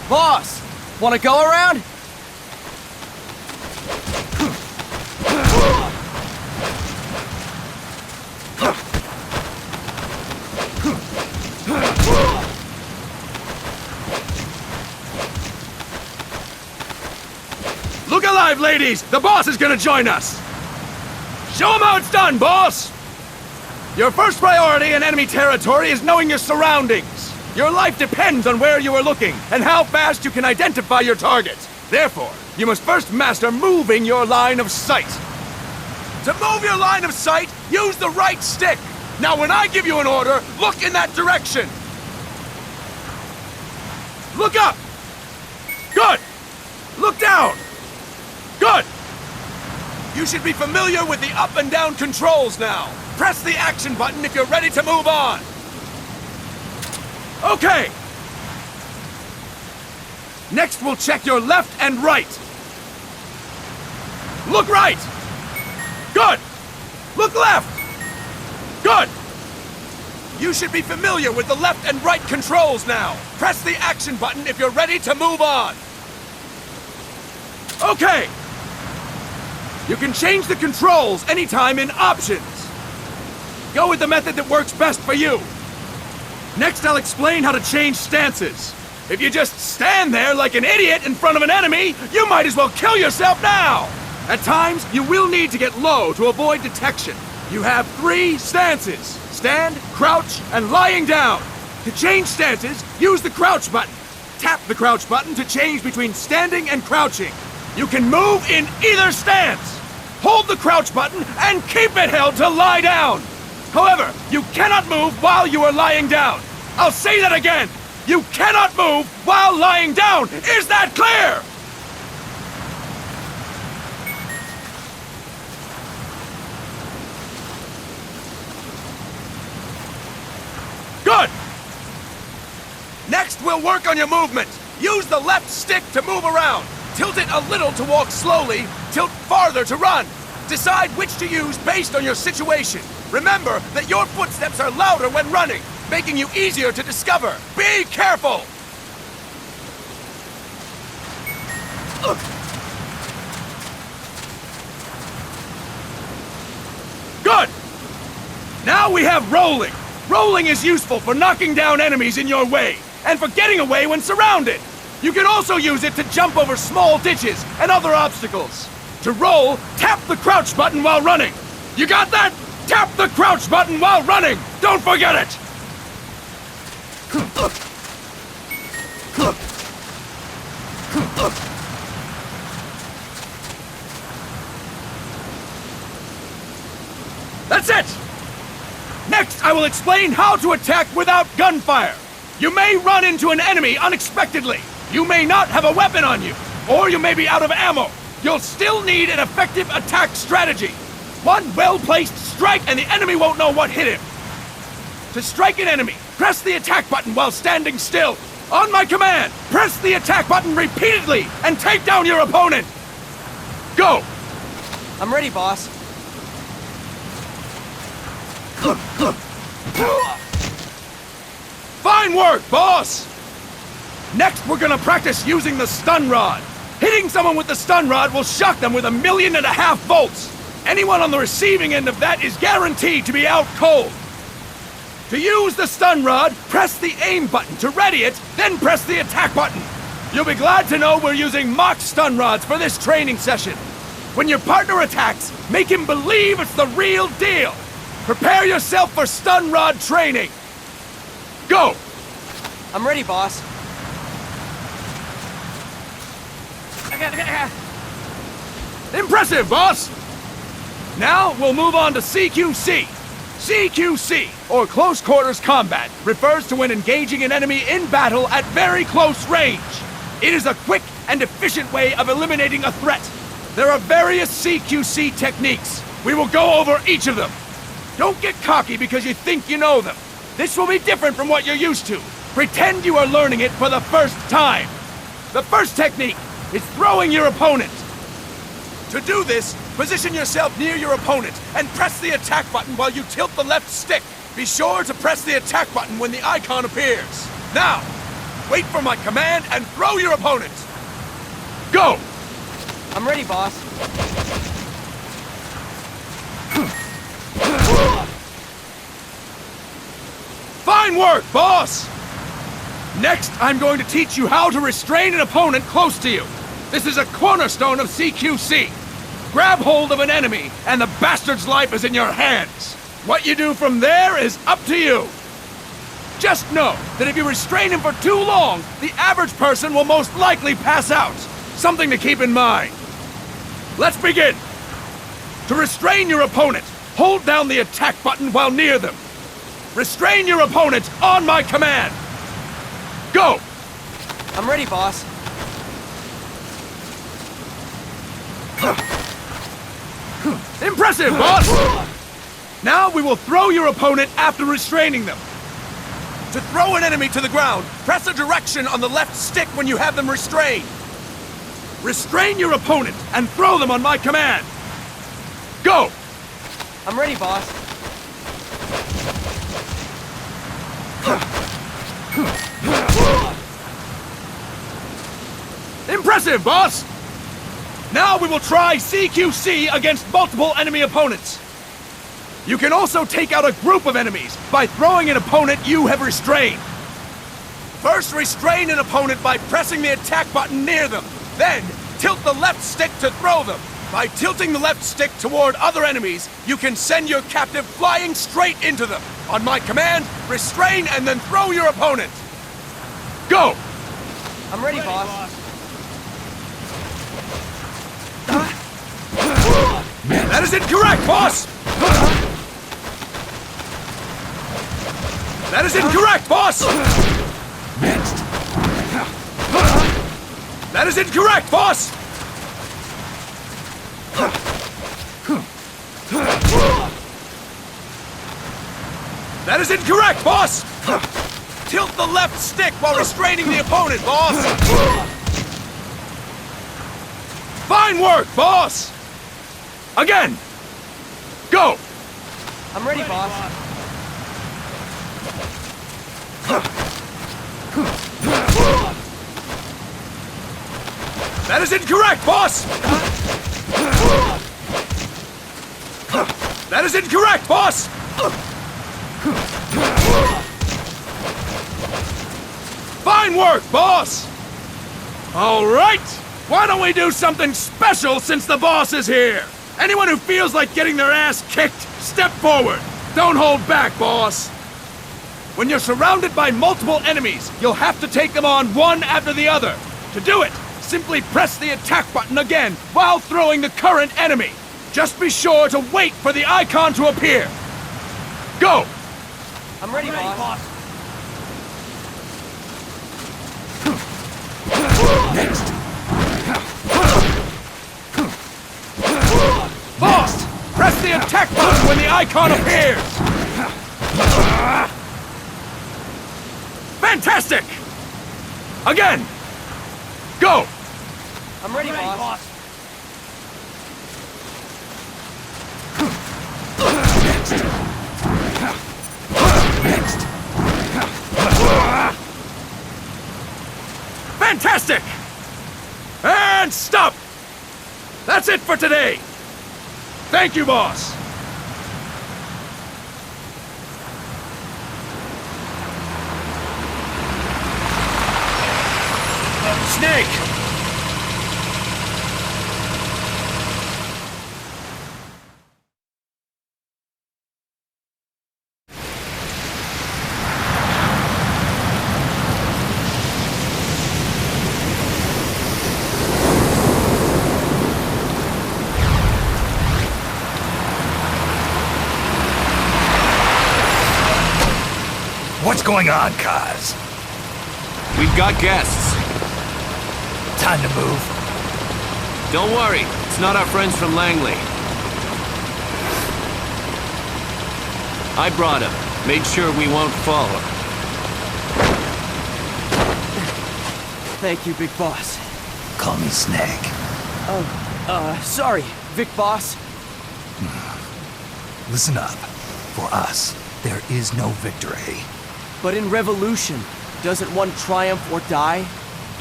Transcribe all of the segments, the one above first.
Boss, wanna go around? Look alive, ladies! The boss is gonna join us! Show him how it's done, boss! Your first priority in enemy territory is knowing your surroundings. Your life depends on where you are looking and how fast you can identify your target. Therefore, you must first master moving your line of sight. To move your line of sight, use the right stick. Now when I give you an order, look in that direction. Look up! Good! Look down! Good! You should be familiar with the up and down controls now. Press the action button if you're ready to move on. Okay! Next, we'll check your left and right. Look right! Good! Look left! Good! You should be familiar with the left and right controls now. Press the action button if you're ready to move on. Okay! You can change the controls anytime in Options. Go with the method that works best for you. Next, I'll explain how to change stances. If you just stand there like an idiot in front of an enemy, you might as well kill yourself now! At times, you will need to get low to avoid detection. You have 3 stances: stand, crouch, and lying down. To change stances, use the crouch button. Tap the crouch button to change between standing and crouching. You can move in either stance. Hold the crouch button and keep it held to lie down. However, you cannot move while you are lying down. I'll say that again. You cannot move while lying down. Is that clear? Good! Next, we'll work on your movement. Use the left stick to move around. Tilt it a little to walk slowly, tilt farther to run. Decide which to use based on your situation. Remember that your footsteps are louder when running, making you easier to discover. Be careful! Good! Now we have rolling. Rolling is useful for knocking down enemies in your way, and for getting away when surrounded. You can also use it to jump over small ditches and other obstacles. To roll, tap the crouch button while running. You got that? Tap the crouch button while running! Don't forget it! That's it! Next, I will explain how to attack without gunfire. You may run into an enemy unexpectedly. You may not have a weapon on you, or you may be out of ammo. You'll still need an effective attack strategy. One well-placed strike and the enemy won't know what hit him. To strike an enemy, press the attack button while standing still. On my command, press the attack button repeatedly and take down your opponent. Go! I'm ready, boss. Fine work, boss! Next, we're gonna practice using the stun rod. Hitting someone with the stun rod will shock them with 1.5 million volts. Anyone on the receiving end of that is guaranteed to be out cold. To use the stun rod, press the aim button to ready it, then press the attack button. You'll be glad to know we're using mock stun rods for this training session. When your partner attacks, make him believe it's the real deal. Prepare yourself for stun rod training. Go! I'm ready, boss. Impressive, boss! Now, we'll move on to CQC. CQC, or Close Quarters Combat, refers to when engaging an enemy in battle at very close range. It is a quick and efficient way of eliminating a threat. There are various CQC techniques. We will go over each of them. Don't get cocky because you think you know them. This will be different from what you're used to. Pretend you are learning it for the first time. The first technique is throwing your opponent. To do this, position yourself near your opponent and press the attack button while you tilt the left stick. Be sure to press the attack button when the icon appears. Now, Wait for my command and throw your opponent! Go! I'm ready, boss. Fine work, boss! Next, I'm going to teach you how to restrain an opponent close to you. This is a cornerstone of CQC. Grab hold of an enemy, and the bastard's life is in your hands. What you do from there is up to you. Just know that if you restrain him for too long, the average person will most likely pass out. Something to keep in mind. Let's begin. To restrain your opponent, hold down the attack button while near them. Restrain your opponent on my command. Go! I'm ready, boss. Impressive, boss! Now we will throw your opponent after restraining them. To throw an enemy to the ground, press a direction on the left stick when you have them restrained. Restrain your opponent and throw them on my command. Go! I'm ready, boss. Impressive, boss! Now we will try CQC against multiple enemy opponents. You can also take out a group of enemies by throwing an opponent you have restrained. First, restrain an opponent by pressing the attack button near them. Then, tilt the left stick to throw them. By tilting the left stick toward other enemies, you can send your captive flying straight into them. On my command, restrain and then throw your opponent. Go! I'm ready, boss. That is incorrect, boss! That is incorrect, boss! That is incorrect, boss! That is incorrect, boss! Tilt the left stick while restraining the opponent, boss! Fine work, boss! Again! Go! I'm ready, boss. That is incorrect, boss! That is incorrect, boss! Fine work, boss! All right! Why don't we do something special since the boss is here? Anyone who feels like getting their ass kicked, step forward. Don't hold back, boss. When you're surrounded by multiple enemies, you'll have to take them on one after the other. To do it, simply press the attack button again while throwing the current enemy. Just be sure to wait for the icon to appear. Go! I'm ready, boss. Next! Boss! Press the attack button when the icon appears! Fantastic! Again! Go! I'm ready, boss. Next! Fantastic! And stop! That's it for today! Thank you, boss! Snake! What's going on, Kaz? We've got guests. Time to move. Don't worry, it's not our friends from Langley. I brought him. Made sure we won't fall. Thank you, Big Boss. Call me Snake. Sorry, Vic Boss. Listen up. For us, there is no victory. But in Revolution, Doesn't one triumph or die?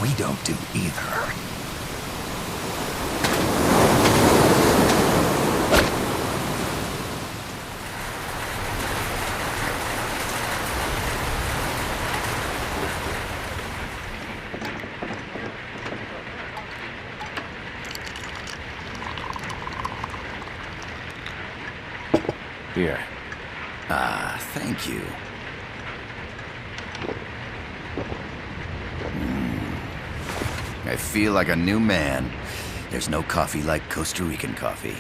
We don't do either. Here. Ah, thank you. I feel like a new man. There's no coffee like Costa Rican coffee.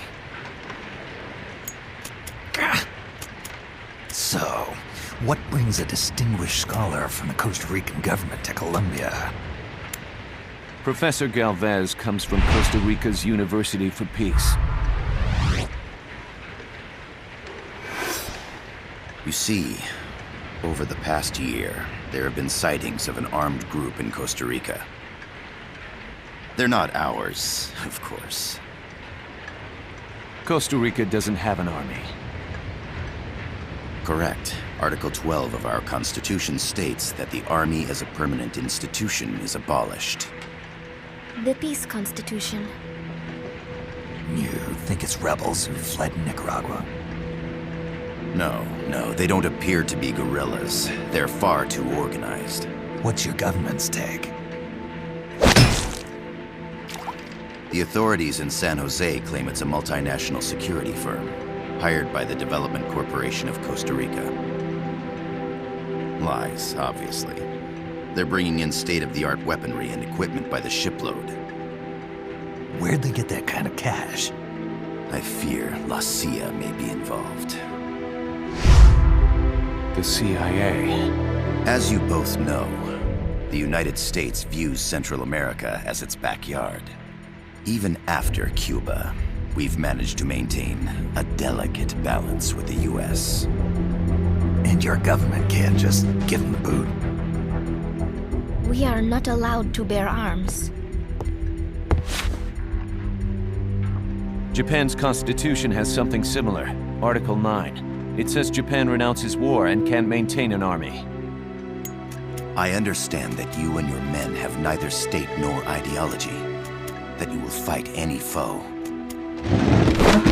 So, what brings a distinguished scholar from the Costa Rican government to Colombia? Professor Galvez comes from Costa Rica's University for Peace. You see, over the past year, there have been sightings of an armed group in Costa Rica. They're not ours, of course. Costa Rica doesn't have an army. Correct. Article 12 of our Constitution states that the Army as a permanent institution is abolished. The Peace Constitution. You think it's rebels who fled Nicaragua? No, they don't appear to be guerrillas. They're far too organized. What's your government's take? The authorities in San Jose claim it's a multinational security firm, hired by the Development Corporation of Costa Rica. Lies, obviously. They're bringing in state-of-the-art weaponry and equipment by the shipload. Where'd they get that kind of cash? I fear La CIA may be involved. The CIA. As you both know, the United States views Central America as its backyard. Even after Cuba, we've managed to maintain a delicate balance with the US. And your government can't just give them the boot? We are not allowed to bear arms. Japan's constitution has something similar. Article 9. It says Japan renounces war and can't maintain an army. I understand that you and your men have neither state nor ideology, that you will fight any foe.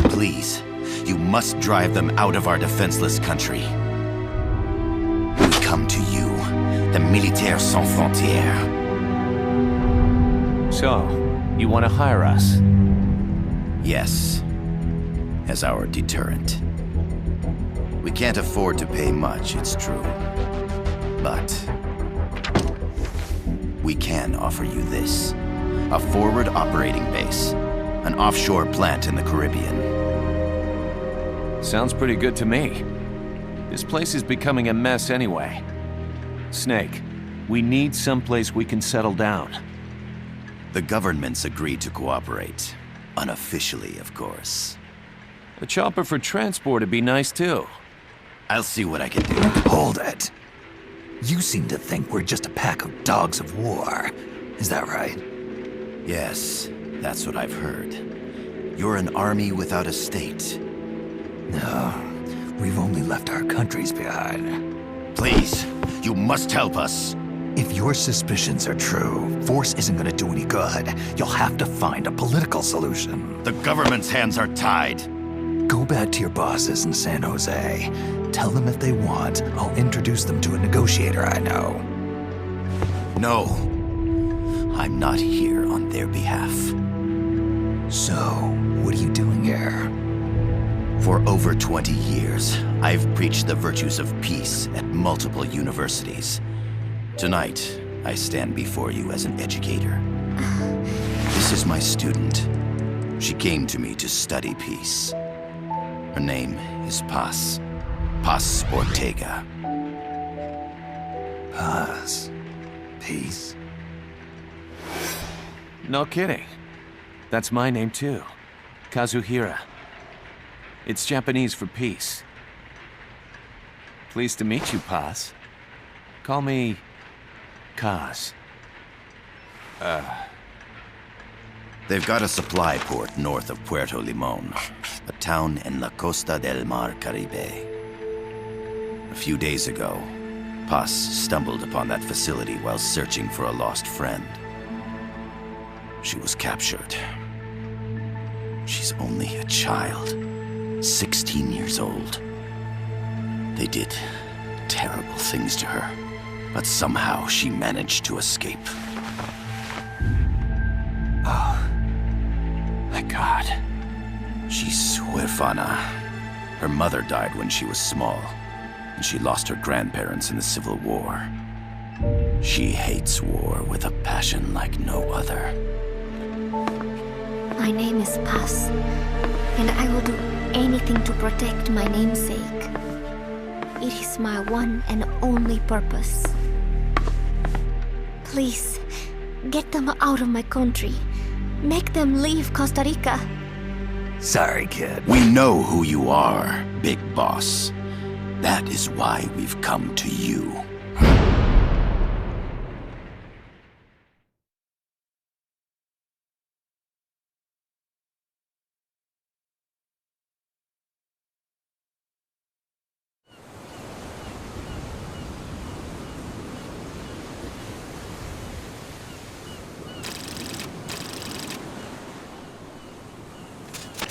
Please, you must drive them out of our defenseless country. We come to you, the Militaires Sans Frontières. So, you want to hire us? Yes, as our deterrent. We can't afford to pay much, it's true. But we can offer you this. A forward operating base. An offshore plant in the Caribbean. Sounds pretty good to me. This place is becoming a mess anyway. Snake, we need someplace we can settle down. The governments agreed to cooperate. Unofficially, of course. A chopper for transport would be nice too. I'll see what I can do. Hold it. You seem to think we're just a pack of dogs of war. Is that right? Yes, that's what I've heard. You're an army without a state. No, we've only left our countries behind. Please, you must help us. If your suspicions are true, force isn't gonna do any good. You'll have to find a political solution. The government's hands are tied. Go back to your bosses in San Jose. Tell them if they want, I'll introduce them to a negotiator I know. No. I'm not here on their behalf. So, what are you doing here? For over 20 years, I've preached the virtues of peace at multiple universities. Tonight, I stand before you as an educator. This is my student. She came to me to study peace. Her name is Paz. Paz Ortega. Paz. Peace. No kidding. That's my name too. Kazuhira. It's Japanese for peace. Pleased to meet you, Paz. Call me Kaz. They've got a supply port north of Puerto Limon, a town in la Costa del Mar Caribe. A few days ago, Paz stumbled upon that facility while searching for a lost friend. She was captured. She's only a child, 16 years old. They did terrible things to her, but somehow she managed to escape. Oh, thank God. She's huérfana. Her mother died when she was small, and she lost her grandparents in the Civil War. She hates war with a passion like no other. My name is Paz, and I will do anything to protect my namesake. It is my one and only purpose. Please, get them out of my country. Make them leave Costa Rica. Sorry, kid. We know who you are, Big Boss. That is why we've come to you.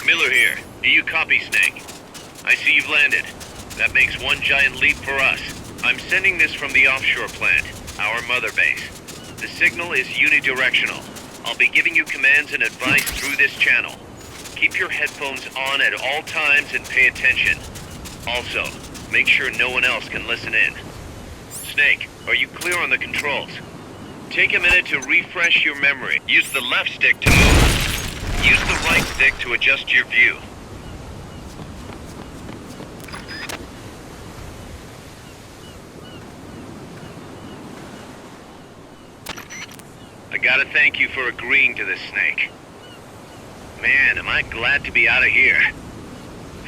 Miller here. Do you copy, Snake? I see you've landed. That makes one giant leap for us. I'm sending this from the offshore plant, our mother base. The signal is unidirectional. I'll be giving you commands and advice through this channel. Keep your headphones on at all times and pay attention. Also, make sure no one else can listen in. Snake, are you clear on the controls? Take a minute to refresh your memory. Use the left stick to move. Use the right stick to adjust your view. I gotta thank you for agreeing to this, Snake. Man, am I glad to be out of here.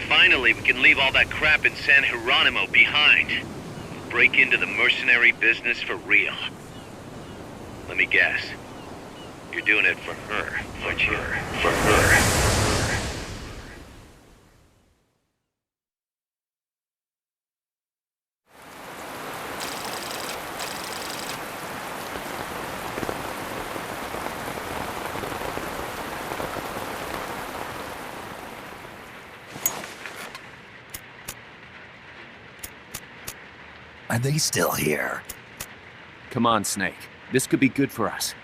Finally, we can leave all that crap in San Geronimo behind. Break into the mercenary business for real. Let me guess. You're doing it for her, aren't you? For her. Are they still here? Come on, Snake. This could be good for us.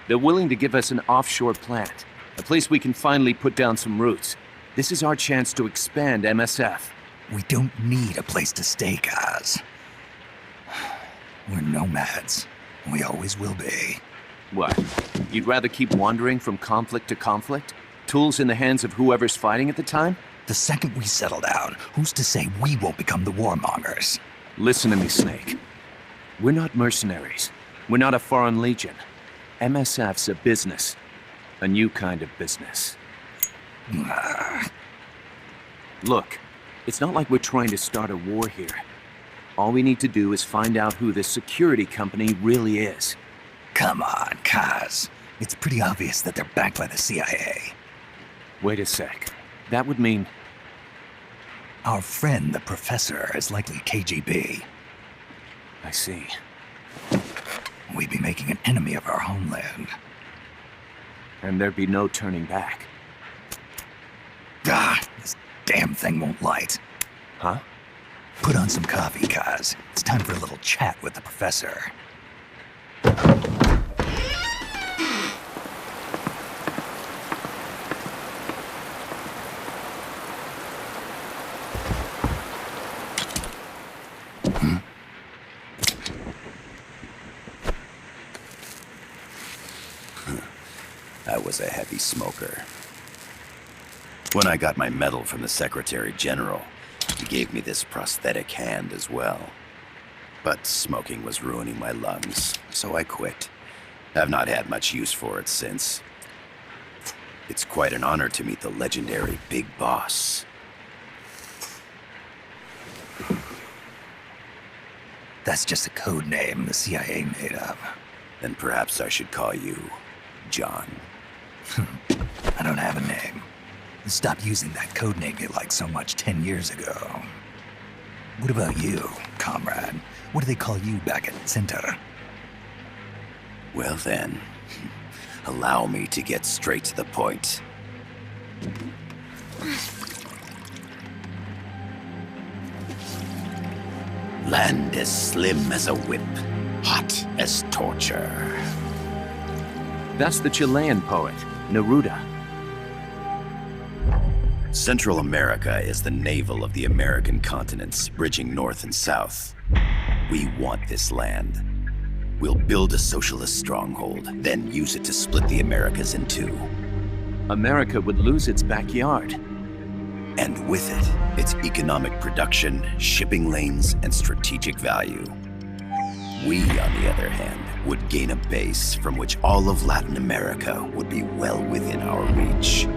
They're willing to give us an offshore plant, a place we can finally put down some roots. This is our chance to expand MSF. We don't need a place to stay, guys. We're nomads. We always will be. What? You'd rather keep wandering from conflict to conflict? Tools in the hands of whoever's fighting at the time? The second we settle down, who's to say we won't become the warmongers? Listen to me, Snake. We're not mercenaries. We're not a foreign legion. MSF's a business. A new kind of business. Look, it's not like we're trying to start a war here. All we need to do is find out who this security company really is. Come on, Kaz. It's pretty obvious that they're backed by the CIA. Wait a sec. That would mean... Our friend, the professor, is likely KGB. I see. We'd be making an enemy of our homeland. And there'd be no turning back. Ah, this damn thing won't light. Huh? Put on some coffee, Kaz. It's time for a little chat with the professor. I was a heavy smoker. When I got my medal from the Secretary General, he gave me this prosthetic hand as well. But smoking was ruining my lungs, so I quit. I've not had much use for it since. It's quite an honor to meet the legendary Big Boss. That's just a code name the CIA made up. Then perhaps I should call you John. I don't have a name. Stop using that code name you liked so much 10 years ago. What about you, comrade? What do they call you back at Center? Well then, allow me to get straight to the point. Land as slim as a whip, hot as torture. That's the Chilean poet, Neruda. Central America is the navel of the American continents, bridging north and south. We want this land. We'll build a socialist stronghold, then use it to split the Americas in two. America would lose its backyard. And with it, its economic production, shipping lanes, and strategic value. We, on the other hand, would gain a base from which all of Latin America would be well within our reach.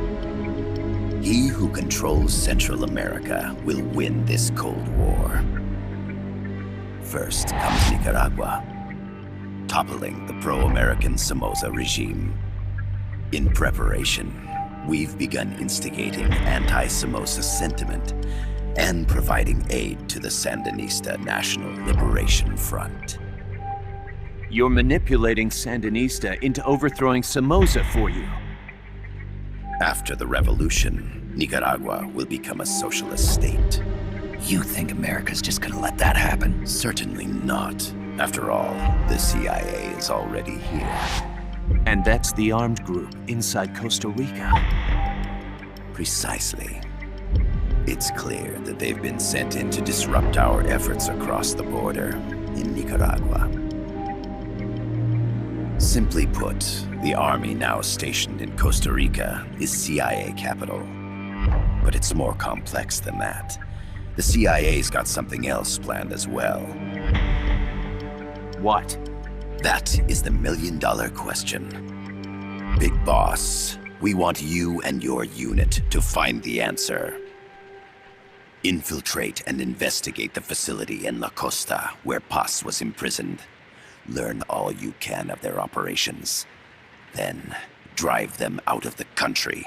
He who controls Central America will win this Cold War. First comes Nicaragua, toppling the pro-American Somoza regime. In preparation, we've begun instigating anti-Somoza sentiment and providing aid to the Sandinista National Liberation Front. You're manipulating Sandinista into overthrowing Somoza for you. After the revolution, Nicaragua will become a socialist state. You think America's just gonna let that happen? Certainly not. After all, the CIA is already here. And that's the armed group inside Costa Rica. Precisely. It's clear that they've been sent in to disrupt our efforts across the border in Nicaragua. Simply put, the army now stationed in Costa Rica is CIA capital. But it's more complex than that. The CIA's got something else planned as well. What? That is the million-dollar question. Big Boss, we want you and your unit to find the answer. Infiltrate and investigate the facility in La Costa, where Paz was imprisoned. Learn all you can of their operations. Then, drive them out of the country.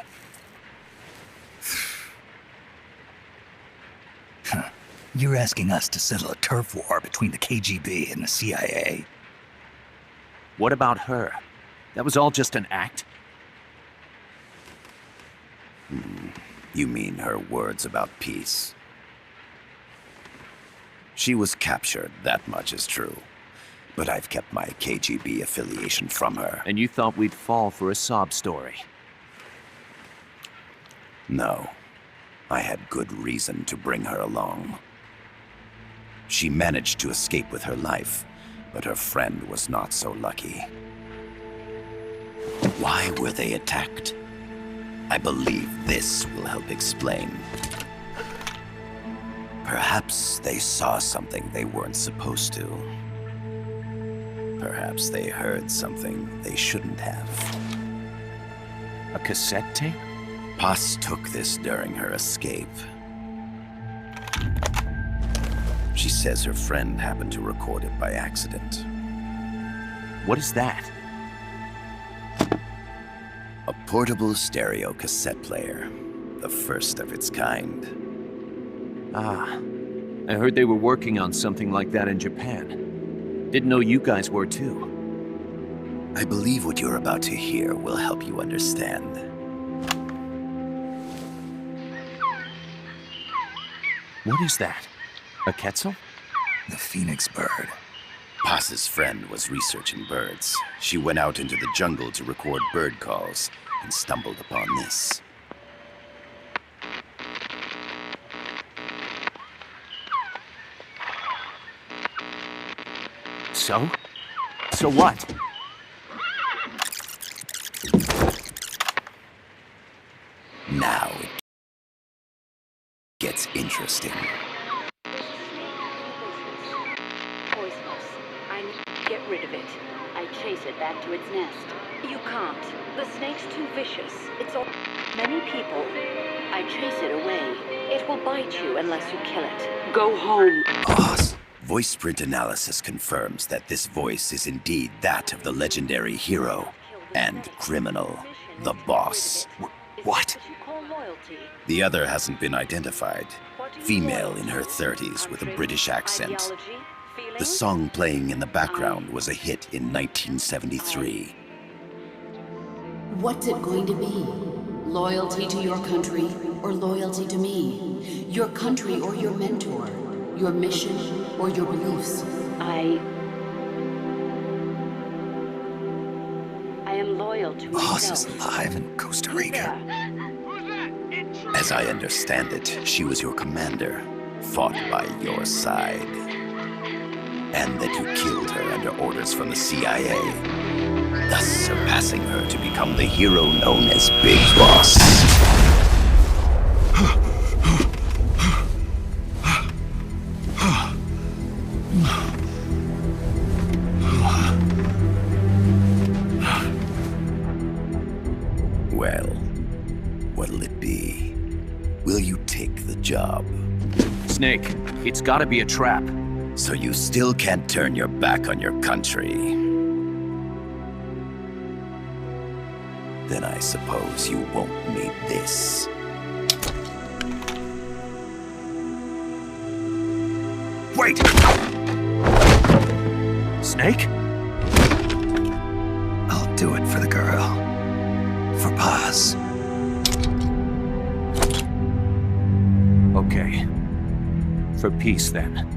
You're asking us to settle a turf war between the KGB and the CIA. What about her? That was all just an act? You mean her words about peace? She was captured, that much is true. But I've kept my KGB affiliation from her. And you thought we'd fall for a sob story? No. I had good reason to bring her along. She managed to escape with her life, but her friend was not so lucky. Why were they attacked? I believe this will help explain. Perhaps they saw something they weren't supposed to. Perhaps they heard something they shouldn't have. A cassette tape? Paz took this during her escape. She says her friend happened to record it by accident. What is that? A portable stereo cassette player. The first of its kind. Ah, I heard they were working on something like that in Japan. Didn't know you guys were too. I believe what you're about to hear will help you understand. What is that? A Quetzal? The Phoenix bird. Paz's friend was researching birds. She went out into the jungle to record bird calls and stumbled upon this. So? So what? Now it gets interesting. Poisonous. I need to get rid of it. I chase it back to its nest. You can't. The snake's too vicious. It's all many people. I chase it away. It will bite you unless you kill it. Go home. Boss. Voice print analysis confirms that this voice is indeed that of the legendary hero and criminal, the boss. What? The other hasn't been identified. Female in her 30s with a British accent. The song playing in the background was a hit in 1973. What's it going to be? Loyalty to your country or loyalty to me? Your country or your mentor? Your mission or your beliefs? I am loyal to Boss myself. is alive in Costa Rica. As I understand it, she was your commander, fought by your side. And that you killed her under orders from the CIA, thus surpassing her to become the hero known as Big Boss. Well, what'll it be? Will you take the job? Snake, it's gotta be a trap. So you still can't turn your back on your country? Then I suppose you won't need this. Wait! Snake? I'll do it for the girl. For Paz. Okay. For peace, then.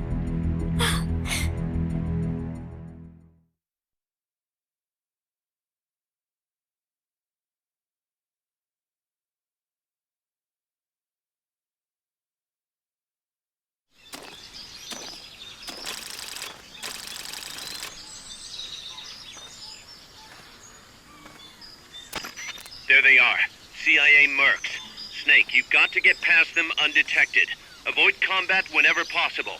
There they are. CIA mercs. Snake, you've got to get past them undetected. Avoid combat whenever possible.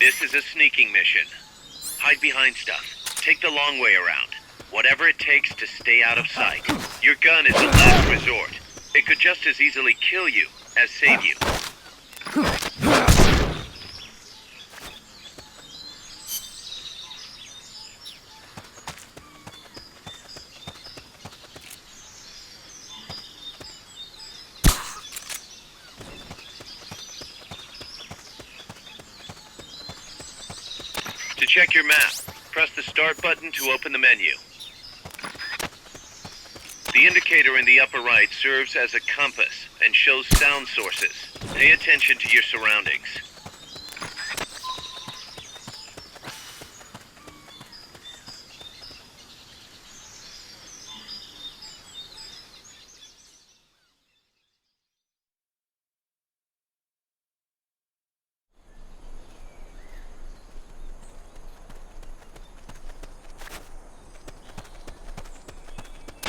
This is a sneaking mission. Hide behind stuff. Take the long way around. Whatever it takes to stay out of sight. Your gun is the last resort. It could just as easily kill you as save you. To check your map, press the start button to open the menu. The indicator in the upper right serves as a compass and shows sound sources. Pay attention to your surroundings.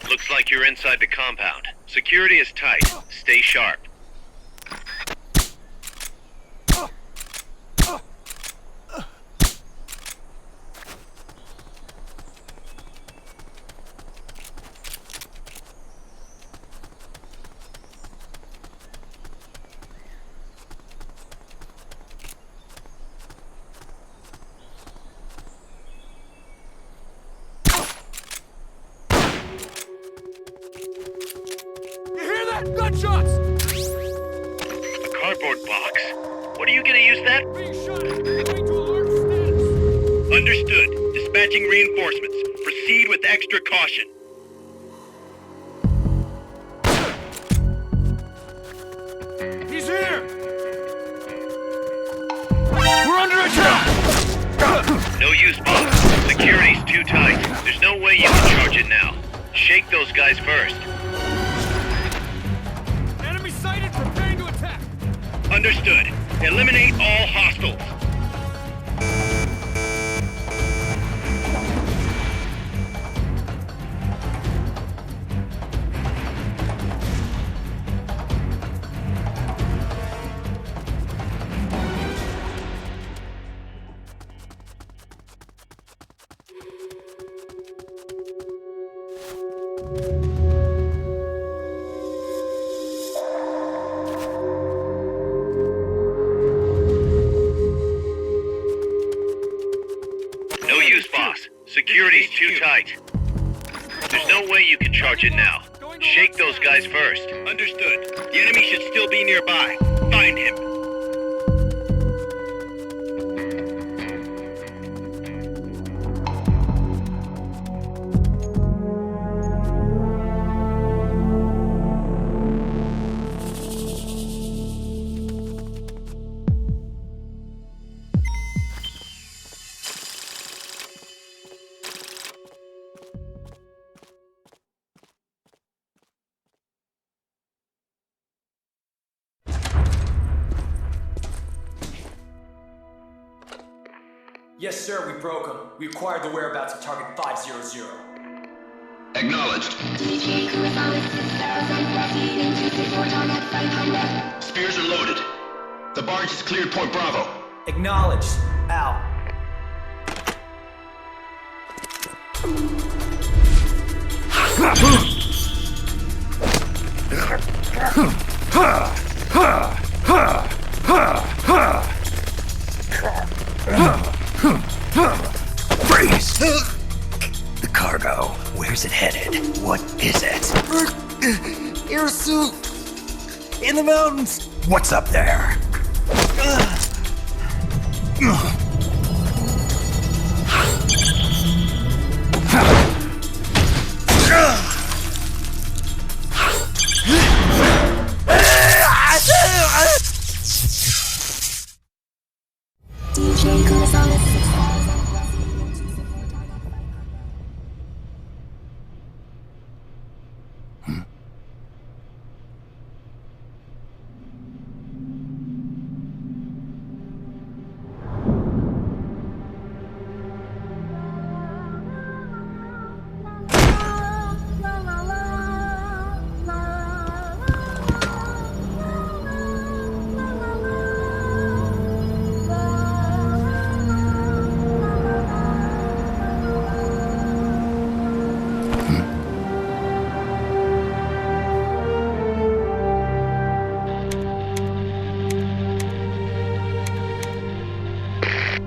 Looks like you're inside the compound. Security is tight. Stay sharp. Gunshots! A cardboard box. What are you gonna use that? Being shot! Going to alert status! Understood. Dispatching reinforcements. Proceed with extra caution. He's here! We're under attack! No use, boss. Security's too tight. There's no way you can charge it now. Shake those guys first. Enemy sighted, preparing to attack! Understood. Eliminate all hostiles. No use, boss. Security's too tight. charge it now. Shake those guys first. Understood. The enemy should still be nearby. Find him. Yes, sir, we broke them. We acquired the whereabouts of target 500. Acknowledged. Spears are loaded. The barge has cleared Point Bravo. Acknowledged. Out. Freeze! The cargo. Where's it headed? What is it? Air suit! In the mountains! What's up there?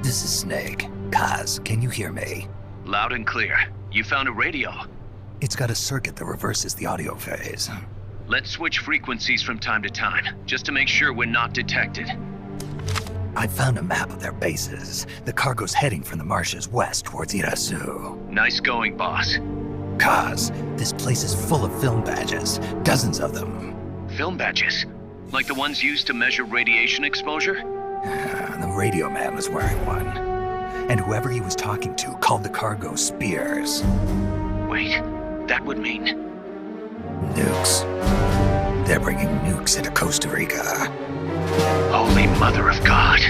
This is Snake. Kaz, can you hear me? Loud and clear. You found a radio. It's got a circuit that reverses the audio phase. Let's switch frequencies from time to time, just to make sure we're not detected. I found a map of their bases. The cargo's heading from the marshes west towards Irasu. Nice going, boss. Kaz, this place is full of film badges. Dozens of them. Film badges? Like the ones used to measure radiation exposure? The radio man was wearing one. And whoever he was talking to called the cargo Spears. Wait, that would mean... Nukes. They're bringing nukes into Costa Rica. Holy Mother of God.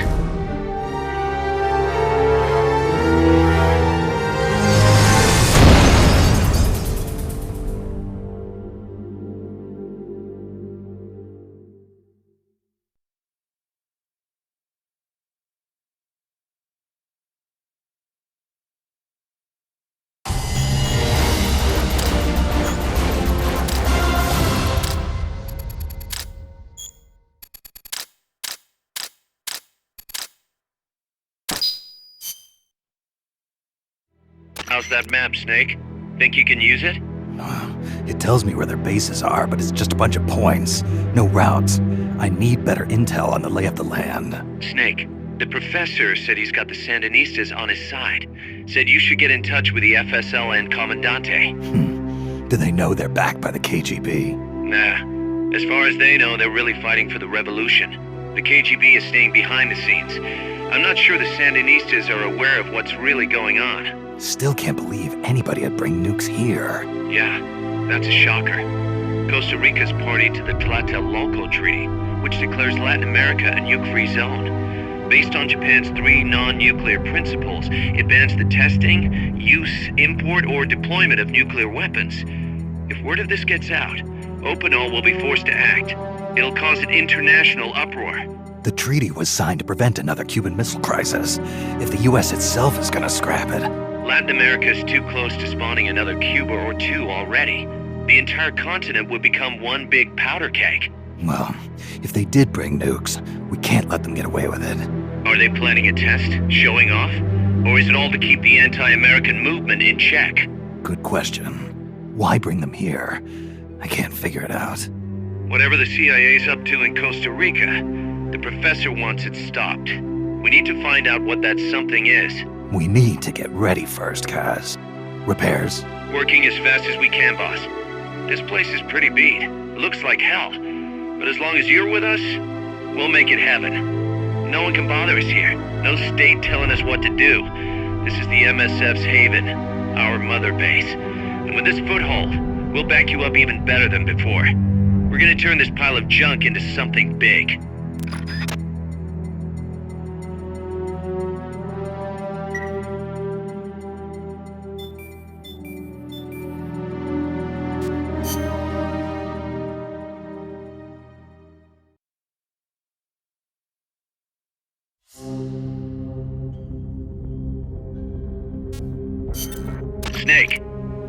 How's that map, Snake? Think you can use it? It tells me where their bases are, but it's just a bunch of points. No routes. I need better intel on the lay of the land. Snake, the professor said he's got the Sandinistas on his side. Said you should get in touch with the FSL and Commandante. Do they know they're backed by the KGB? Nah. As far as they know, they're really fighting for the revolution. The KGB is staying behind the scenes. I'm not sure the Sandinistas are aware of what's really going on. Still can't believe anybody would bring nukes here. Yeah, that's a shocker. Costa Rica's party to the Tlatelolco Treaty, which declares Latin America a nuke-free zone. Based on Japan's 3 non-nuclear principles, it bans the testing, use, import, or deployment of nuclear weapons. If word of this gets out, Opinol will be forced to act. It'll cause an international uproar. The treaty was signed to prevent another Cuban Missile Crisis. If the US itself is gonna scrap it... Latin America is too close to spawning another Cuba or two already. The entire continent would become one big powder keg. Well, if they did bring nukes, we can't let them get away with it. Are they planning a test? Showing off? Or is it all to keep the anti-American movement in check? Good question. Why bring them here? I can't figure it out. Whatever the CIA's up to in Costa Rica, the professor wants it stopped. We need to find out what that something is. We need to get ready first, Kaz. Repairs? Working as fast as we can, boss. This place is pretty beat. It looks like hell. But as long as you're with us, we'll make it heaven. No one can bother us here. No state telling us what to do. This is the MSF's haven, our mother base. And with this foothold, we'll back you up even better than before. We're gonna turn this pile of junk into something big. Snake,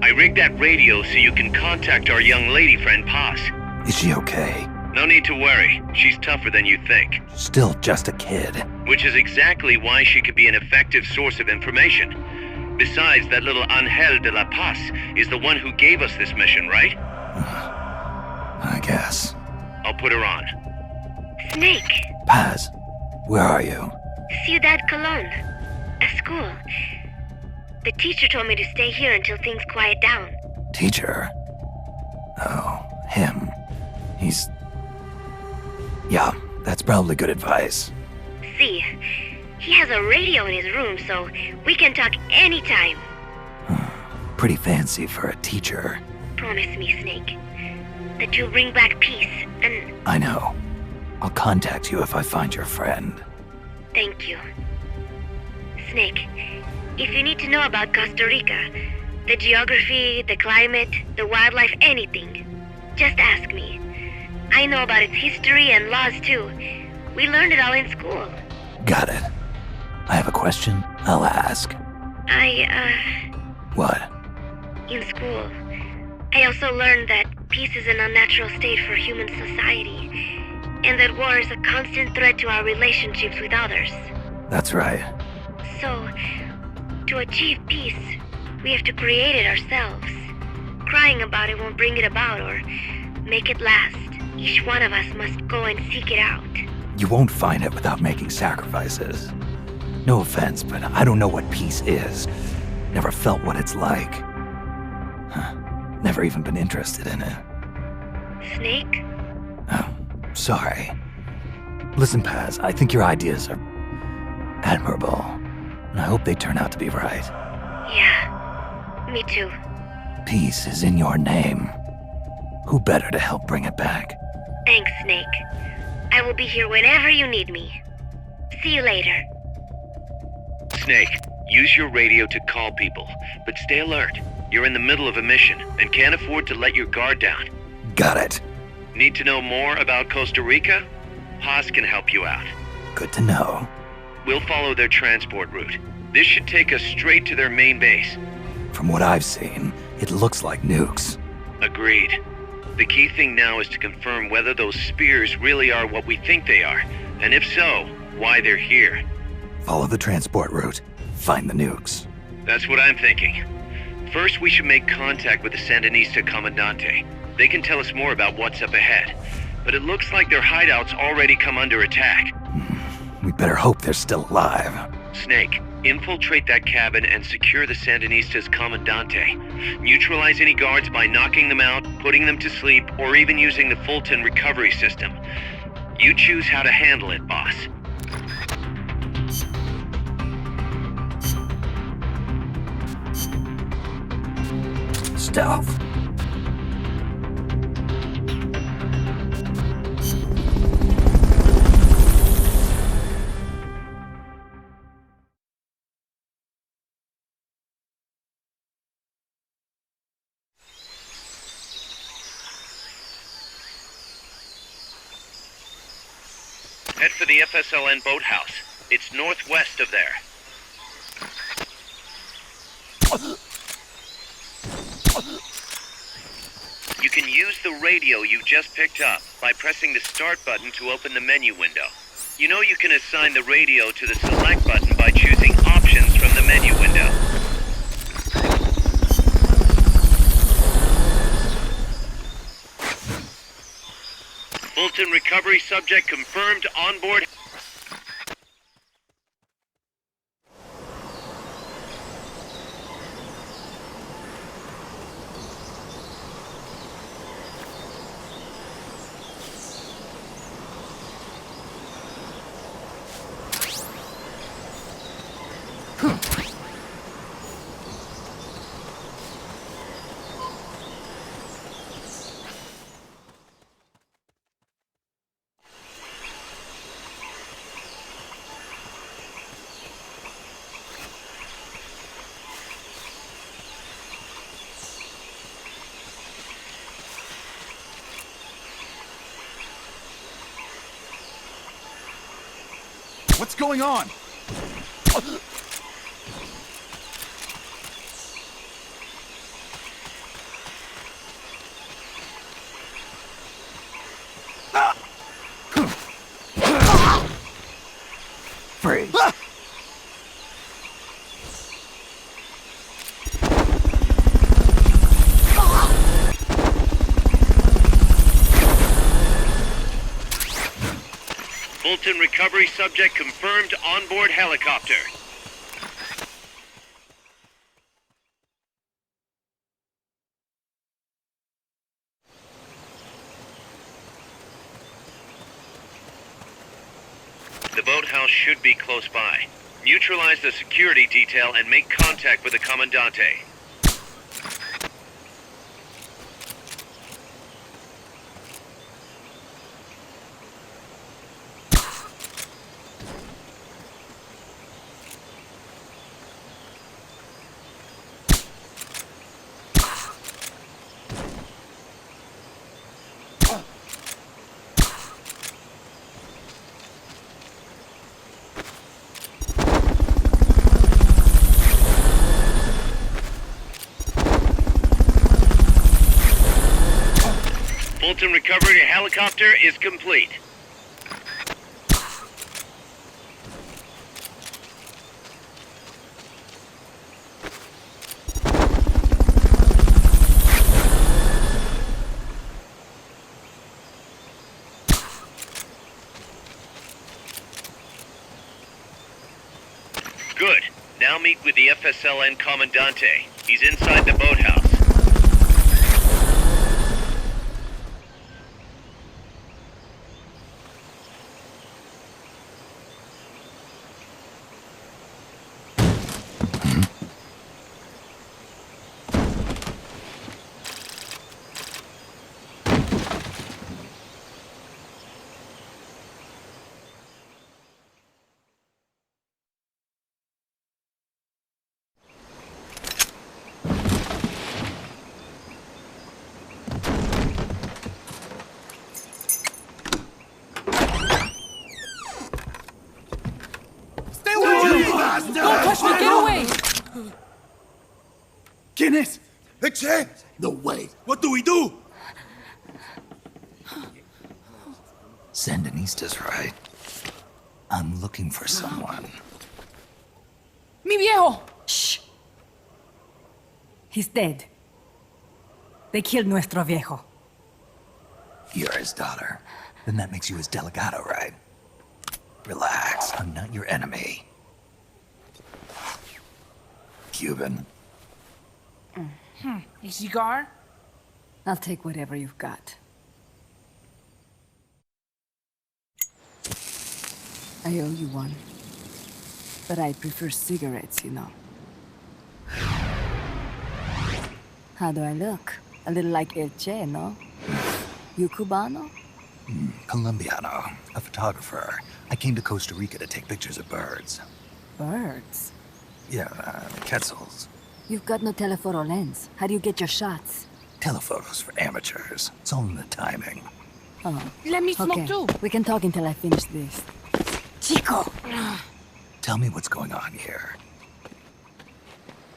I rigged that radio so you can contact our young lady friend Paz. Is she okay? No need to worry. She's tougher than you think. Still just a kid. Which is exactly why she could be an effective source of information. Besides, that little Angel de la Paz is the one who gave us this mission, right? I guess. I'll put her on. Snake, Paz, where are you? Ciudad Colon. At school. The teacher told me to stay here until things quiet down. Teacher? Oh, him. He's... Yeah, that's probably good advice. See, he has a radio in his room, so we can talk anytime. Pretty fancy for a teacher. Promise me, Snake, that you'll bring back peace, and... I know. I'll contact you if I find your friend. Thank you. Snake, if you need to know about Costa Rica, the geography, the climate, the wildlife, anything, just ask me. I know about its history and laws too. We learned it all in school. Got it. I have a question. I'll ask. What? In school, I also learned that peace is an unnatural state for human society, and that war is a constant threat to our relationships with others. That's right. So, to achieve peace, we have to create it ourselves. Crying about it won't bring it about or make it last. Each one of us must go and seek it out. You won't find it without making sacrifices. No offense, but I don't know what peace is. Never felt what it's like. Never even been interested in it. Snake? Oh, sorry. Listen, Paz, I think your ideas are admirable, and I hope they turn out to be right. Yeah, me too. Peace is in your name. Who better to help bring it back? Thanks, Snake. I will be here whenever you need me. See you later. Snake, use your radio to call people, but stay alert. You're in the middle of a mission and can't afford to let your guard down. Got it. Need to know more about Costa Rica? Paz can help you out. Good to know. We'll follow their transport route. This should take us straight to their main base. From what I've seen, it looks like nukes. Agreed. The key thing now is to confirm whether those spears really are what we think they are, and if so, why they're here. Follow the transport route. Find the nukes. That's what I'm thinking. First, we should make contact with the Sandinista Comandante. They can tell us more about what's up ahead. But it looks like their hideout's already come under attack. We better hope they're still alive. Snake, infiltrate that cabin and secure the Sandinista's Comandante. Neutralize any guards by knocking them out, putting them to sleep, or even using the Fulton recovery system. You choose how to handle it, boss. Stealth. Head for the FSLN boathouse. It's northwest of there. You can use the radio you just picked up by pressing the start button to open the menu window. You know you can assign the radio to the select button by choosing options from the menu window. Fulton recovery subject confirmed on board. What's going on? Freeze. Fulton recovery subject confirmed on board helicopter. The boathouse should be close by. Neutralize the security detail and make contact with the Commandante. Fulton recovery helicopter is complete. Good. Now meet with the FSLN Commandante. He's inside the boathouse. Don't touch me! Get away! ¿Quién es? Eche! No way. What do we do? Sandinista's right. I'm looking for someone. Mi viejo! Shh. He's dead. They killed nuestro viejo. You're his daughter. Then that makes you his delegado, right? Relax, I'm not your enemy. Cuban. A cigar? I'll take whatever you've got. I owe you one. But I prefer cigarettes, you know. How do I look? A little like El Che, no? You Cubano? Colombiano, a photographer. I came to Costa Rica to take pictures of birds. Birds? Yeah, quetzals. You've got no telephoto lens. How do you get your shots? Telephotos for amateurs. It's all in the timing. Oh. Let me smoke Okay, too. we can talk until I finish this. Chico! Tell me what's going on here.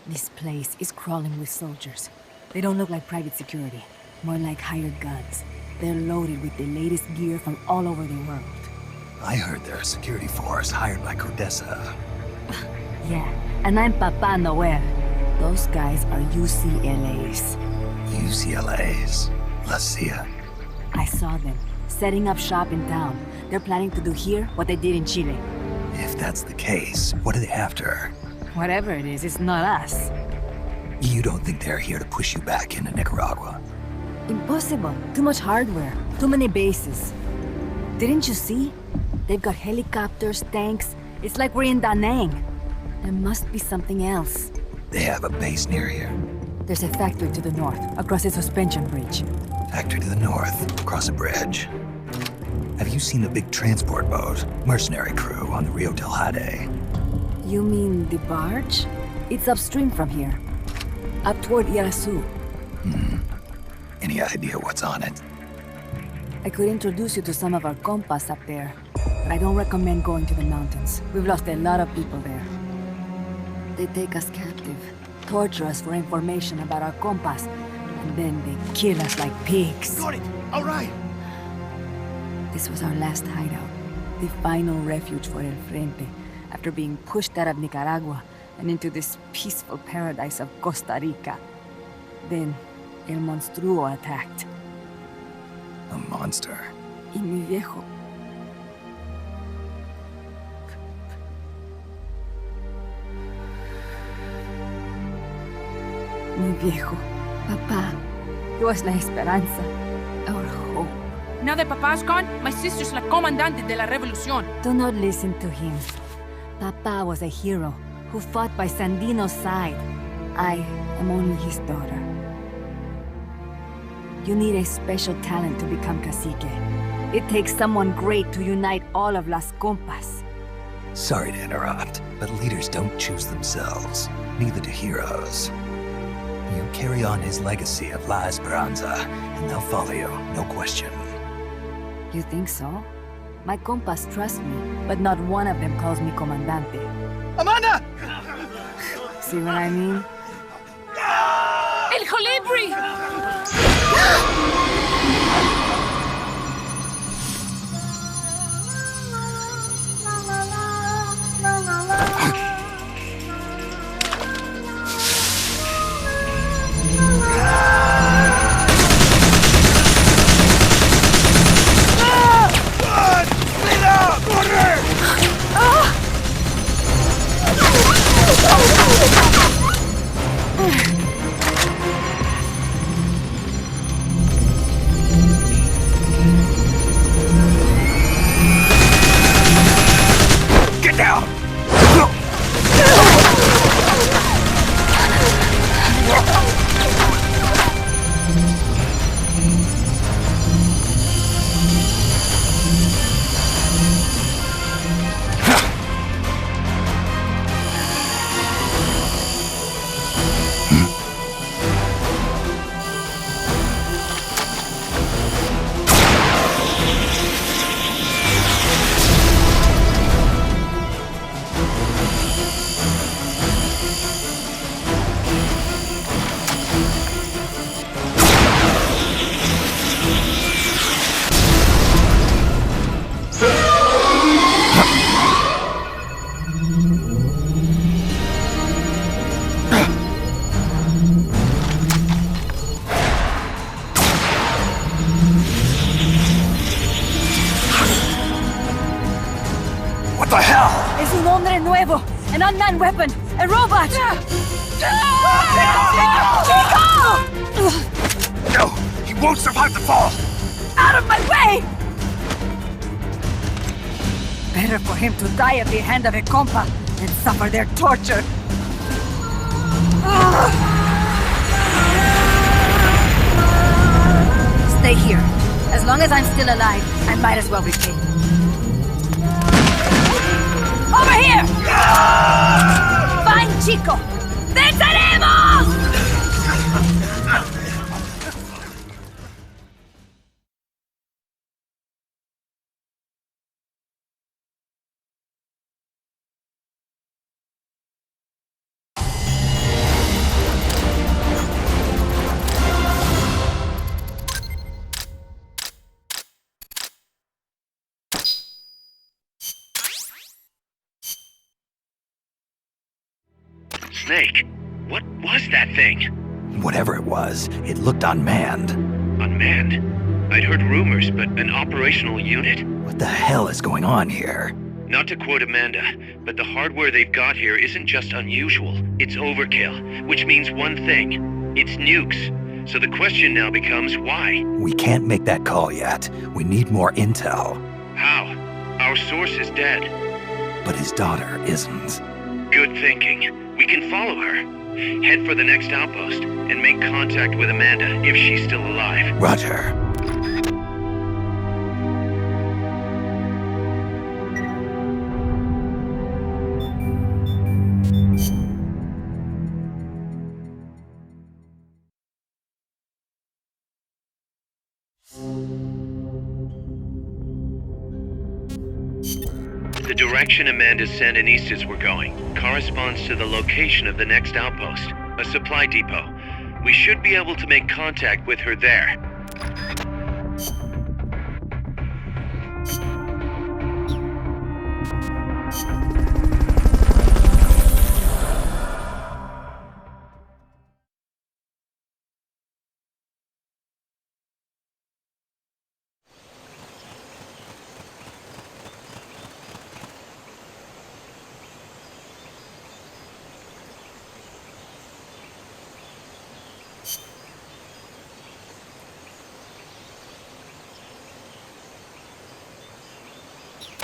This place is crawling with soldiers. They don't look like private security, more like hired guns. They're loaded with the latest gear from all over the world. I heard they're a security force hired by Codessa. Yeah, and I'm Papa Noel. Those guys are UCLA's. UCLA's. La CIA. I saw them setting up shop in town. They're planning to do here what they did in Chile. If that's the case, what are they after? Whatever it is, it's not us. You don't think they're here to push you back into Nicaragua? Impossible. Too much hardware. Too many bases. Didn't you see? They've got helicopters, tanks. It's like we're in Da Nang. There must be something else. They have a base near here. There's a factory to the north, across a suspension bridge. Factory to the north, across a bridge. Have you seen the big transport boat? Mercenary crew on the Rio del Jade. You mean the barge? It's upstream from here. Up toward Irasu. Any idea what's on it? I could introduce you to some of our compas up there, but I don't recommend going to the mountains. We've lost a lot of people there. They take us captive, torture us for information about our compas, and then they kill us like pigs. Got it! Alright! This was our last hideout, the final refuge for El Frente, after being pushed out of Nicaragua and into this peaceful paradise of Costa Rica. Then, El Monstruo attacked. A monster. Y mi viejo. Mi viejo. Papá. He was la esperanza. Our hope. Now that Papa's gone, my sister's la comandante de la revolución. Do not listen to him. Papa was a hero who fought by Sandino's side. I am only his daughter. You need a special talent to become cacique. It takes someone great to unite all of Las Compas. Sorry to interrupt, but leaders don't choose themselves. Neither do heroes. You carry on his legacy of La Esperanza, and they'll follow you, no question. You think so? My compas trust me, but not one of them calls me comandante. Amanda! See what I mean? El Colibri! What the hell? Es un hombre nuevo, an unmanned weapon, a robot! Chico! No, he won't survive the fall! Out of my way! Better for him to die at the hand of a compa than suffer their torture. Stay here. As long as I'm still alive, I might as well repay. Over here! Find Chico! ¡Venceremos! Snake, what was that thing? Whatever it was, it looked unmanned. Unmanned? I'd heard rumors, but an operational unit? What the hell is going on here? Not to quote Amanda, but the hardware they've got here isn't just unusual, it's overkill, which means one thing. It's nukes. So the question now becomes why? We can't make that call yet. We need more intel. How? Our source is dead. But his daughter isn't. Good thinking. We can follow her. Head for the next outpost and make contact with Amanda if she's still alive. Roger. The direction Amanda's Sandinistas were going corresponds to the location of the next outpost, a supply depot. We should be able to make contact with her there.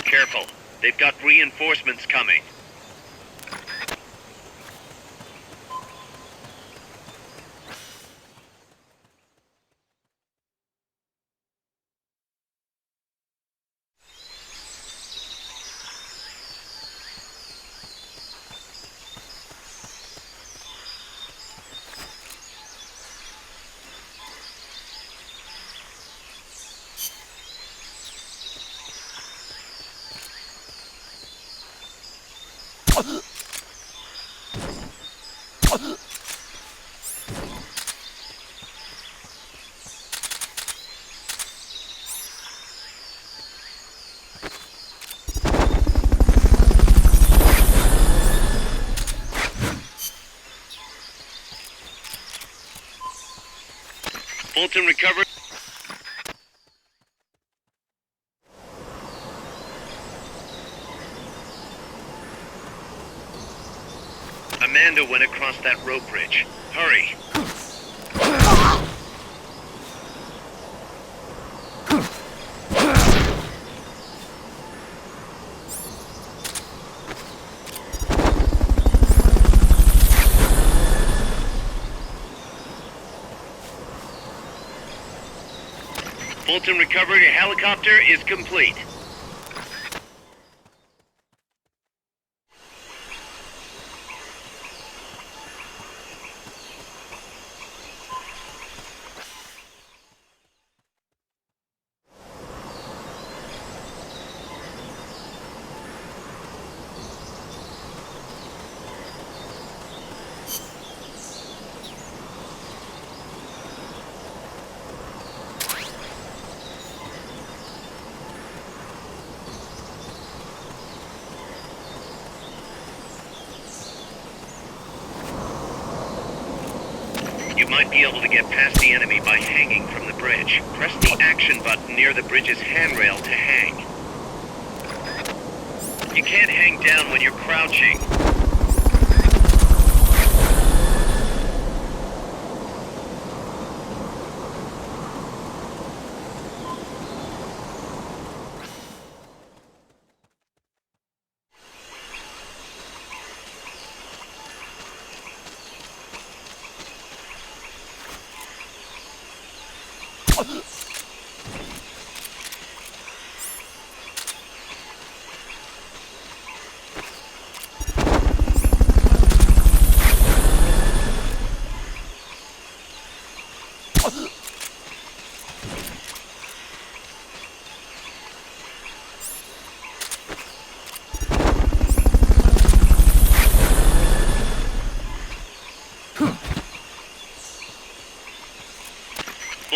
Careful. They've got reinforcements coming. Fulton recovered. Amanda went across that rope bridge. Hurry. Fulton recovery helicopter is complete. You might be able to get past the enemy by hanging from the bridge. Press the action button near the bridge's handrail to hang. You can't hang down when you're crouching.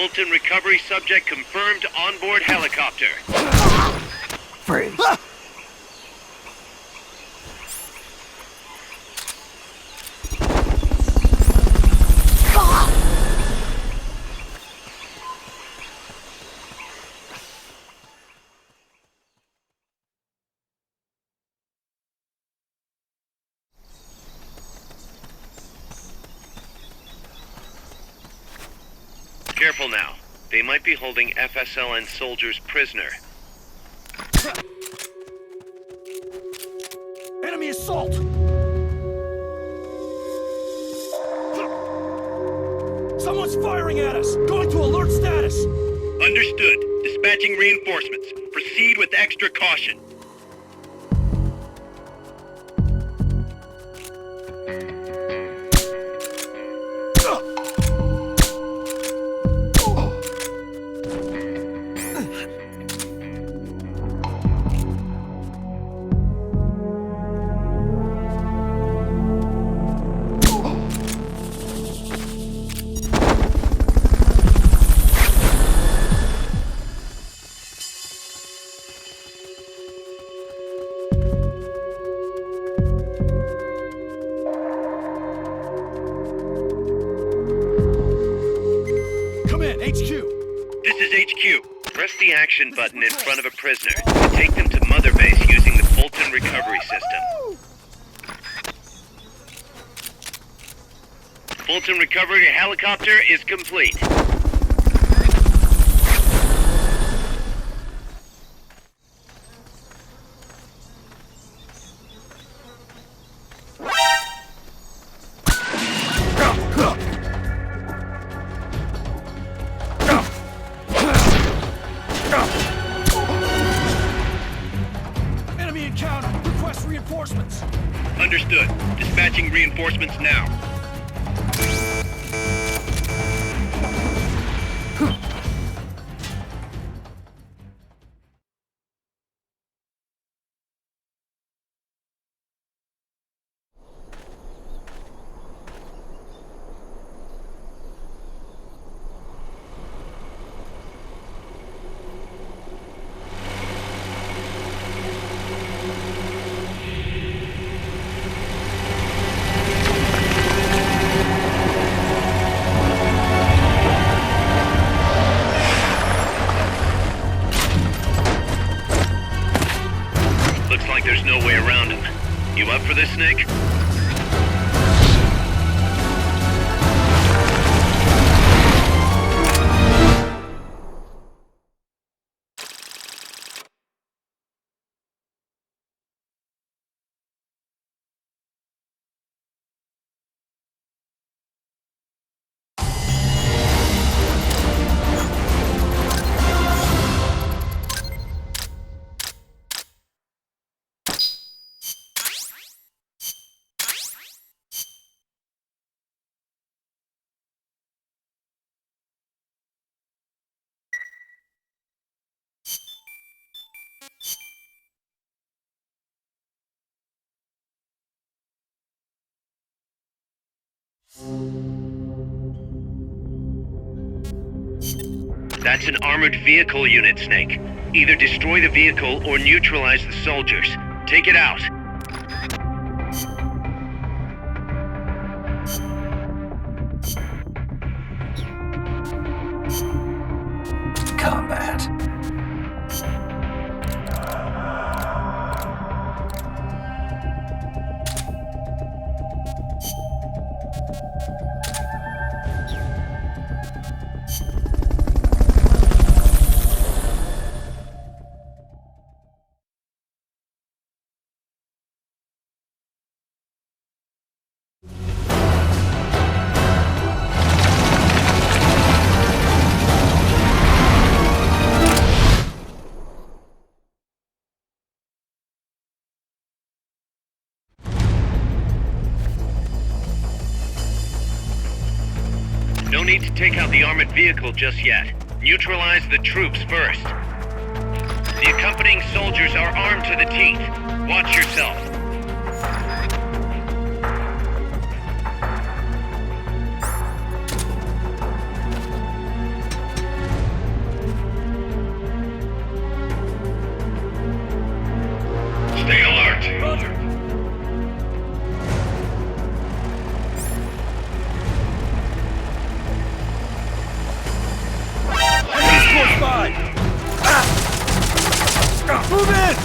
Fulton recovery subject confirmed onboard helicopter. Freeze. careful now. They might be holding FSLN soldiers prisoner. Enemy assault! Someone's firing at us! Going to alert status! Understood. Dispatching reinforcements. Proceed with extra caution. Press the action button in front of a prisoner and take them to Mother Base using the Fulton recovery system. Fulton recovery helicopter is complete. Understood. Dispatching reinforcements now. Looks like there's no way around him. You up for this, Snake? That's an armored vehicle unit, Snake. Either destroy the vehicle or neutralize the soldiers. Take it out. Combat. No need to take out the armored vehicle just yet. Neutralize the troops first. The accompanying soldiers are armed to the teeth. Watch yourself. Stay alert. Roger. Close by! Move in!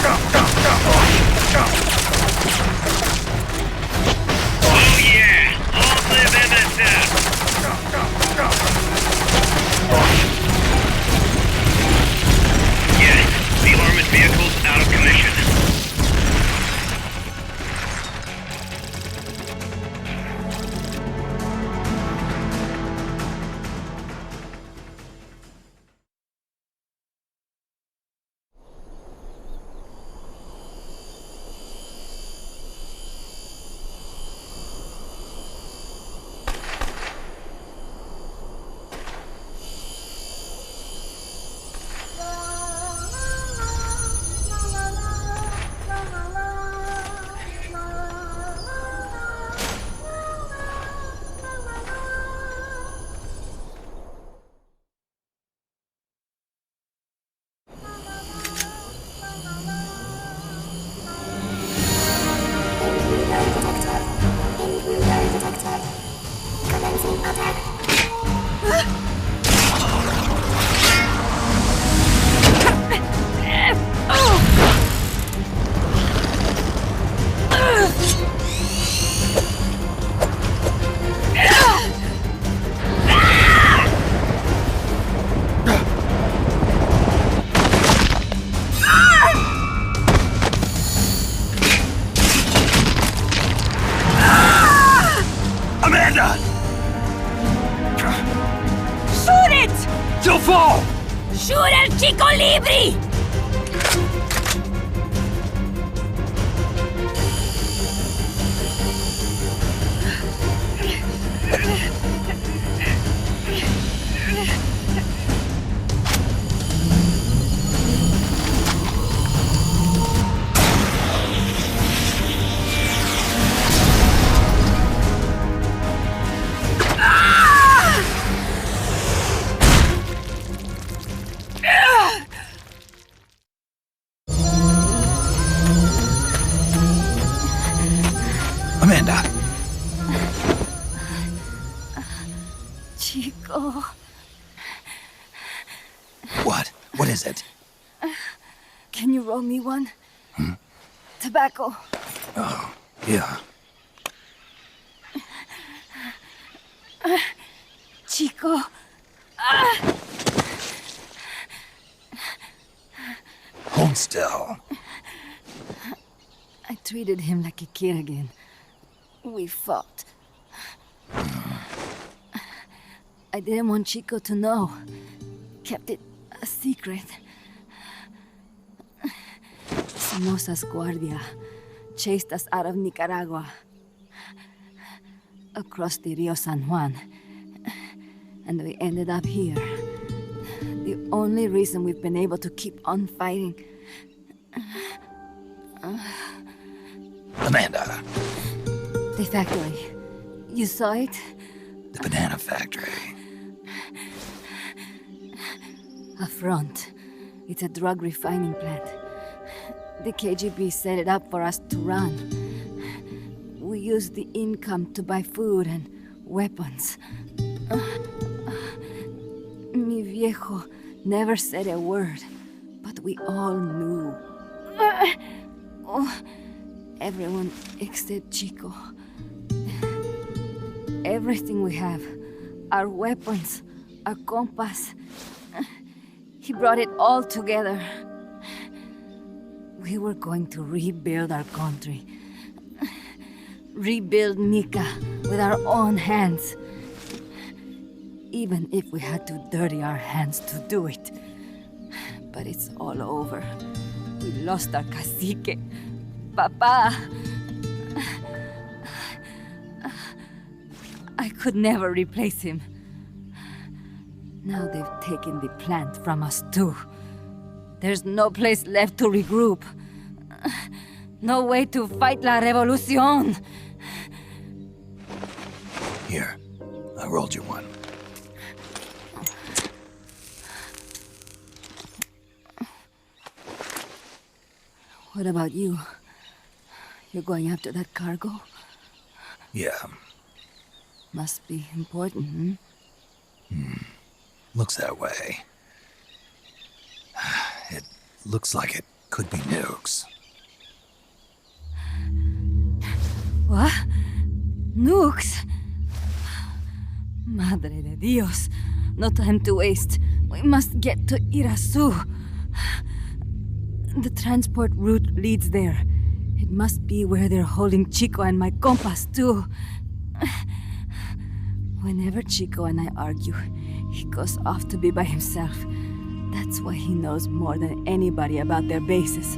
Oh yeah! Long live MSF! Yes, the armored vehicle's out of commission. Amanda! Shoot it! You'll fall! Shoot el chico libre! Amanda! Chico. What? What is it? Can you roll me one? Tobacco. Oh, yeah. Chico. Hold still. I treated him like a kid again. We fought. I didn't want Chico to know. Kept it a secret. Somoza's Guardia chased us out of Nicaragua. Across the Rio San Juan. And we ended up here. The only reason we've been able to keep on fighting. Amanda. The factory. You saw it? The banana factory. A front. It's a drug refining plant. The KGB set it up for us to run. We used the income to buy food and weapons. Mi viejo never said a word, but we all knew. Everyone except Chico. Everything we have. Our weapons, our compass. He brought it all together. We were going to rebuild our country. Rebuild Nika with our own hands. Even if we had to dirty our hands to do it. But it's all over. We lost our cacique. Papa! I could never replace him. Now they've taken the plant from us too. There's no place left to regroup. No way to fight la revolución. Here, I rolled you one. What about you? You're going after that cargo? Yeah. Must be important, Looks that way. It looks like it could could be nukes. What? Nukes? Madre de Dios. No time to waste. We must get to Irazu. The transport route leads there. It must be where they're holding Chico and my compas, too. Whenever Chico and I argue, he goes off to be by himself. That's why he knows more than anybody about their bases.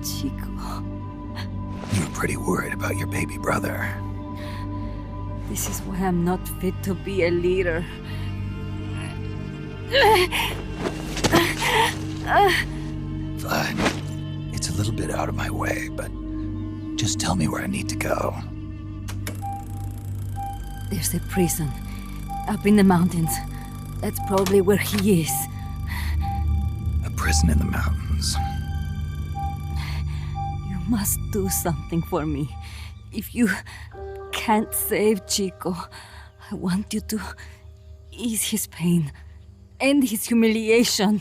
Chico. You're pretty worried about your baby brother. This is why I'm not fit to be a leader. Fine. It's a little bit out of my way, but just tell me where I need to go. There's a prison up in the mountains. That's probably where he is. A prison in the mountains. You must do something for me. If you can't save Chico, I want you to ease his pain, end his humiliation.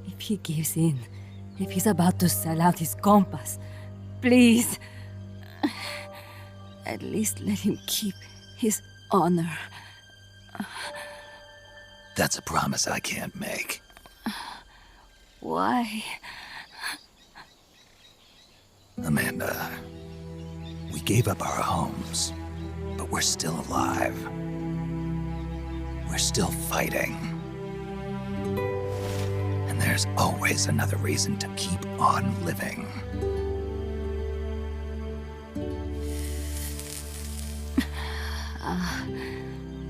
If he gives in, if he's about to sell out his compas, please, at least let him keep his honor. That's a promise I can't make. Why? Amanda, we gave up our homes, but we're still alive. We're still fighting. And there's always another reason to keep on living.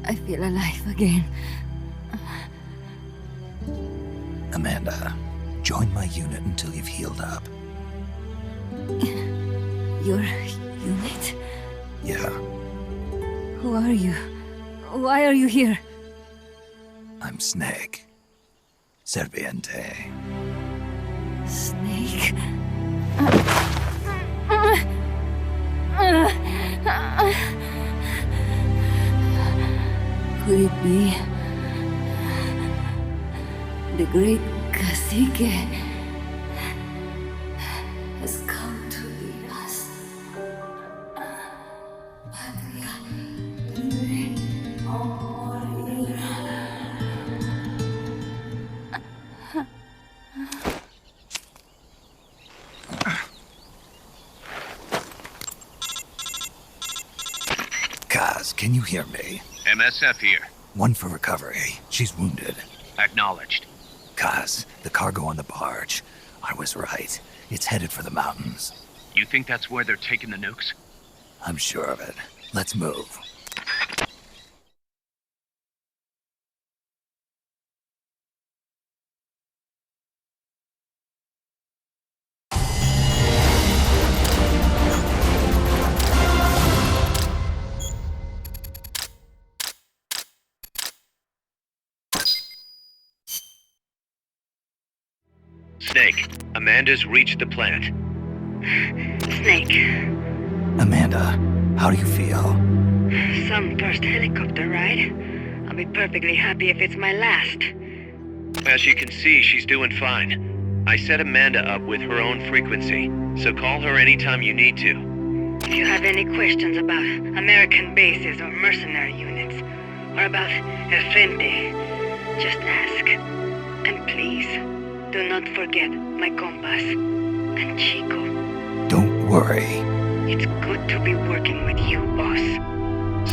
I feel alive again. Amanda, join my unit until you've healed up. Your unit? Yeah. Who are you? Why are you here? I'm Snake. Serviente. Snake? Could it be the great cacique has come to lead us? Kaz, can you hear me? MSF here. One for recovery. She's wounded. Acknowledged. Kaz, the cargo on the barge. I was right. It's headed for the mountains. You think that's where they're taking the nukes? I'm sure of it. Let's move. Snake, Amanda's reached the plant. Snake, Amanda, how do you feel? some first helicopter ride. I'll be perfectly happy if it's my last. As you can see, she's doing fine. I set Amanda up with her own frequency, so call her anytime you need to. If you have any questions about American bases or mercenary units, or about El Frente, just ask. And please, do not forget my compas and Chico. Don't worry. It's good to be working with you, boss.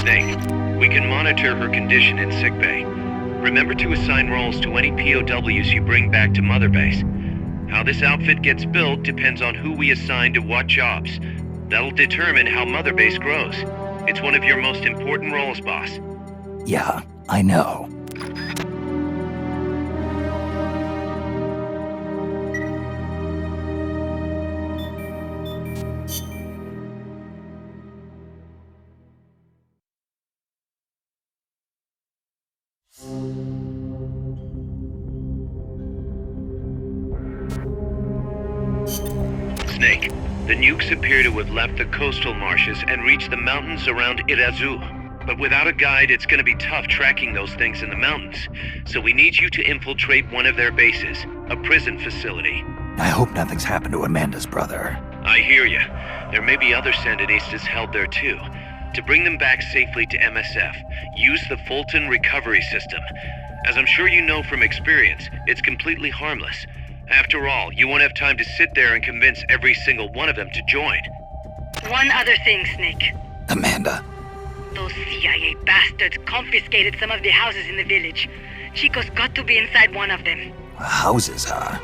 Snake, we can monitor her condition in sickbay. Remember to assign roles to any POWs you bring back to Mother Base. How this outfit gets built depends on who we assign to what jobs. That'll determine how Mother Base grows. It's one of your most important roles, boss. Yeah, I know. Snake, the nukes appear to have left the coastal marshes and reached the mountains around Irazu. But without a guide, it's gonna be tough tracking those things in the mountains. So we need you to infiltrate one of their bases, a prison facility. I hope nothing's happened to Amanda's brother. I hear ya. There may be other Sandinistas held there too. To bring them back safely to MSF, use the Fulton recovery system. As I'm sure you know from experience, it's completely harmless. After all, you won't have time to sit there and convince every single one of them to join. One other thing, Snake. Amanda. Those CIA bastards confiscated some of the houses in the village. Chico's got to be inside one of them. Houses, huh?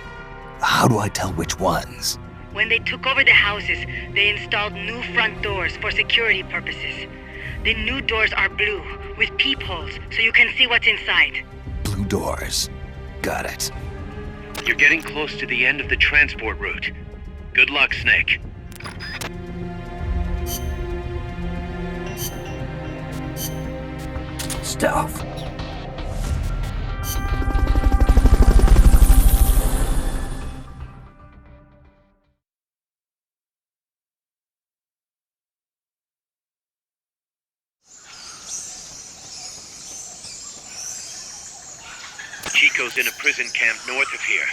How do I tell which ones? When they took over the houses, they installed new front doors for security purposes. The new doors are blue, with peepholes, so you can see what's inside. Blue doors. Got it. You're getting close to the end of the transport route. Good luck, Snake. Stealth. Chico's in a prison camp north of here.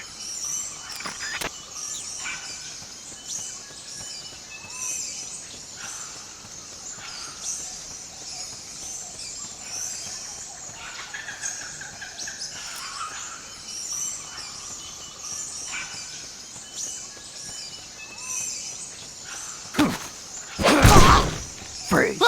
Freeze.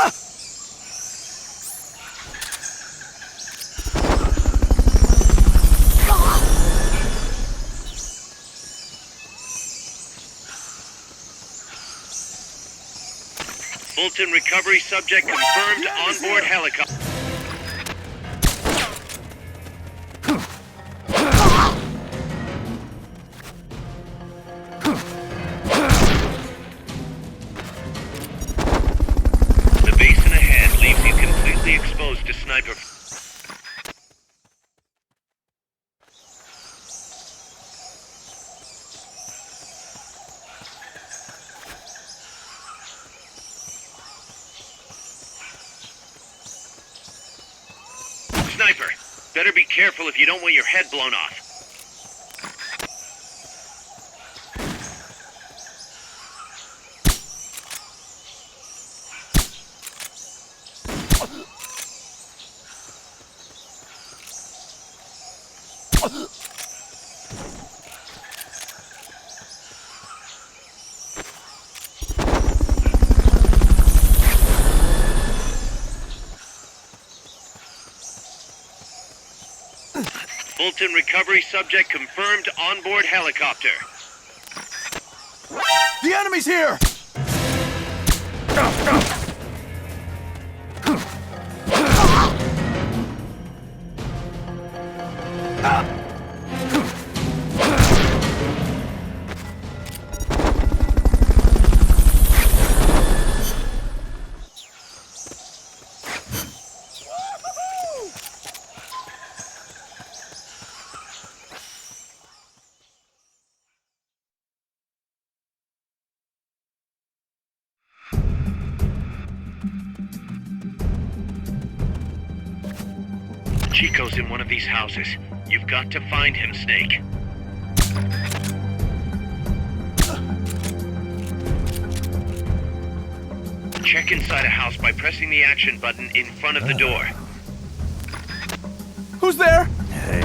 Fulton recovery subject confirmed onboard helicopter. The basin ahead leaves you completely exposed to sniper. Sniper, better be careful if you don't want your head blown off. Fulton recovery subject confirmed onboard helicopter. The enemy's here! Chico's in one of these houses. You've got to find him, Snake. Check inside a house by pressing the action button in front of the door. Who's there? Hey.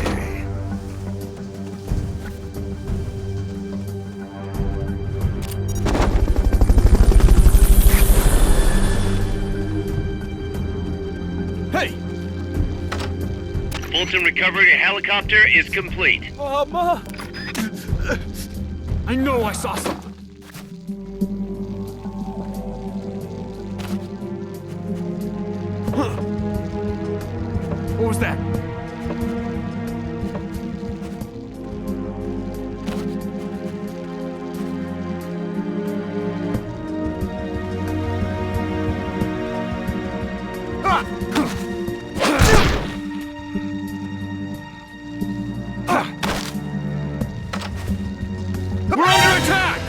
Hey! Fulton recovery helicopter is complete. Mama! I know I saw something. Huh. What was that? We're under attack!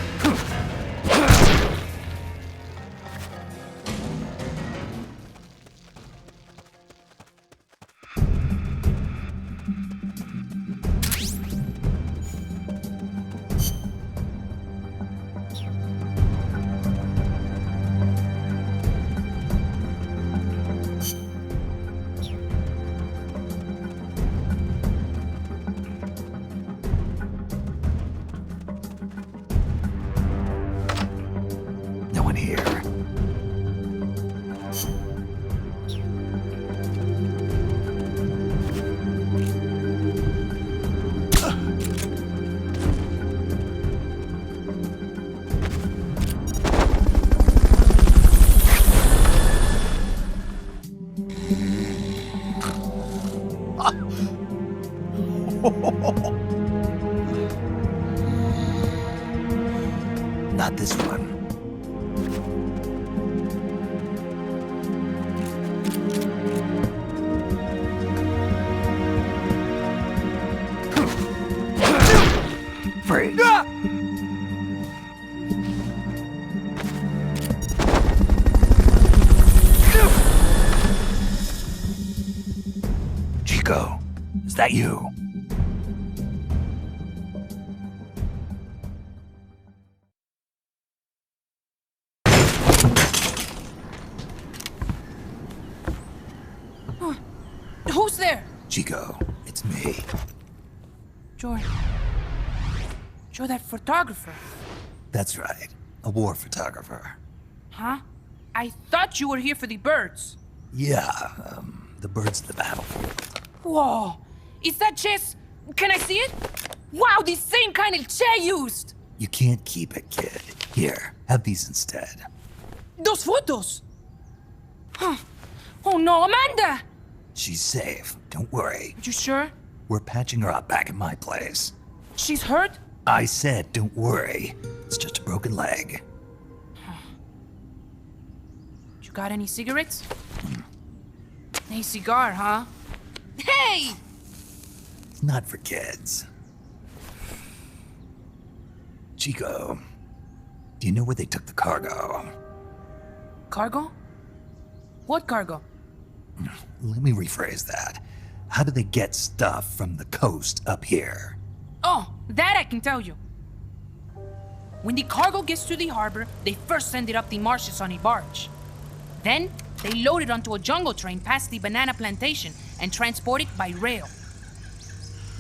Not this one. Freeze. Chico, is that you? Who's there? Chico, it's me. You're that photographer. That's right. A war photographer. Huh? I thought you were here for the birds. Yeah, the birds of the battlefield. Whoa. Is that chess? Can I see it? Wow, the same kind of chair used. You can't keep it, kid. Here, have these instead. Those photos. Huh. Oh no, Amanda! She's safe. Don't worry. You sure? We're patching her up back at my place. She's hurt? I said, don't worry. It's just a broken leg. You got any cigarettes? A cigar, huh? Hey! It's not for kids. Chico, do you know where they took the cargo? Cargo? What cargo? Let me rephrase that. How do they get stuff from the coast up here? Oh, that I can tell you. When the cargo gets to the harbor, they first send it up the marshes on a barge. Then, they load it onto a jungle train past the banana plantation and transport it by rail.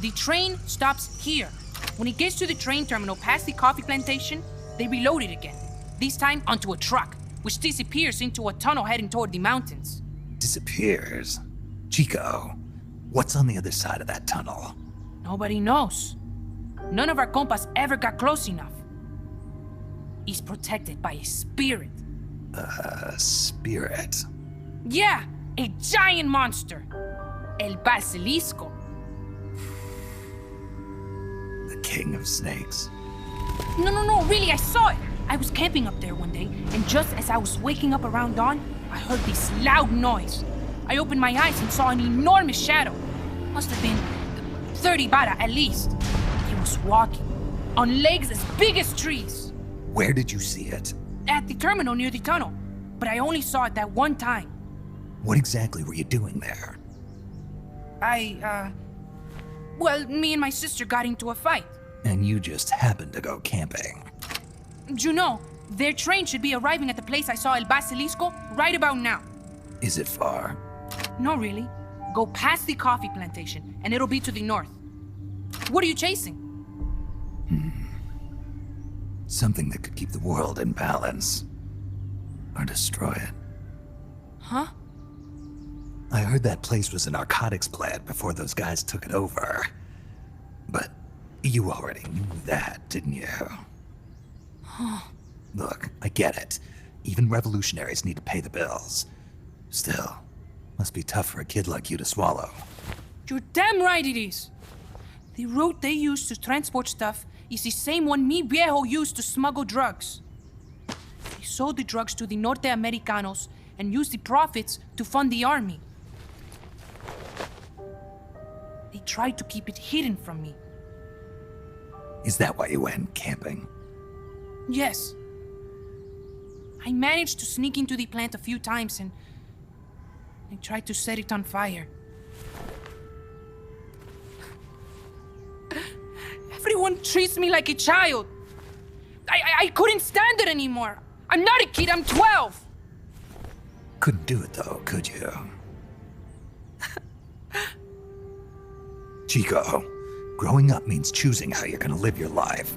The train stops here. When it gets to the train terminal past the coffee plantation, they reload it again, this time onto a truck, which disappears into a tunnel heading toward the mountains. Disappears? Chico, what's on the other side of that tunnel? Nobody knows. None of our compas ever got close enough. He's protected by a spirit. Spirit? Yeah, a giant monster. El Basilisco. The king of snakes. No, really, I saw it. I was camping up there one day, and just as I was waking up around dawn, I heard this loud noise. I opened my eyes and saw an enormous shadow. Must have been 30 bara at least. He was walking, on legs as big as trees. Where did you see it? At the terminal near the tunnel, but I only saw it that one time. What exactly were you doing there? Well, me and my sister got into a fight. And you just happened to go camping. You know, their train should be arriving at the place I saw El Basilisco right about now. Is it far? No, really. Go past the coffee plantation, and it'll be to the north. What are you chasing? Something that could keep the world in balance. Or destroy it. Huh? I heard that place was a narcotics plant before those guys took it over. But you already knew that, didn't you? Look, I get it. Even revolutionaries need to pay the bills. Still, must be tough for a kid like you to swallow. You're damn right it is. The route they use to transport stuff is the same one mi viejo used to smuggle drugs. They sold the drugs to the Norte Americanos and used the profits to fund the army. They tried to keep it hidden from me. Is that why you went camping? Yes. I managed to sneak into the plant a few times and I tried to set it on fire. Everyone treats me like a child. I couldn't stand it anymore. I'm not a kid, I'm 12. Couldn't do it though, could you? Chico, growing up means choosing how you're gonna live your life.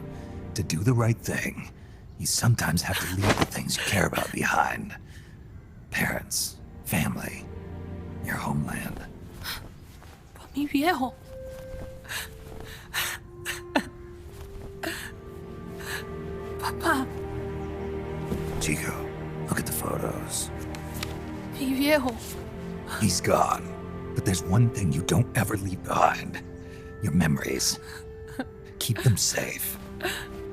To do the right thing, you sometimes have to leave the things you care about behind. Parents, family, your homeland. But mi viejo. Papa. Chico, look at the photos. Mi viejo. He's gone. But there's one thing you don't ever leave behind. Your memories. Keep them safe.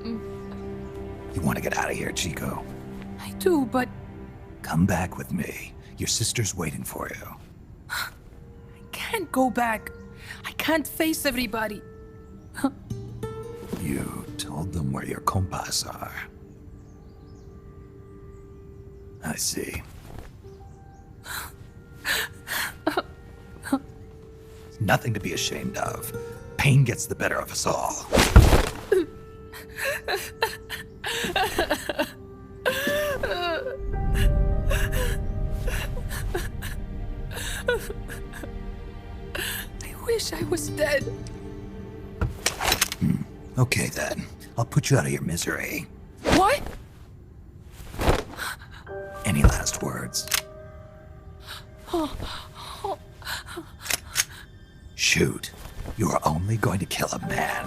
You want to get out of here, Chico? I do, but... Come back with me. Your sister's waiting for you. I can't go back. I can't face everybody. You told them where your compas are. I see. Nothing to be ashamed of. Pain gets the better of us all. I wish I was dead. Okay then. I'll put you out of your misery. What? Any last words? Shoot. You are only going to kill a man.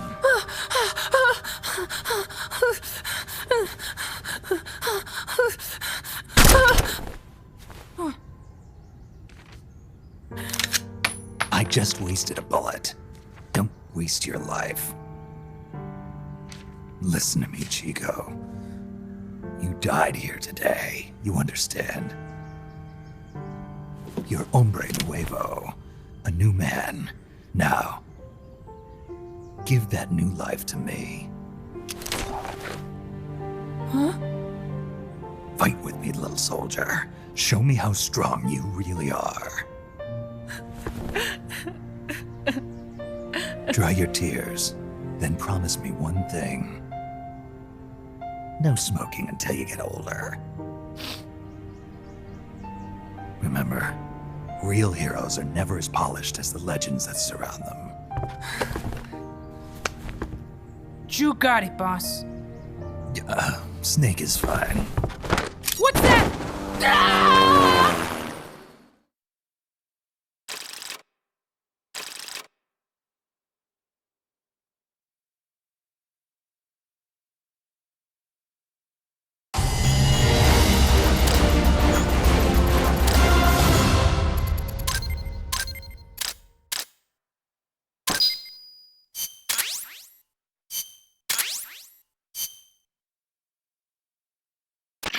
I just wasted a bullet. Don't waste your life. Listen to me, Chico. You died here today. You understand? You're hombre nuevo. A new man. Now, give that new life to me. Huh? Fight with me, little soldier. Show me how strong you really are. Dry your tears, then promise me one thing. No smoking until you get older. Remember, real heroes are never as polished as the legends that surround them. You got it, boss. Snake is fine. What's that? Ah!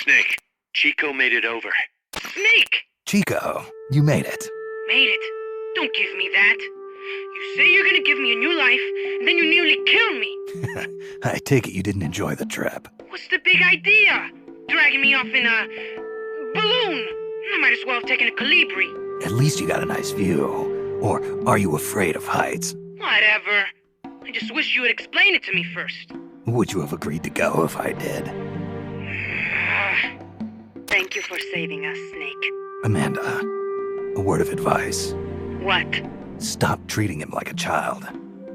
Snake, Chico made it over. Snake! Chico, you made it. Made it. Don't give me that. You say you're gonna give me a new life, and then you nearly kill me. I take it you didn't enjoy the trip. What's the big idea? Dragging me off in a balloon. I might as well have taken a Calibri. At least you got a nice view. Or are you afraid of heights? Whatever. I just wish you would explain it to me first. Would you have agreed to go if I did? Thank you for saving us, Snake. Amanda, a word of advice. What? Stop treating him like a child.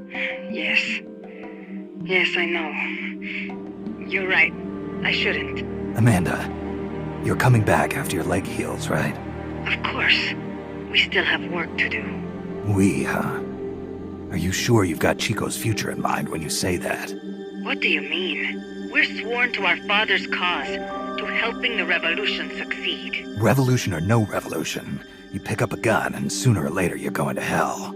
Yes. Yes, I know. You're right. I shouldn't. Amanda, you're coming back after your leg heals, right? Of course. We still have work to do. We, huh? Are you sure you've got Chico's future in mind when you say that? What do you mean? We're sworn to our father's cause, to helping the revolution succeed. Revolution or no revolution, you pick up a gun and sooner or later you're going to hell.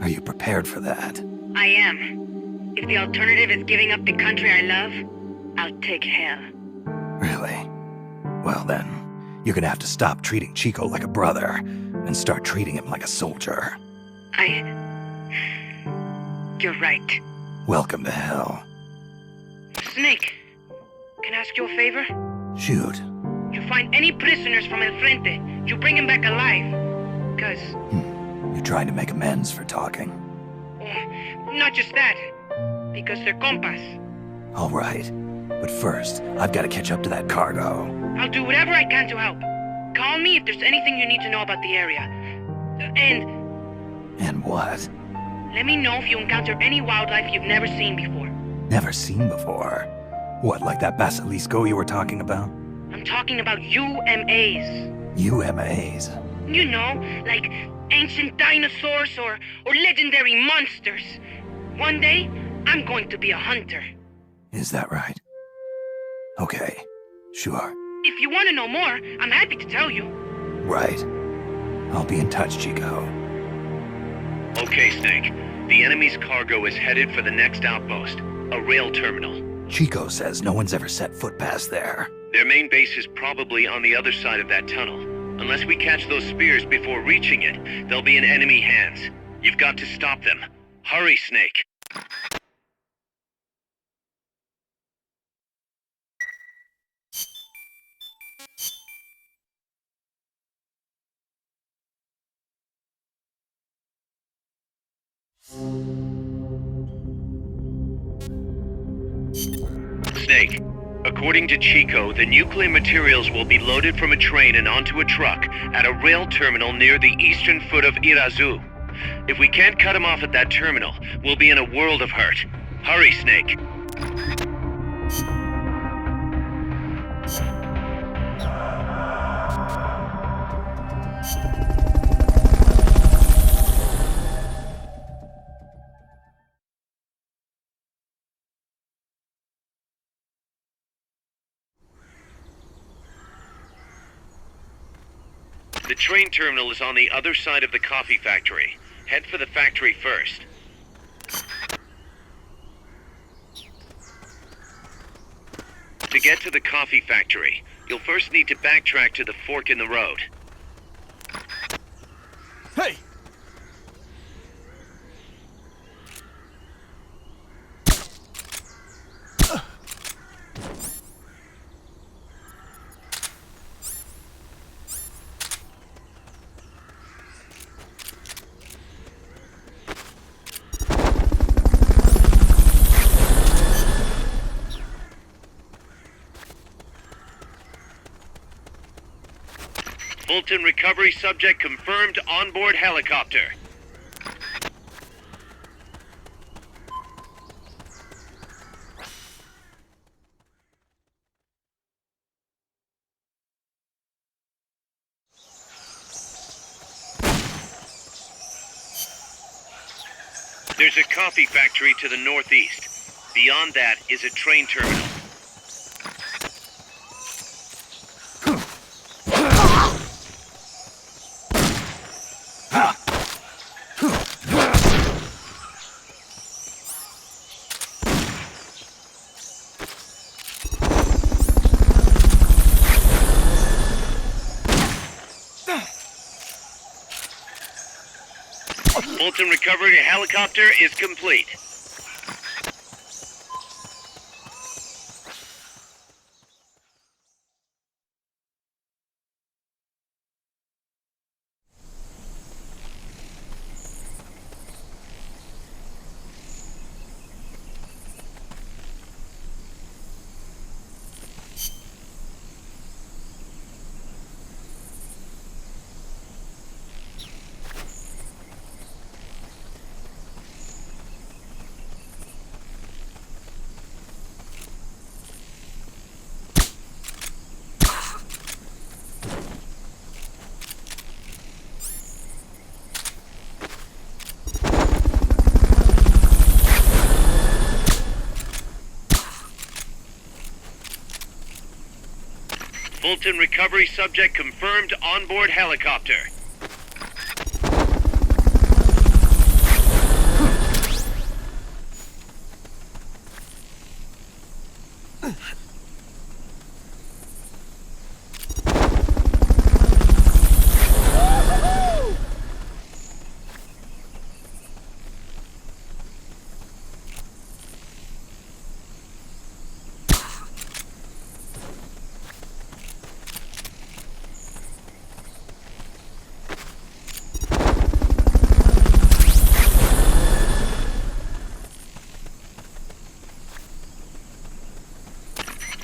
Are you prepared for that? I am. If the alternative is giving up the country I love, I'll take hell. Really? Well then, you're gonna have to stop treating Chico like a brother and start treating him like a soldier. You're right. Welcome to hell. Snake, can I ask you a favor? Shoot. You find any prisoners from El Frente, you bring them back alive. Cause... You're trying to make amends for talking. Not just that. Because they're compas. All right. But first, I've got to catch up to that cargo. I'll do whatever I can to help. Call me if there's anything you need to know about the area. And what? Let me know if you encounter any wildlife you've never seen before. Never seen before? What, like that basilisco you were talking about? I'm talking about UMAs. UMAs? You know, like ancient dinosaurs or legendary monsters. One day, I'm going to be a hunter. Is that right? Okay, sure. If you want to know more, I'm happy to tell you. Right. I'll be in touch, Chico. Okay, Snake. The enemy's cargo is headed for the next outpost, a rail terminal. Chico says no one's ever set foot past there. Their main base is probably on the other side of that tunnel. Unless we catch those spears before reaching it, they'll be in enemy hands. You've got to stop them. Hurry, Snake. Snake, according to Chico, the nuclear materials will be loaded from a train and onto a truck at a rail terminal near the eastern foot of Irazu. If we can't cut him off at that terminal, we'll be in a world of hurt. Hurry, Snake. The train terminal is on the other side of the coffee factory. Head for the factory first. To get to the coffee factory, you'll first need to backtrack to the fork in the road. Hey! Fulton recovery subject confirmed onboard helicopter. There's a coffee factory to the northeast. Beyond that is a train terminal. Fulton recovery helicopter is complete. Fulton recovery subject confirmed onboard helicopter.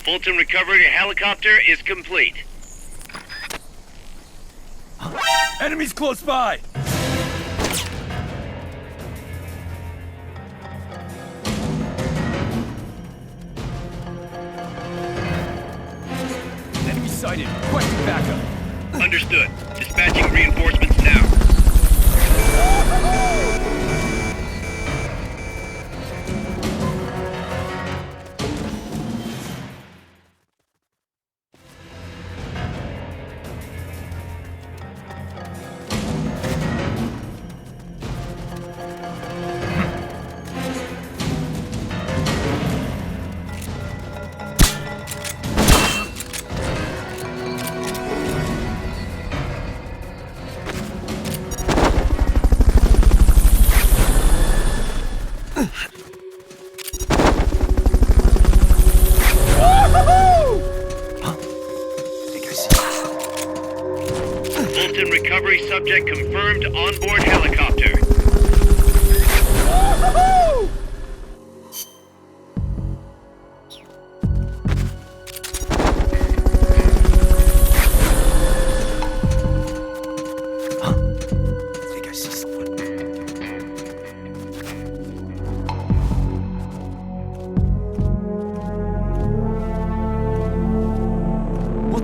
Fulton recovery helicopter is complete. Enemies close by! Enemy sighted. Requesting backup. Understood. Dispatching reinforcements now.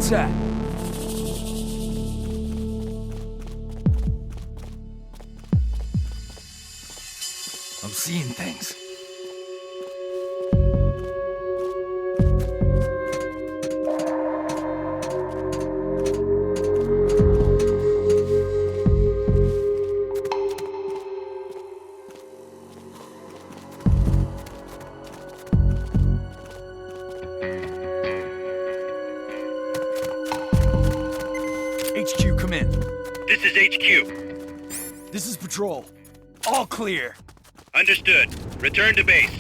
What's that? I'm seeing things. HQ, come in. This is HQ. This is Patrol. All clear. Understood. Return to base.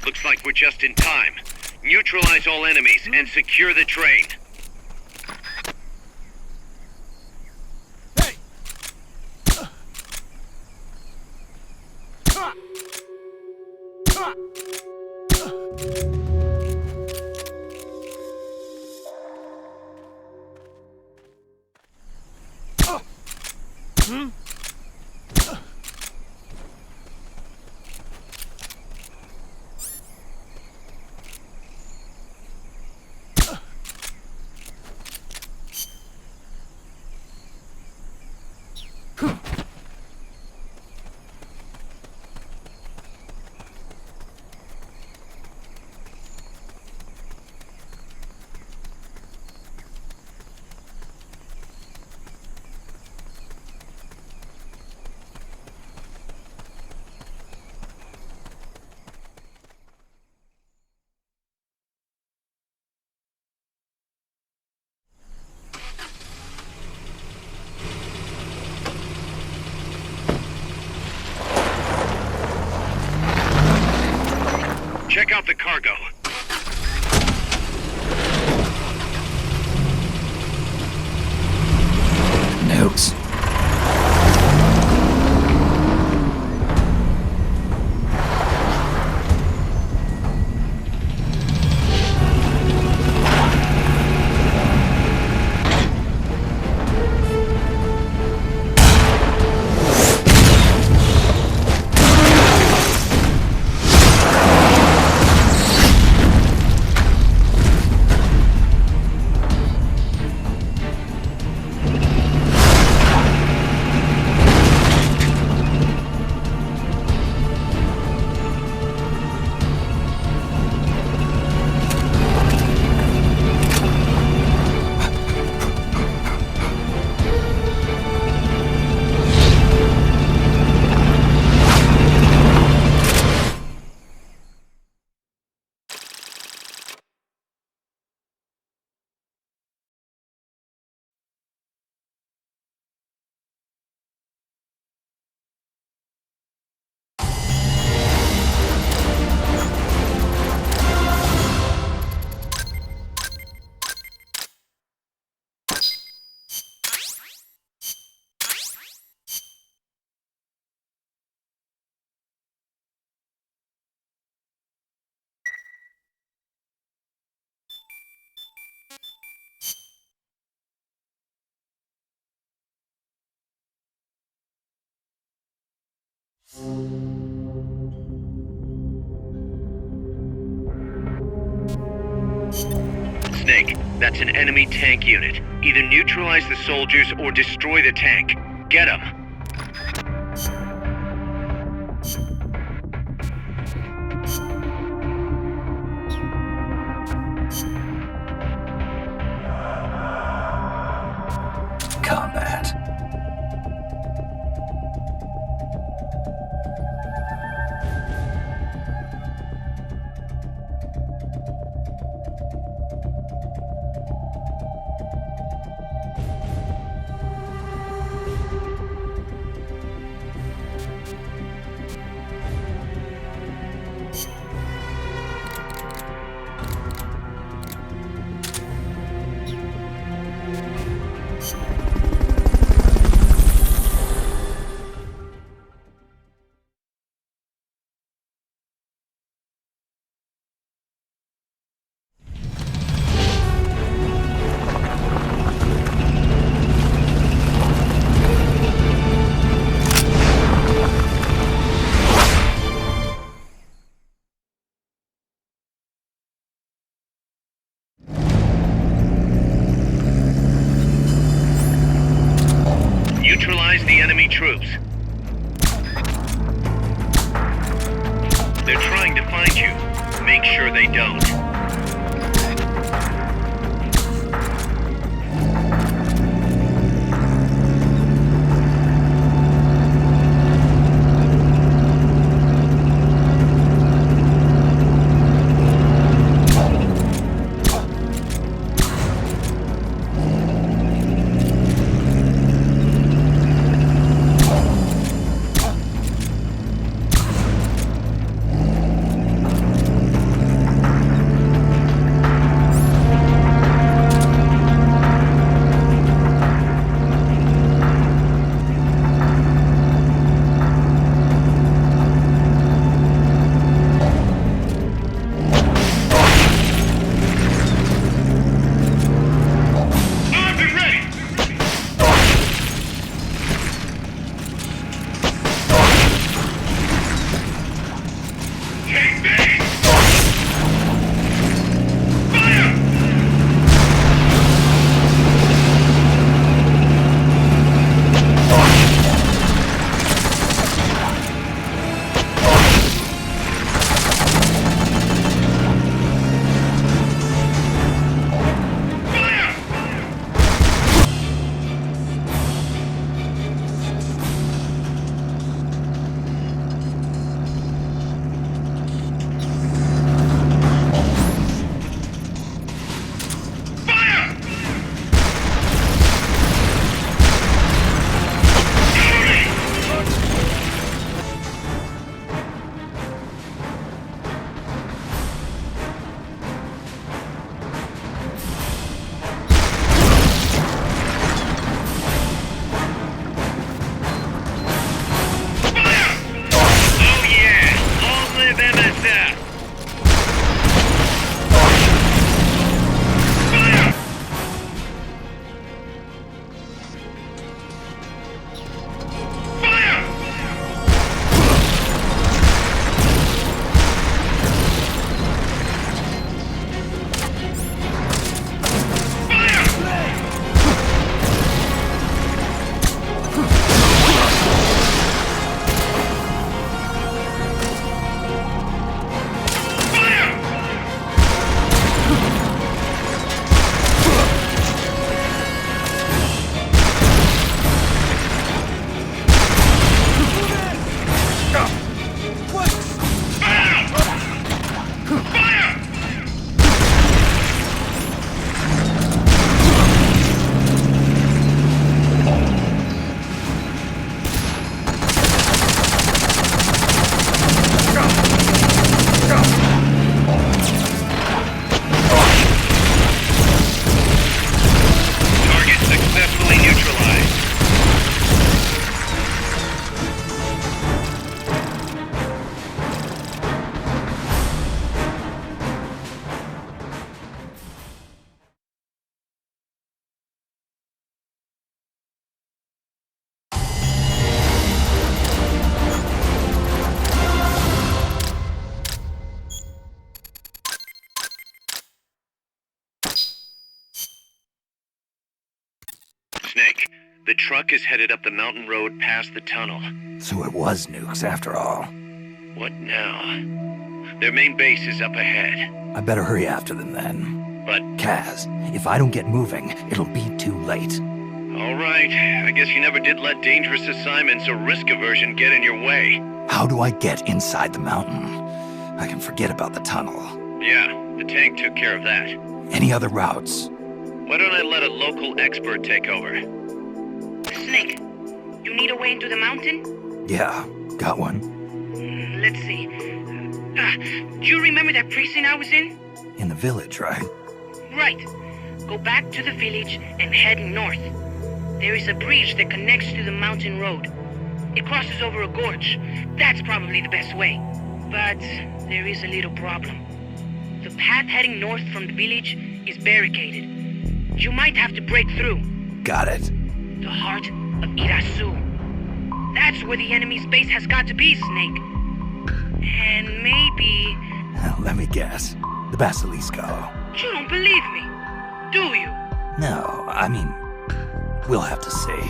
Looks like we're just in time. Neutralize all enemies and secure the train. Hey! Check out the cargo. Nukes. Snake, That's an enemy tank unit. Either neutralize the soldiers or destroy the tank. Get them! Combat. Neutralize the enemy troops. They're trying to find you. Make sure they don't. The truck is headed up the mountain road past the tunnel. So it was nukes after all. What now? Their main base is up ahead. I better hurry after them then. But... Kaz, if I don't get moving, it'll be too late. All right. I guess you never did let dangerous assignments or risk aversion get in your way. How do I get inside the mountain? I can forget about the tunnel. Yeah, the tank took care of that. Any other routes? Why don't I let a local expert take over? Snake, you need a way into the mountain? Yeah, got one. Let's see. Do you remember that precinct I was in? In the village, right? Right. Go back to the village and head north. There is a bridge that connects to the mountain road. It crosses over a gorge. That's probably the best way. But there is a little problem. The path heading north from the village is barricaded. You might have to break through. Got it. The heart of Irasu. That's where the enemy's base has got to be, Snake. And maybe... Let me guess. The Basilisco. You don't believe me, do you? No, I mean, we'll have to see.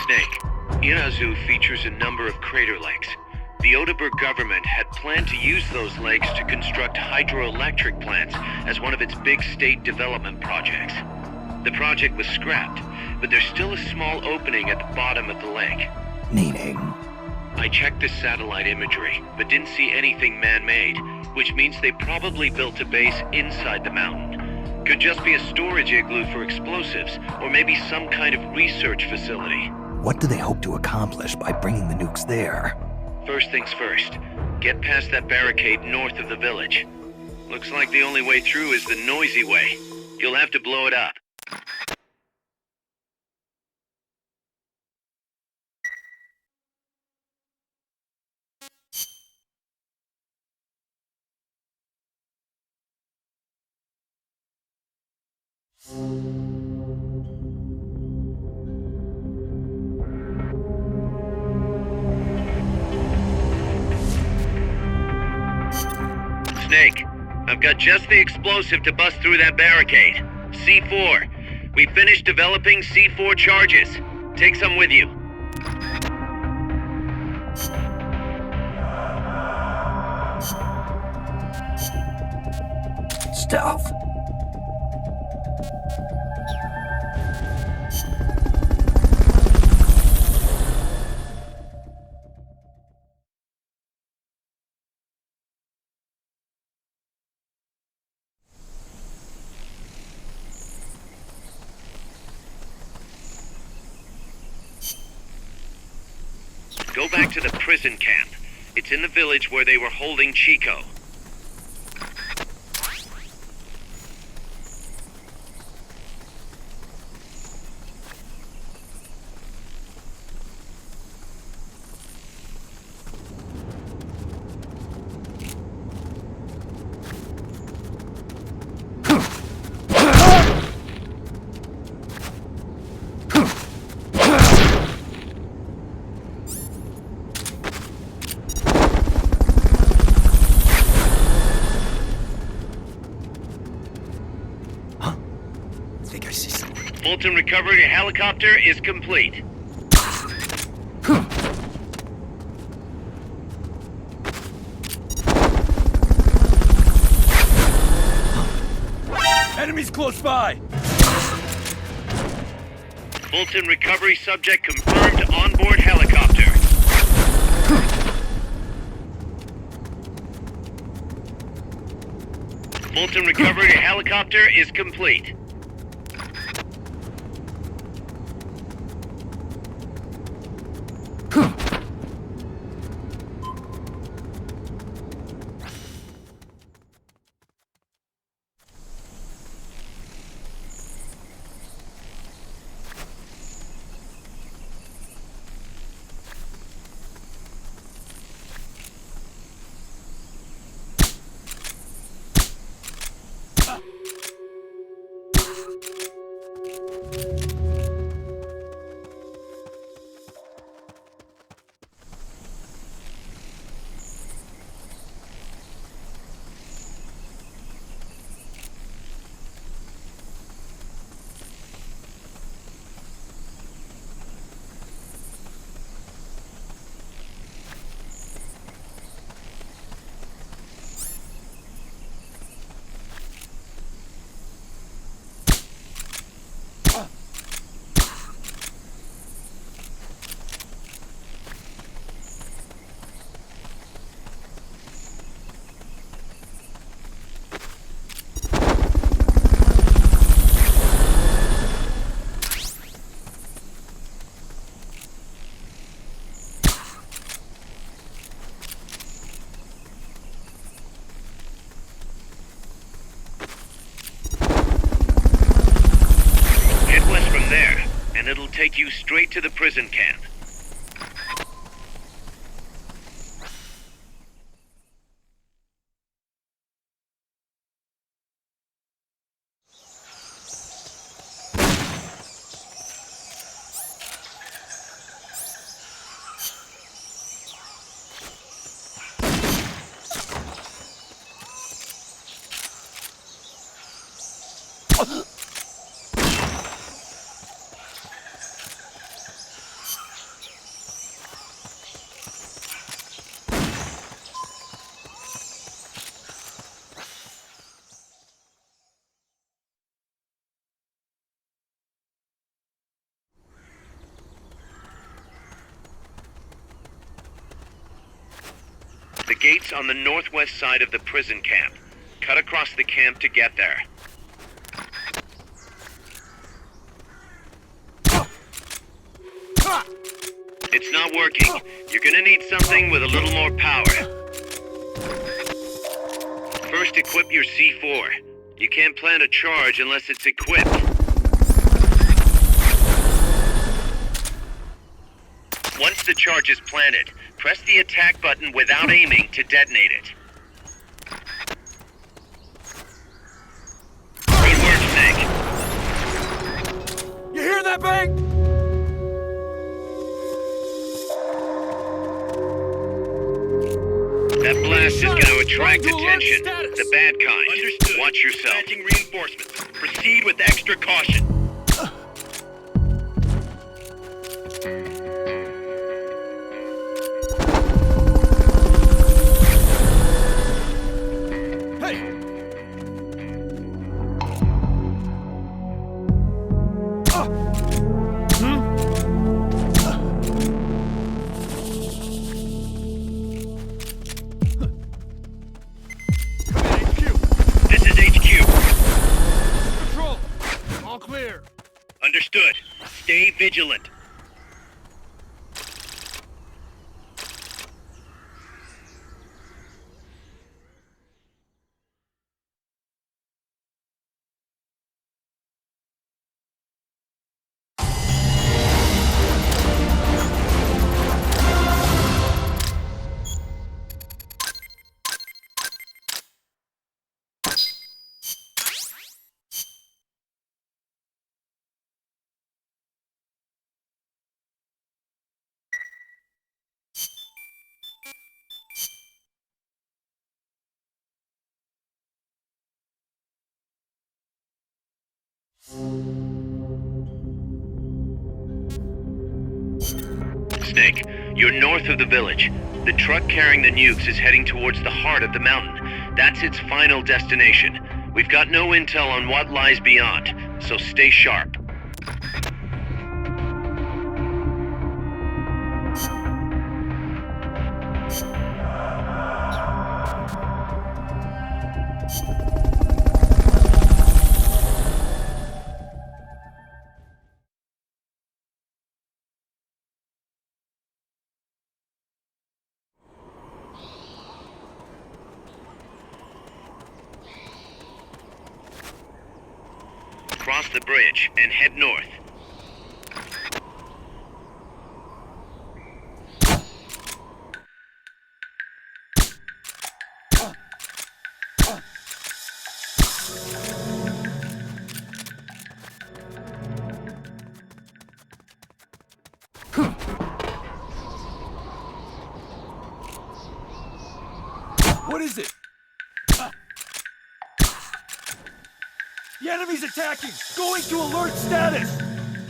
Snake, Irazu features a number of crater lakes. The Odeberg government had planned to use those lakes to construct hydroelectric plants as one of its big state development projects. The project was scrapped, but there's still a small opening at the bottom of the lake. Meaning? I checked the satellite imagery, but didn't see anything man-made, which means they probably built a base inside the mountain. Could just be a storage igloo for explosives, or maybe some kind of research facility. What do they hope to accomplish by bringing the nukes there? First things first, get past that barricade north of the village. Looks like the only way through is the noisy way. You'll have to blow it up. Snake, I've got just the explosive to bust through that barricade. C4. We finished developing C4 charges. Take some with you. Stealth. Go back to the prison camp. It's in the village where they were holding Chico. Fulton recovery helicopter is complete. Enemies close by! Fulton recovery subject confirmed onboard helicopter. Fulton recovery helicopter is complete. It'll take you straight to the prison camp. The gate's on the northwest side of the prison camp. Cut across the camp to get there. It's not working. You're gonna need something with a little more power. First, equip your C4. You can't plant a charge unless it's equipped. Once the charge is planted, press the attack button without aiming to detonate it. Good work, Snake. You hear that bang? That blast is going to attract attention. The bad kind. Understood. Watch yourself. Dispatching reinforcements. Proceed with extra caution. Understood. Stay vigilant. Snake, you're north of the village. The truck carrying the nukes is heading towards the heart of the mountain. That's its final destination. We've got no intel on what lies beyond, so stay sharp. Cross the bridge and head north. What is it? The enemy's attacking! Going to alert status!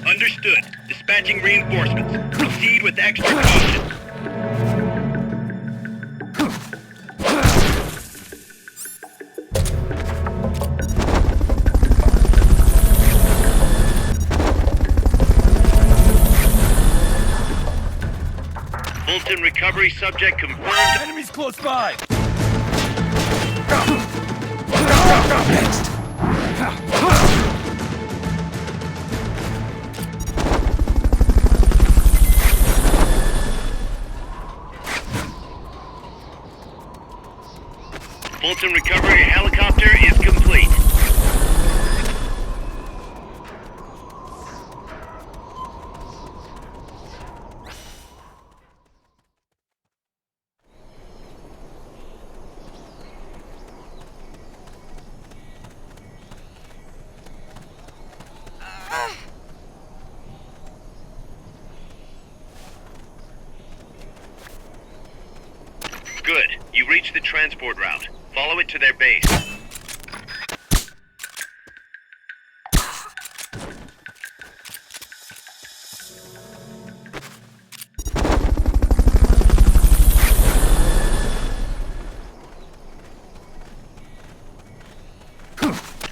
Understood. Dispatching reinforcements. Proceed with extra caution. Fulton recovery subject confirmed. Enemies close by! Next! Fulton recovery helicopter is complete. Good. You reached the transport route. Follow it to their base.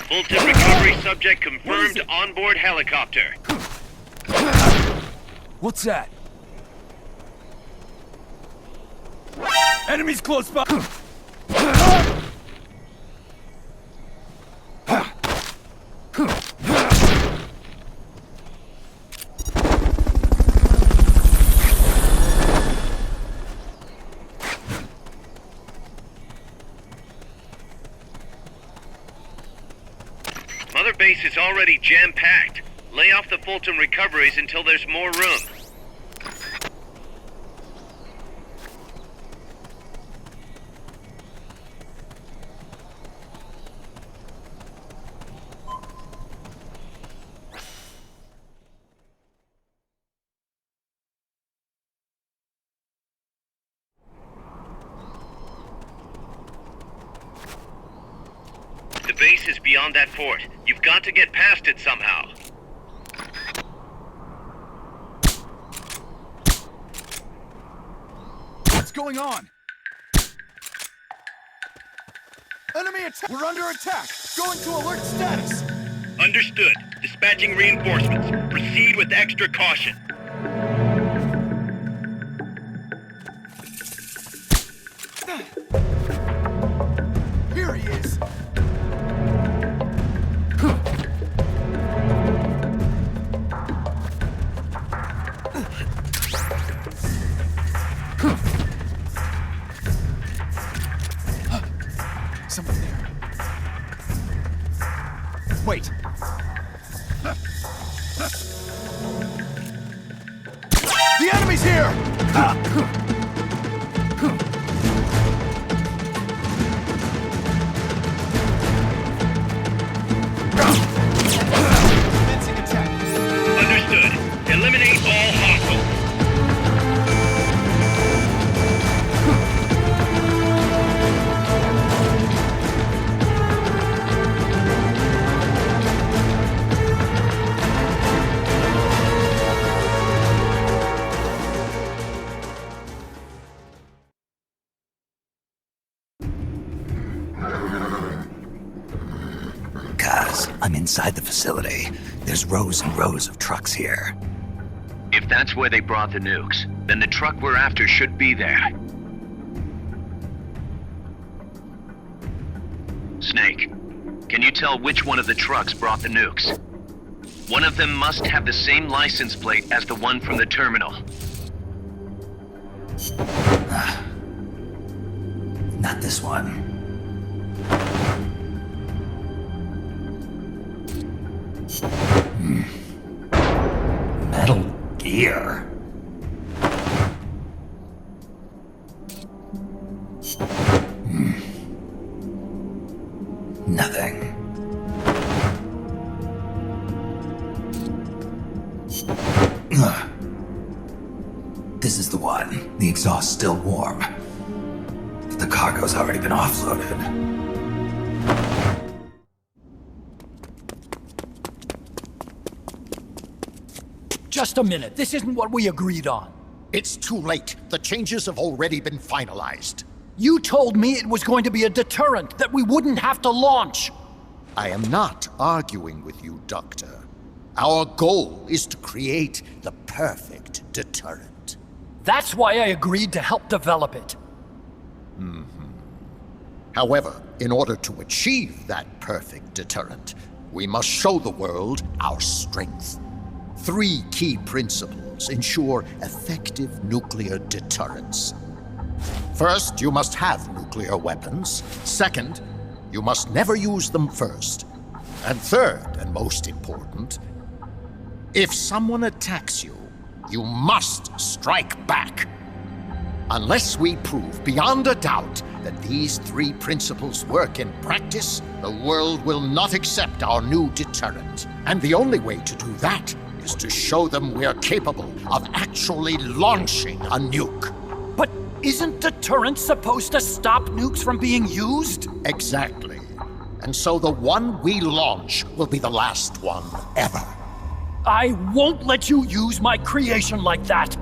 Fulton recovery subject confirmed onboard helicopter. What's that? Enemies close by! Mother base is already jam-packed. Lay off the Fulton recoveries until there's more room. The base is beyond that fort. You've got to get past it somehow. What's going on? Enemy attack! We're under attack! Go into alert status! Understood. Dispatching reinforcements. Proceed with extra caution. Here he is! Someone there. Wait. The enemy's here! Commencing attack. Understood. Eliminate all hostiles. Guys, I'm inside the facility. There's rows and rows of trucks here. If that's where they brought the nukes, then the truck we're after should be there. Snake, can you tell which one of the trucks brought the nukes? One of them must have the same license plate as the one from the terminal. Not this one. Metal Gear. Nothing. This is the one. The exhaust's still warm. But the cargo's already been offloaded. Just a minute. This isn't what we agreed on. It's too late. The changes have already been finalized. You told me it was going to be a deterrent, that we wouldn't have to launch. I am not arguing with you, Doctor. Our goal is to create the perfect deterrent. That's why I agreed to help develop it. However, in order to achieve that perfect deterrent, we must show the world our strength. 3 key principles ensure effective nuclear deterrence. First, you must have nuclear weapons. Second, you must never use them first. And third, and most important, if someone attacks you, you must strike back. Unless we prove beyond a doubt that these 3 principles work in practice, the world will not accept our new deterrent. And the only way to do that is to show them we're capable of actually launching a nuke. But Isn't deterrence supposed to stop nukes from being used? Exactly. And so the one we launch will be the last one ever. I won't let you use my creation like that!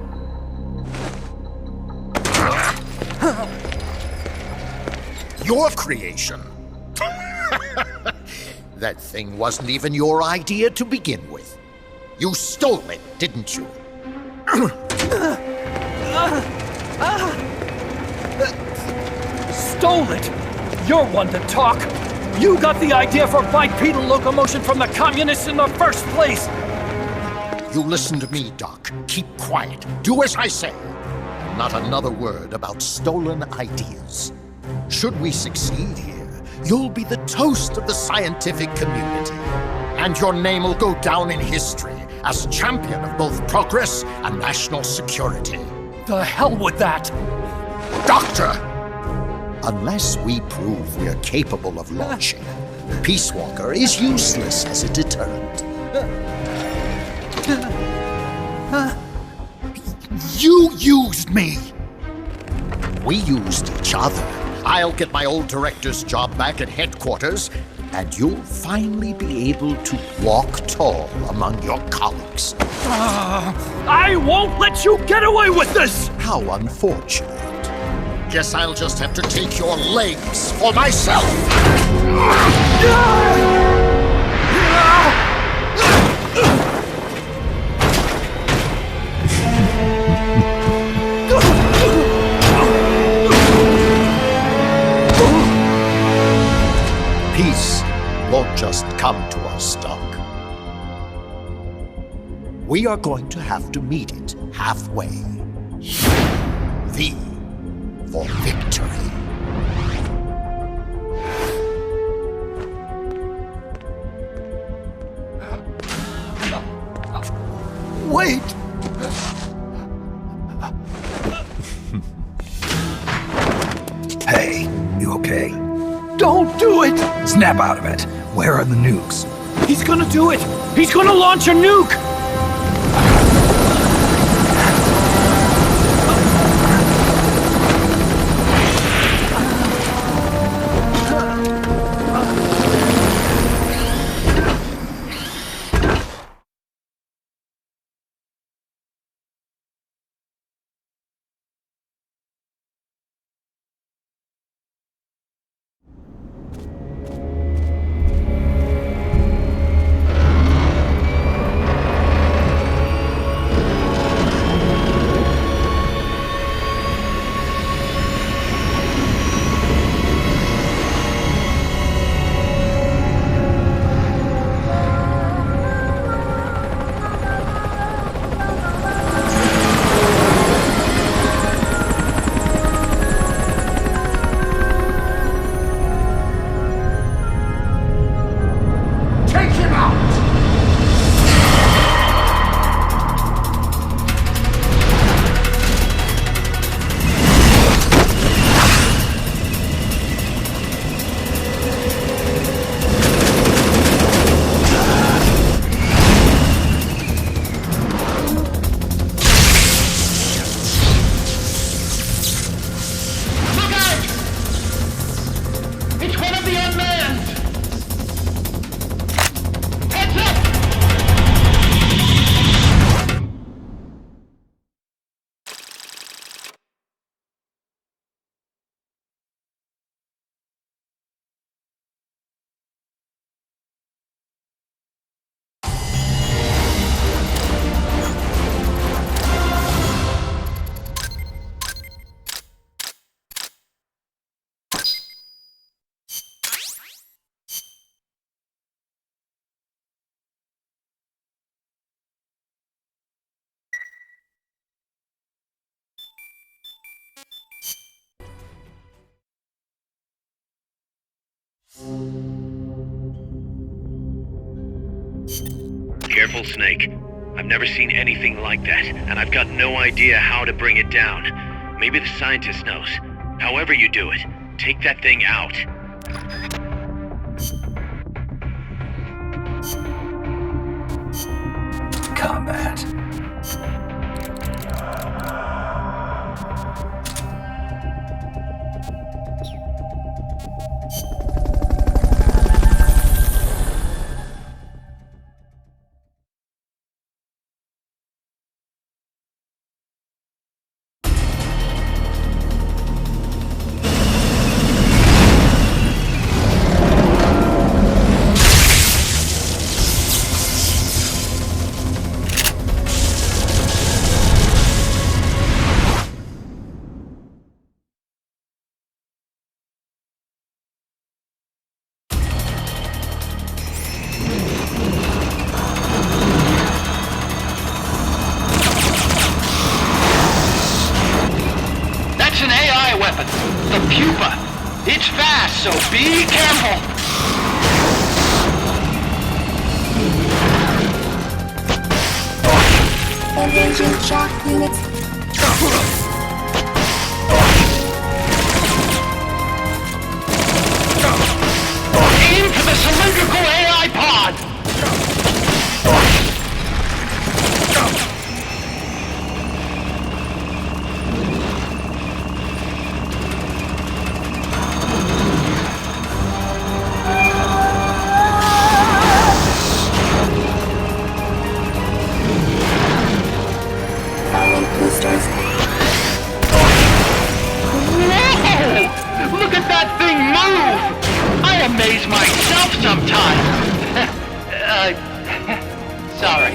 Your creation? That thing wasn't even your idea to begin with. You stole it, didn't you? Stole it? You're one to talk. You got the idea for bipedal locomotion from the communists in the first place! You listen to me, Doc. Keep quiet. Do as I say. Not another word about stolen ideas. Should we succeed here, you'll be the toast of the scientific community. And your name will go down in history as champion of both progress and national security. The hell with that! Doctor! Unless we prove we're capable of launching, Peace Walker is useless as a deterrent. You used me! We used each other. I'll get my old director's job back at headquarters, and you'll finally be able to walk tall among your colleagues. I won't let you get away with this! How unfortunate. Guess I'll just have to take your legs for myself. Peace won't just come to us, Doc. We are going to have to meet it halfway. V for victory. Wait! Hey, you okay? Don't do it! Snap out of it. Where are the nukes? He's gonna do it! He's gonna launch a nuke! Careful, Snake. I've never seen anything like that, and I've got no idea how to bring it down. Maybe the scientist knows. However you do it, take that thing out. Combat. pupa. It's fast, so be careful. Engaging shock units. Aim for the cylindrical AI pod. Look at that thing move! I amaze myself sometimes. Sorry.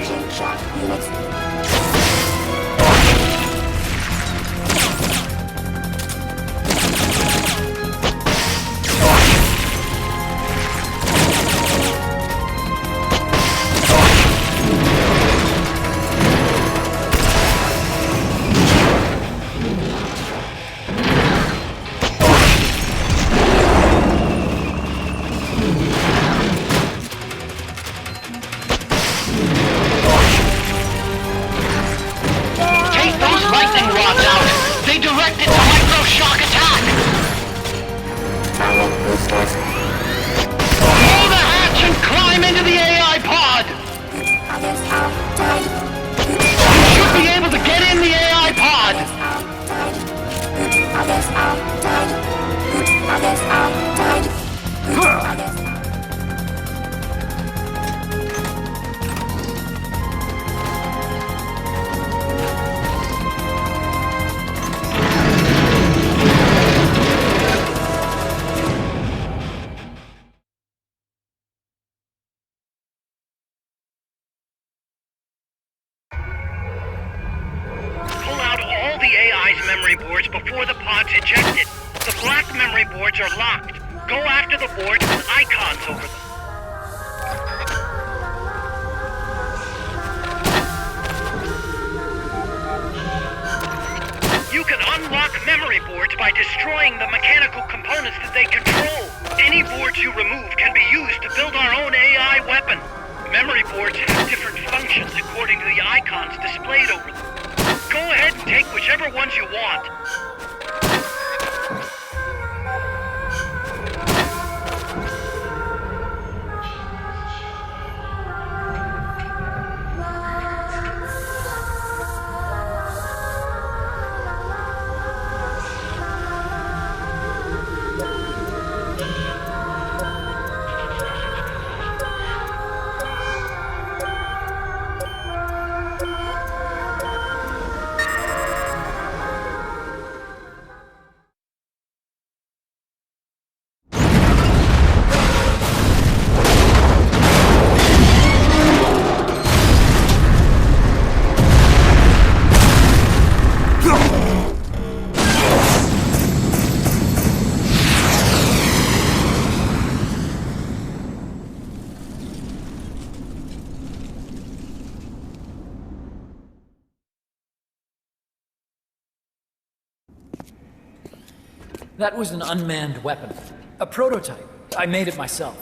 That was an unmanned weapon. A prototype. I made it myself.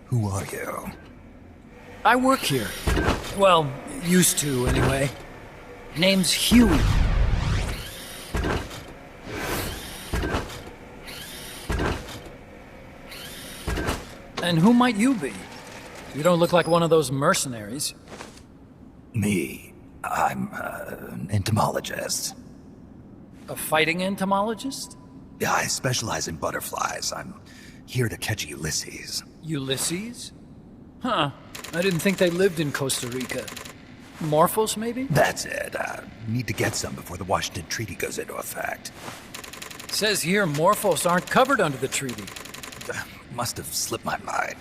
Who are you? I work here. Well, used to, anyway. Name's Huey. And who might you be? You don't look like one of those mercenaries. Me? I'm an entomologist. A fighting entomologist? Yeah, I specialize in butterflies. I'm here to catch Ulysses. Ulysses? Huh. I didn't think they lived in Costa Rica. Morphos, maybe? That's it. Need to get some before the Washington Treaty goes into effect. Says here Morphos aren't covered under the treaty. Must have slipped my mind.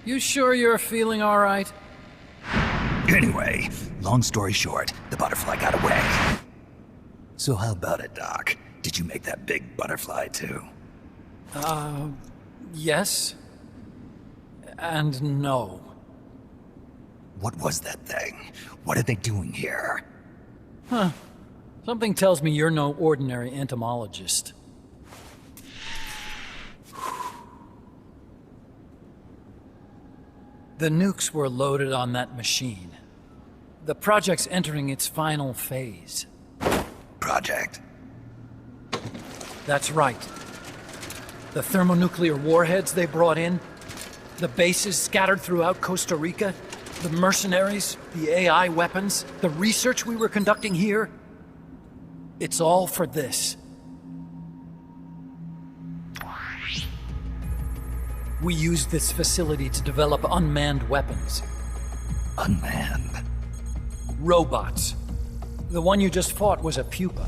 You sure you're feeling all right? Anyway, long story short, the butterfly got away. So how about it, Doc? Did you make that big butterfly too? Yes. And no. What was that thing? What are they doing here? Huh. Something tells me you're no ordinary entomologist. The nukes were loaded on that machine. The project's entering its final phase. Project? That's right. The thermonuclear warheads they brought in, the bases scattered throughout Costa Rica, the mercenaries, the AI weapons, the research we were conducting here. It's all for this. We used this facility to develop unmanned weapons. Unmanned? Robots. The one you just fought was a pupa.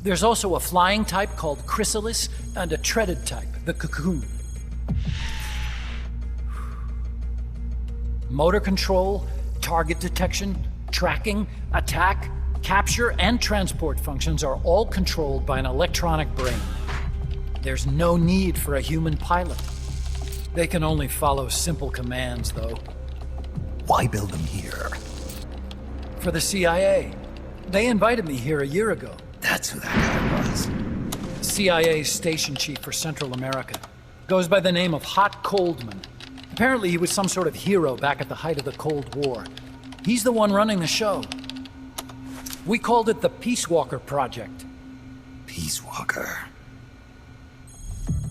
There's also a flying type called Chrysalis and a treaded type, the Cocoon. Motor control, target detection, tracking, attack, capture, and transport functions are all controlled by an electronic brain. There's no need for a human pilot. They can only follow simple commands, though. Why build them here? For the CIA. They invited me here a year ago. That's who that guy was. CIA's station chief for Central America. Goes by the name of Hot Coldman. Apparently he was some sort of hero back at the height of the Cold War. He's the one running the show. We called it the Peace Walker Project. Peace Walker?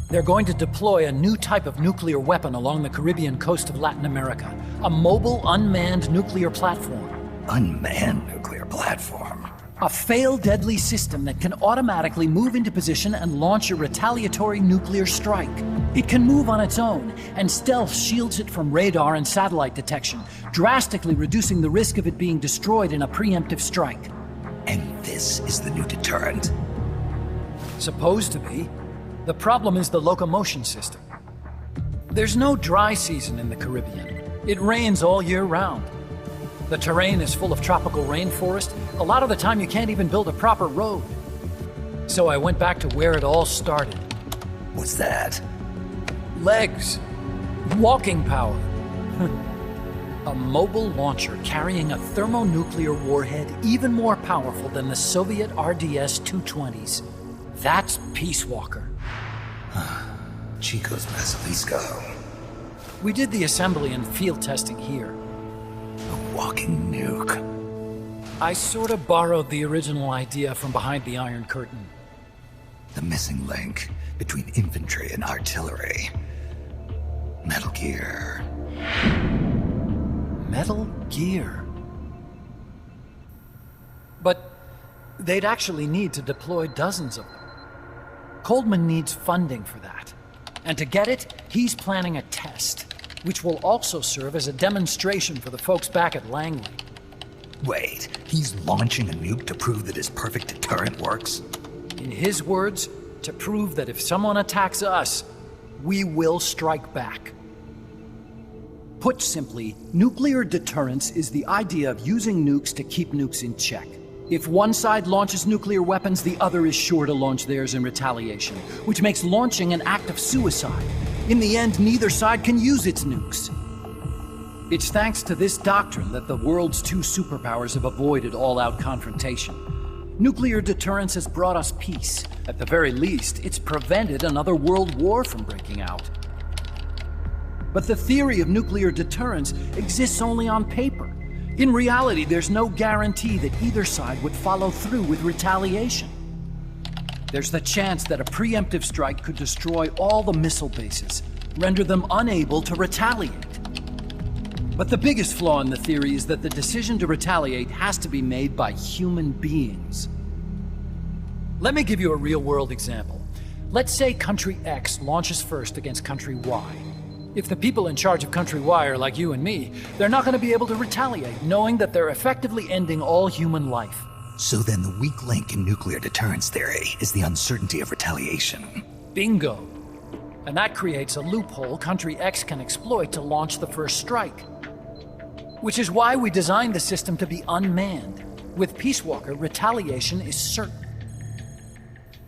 They're going to deploy a new type of nuclear weapon along the Caribbean coast of Latin America. A mobile, unmanned nuclear platform. Unmanned nuclear platform? A fail-deadly system that can automatically move into position and launch a retaliatory nuclear strike. It can move on its own, and stealth shields it from radar and satellite detection, drastically reducing the risk of it being destroyed in a preemptive strike. And this is the new deterrent? Supposed to be. The problem is the locomotion system. There's no dry season in the Caribbean. It rains all year round. The terrain is full of tropical rainforest. A lot of the time you can't even build a proper road. So I went back to where it all started. What's that? Legs. Walking power. A mobile launcher carrying a thermonuclear warhead even more powerful than the Soviet RDS-220s. That's Peace Walker. Chico's Basilisco. We did the assembly and field testing here. A walking nuke. I sort of borrowed the original idea from behind the Iron Curtain. The missing link between infantry and artillery. Metal Gear. Metal Gear. But they'd actually need to deploy dozens of them. Coldman needs funding for that. And to get it, he's planning a test, which will also serve as a demonstration for the folks back at Langley. Wait, he's launching a nuke to prove that his perfect deterrent works? In his words, to prove that if someone attacks us, we will strike back. Put simply, nuclear deterrence is the idea of using nukes to keep nukes in check. If one side launches nuclear weapons, the other is sure to launch theirs in retaliation, which makes launching an act of suicide. In the end, neither side can use its nukes. It's thanks to this doctrine that the world's two superpowers have avoided all-out confrontation. Nuclear deterrence has brought us peace. At the very least, it's prevented another world war from breaking out. But the theory of nuclear deterrence exists only on paper. In reality, there's no guarantee that either side would follow through with retaliation. There's the chance that a preemptive strike could destroy all the missile bases, render them unable to retaliate. But the biggest flaw in the theory is that the decision to retaliate has to be made by human beings. Let me give you a real-world example. Let's say Country X launches first against Country Y. If the people in charge of Country Y are like you and me, they're not going to be able to retaliate, knowing that they're effectively ending all human life. So then the weak link in nuclear deterrence theory is the uncertainty of retaliation. Bingo. And that creates a loophole Country X can exploit to launch the first strike. Which is why we designed the system to be unmanned. With Peace Walker, retaliation is certain.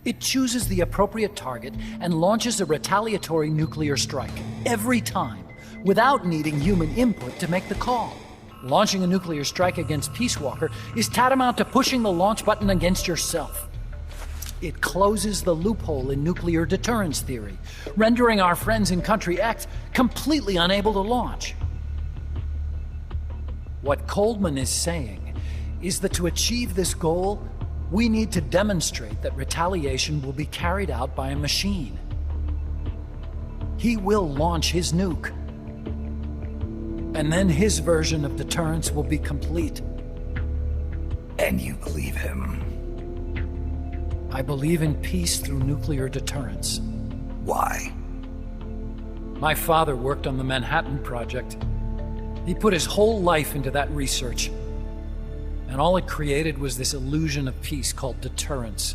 It chooses the appropriate target and launches a retaliatory nuclear strike every time, without needing human input to make the call. Launching a nuclear strike against Peace Walker is tantamount to pushing the launch button against yourself. It closes the loophole in nuclear deterrence theory, rendering our friends in Country X completely unable to launch. What Coleman is saying is that to achieve this goal, we need to demonstrate that retaliation will be carried out by a machine. He will launch his nuke. And then his version of deterrence will be complete. And you believe him? I believe in peace through nuclear deterrence. Why? My father worked on the Manhattan Project. He put his whole life into that research. And all it created was this illusion of peace called deterrence.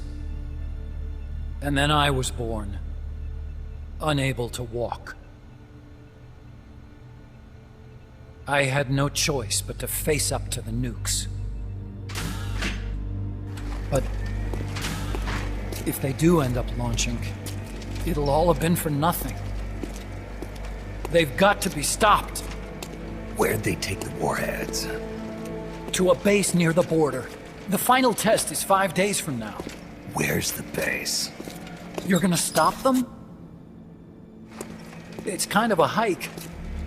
And then I was born, unable to walk. I had no choice but to face up to the nukes. But if they do end up launching, it'll all have been for nothing. They've got to be stopped. Where'd they take the warheads? To a base near the border. The final test is 5 days from now. Where's the base? You're gonna stop them? It's kind of a hike.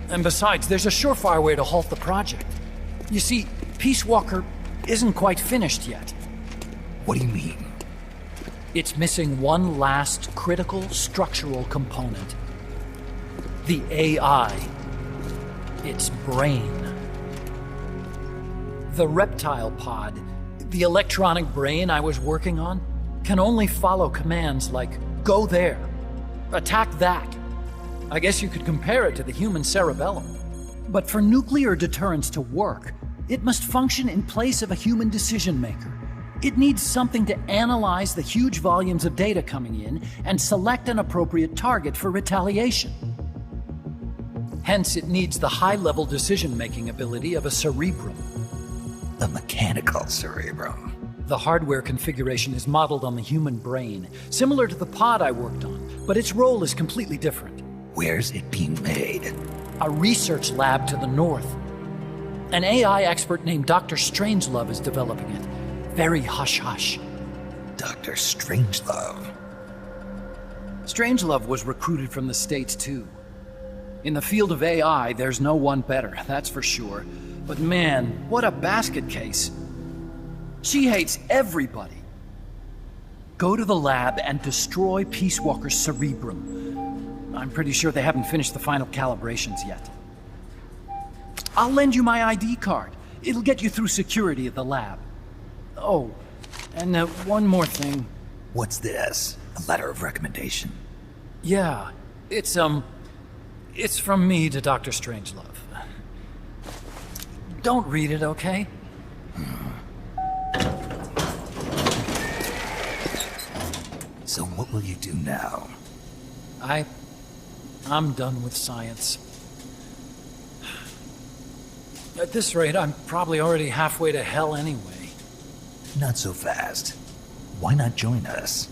And besides, there's a surefire way to halt the project. You see, Peace Walker isn't quite finished yet. What do you mean? It's missing one last critical structural component. The AI. Its brain. The reptile pod, the electronic brain I was working on, can only follow commands like, go there, attack that. I guess you could compare it to the human cerebellum. But for nuclear deterrence to work, it must function in place of a human decision maker. It needs something to analyze the huge volumes of data coming in and select an appropriate target for retaliation. Hence, it needs the high-level decision-making ability of a cerebrum. A mechanical cerebrum. The hardware configuration is modeled on the human brain, similar to the pod I worked on, but its role is completely different. Where's it being made? A research lab to the north. An AI expert named Dr. Strangelove is developing it. Very hush-hush. Dr. Strangelove? Strangelove was recruited from the States, too. In the field of AI, there's no one better, that's for sure. But man, what a basket case. She hates everybody. Go to the lab and destroy Peace Walker's cerebrum. I'm pretty sure they haven't finished the final calibrations yet. I'll lend you my ID card. It'll get you through security at the lab. Oh, and one more thing. What's this? A letter of recommendation? Yeah, it's from me to Dr. Strangelove. Don't read it, okay? So what will you do now? I'm done with science. At this rate, I'm probably already halfway to hell anyway. Not so fast. Why not join us?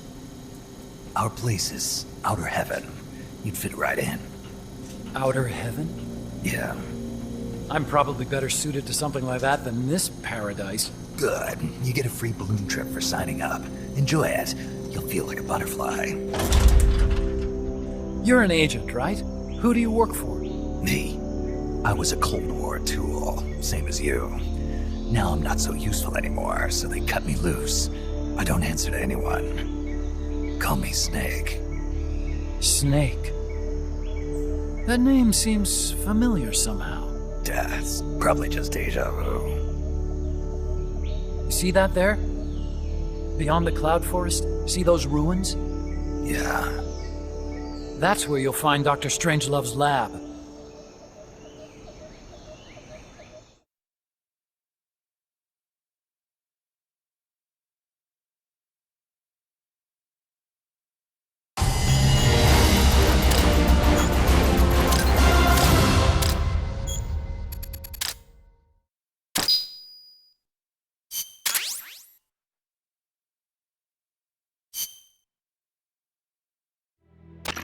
Our place is outer heaven. You'd fit right in. Outer heaven? Yeah. I'm probably better suited to something like that than this paradise. Good. You get a free balloon trip for signing up. Enjoy it. You'll feel like a butterfly. You're an agent, right? Who do you work for? Me. I was a Cold War tool, same as you. Now I'm not so useful anymore, so they cut me loose. I don't answer to anyone. Call me Snake. Snake? That name seems familiar somehow. That's probably just deja vu. See that there? Beyond the cloud forest? See those ruins? Yeah. That's where you'll find Dr. Strangelove's lab.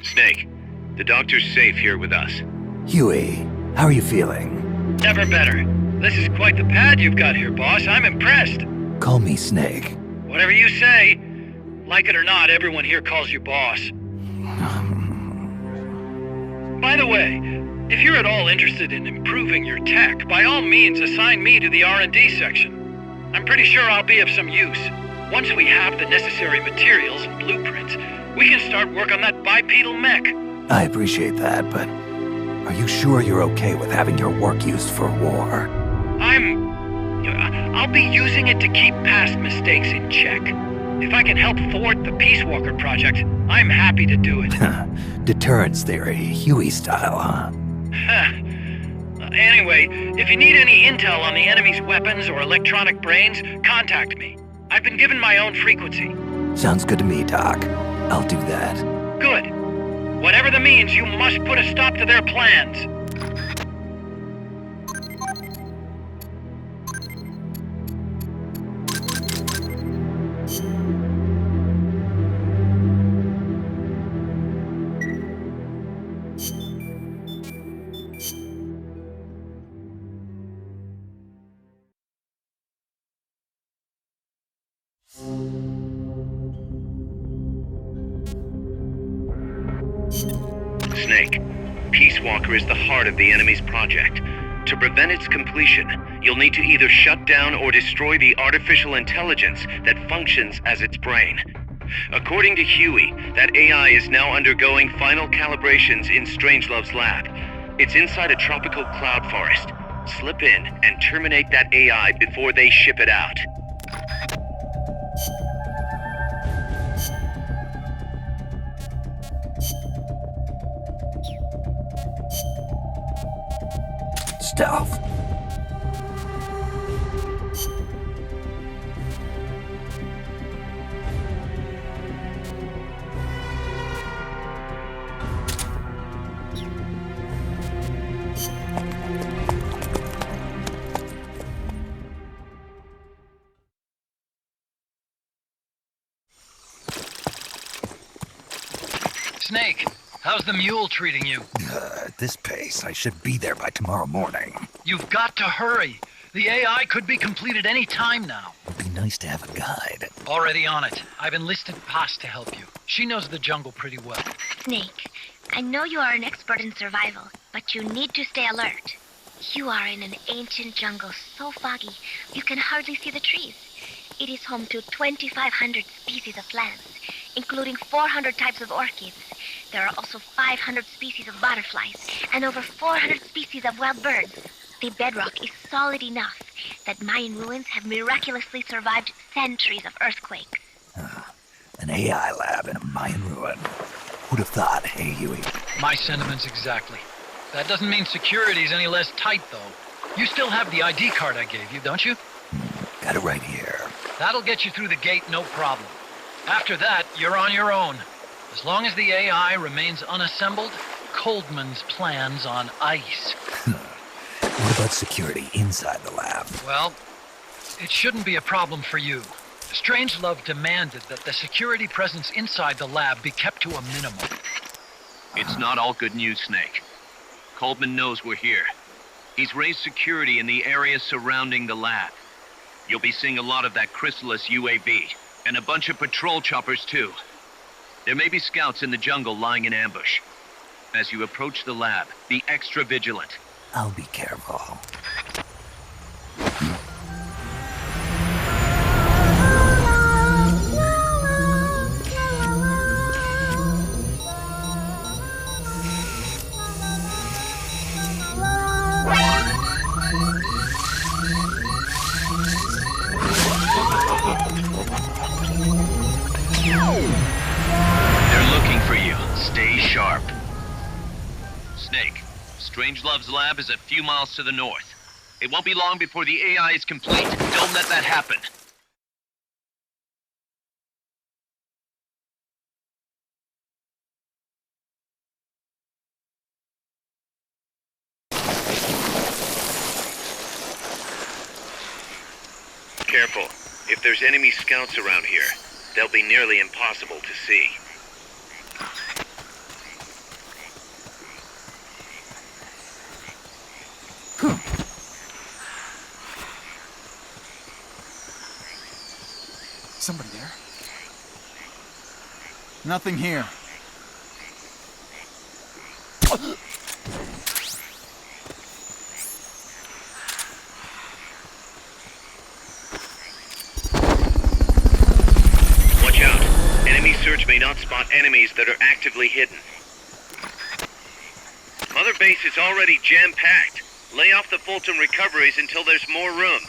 Snake, the doctor's safe here with us. Huey, how are you feeling? Never better. This is quite the pad you've got here, boss. I'm impressed. Call me Snake. Whatever you say. Like it or not, everyone here calls you boss. By the way, If you're at all interested in improving your tech, by all means assign me to the R&D section. I'm pretty sure I'll be of some use. Once we have the necessary materials and blueprints, we can start work on that bipedal mech. I appreciate that, but are you sure you're okay with having your work used for war? I'll be using it to keep past mistakes in check. If I can help thwart the Peace Walker project, I'm happy to do it. Deterrence theory, Huey style, huh? Anyway, if you need any intel on the enemy's weapons or electronic brains, contact me. I've been given my own frequency. Sounds good to me, Doc. I'll do that. Good. Whatever the means, you must put a stop to their plans. Snake, Peace Walker is the heart of the enemy's project. To prevent its completion, you'll need to either shut down or destroy the artificial intelligence that functions as its brain. According to Huey, that AI is now undergoing final calibrations in Strangelove's lab. It's inside a tropical cloud forest. Slip in and terminate that AI before they ship it out. Stealth. Snake, how's the mule treating you? At this pace, I should be there by tomorrow morning. You've got to hurry. The AI could be completed any time now. It'd be nice to have a guide. Already on it. I've enlisted Paz to help you. She knows the jungle pretty well. Snake, I know you are an expert in survival, but you need to stay alert. You are in an ancient jungle so foggy, you can hardly see the trees. It is home to 2,500 species of plants, including 400 types of orchids. There are also 500 species of butterflies and over 400 species of wild birds. The bedrock is solid enough that Mayan ruins have miraculously survived centuries of earthquakes. An AI lab in a Mayan ruin. Who'd have thought, hey, Huey? My sentiments exactly. That doesn't mean security's any less tight, though. You still have the ID card I gave you, don't you? Got it right here. That'll get you through the gate, no problem. After that, you're on your own. As long as the AI remains unassembled, Coldman's plan's on ice. What about security inside the lab? Well, it shouldn't be a problem for you. Strangelove demanded that the security presence inside the lab be kept to a minimum. It's not all good news, Snake. Coldman knows we're here. He's raised security in the area surrounding the lab. You'll be seeing a lot of that Chrysalis UAV, and a bunch of patrol choppers too. There may be scouts in the jungle lying in ambush. As you approach the lab, be extra vigilant. I'll be careful. They're looking for you. Stay sharp. Snake, Strangelove's lab is a few miles to the north. It won't be long before the AI is complete. Don't let that happen. Careful. If there's enemy scouts around here, they'll be nearly impossible to see. Somebody there? Nothing here. may not spot enemies that are actively hidden. Mother Base is already jam-packed. Lay off the Fulton recoveries until there's more room.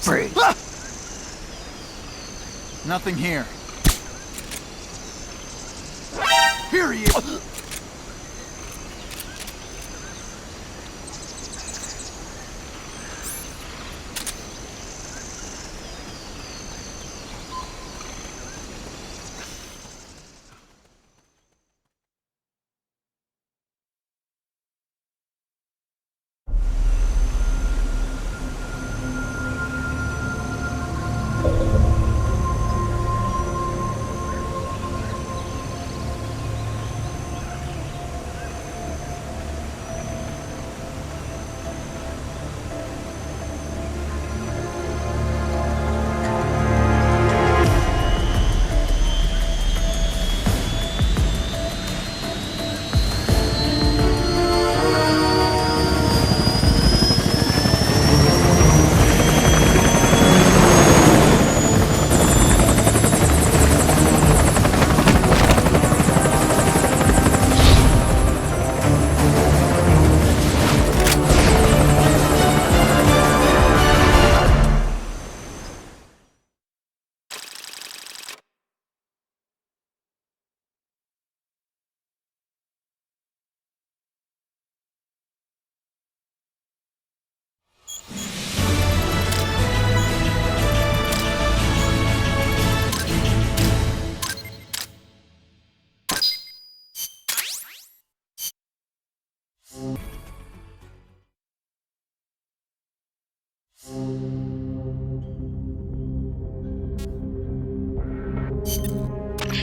Freeze. Ah! Nothing here. Here he is.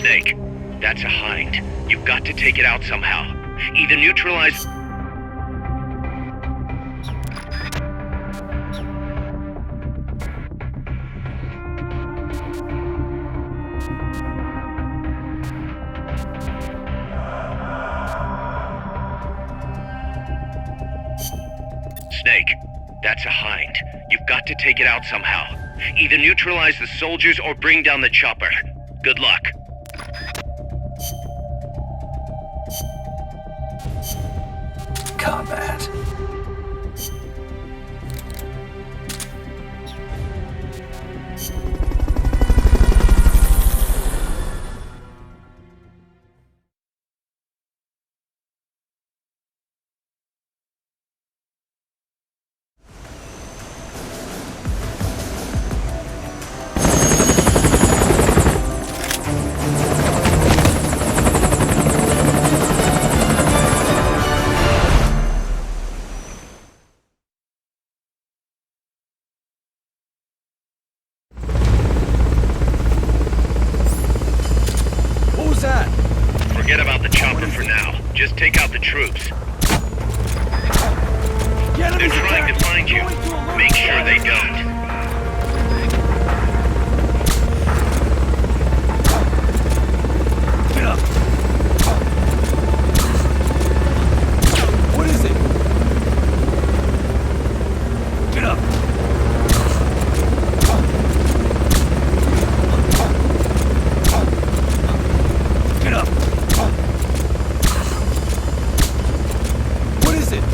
Snake, that's a hind. You've got to take it out somehow. Either neutralize... Snake, that's a hind. You've got to take it out somehow. Either neutralize the soldiers or bring down the chopper. Good luck. Combat. Forget about the chopper for now. Just take out the troops. They're trying to find you. Make sure they don't. Get up! What is it? Get up! Get up! What is it?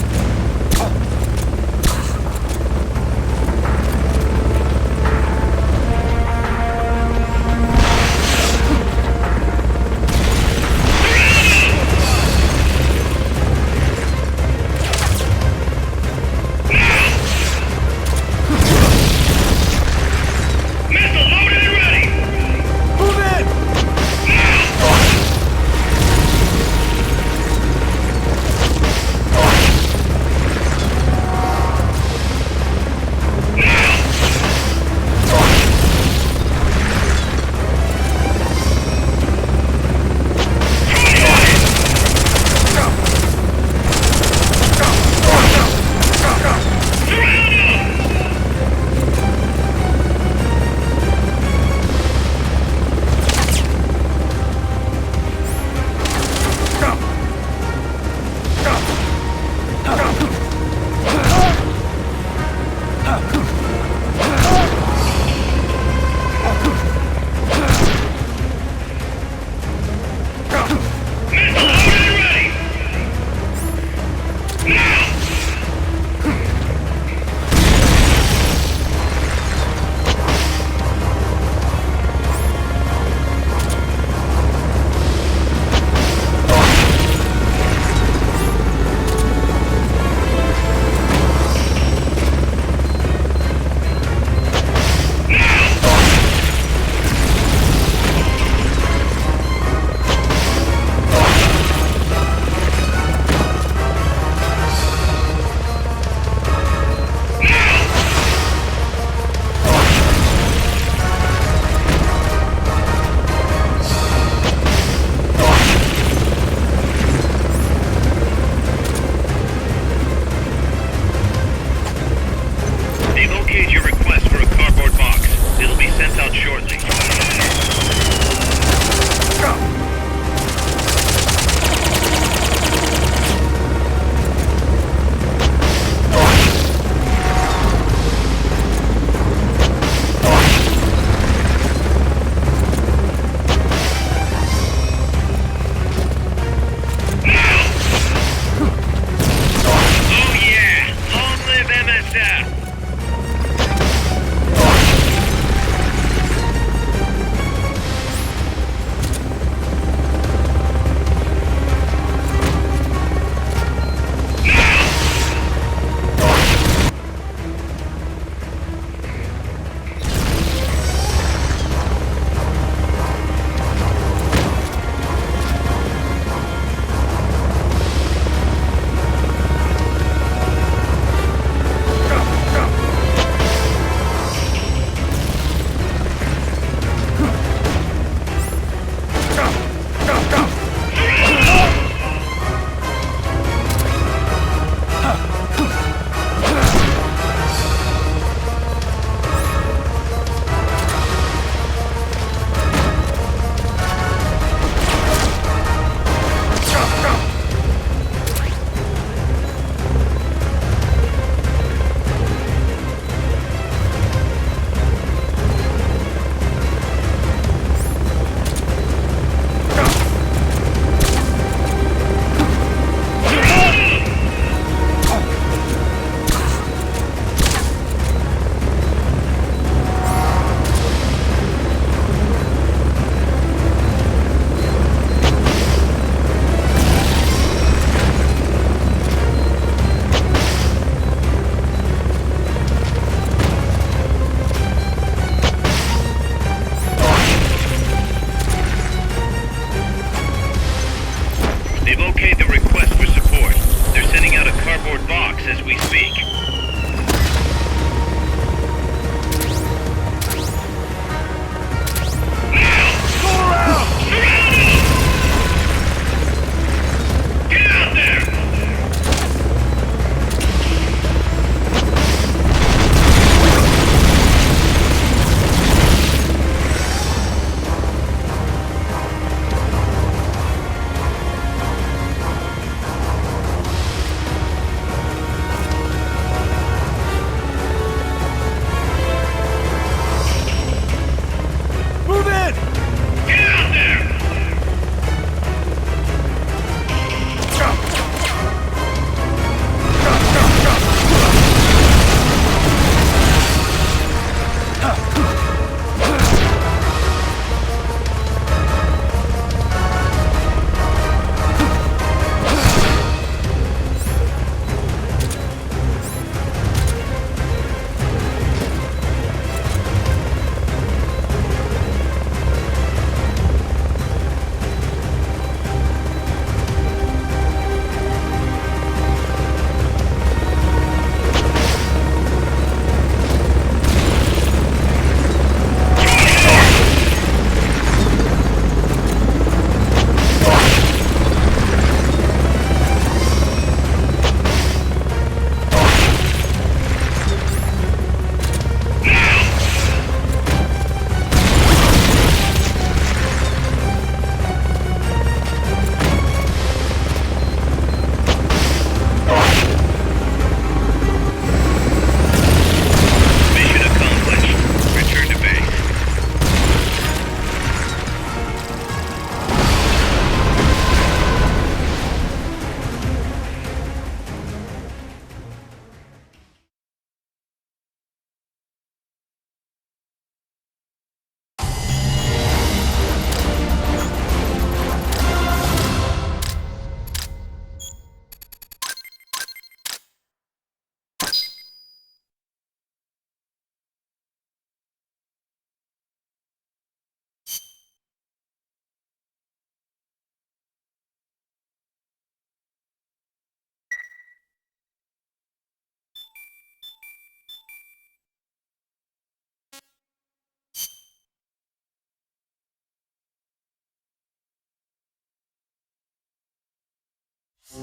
Snake,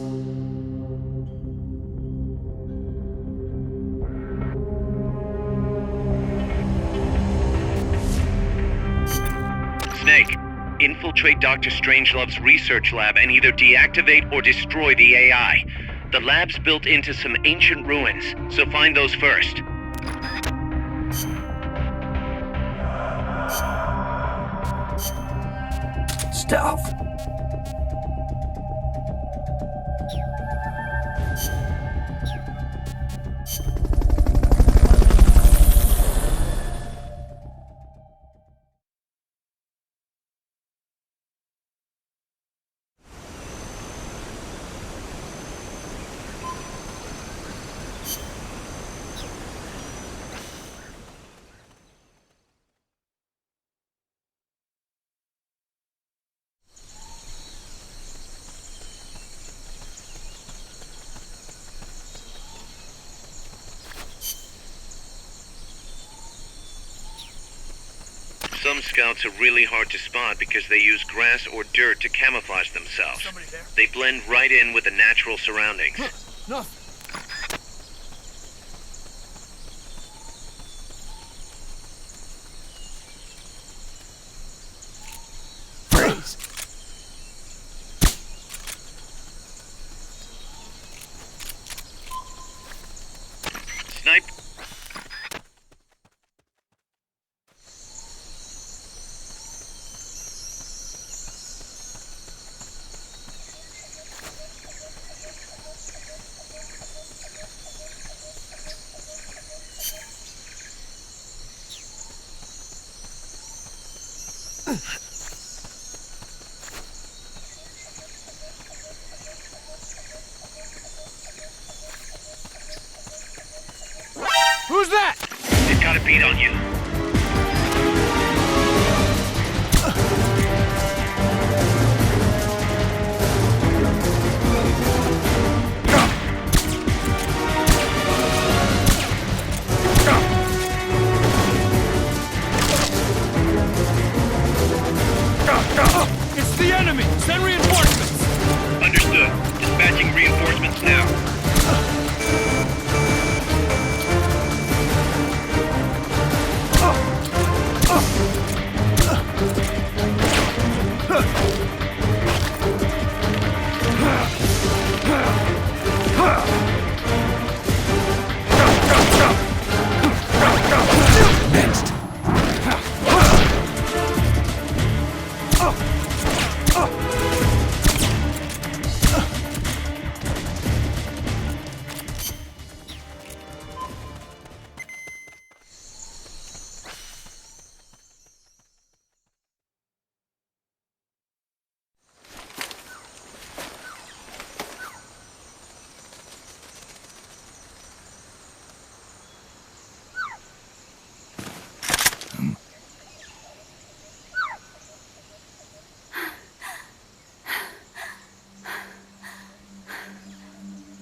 infiltrate Dr. Strangelove's research lab and either deactivate or destroy the AI. The lab's built into some ancient ruins, so find those first. Stealth. Some scouts are really hard to spot because they use grass or dirt to camouflage themselves. They blend right in with the natural surroundings. No. Snipe. Who's that? They've got a beat on you. It's the enemy! Send reinforcements! Understood. Dispatching reinforcements now. Next.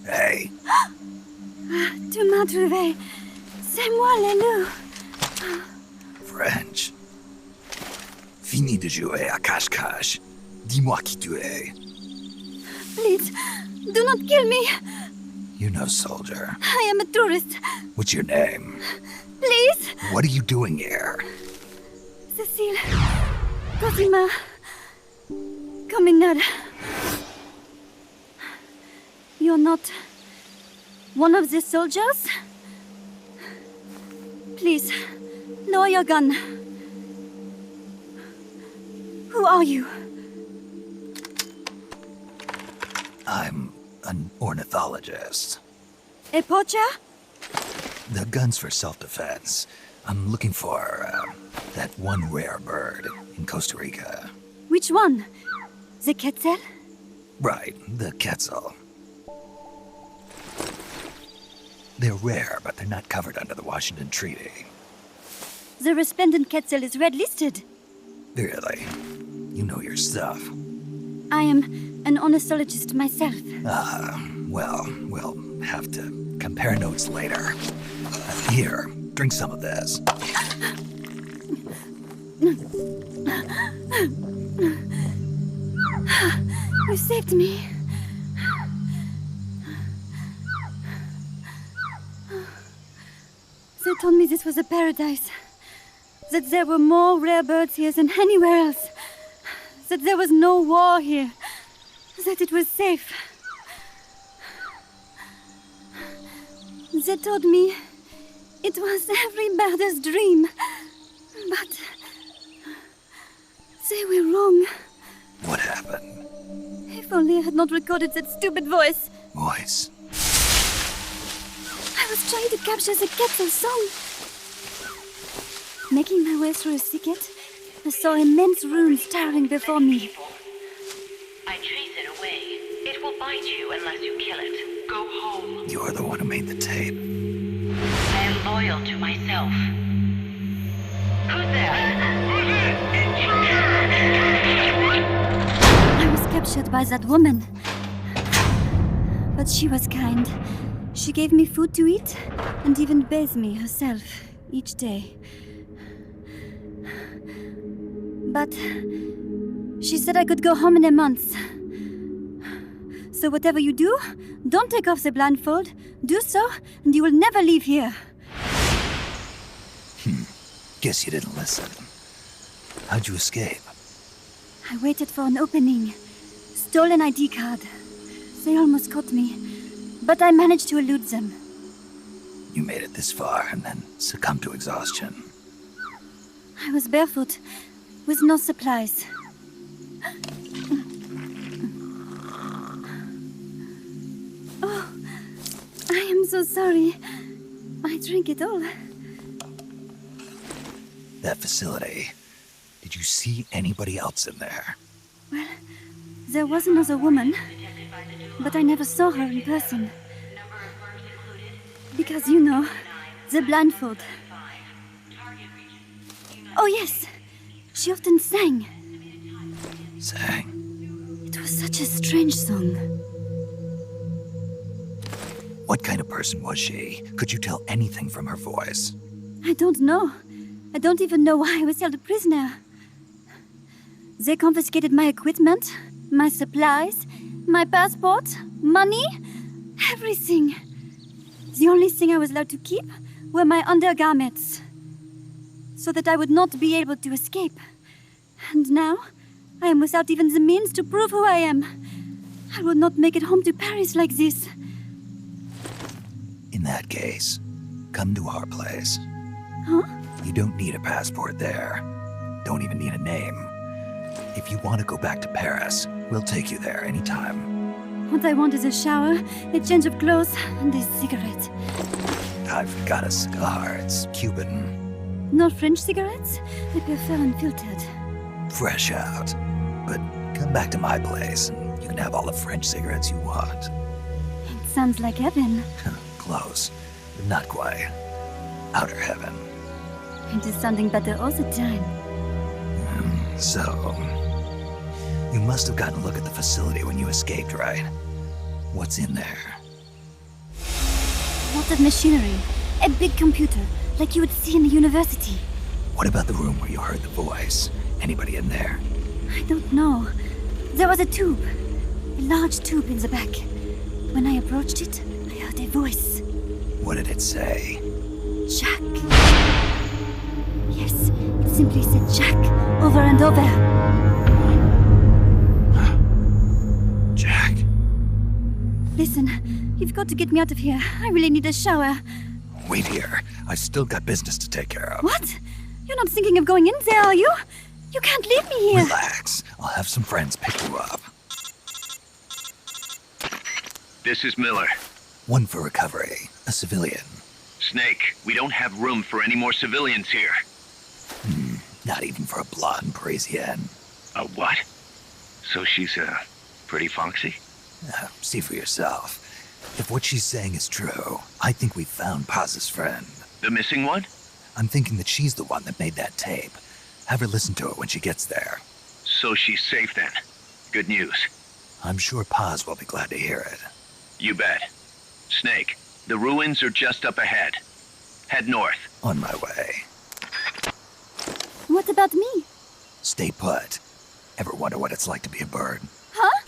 Hey. Tu m'as trouvé. C'est moi, le loup. French. Fini de jouer à cache-cache. Dis-moi qui tu es. Please, do not kill me. You're no soldier. I am a tourist. What's your name? Please. What are you doing here? Cecile. Cosima. Caminada. You're not one of the soldiers? Please, lower your gun. Who are you? I'm an ornithologist. A poacher? The gun's for self-defense. I'm looking for that one rare bird in Costa Rica. Which one? The quetzal? Right, the quetzal. They're rare, but they're not covered under the Washington Treaty. The resplendent quetzal is red-listed. Really? You know your stuff. I am an ornithologist myself. Well, we'll have to compare notes later. Here, drink some of this. You saved me. told me this was a paradise. That there were more rare birds here than anywhere else. That there was no war here. That it was safe. They told me it was every birder's dream. But they were wrong. What happened? If only I had not recorded that stupid voice. Voice? I was trying to capture the Quetzal song. Making my way through a thicket, I saw immense runes towering before me. I chase it away. It will bite you unless you kill it. Go home. You're the one who made the tape. I am loyal to myself. Who's there? I was captured by that woman. But she was kind. She gave me food to eat and even bathed me herself each day. But she said I could go home in a month. So whatever you do, don't take off the blindfold. Do so, and you will never leave here. Guess you didn't listen. How'd you escape? I waited for an opening. Stole an ID card. They almost caught me, but I managed to elude them. You made it this far and then succumbed to exhaustion. I was barefoot, with no supplies. Oh, I am so sorry. I drank it all. That facility. Did you see anybody else in there? Well, there was another woman, but I never saw her in person. Because, you know, the blindfold. Oh, yes. She often sang. Sang? It was such a strange song. What kind of person was she? Could you tell anything from her voice? I don't know. I don't even know why I was held a prisoner. They confiscated my equipment, my supplies, my passport, money, everything. The only thing I was allowed to keep were my undergarments, so that I would not be able to escape. And now, I am without even the means to prove who I am. I will not make it home to Paris like this. In that case, come to our place. Huh? You don't need a passport there. Don't even need a name. If you want to go back to Paris, we'll take you there anytime. What I want is a shower, a change of clothes, and a cigarette. I've got a cigar. It's Cuban. No French cigarettes? I prefer unfiltered. Fresh out. But come back to my place, and you can have all the French cigarettes you want. It sounds like heaven. Close, but not quite. Outer heaven. It is sounding better all the time. So, you must have gotten a look at the facility when you escaped, right? What's in there? Lots of machinery. A big computer, like you would see in a university. What about the room where you heard the voice? Anybody in there? I don't know. There was a tube. A large tube in the back. When I approached it, I heard a voice. What did it say? Jack. Yes, it simply said Jack over and over. Jack. Listen, you've got to get me out of here. I really need a shower. Wait here. I still got business to take care of. What? You're not thinking of going in there, are you? You can't leave me here. Relax. I'll have some friends pick you up. This is Miller. One for recovery. A civilian. Snake, we don't have room for any more civilians here. Not even for a blonde Parisienne. A what? So she's, pretty foxy? See for yourself. If what she's saying is true, I think we found Paz's friend. The missing one? I'm thinking that she's the one that made that tape. Have her listen to it when she gets there. So she's safe then. Good news. I'm sure Paz will be glad to hear it. You bet. Snake, the ruins are just up ahead. Head north. On my way. What about me? Stay put. Ever wonder what it's like to be a bird? Huh?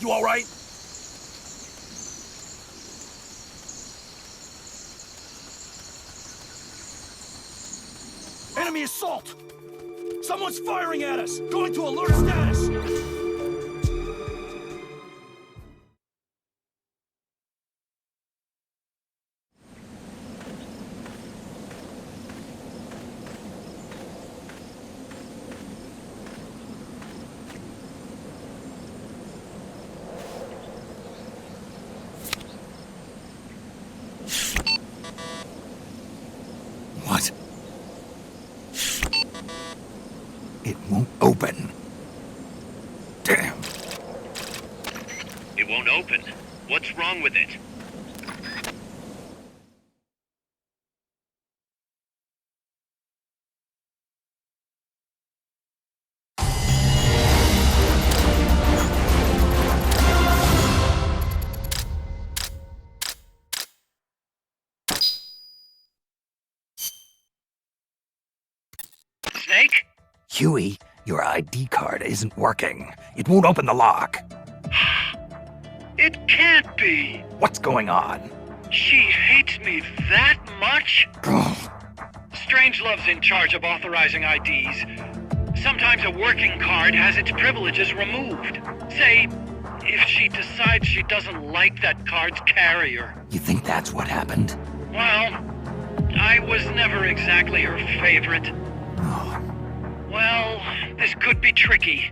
You all right? Enemy assault! Someone's firing at us! Going to alert status! What? It won't open. Damn. It won't open. What's wrong with it? Snake? Huey, your ID card isn't working. It won't open the lock. It can't be. What's going on? She hates me that much? Strangelove's in charge of authorizing IDs. Sometimes a working card has its privileges removed. Say, if she decides she doesn't like that card's carrier. You think that's what happened? Well, I was never exactly her favorite. Well, this could be tricky.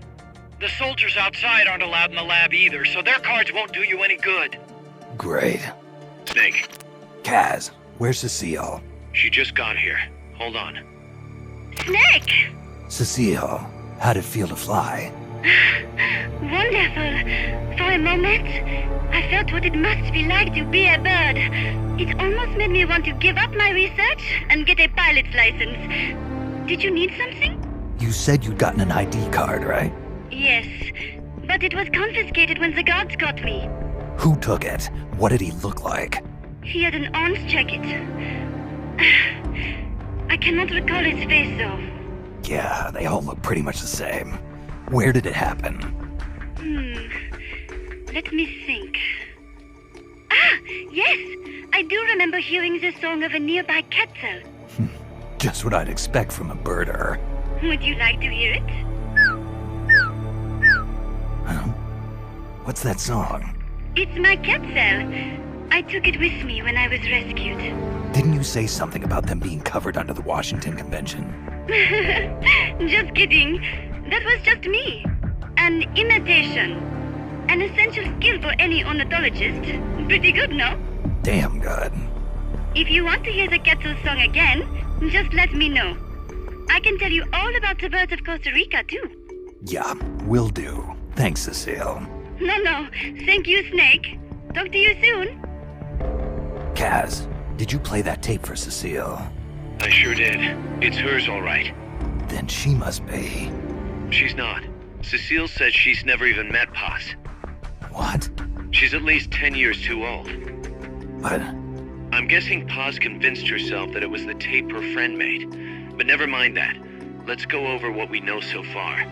The soldiers outside aren't allowed in the lab either, so their cards won't do you any good. Great. Snake. Kaz, where's Cecile? She just got here. Hold on. Snake! Cecile, how'd it feel to fly? Wonderful. For a moment, I felt what it must be like to be a bird. It almost made me want to give up my research and get a pilot's license. Did you need something? You said you'd gotten an ID card, right? Yes, but it was confiscated when the guards got me. Who took it? What did he look like? He had an orange jacket. I cannot recall his face, though. Yeah, they all look pretty much the same. Where did it happen? Let me think. Ah, yes! I do remember hearing the song of a nearby Quetzal. Just what I'd expect from a birder. Would you like to hear it? What's that song? It's my Quetzal. I took it with me when I was rescued. Didn't you say something about them being covered under the Washington Convention? Just kidding. That was just me. An imitation. An essential skill for any ornithologist. Pretty good, no? Damn good. If you want to hear the Quetzal song again, just let me know. I can tell you all about the birds of Costa Rica, too. Yeah, will do. Thanks, Cecile. No. Thank you, Snake. Talk to you soon. Kaz, did you play that tape for Cecile? I sure did. It's hers, all right. Then she must be. She's not. Cecile says she's never even met Paz. What? She's at least 10 years too old. What? I'm guessing Paz convinced herself that it was the tape her friend made. But never mind that. Let's go over what we know so far.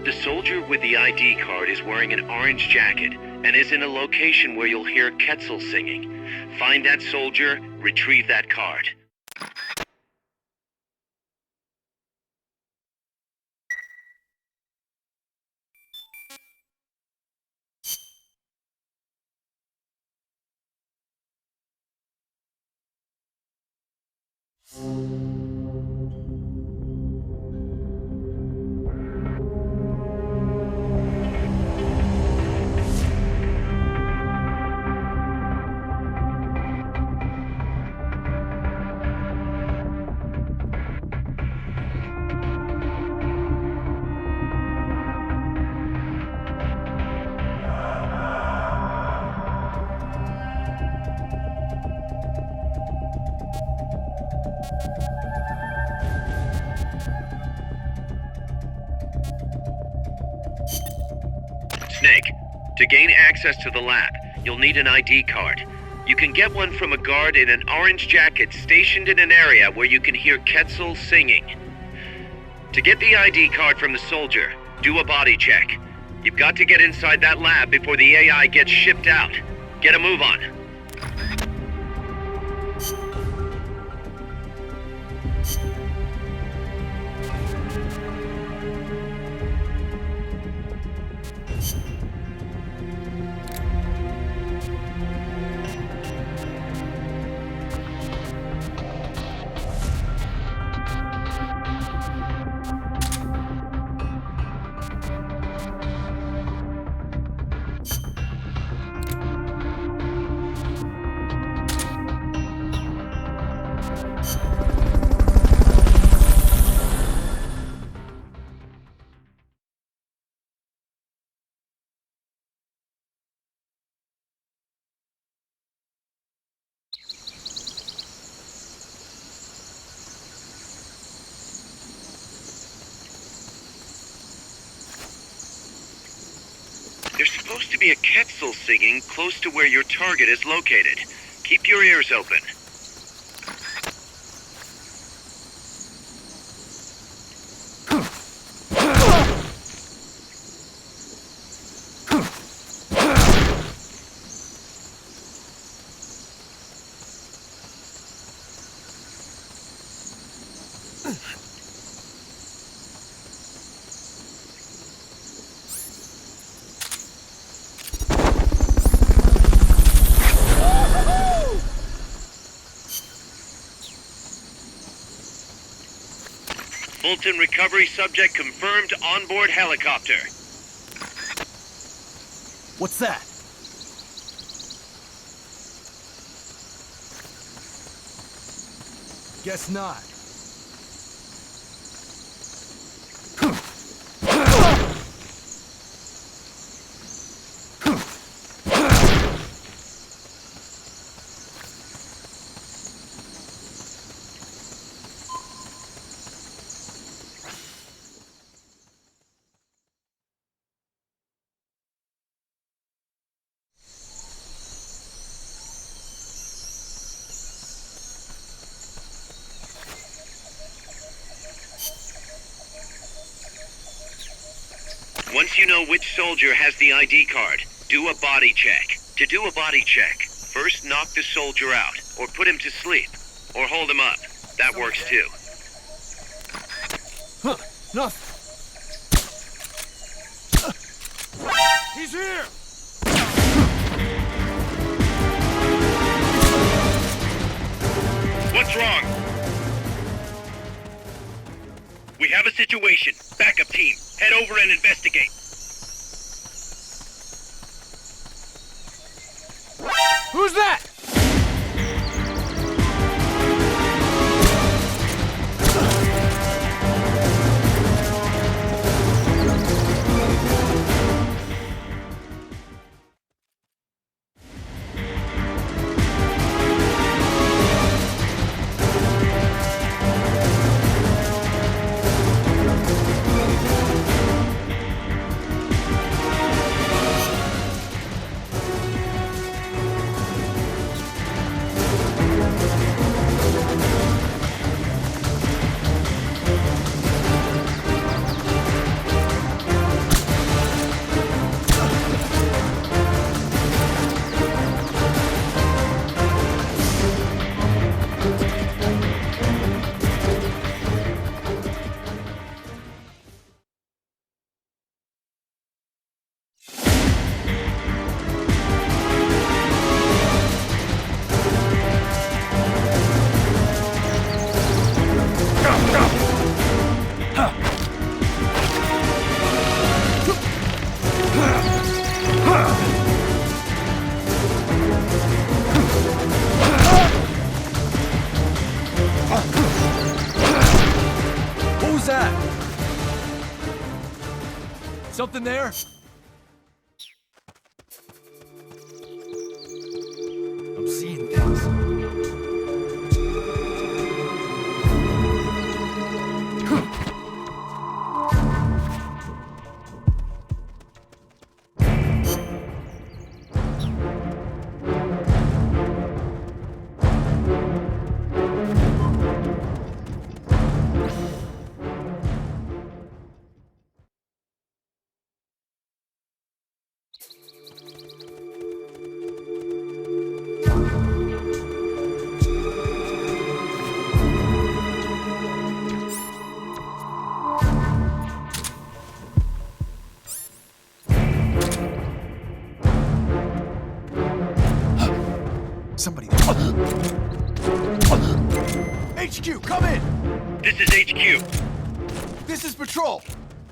The soldier with the ID card is wearing an orange jacket and is in a location where you'll hear Quetzal singing. Find that soldier, retrieve that card. Snake, to gain access to the lab, you'll need an ID card. You can get one from a guard in an orange jacket stationed in an area where you can hear Quetzal singing. To get the ID card from the soldier, do a body check. You've got to get inside that lab before the AI gets shipped out. Get a move on. There's supposed to be a Quetzal singing close to where your target is located. Keep your ears open. Fulton recovery subject confirmed onboard helicopter. What's that? Guess not. Once you know which soldier has the ID card, do a body check. To do a body check, first knock the soldier out, or put him to sleep, or hold him up. That works too. Huh, nothing. He's here! What's wrong? We have a situation. Backup team, head over and investigate. Who's that? Who's that? Something there? I'm seeing things. Somebody there. HQ, come in! This is HQ. This is Patrol.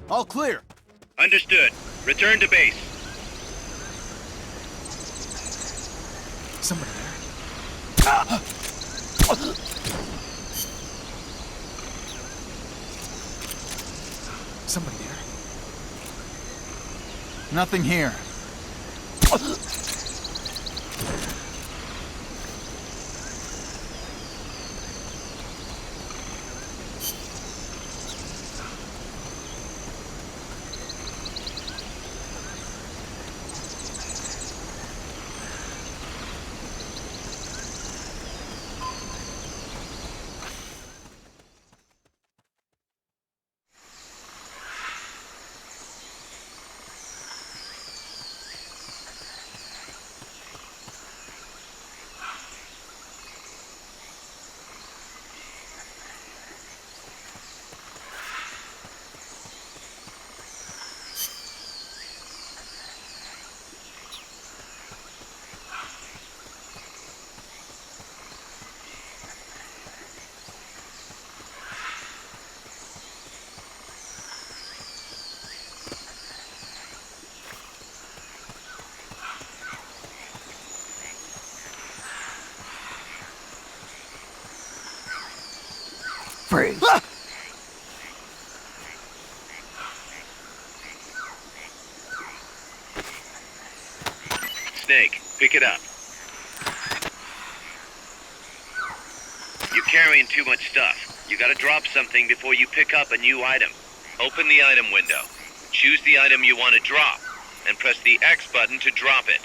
All clear. Understood. Return to base. Somebody there. Somebody there. Nothing here. Freeze. Snake, pick it up. You're carrying too much stuff. You gotta drop something before you pick up a new item. Open the item window. Choose the item you want to drop, and press the X button to drop it.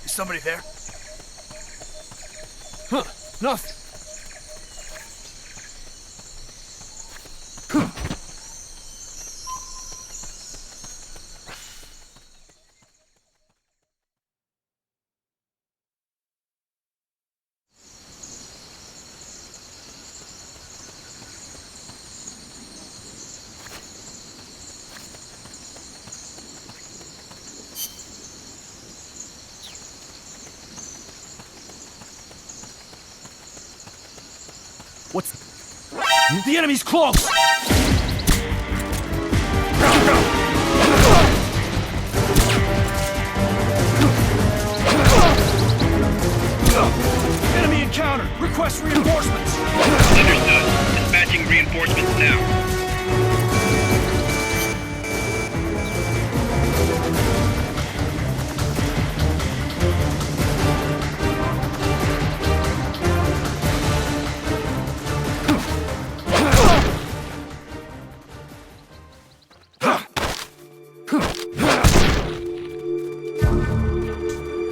Is somebody there? Huh, nothing. What's... The enemy's close! encounter! Request reinforcements! Understood. Dispatching reinforcements now.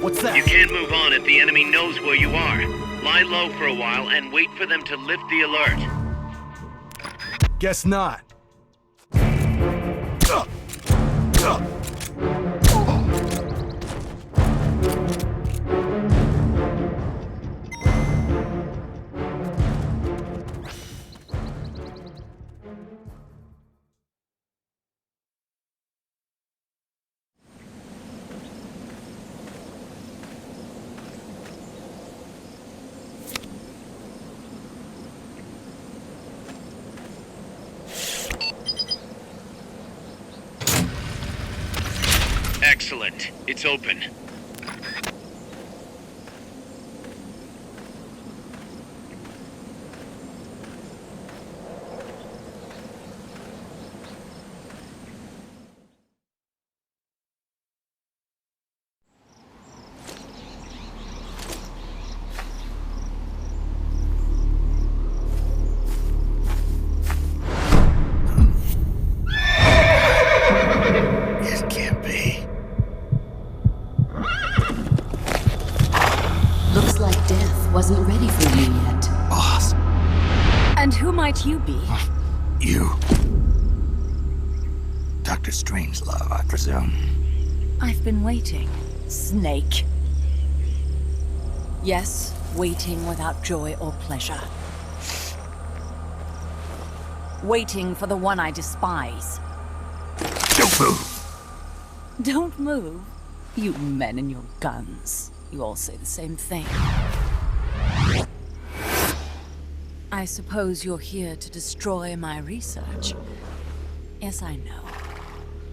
What's that? You can't move on if the enemy knows where you are. Lie low for a while and wait for them to lift the alert. Guess not. Excellent. It's open. Wasn't ready for you yet. Boss. And who might you be? You. Dr. Strangelove, I presume. I've been waiting, Snake. Yes, waiting without joy or pleasure. Waiting for the one I despise. Don't move! Don't move? You men and your guns. You all say the same thing. I suppose you're here to destroy my research. Yes, I know.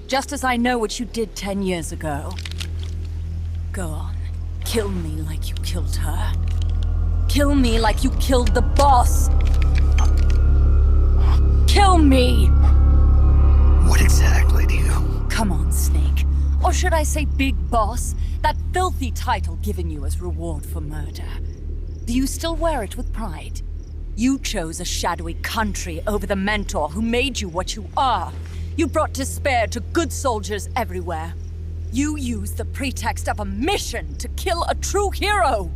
Just as I know what you did 10 years ago. Go on. Kill me like you killed her. Kill me like you killed the boss. Kill me! What exactly do you... Come on, Snake. Or should I say Big Boss? That filthy title given you as reward for murder. Do you still wear it with pride? You chose a shadowy country over the mentor who made you what you are. You brought despair to good soldiers everywhere. You used the pretext of a mission to kill a true hero.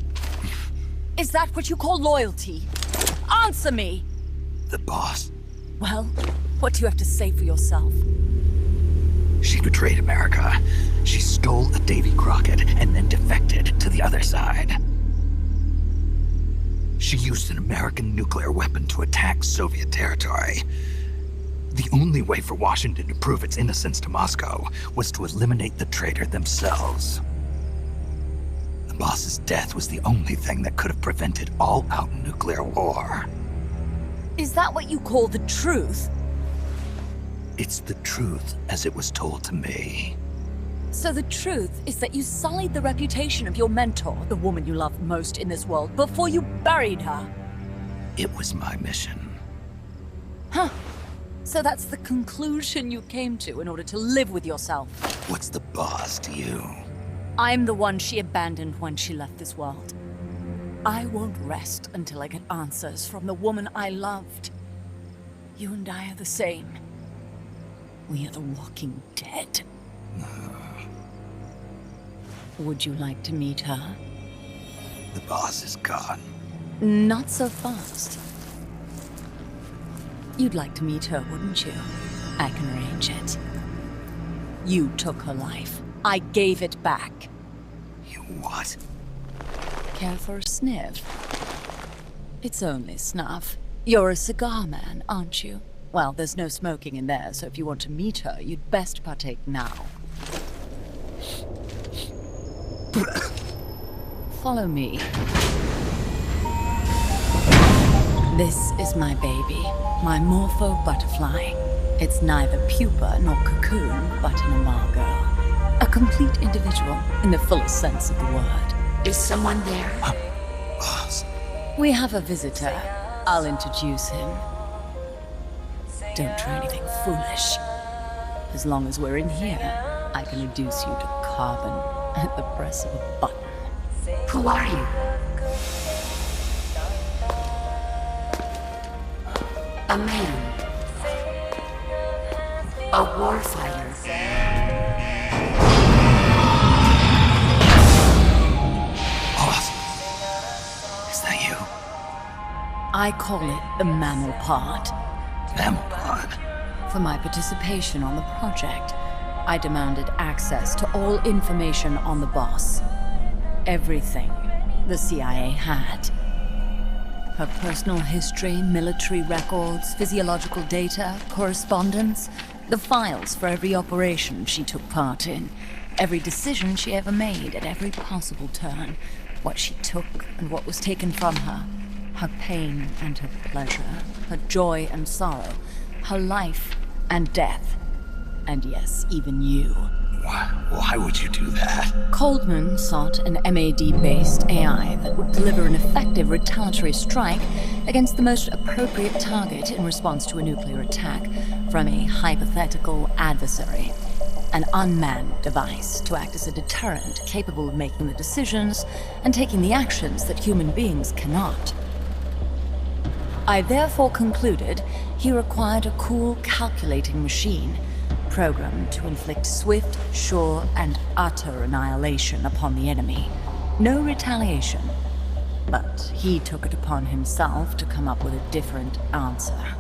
Is that what you call loyalty? Answer me! The boss. Well, what do you have to say for yourself? She betrayed America. She stole a Davy Crockett and then defected to the other side. She used an American nuclear weapon to attack Soviet territory. The only way for Washington to prove its innocence to Moscow was to eliminate the traitor themselves. The boss's death was the only thing that could have prevented all-out nuclear war. Is that what you call the truth? It's the truth as it was told to me. So the truth is that you sullied the reputation of your mentor, the woman you loved most in this world, before you buried her. It was my mission. Huh. So that's the conclusion you came to in order to live with yourself. What's the boss to you? I'm the one she abandoned when she left this world. I won't rest until I get answers from the woman I loved. You and I are the same. We are the walking dead. Would you like to meet her? The boss is gone. Not so fast. You'd like to meet her, wouldn't you? I can arrange it. You took her life. I gave it back. You what? Care for a sniff? It's only snuff. You're a cigar man, aren't you? Well, there's no smoking in there, so if you want to meet her, you'd best partake now. Follow me. This is my baby, my morpho butterfly. It's neither pupa nor cocoon, but an imago. A complete individual, in the fullest sense of the word. Is someone there? Boss. We have a visitor. I'll introduce him. Don't try anything foolish. As long as we're in here, I can reduce you to carbon at the press of a button. Who are you? A man. A warfighter. Boss, is that you? I call it the mammal pod. Mammal pod? For my participation on the project, I demanded access to all information on the boss. Everything the CIA had. Her personal history, military records, physiological data, correspondence, the files for every operation she took part in, every decision she ever made at every possible turn, what she took and what was taken from her, her pain and her pleasure, her joy and sorrow, her life and death, and yes, even you. Why would you do that? Coldman sought an MAD-based AI that would deliver an effective retaliatory strike against the most appropriate target in response to a nuclear attack from a hypothetical adversary. An unmanned device to act as a deterrent capable of making the decisions and taking the actions that human beings cannot. I therefore concluded he required a cool, calculating machine programmed to inflict swift, sure, and utter annihilation upon the enemy. No retaliation. But he took it upon himself to come up with a different answer.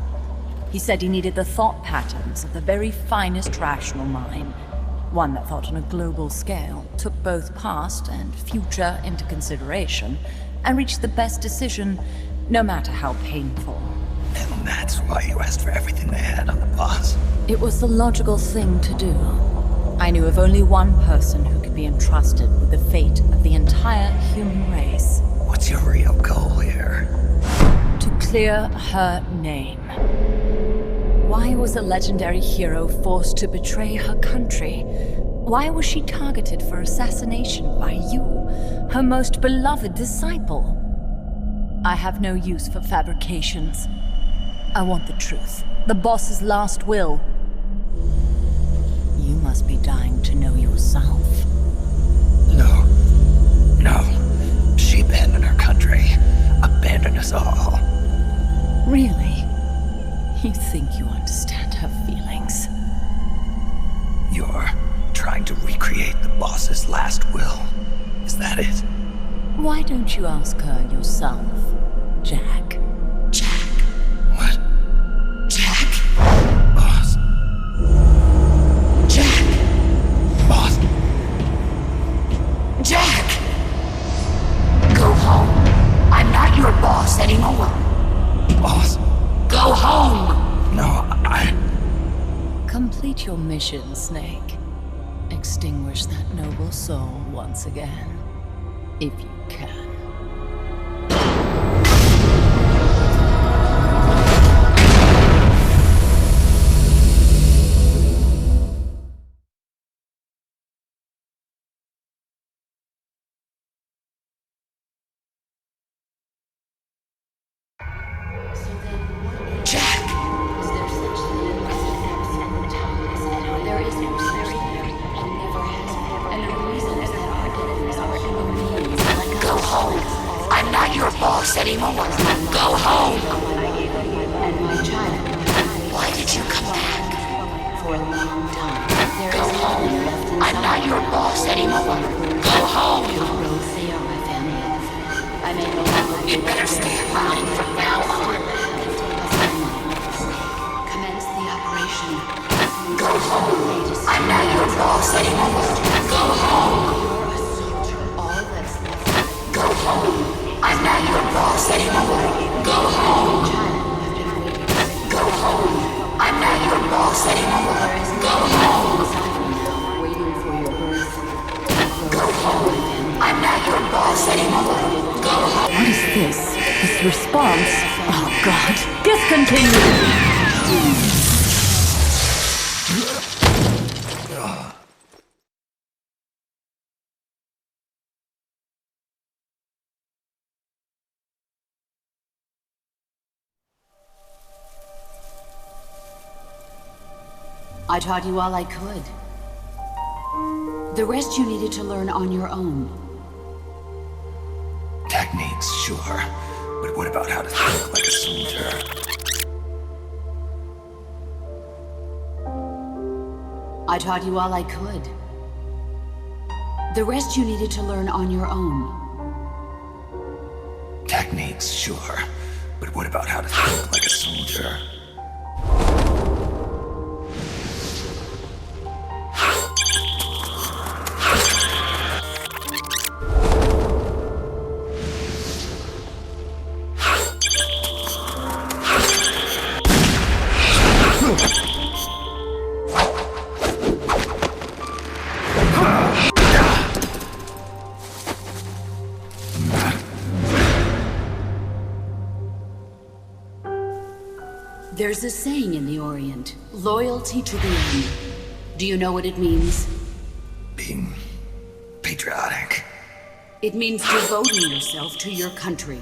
He said he needed the thought patterns of the very finest rational mind, one that thought on a global scale, took both past and future into consideration, and reached the best decision, no matter how painful. And that's why you asked for everything they had on the boss. It was the logical thing to do. I knew of only one person who could be entrusted with the fate of the entire human race. What's your real goal here? To clear her name. Why was a legendary hero forced to betray her country? Why was she targeted for assassination by you, her most beloved disciple? I have no use for fabrications. I want the truth. The boss's last will. You must be dying to know yourself. No. She abandoned her country. Abandoned us all. Really? You think you understand her feelings? You're trying to recreate the boss's last will. Is that it? Why don't you ask her yourself, Jack? What? Jack? Boss. Jack! Boss. Jack! Go home. I'm not your boss anymore. Boss. Go home! No, Complete your mission, Snake. Extinguish that noble soul once again, if you can. Anymore. Go home! Why did you come back? For a long time. Go home. I'm not your boss anymore. Go home! They are my family. I may no longer. You better stay around from now on. Commence the operation. Go home. I'm not your boss anymore. Go home! Go home. I'm not your boss anymore. Go home. Go home. I'm not your boss anymore. Go home. Go home. I'm not your boss anymore. Go home. What is this? This response? Oh God. Discontinue. I taught you all I could. The rest you needed to learn on your own. Techniques, sure. But what about how to think like a soldier? I taught you all I could. The rest you needed to learn on your own. Techniques, sure. But what about how to think like a soldier? There's a saying in the Orient, loyalty to the end. Do you know what it means? Being patriotic. It means devoting yourself to your country.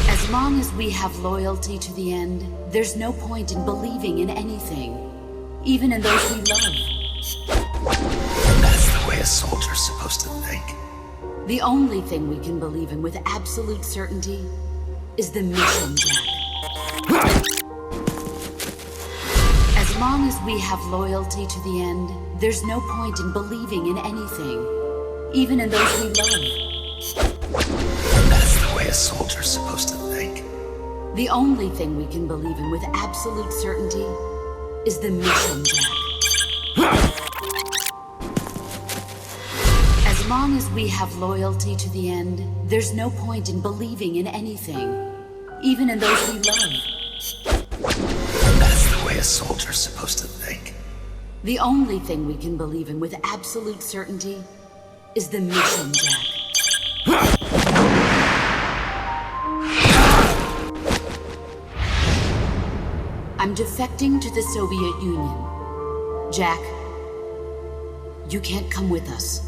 As long as we have loyalty to the end, there's no point in believing in anything, even in those we love. That's the way a soldier's supposed to think. The only thing we can believe in with absolute certainty is the mission, Jack. As long as we have loyalty to the end, there's no point in believing in anything, even in those we love. That's the way a soldier's supposed to think. The only thing we can believe in with absolute certainty is the mission, Jack. As long as we have loyalty to the end, there's no point in believing in anything, even in those we love. That's the way a soldier's supposed to think. The only thing we can believe in with absolute certainty is the mission, Jack. I'm defecting to the Soviet Union. Jack, you can't come with us.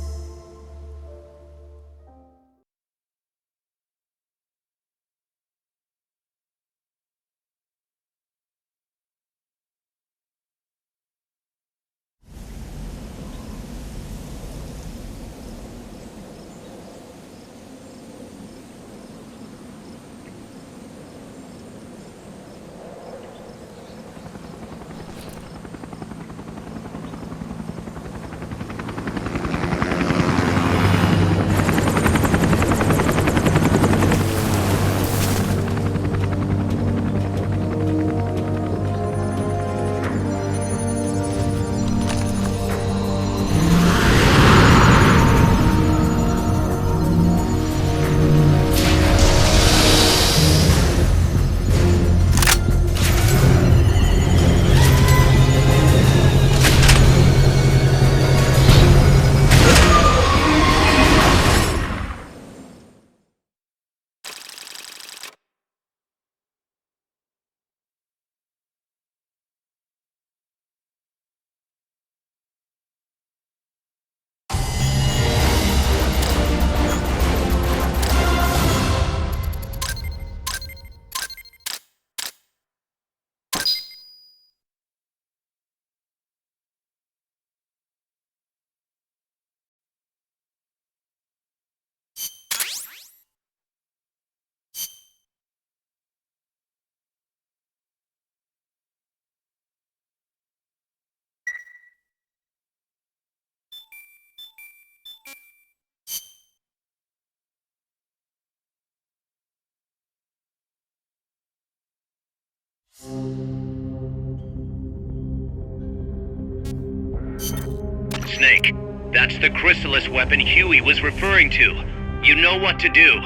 Snake, that's the chrysalis weapon Huey was referring to. You know what to do.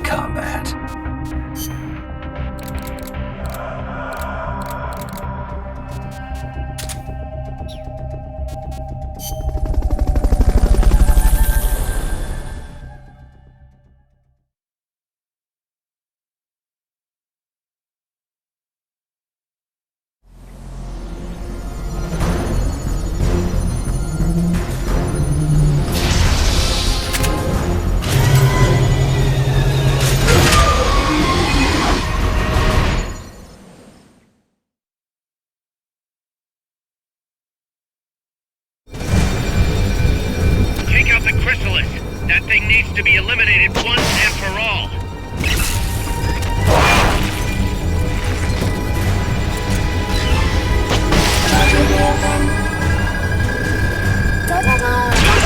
Combat. needs to be eliminated once and for all. Those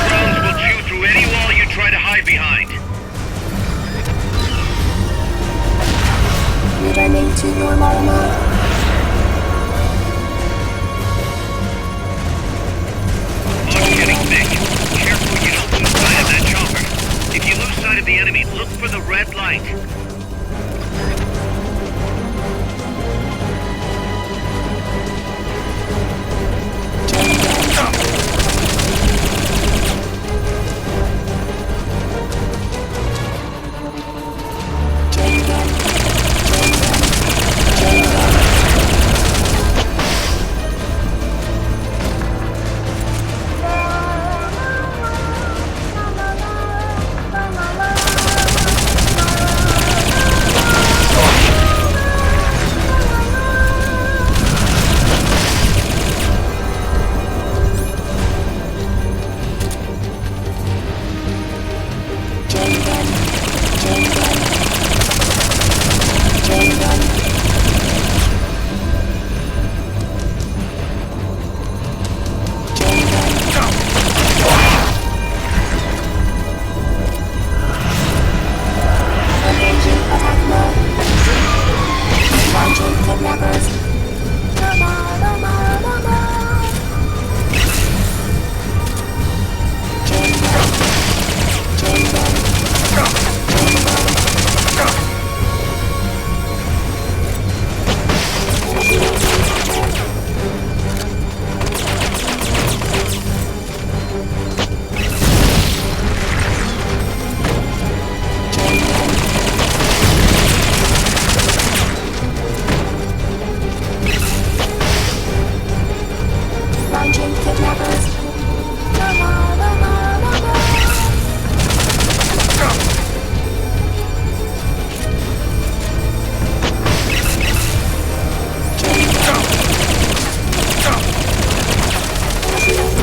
drones will chew through any wall you try to hide behind. Returning to normal mode. Fog's getting thick. Careful you don't lose sight of that chopper. If you lose sight of the enemy, look for the red light.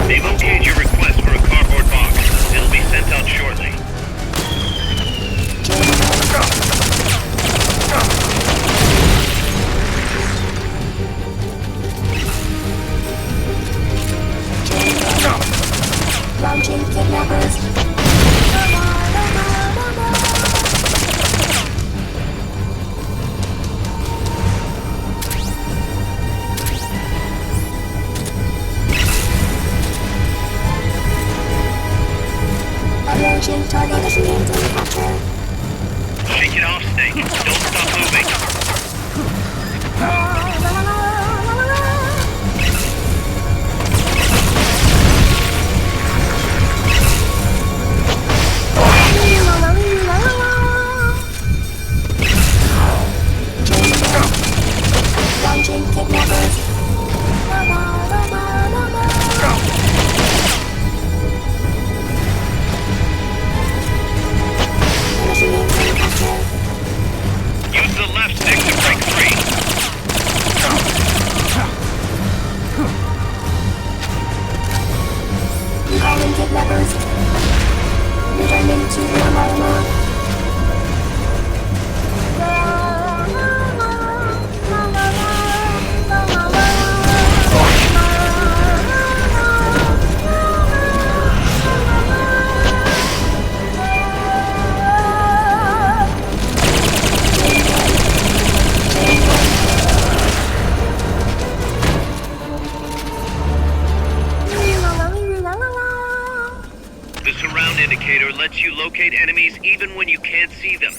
They've okayed your request for a cardboard box. It'll be sent out shortly. Launching kidnappers. Approaching target machines in capture. Shake it off, Snake. Don't stop moving. Launching kidnappers. Use the left stick to break free. Recalling kidnappers. Returning to normal mode. The surround indicator lets you locate enemies even when you can't see them.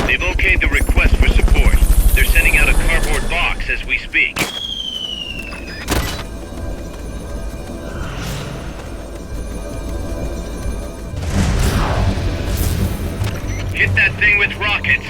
They've okayed the request for support. They're sending out a cardboard box as we speak. Hit that thing with rockets.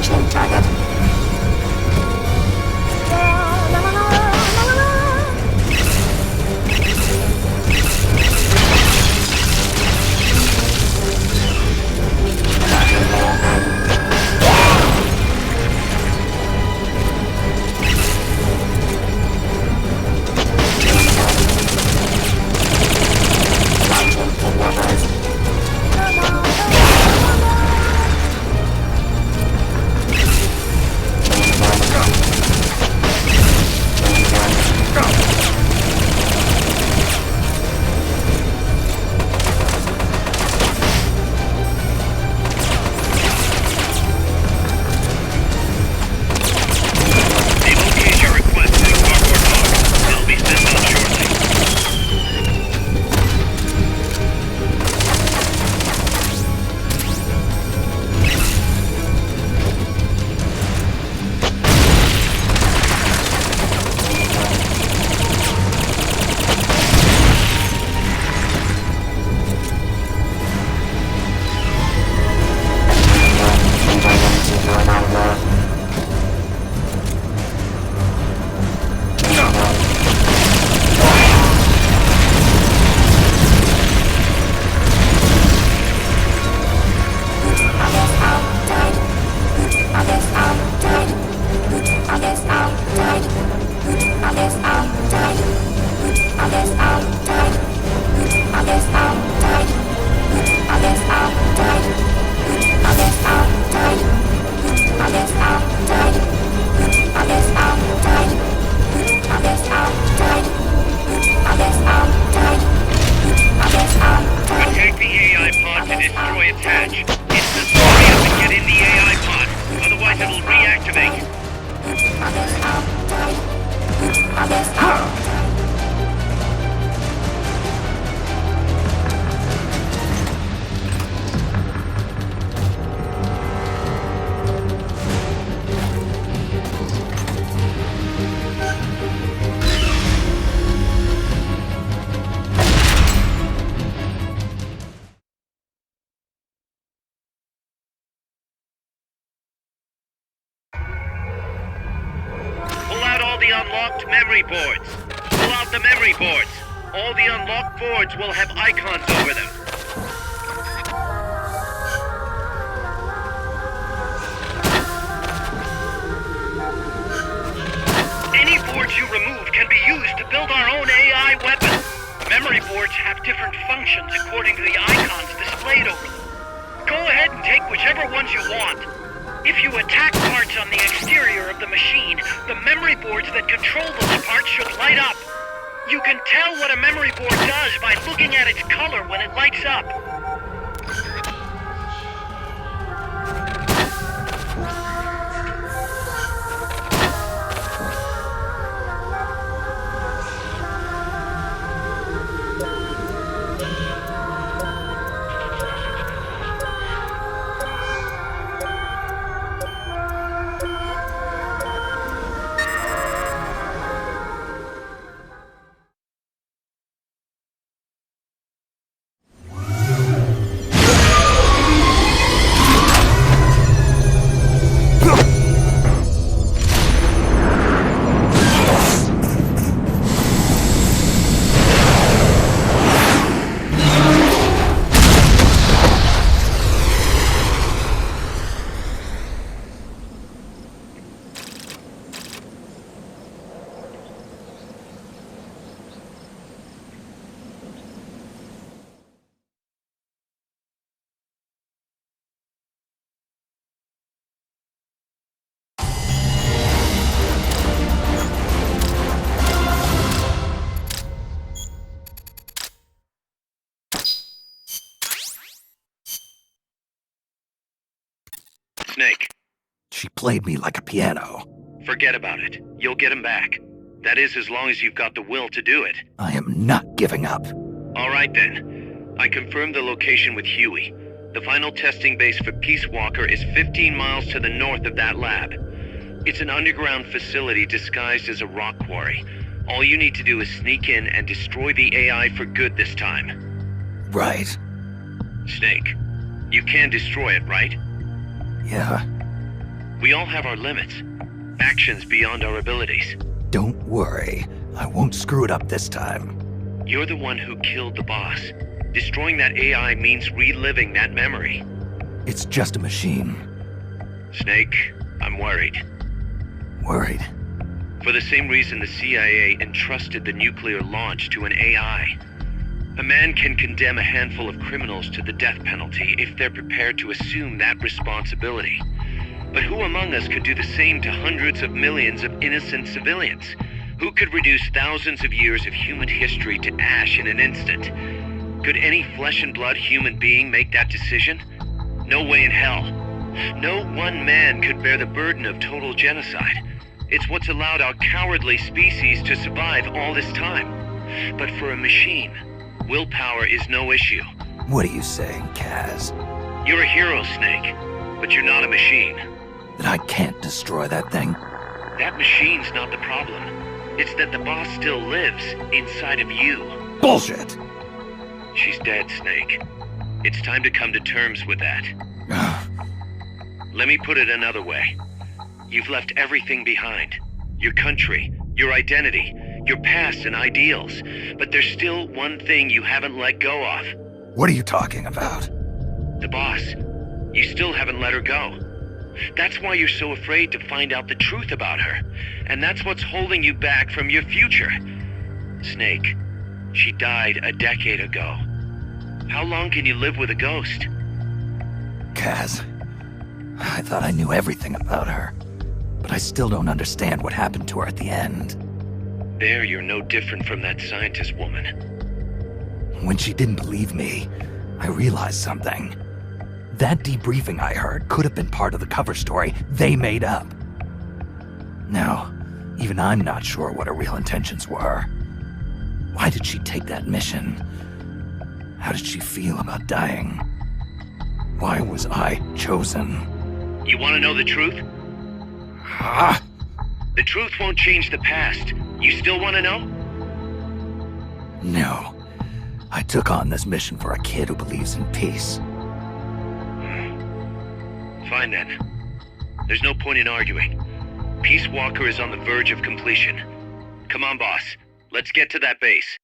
Approaching target. Unlocked memory boards. Pull out the memory boards. All the unlocked boards will have icons over them. Any boards you remove can be used to build our own AI weapon. Memory boards have different functions according to the icons displayed over them. Go ahead and take whichever ones you want. If you attack parts on the exterior of the machine, the memory boards that control those parts should light up. You can tell what a memory board does by looking at its color when it lights up. Snake. She played me like a piano. Forget about it. You'll get him back. That is, as long as you've got the will to do it. I am not giving up. All right, then. I confirmed the location with Huey. The final testing base for Peace Walker is 15 miles to the north of that lab. It's an underground facility disguised as a rock quarry. All you need to do is sneak in and destroy the AI for good this time. Right. Snake, you can destroy it, right? Yeah. We all have our limits. Actions beyond our abilities. Don't worry. I won't screw it up this time. You're the one who killed the boss. Destroying that AI means reliving that memory. It's just a machine. Snake, I'm worried. Worried? For the same reason the CIA entrusted the nuclear launch to an AI. A man can condemn a handful of criminals to the death penalty if they're prepared to assume that responsibility. But who among us could do the same to hundreds of millions of innocent civilians? Who could reduce thousands of years of human history to ash in an instant? Could any flesh and blood human being make that decision? No way in hell. No one man could bear the burden of total genocide. It's what's allowed our cowardly species to survive all this time. But for a machine, willpower is no issue. What are you saying, Kaz? You're a hero, Snake, but you're not a machine. That I can't destroy that thing? That machine's not the problem. It's that the boss still lives inside of you. Bullshit! She's dead, Snake. It's time to come to terms with that. Let me put it another way. You've left everything behind. Your country, your identity, your past and ideals. But there's still one thing you haven't let go of. What are you talking about? The boss. You still haven't let her go. That's why you're so afraid to find out the truth about her. And that's what's holding you back from your future. Snake, she died a decade ago. How long can you live with a ghost? Kaz, I thought I knew everything about her. But I still don't understand what happened to her at the end. There, you're no different from that scientist woman. When she didn't believe me, I realized something. That debriefing I heard could have been part of the cover story they made up. Now, even I'm not sure what her real intentions were. Why did she take that mission? How did she feel about dying? Why was I chosen? You want to know the truth? The truth won't change the past. You still want to know? No. I took on this mission for a kid who believes in peace. Fine then. There's no point in arguing. Peace Walker is on the verge of completion. Come on, boss. Let's get to that base.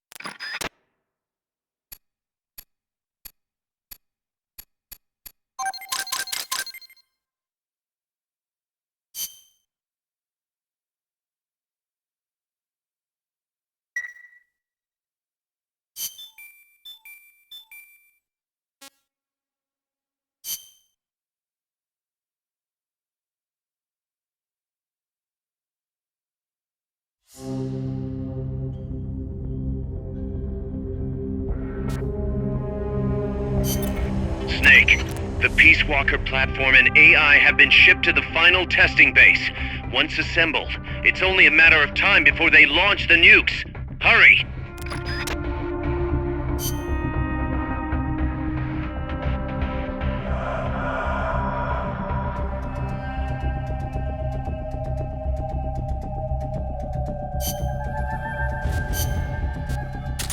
Snake, the Peace Walker platform and AI have been shipped to the final testing base. Once assembled, it's only a matter of time before they launch the nukes. Hurry!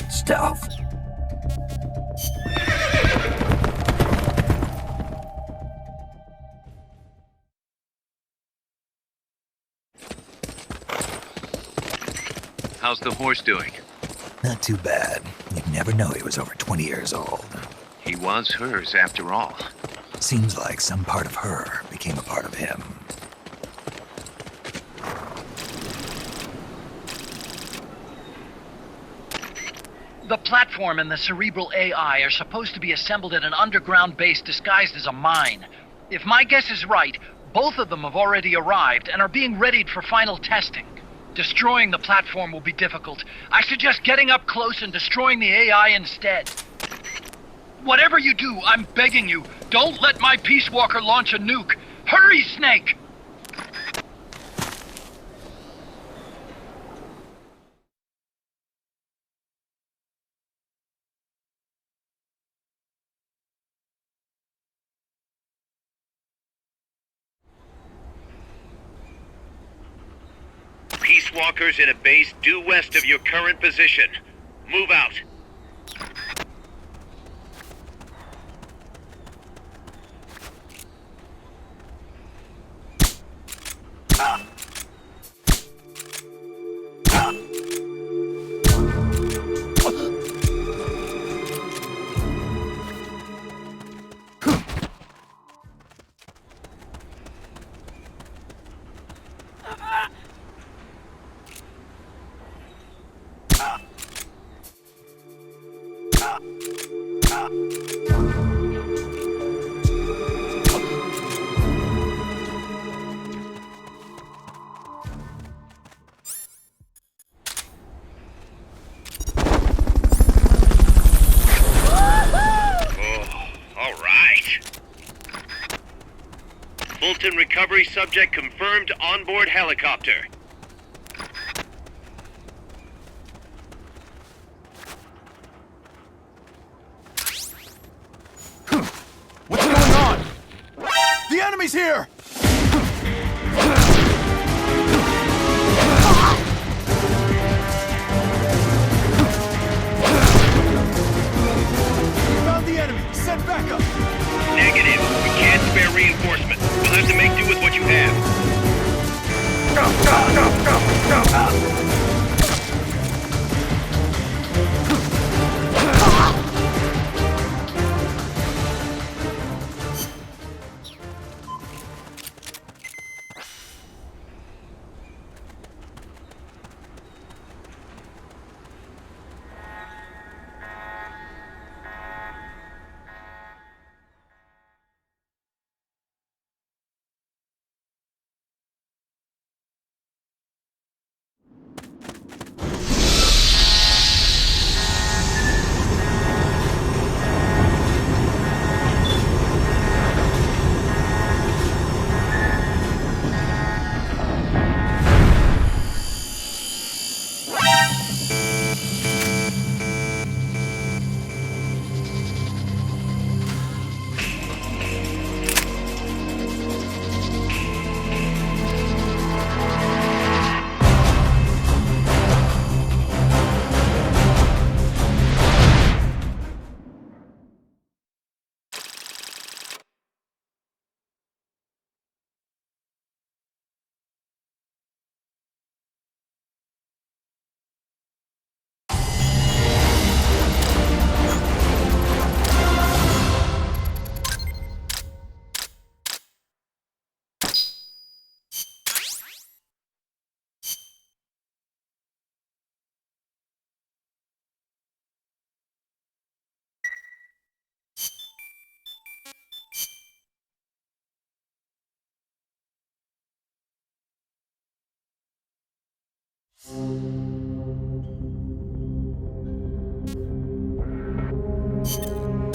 Stealth. How's the horse doing? Not too bad. You'd never know he was over 20 years old. He was hers, after all. Seems like some part of her became a part of him. The platform and the cerebral AI are supposed to be assembled at an underground base disguised as a mine. If my guess is right, both of them have already arrived and are being readied for final testing. Destroying the platform will be difficult. I suggest getting up close and destroying the AI instead. Whatever you do, I'm begging you, don't let my Peace Walker launch a nuke. Hurry, Snake! Peace Walkers in a base due west of your current position. Move out. Hamilton recovery subject confirmed onboard helicopter. What's going on? The enemy's here! Found the enemy! Send backup! Negative. We can't spare reinforcements. We'll have to make do with what you have. Go, go, go, go, go!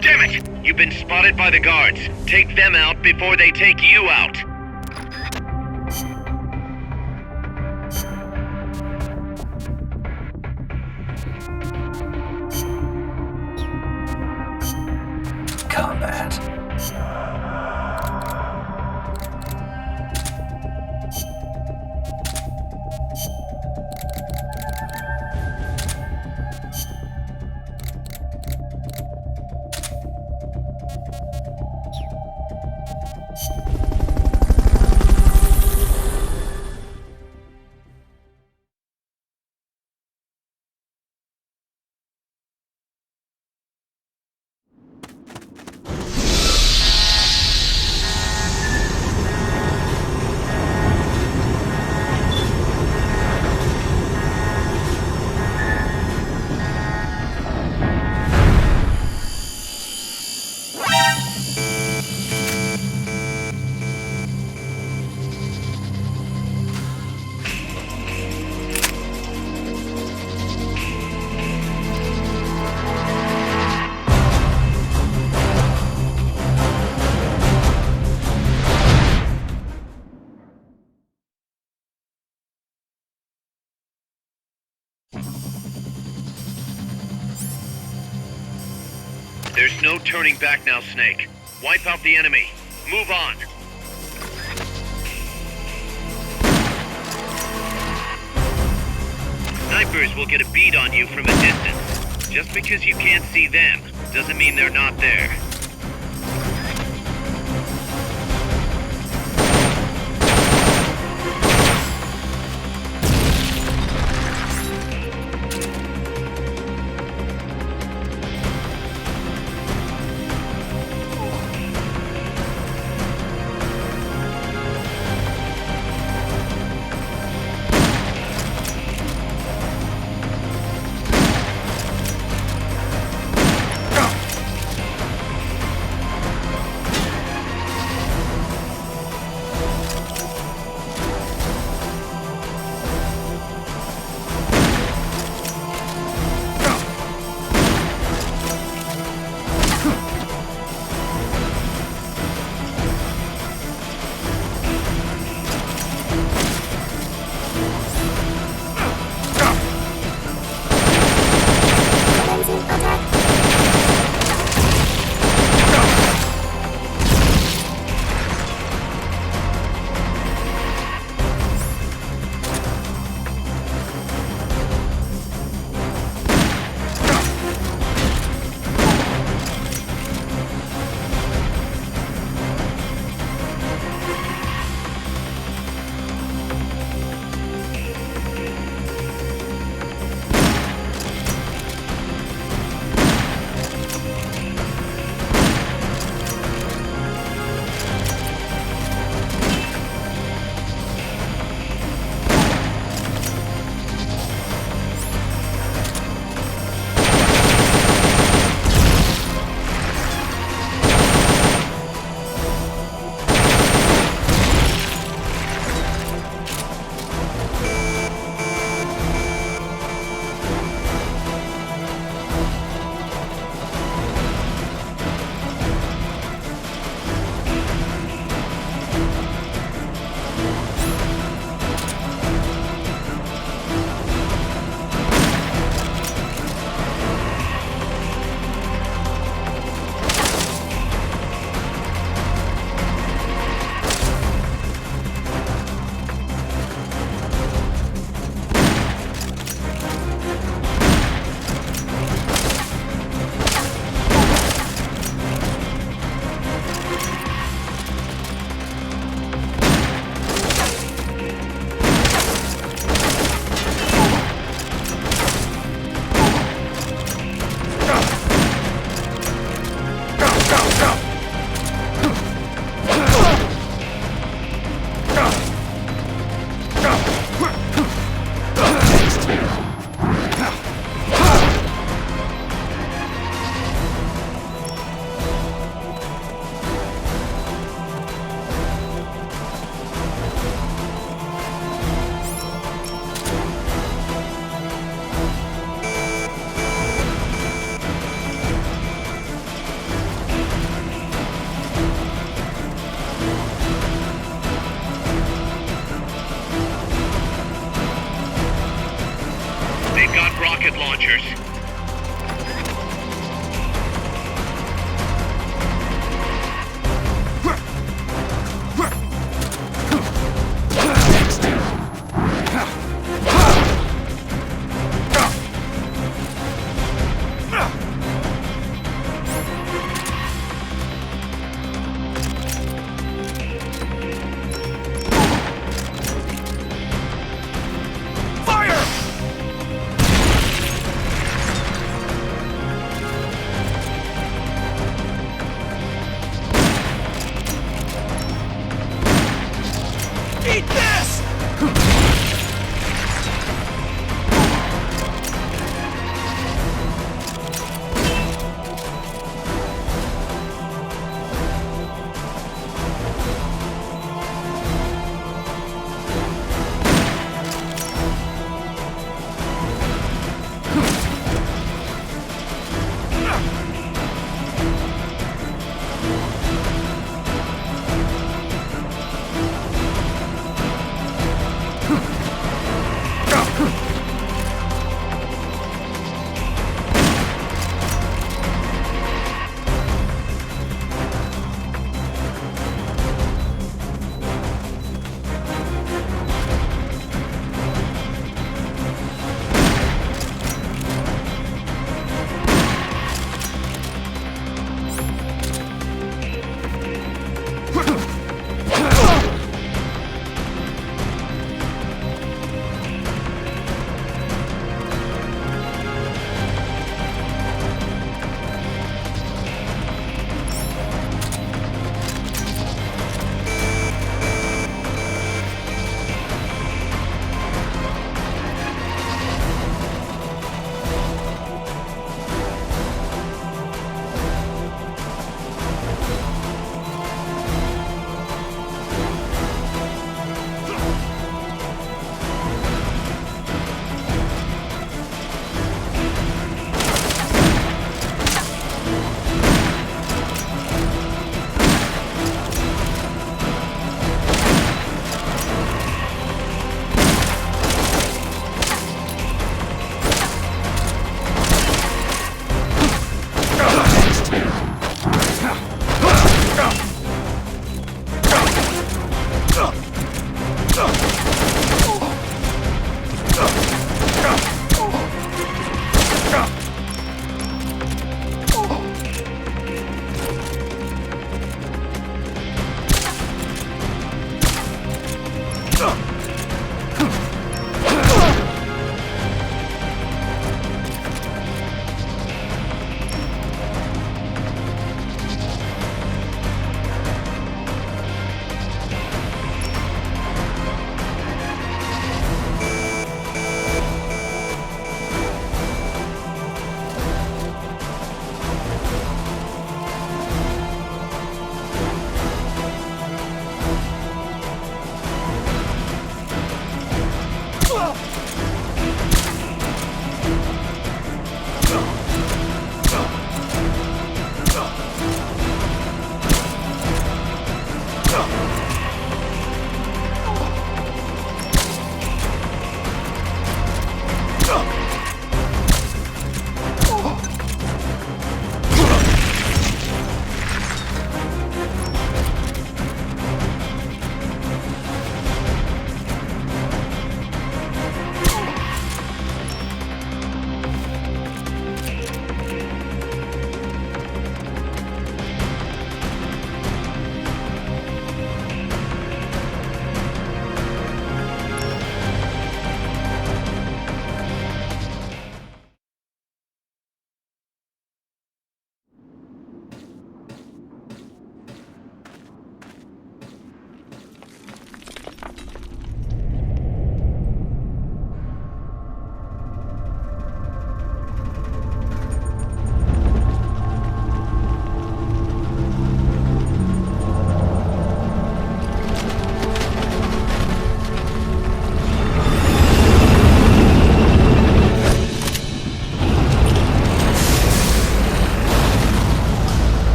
Damn it! You've been spotted by the guards. Take them out before they take you out. Combat. There's no turning back now, Snake. Wipe out the enemy. Move on. Snipers will get a bead on you from a distance. Just because you can't see them doesn't mean they're not there.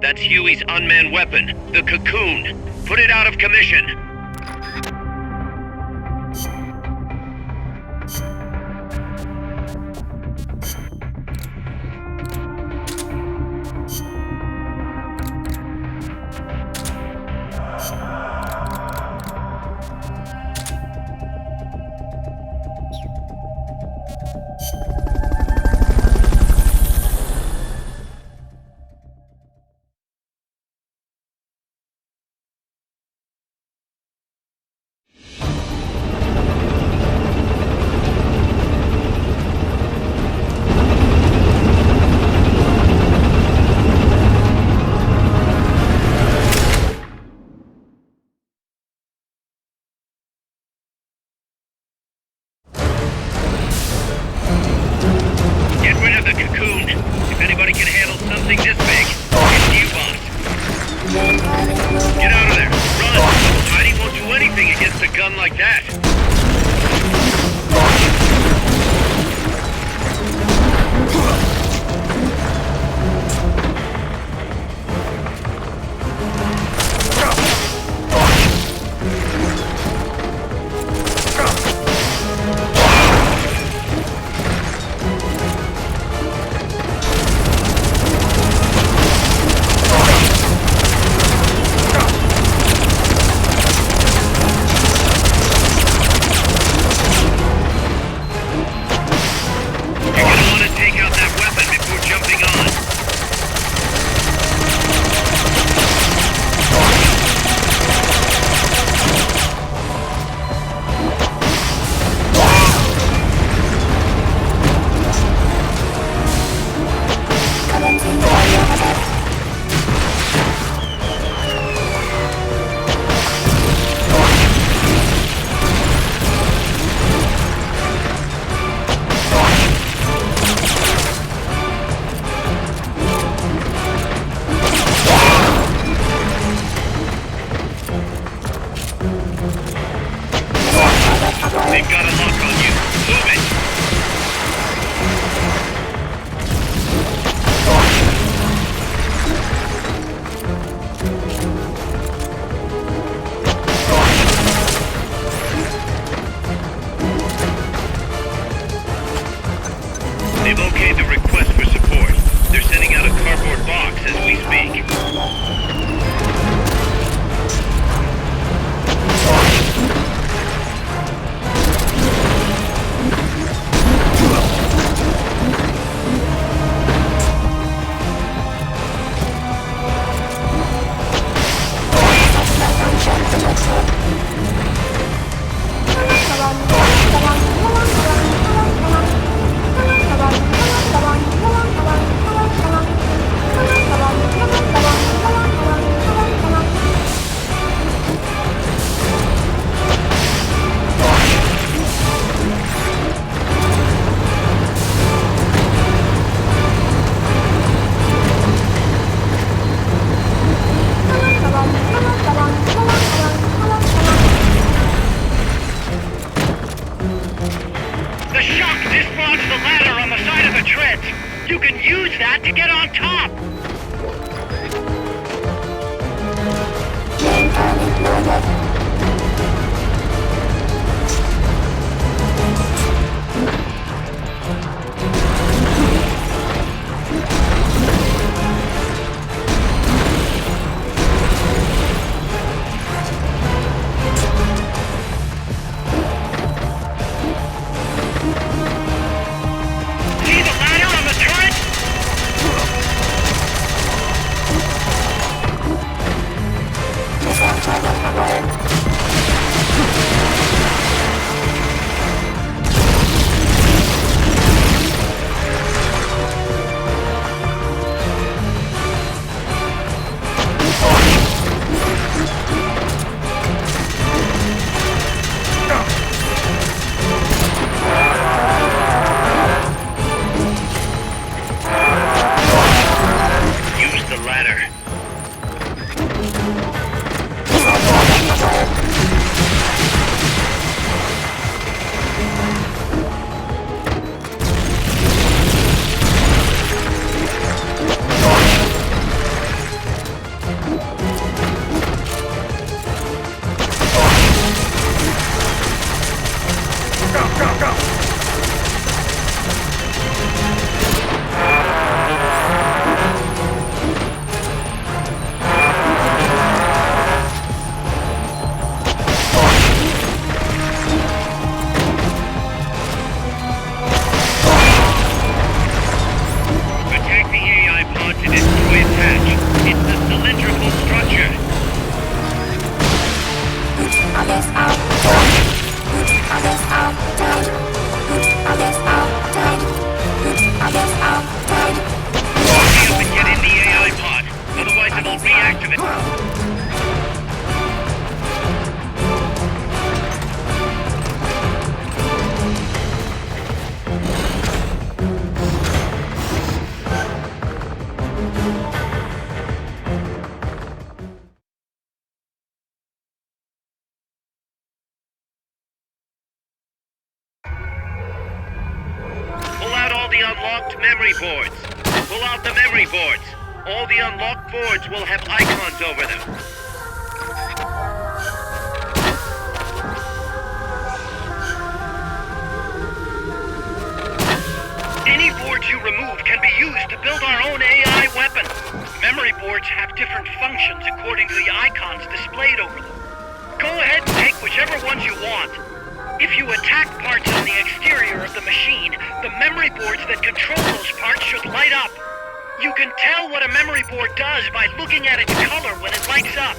That's Huey's unmanned weapon, the Cocoon. Put it out of commission. They've got a lock on you. Move it! They've okayed the request for support. They're sending out a cardboard box as we speak. Hurry up and get in the AI pod, otherwise it will reactivate. Pull out all the unlocked memory boards. Pull out the memory boards. All the unlocked boards will have icons over them. Any boards you remove can be used to build our own AI weapon. Memory boards have different functions according to the icons displayed over them. Go ahead and take whichever ones you want. If you attack parts on the exterior of the machine, the memory boards that control those parts should light up. You can tell what a memory board does by looking at its color when it lights up.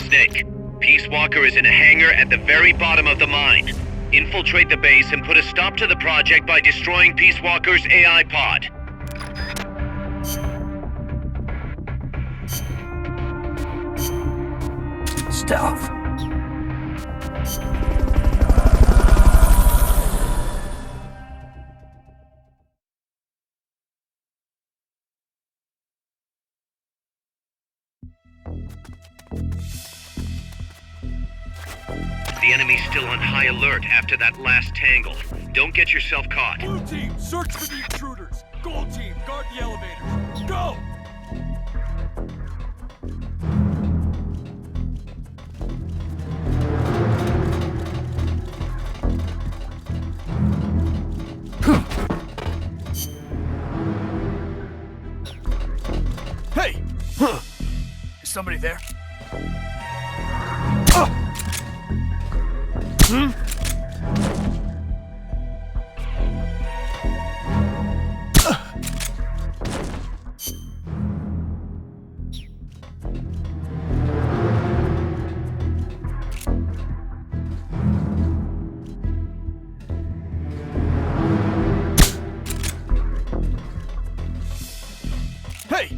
Snake, Peace Walker is in a hangar at the very bottom of the mine. Infiltrate the base and put a stop to the project by destroying Peace Walker's AI pod. Stealth. The enemy's still on high alert after that last tangle. Don't get yourself caught. Blue team, search for the intruders. Gold team, guard the elevators. Go! Hey! Is somebody there? Hey!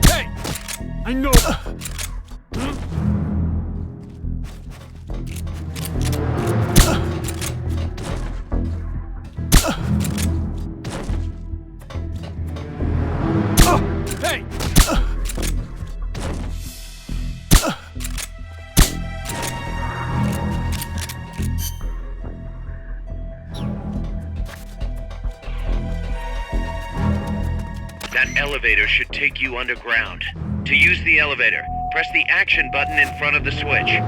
Hey! I know. That elevator should take you underground. To use the elevator, press the action button in front of the switch.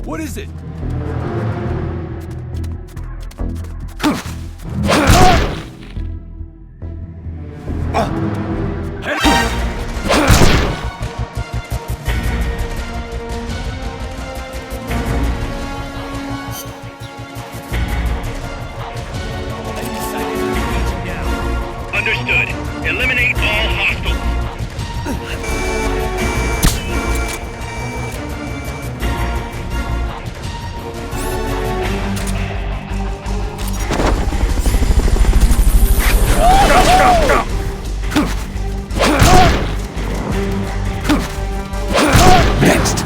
What is it? Understood. Eliminate all hostiles. Next!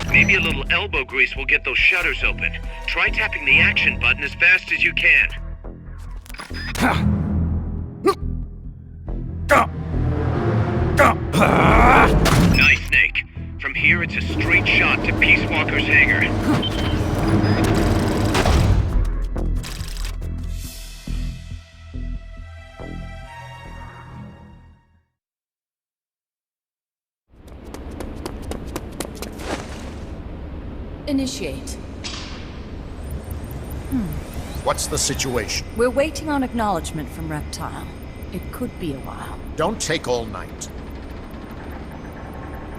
Maybe a little elbow grease will get those shutters open. Try tapping the action button as fast as you can. Nice, Snake. From here, it's a straight shot to Peace Walker's hangar. Initiate. What's the situation? We're waiting on acknowledgement from Reptile. It could be a while. Don't take all night.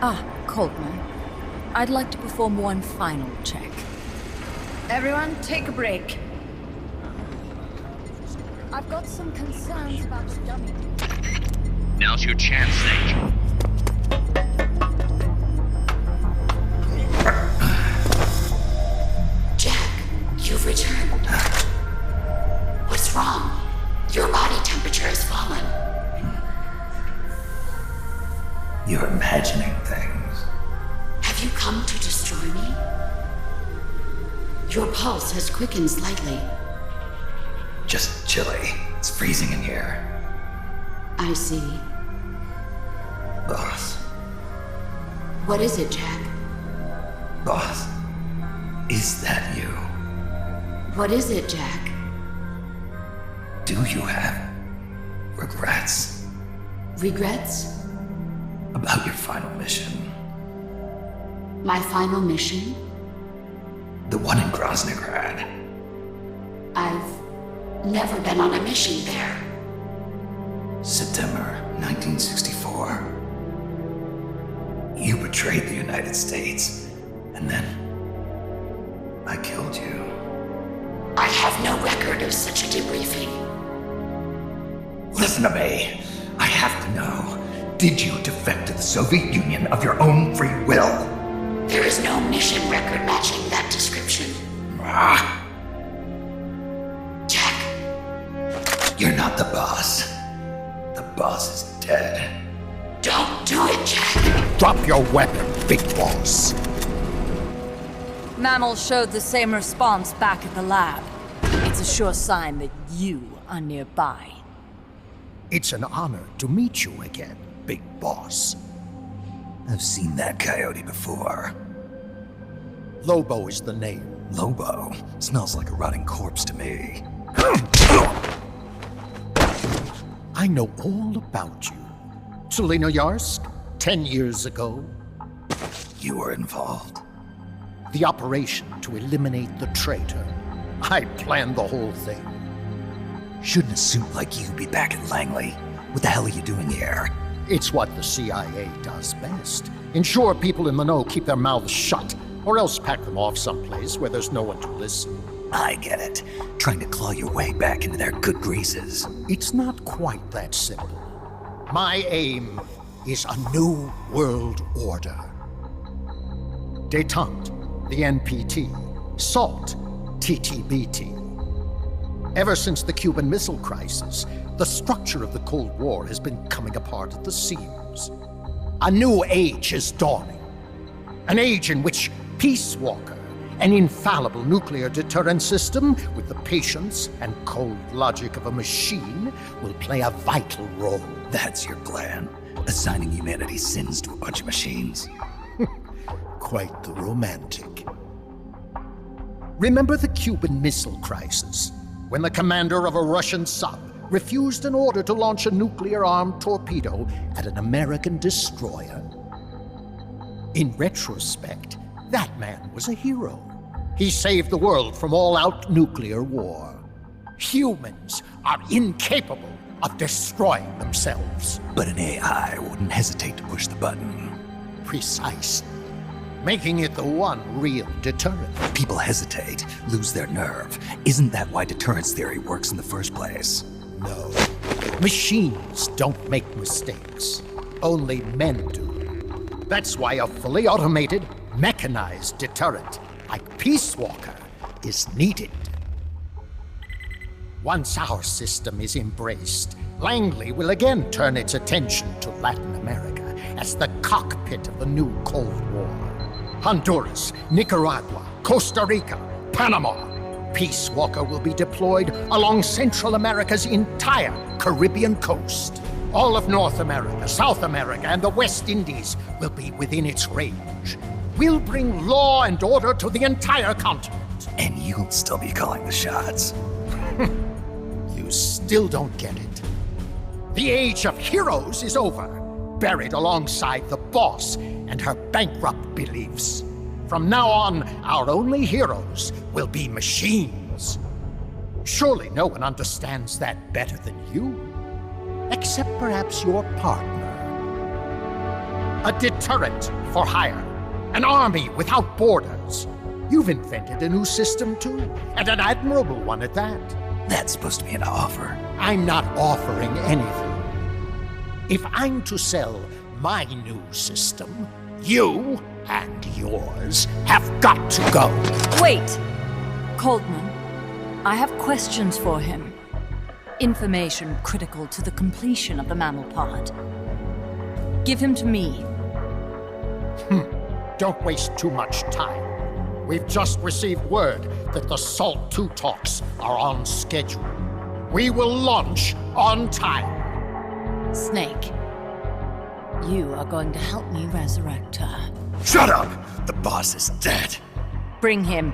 Ah, Coldman. I'd like to perform one final check. Everyone, take a break. I've got some concerns about the dummy. Now's your chance, Snake. You've returned. What's wrong? Your body temperature has fallen. You're imagining things. Have you come to destroy me? Your pulse has quickened slightly. Just chilly. It's freezing in here. I see. Boss. What is it, Jack? Boss. Is that you? What is it, Jack? Do you have regrets? Regrets? About your final mission? My final mission? The one in Groznygrad. I've never been on a mission there. September 1964. You betrayed the United States, and then I killed you. I have no record of such a debriefing. Listen to me. I have to know. Did you defect to the Soviet Union of your own free will? There is no mission record matching that description. Jack. You're not the boss. The boss is dead. Don't do it, Jack. Drop your weapon, Big Boss. Mammal showed the same response back at the lab. It's a sure sign that you are nearby. It's an honor to meet you again, Big Boss. I've seen that coyote before. Lobo is the name. Lobo? Smells like a rotting corpse to me. I know all about you. Selinoyarsk, 10 years ago. You were involved. The operation to eliminate the traitor. I planned the whole thing. Shouldn't a suit like you be back in Langley? What the hell are you doing here? It's what the CIA does best. Ensure people in the know keep their mouths shut, or else pack them off someplace where there's no one to listen. I get it. Trying to claw your way back into their good graces. It's not quite that simple. My aim is a new world order. Détente, the NPT. SALT, TTBT. Ever since the Cuban Missile Crisis, the structure of the Cold War has been coming apart at the seams. A new age is dawning. An age in which Peace Walker, an infallible nuclear deterrent system with the patience and cold logic of a machine, will play a vital role. That's your plan? Assigning humanity's sins to a bunch of machines? Quite the romantic. Remember the Cuban Missile Crisis, when the commander of a Russian sub refused an order to launch a nuclear-armed torpedo at an American destroyer? In retrospect, that man was a hero. He saved the world from all-out nuclear war. Humans are incapable of destroying themselves. But an AI wouldn't hesitate to push the button. Precisely. Making it the one real deterrent. People hesitate, lose their nerve. Isn't that why deterrence theory works in the first place? No. Machines don't make mistakes. Only men do. That's why a fully automated, mechanized deterrent like Peace Walker is needed. Once our system is embraced, Langley will again turn its attention to Latin America as the cockpit of the new Cold War. Honduras, Nicaragua, Costa Rica, Panama. Peace Walker will be deployed along Central America's entire Caribbean coast. All of North America, South America, and the West Indies will be within its range. We'll bring law and order to the entire continent. And you'll still be calling the shots. You still don't get it. The age of heroes is over, buried alongside the boss and her bankrupt beliefs. From now on, our only heroes will be machines. Surely no one understands that better than you. Except perhaps your partner. A deterrent for hire. An army without borders. You've invented a new system too, and an admirable one at that. That's supposed to be an offer. I'm not offering anything. If I'm to sell my new system, you and yours have got to go. Wait! Coldman, I have questions for him. Information critical to the completion of the mammal pod. Give him to me. Don't waste too much time. We've just received word that the SALT II talks are on schedule. We will launch on time. Snake, you are going to help me resurrect her. Shut up! The boss is dead. Bring him.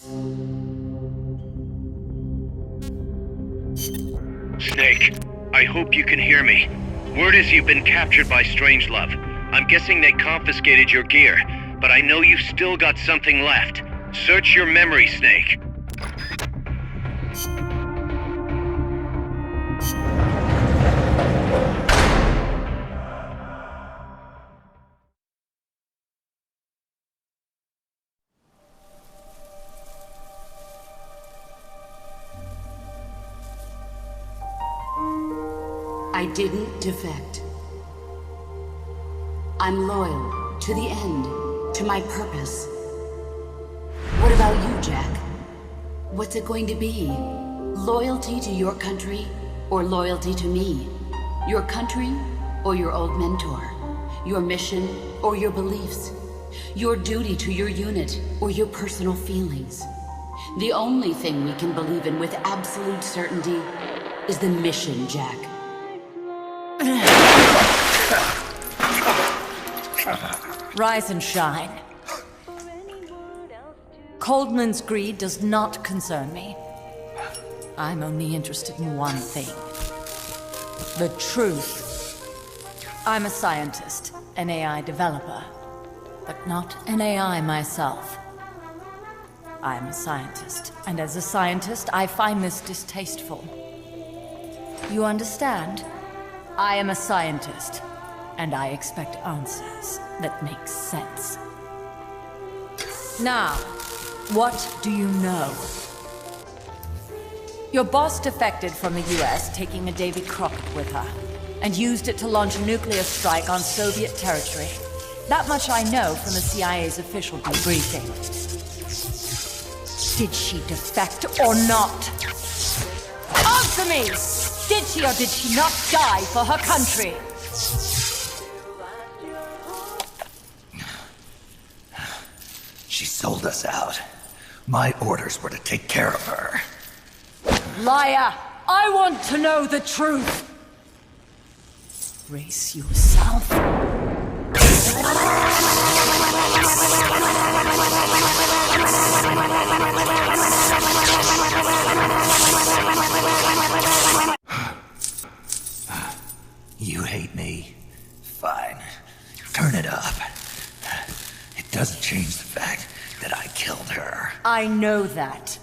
Snake, I hope you can hear me. Word is you've been captured by Strangelove. I'm guessing they confiscated your gear, but I know you've still got something left. Search your memory, Snake. I didn't defect. I'm loyal to the end, to my purpose. What about you, Jack? What's it going to be? Loyalty to your country or loyalty to me? Your country or your old mentor? Your mission or your beliefs? Your duty to your unit or your personal feelings? The only thing we can believe in with absolute certainty is the mission, Jack. Rise and shine. Coldman's greed does not concern me. I'm only interested in one thing. The truth. I'm a scientist, an AI developer, but not an AI myself. I'm a scientist, and as a scientist, I find this distasteful. You understand? I am a scientist, and I expect answers that make sense. Now, what do you know? Your boss defected from the US, taking a Davy Crockett with her, and used it to launch a nuclear strike on Soviet territory. That much I know from the CIA's official debriefing. Did she defect or not? Answer me! Did she or did she not die for her country? She sold us out. My orders were to take care of her. Liar! I want to know the truth! Brace yourself. You hate me? Fine. Turn it up. It doesn't change the fact that I killed her. I know that.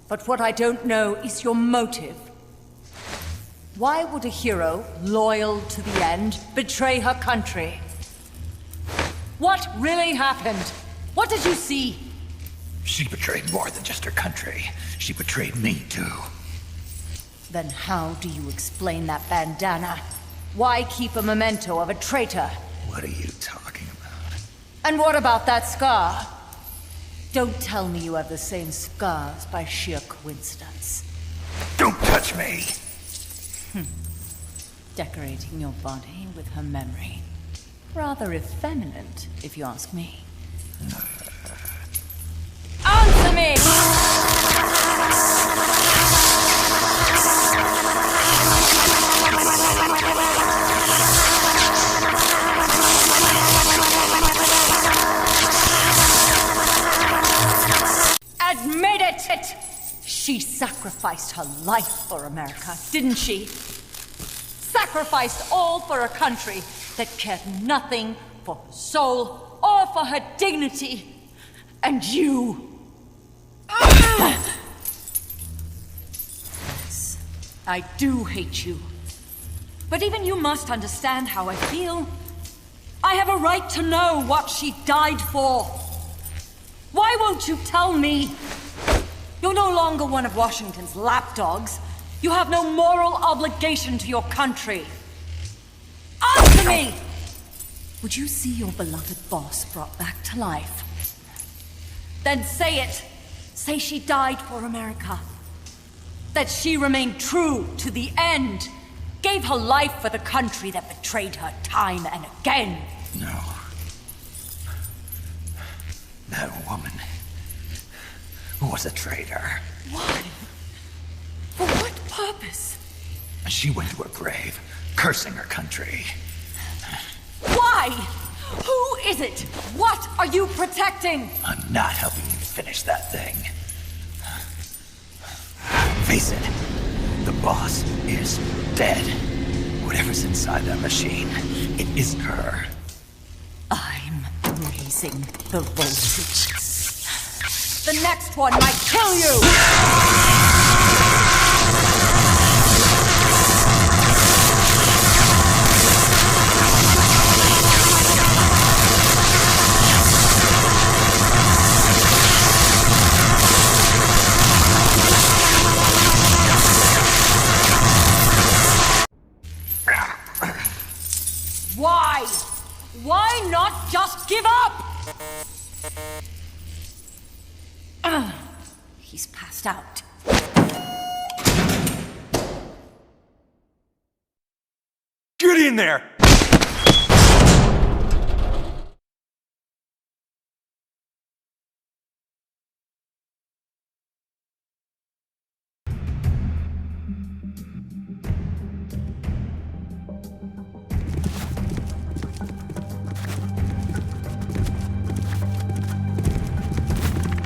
But what I don't know is your motive. Why would a hero, loyal to the end, betray her country? What really happened? What did you see? She betrayed more than just her country. She betrayed me, too. Then how do you explain that bandana? Why keep a memento of a traitor? What are you talking about? And what about that scar? Don't tell me you have the same scars by sheer coincidence. Don't touch me! Decorating your body with her memory. Rather effeminate, if you ask me. Answer me! Admit it! She sacrificed her life for America, didn't she? Sacrificed all for a country that cared nothing for her soul or for her dignity. And you... Yes, I do hate you. But even you must understand how I feel. I have a right to know what she died for. Why won't you tell me? You're no longer one of Washington's lapdogs. You have no moral obligation to your country. Answer me! Would you see your beloved boss brought back to life? Then say it. Say she died for America. That she remained true to the end. Gave her life for the country that betrayed her time and again. No. That woman was a traitor. Why? For what purpose? She went to her grave, cursing her country. Why? Who is it? What are you protecting? I'm not helping you finish that thing. Face it, the boss is dead. Whatever's inside that machine, it isn't her. I'm raising the voltage. The next one might kill you! Why? Why not just give up? He's passed out. Get in there!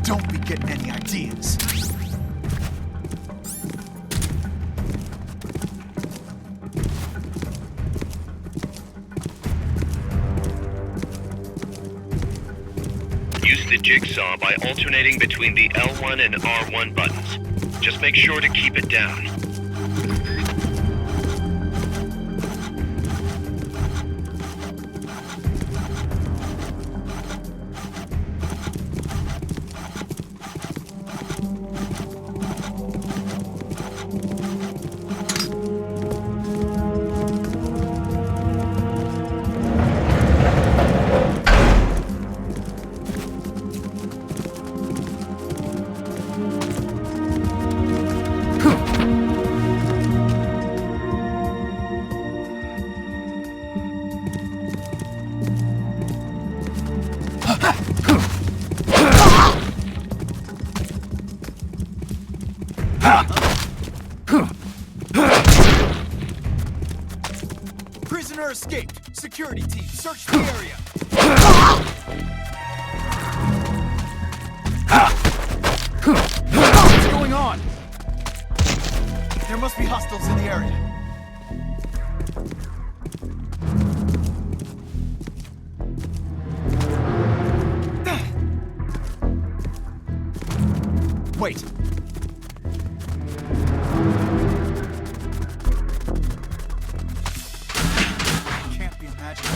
Don't be getting any ideas. Use the jigsaw by alternating between the L1 and R1 buttons. Just make sure to keep it down. Prisoner escaped. Security team, search the area. What's going on? There must be hostiles in the area. Wait. Can't be imagined.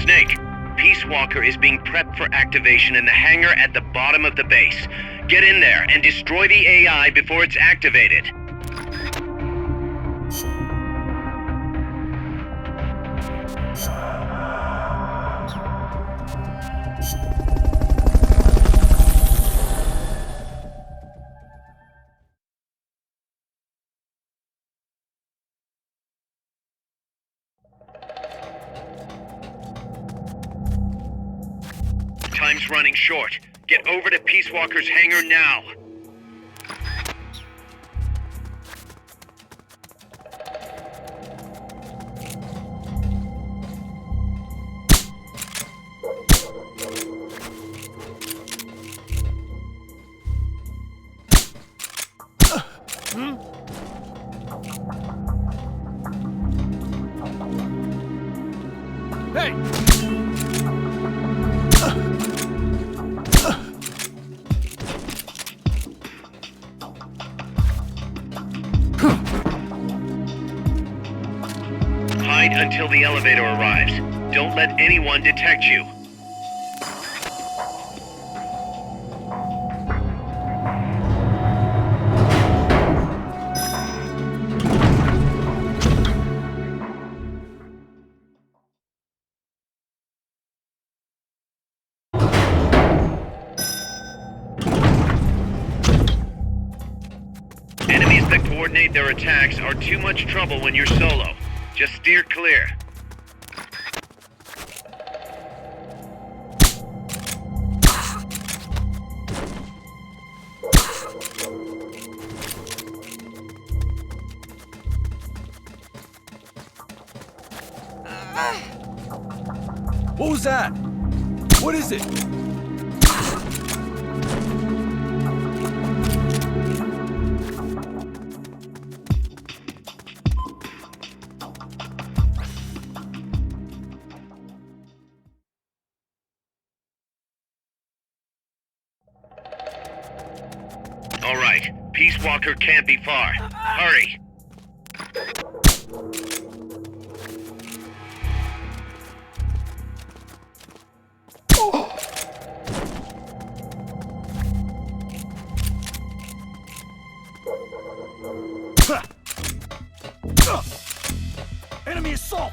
Snake, Peace Walker is being prepped for activation in the hangar at the bottom of the base. Get in there and destroy the AI before it's activated. Time's running short. Get over to Peace Walker's hangar now. Hey! Hide until the elevator arrives. Don't let anyone detect you. that coordinate their attacks are too much trouble when you're solo. Just steer clear. What was that? What is it? All right, Peace Walker can't be far. Hurry! Enemy assault!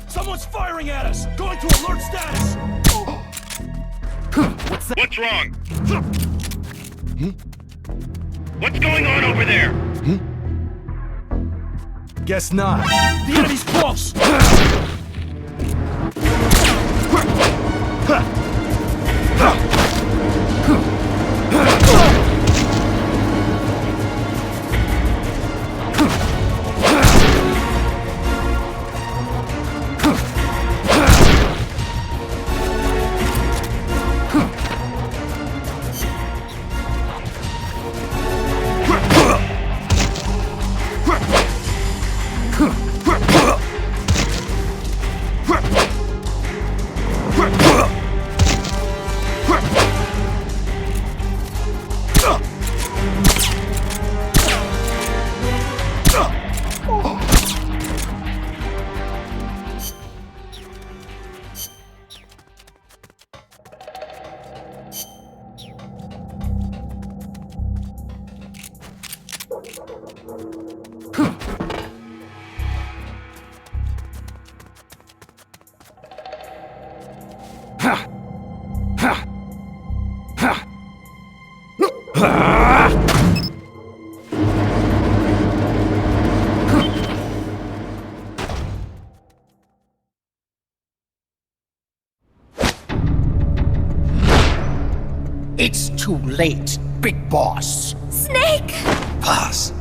Someone's firing at us! Going to alert status! What's that? What's wrong? What's going on over there? Guess not. The enemy's close! It's too late, Big Boss. Snake! Boss.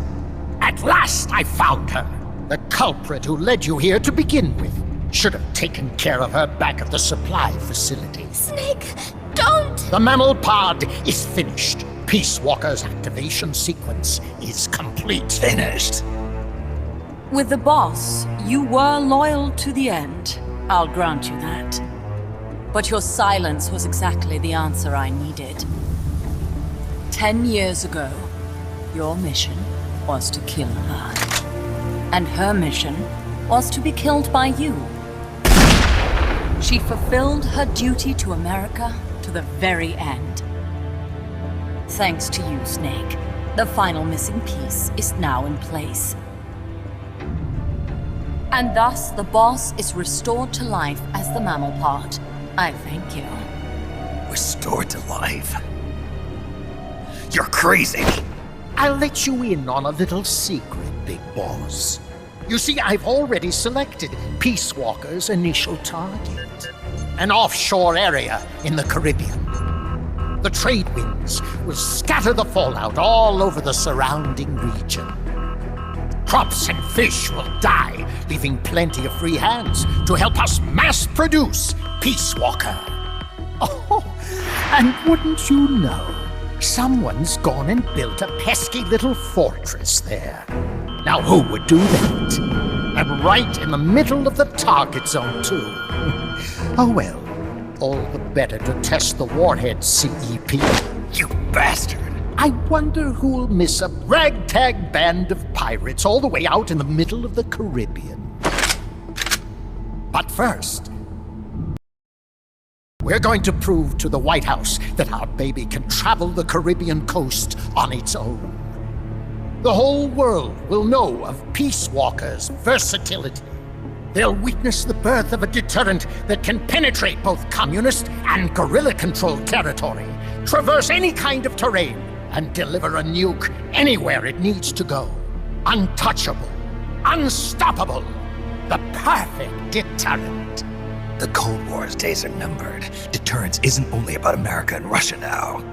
At last I found her. The culprit who led you here to begin with. Should have taken care of her back at the supply facility. Snake, don't! The mammal pod is finished. Peace Walker's activation sequence is complete. Finished. With the boss, you were loyal to the end. I'll grant you that. But your silence was exactly the answer I needed. 10 years ago, your mission was to kill her. And her mission was to be killed by you. She fulfilled her duty to America to the very end. Thanks to you, Snake, the final missing piece is now in place. And thus, the boss is restored to life as the mammal pod. I thank you. Restored to life? You're crazy! I'll let you in on a little secret, Big Boss. You see, I've already selected Peace Walker's initial target. An offshore area in the Caribbean. The trade winds will scatter the fallout all over the surrounding region. Crops and fish will die, leaving plenty of free hands to help us mass-produce Peace Walker. Oh, and wouldn't you know, someone's gone and built a pesky little fortress there. Now who would do that? And right in the middle of the target zone, too. Oh well, all the better to test the warhead, CEP. You bastard! I wonder who'll miss a ragtag band of pirates all the way out in the middle of the Caribbean. But first, we're going to prove to the White House that our baby can travel the Caribbean coast on its own. The whole world will know of Peace Walker's versatility, They'll witness the birth of a deterrent that can penetrate both communist and guerrilla-controlled territory, traverse any kind of terrain, and deliver a nuke anywhere it needs to go. Untouchable. Unstoppable. The perfect deterrent. The Cold War's days are numbered. Deterrence isn't only about America and Russia now.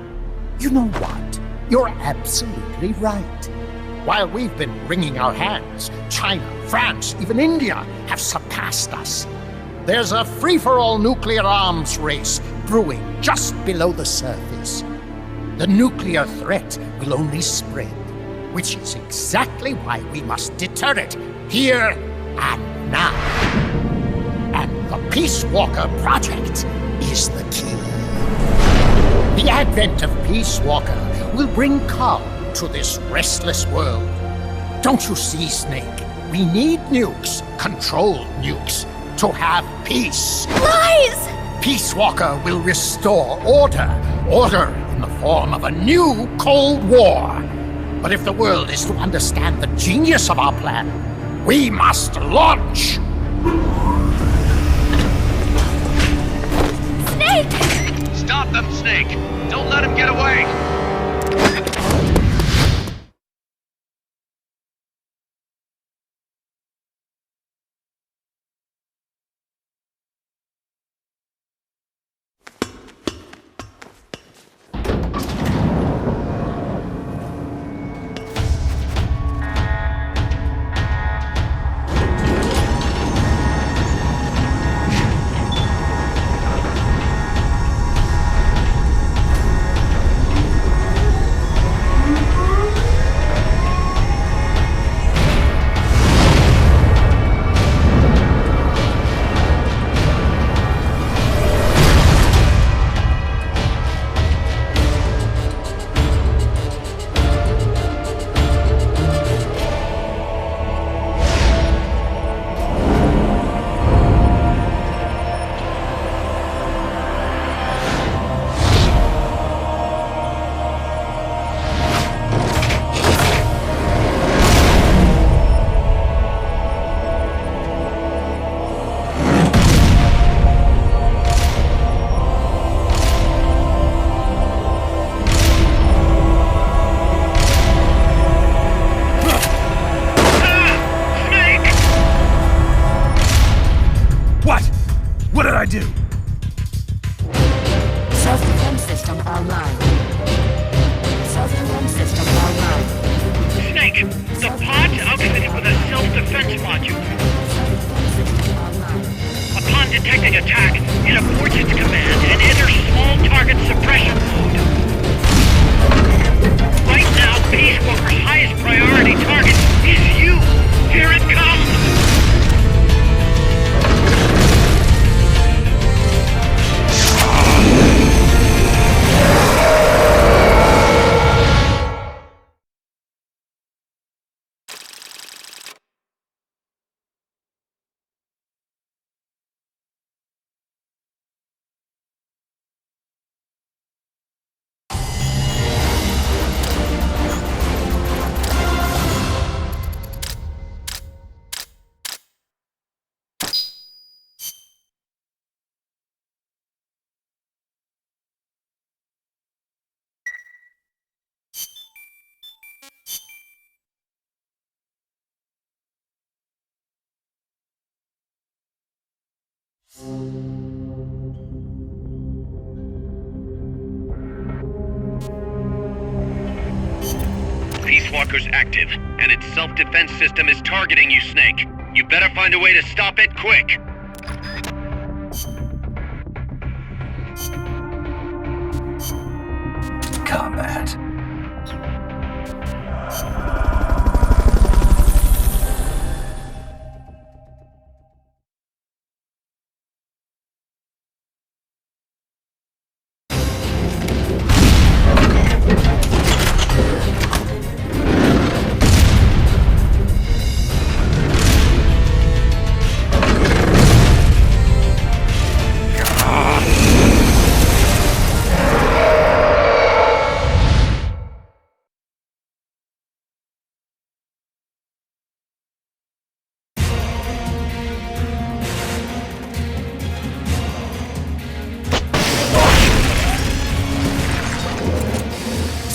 You know what? You're absolutely right. While we've been wringing our hands, China, France, even India have surpassed us. There's a free-for-all nuclear arms race brewing just below the surface. The nuclear threat will only spread, which is exactly why we must deter it here and now. And the Peace Walker Project is the key. The advent of Peace Walker will bring calm to this restless world. Don't you see, Snake? We need nukes, controlled nukes, to have peace. Lies! Peace Walker will restore order. Order in the form of a new Cold War. But if the world is to understand the genius of our plan, we must launch! Snake! Stop them, Snake! Don't let him get away! do? Self-defense system online. Self-defense system online. Snake, the pod's outfitted with a self-defense module. Upon detecting attack, it aborts its command and enters small target suppression mode. Right now, Peace Walker's highest priority target is you! Here it comes! Peace Walker's active, and its self-defense system is targeting you, Snake. You better find a way to stop it quick! Combat.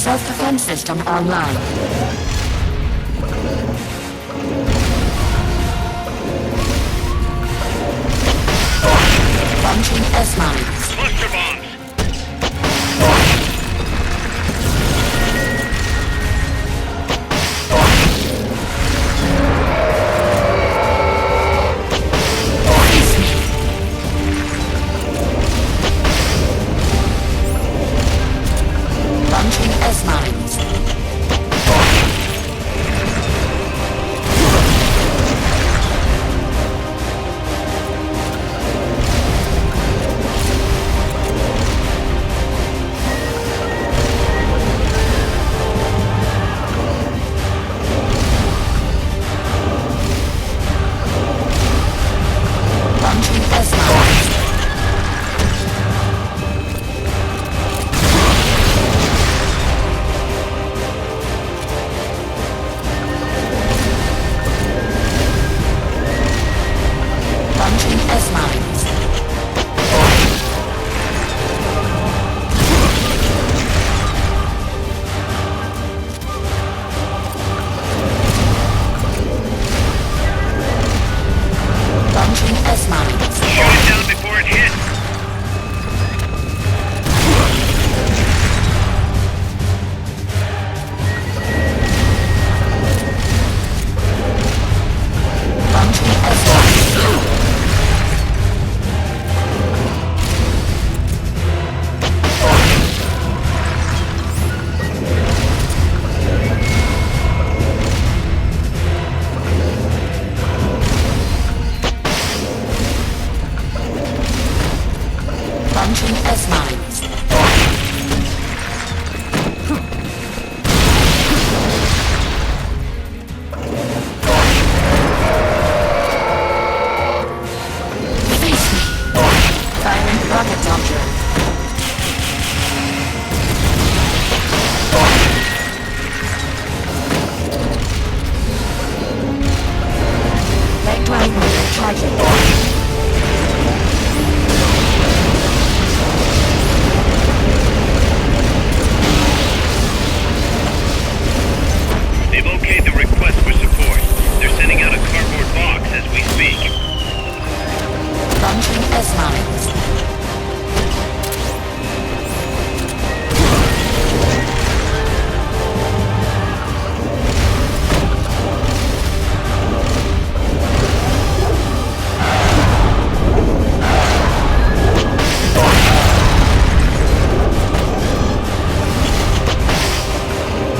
Self-defense system online. Launching S-mines. Cluster bombs! Launching S-mines. Launching S-mines. Launching S-mines. Launching S-mines. Shoot it down before it hits! Launching S-mines. Launching S-mines. Face me. Firing rocket launcher. Leg drive motor charging. They've okayed the request for support. They're sending out a cardboard box as we speak. Launching S-mines.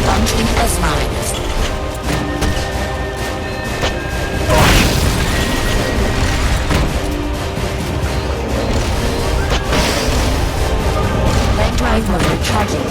Launching S-mines. Leg drive motor charging.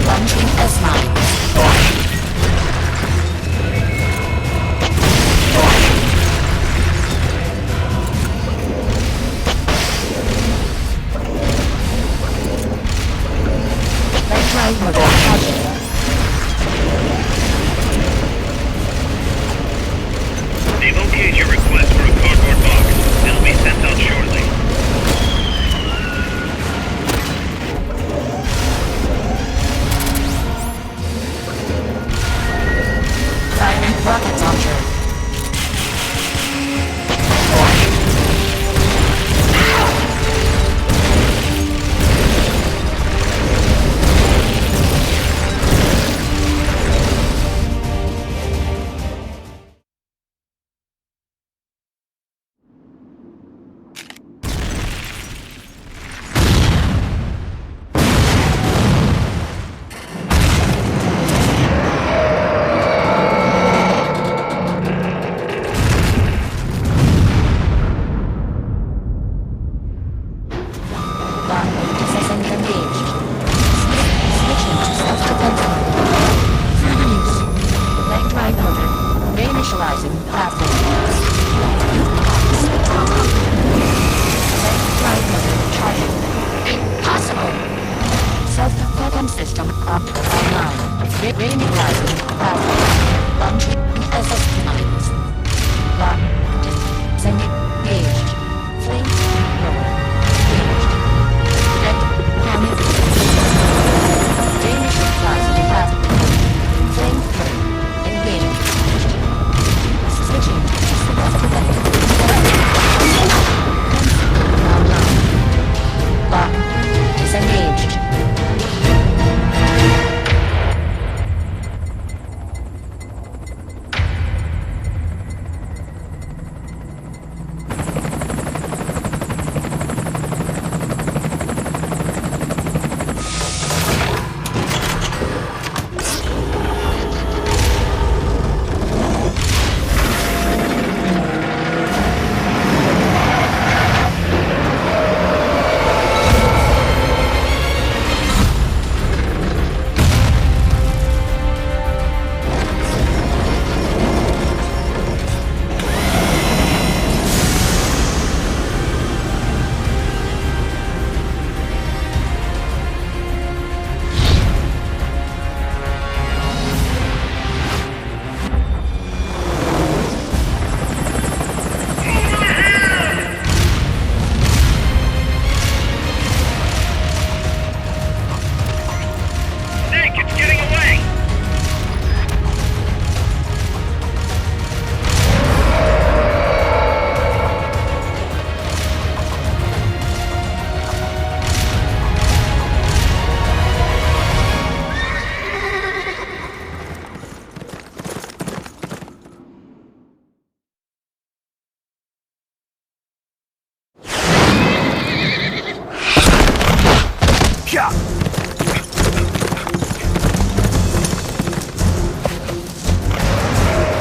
Launching S-mines. Leg drive motor charging. They've okayed your request for a cardboard box. It'll be sent out shortly. Firing rocket launcher.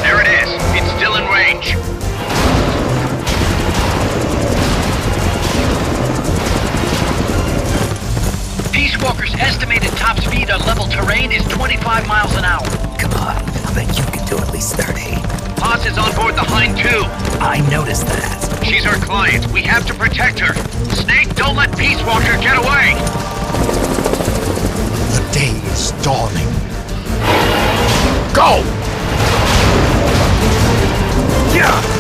There it is. It's still in range. Peace Walker's estimated top speed on level terrain is 25 miles an hour. Come on, I bet you can do at least 30. Paz is on board the Hind too. I noticed that. She's our client. We have to protect her. Snake, don't let Peace Walker get away! The day is dawning. Go! Yeah!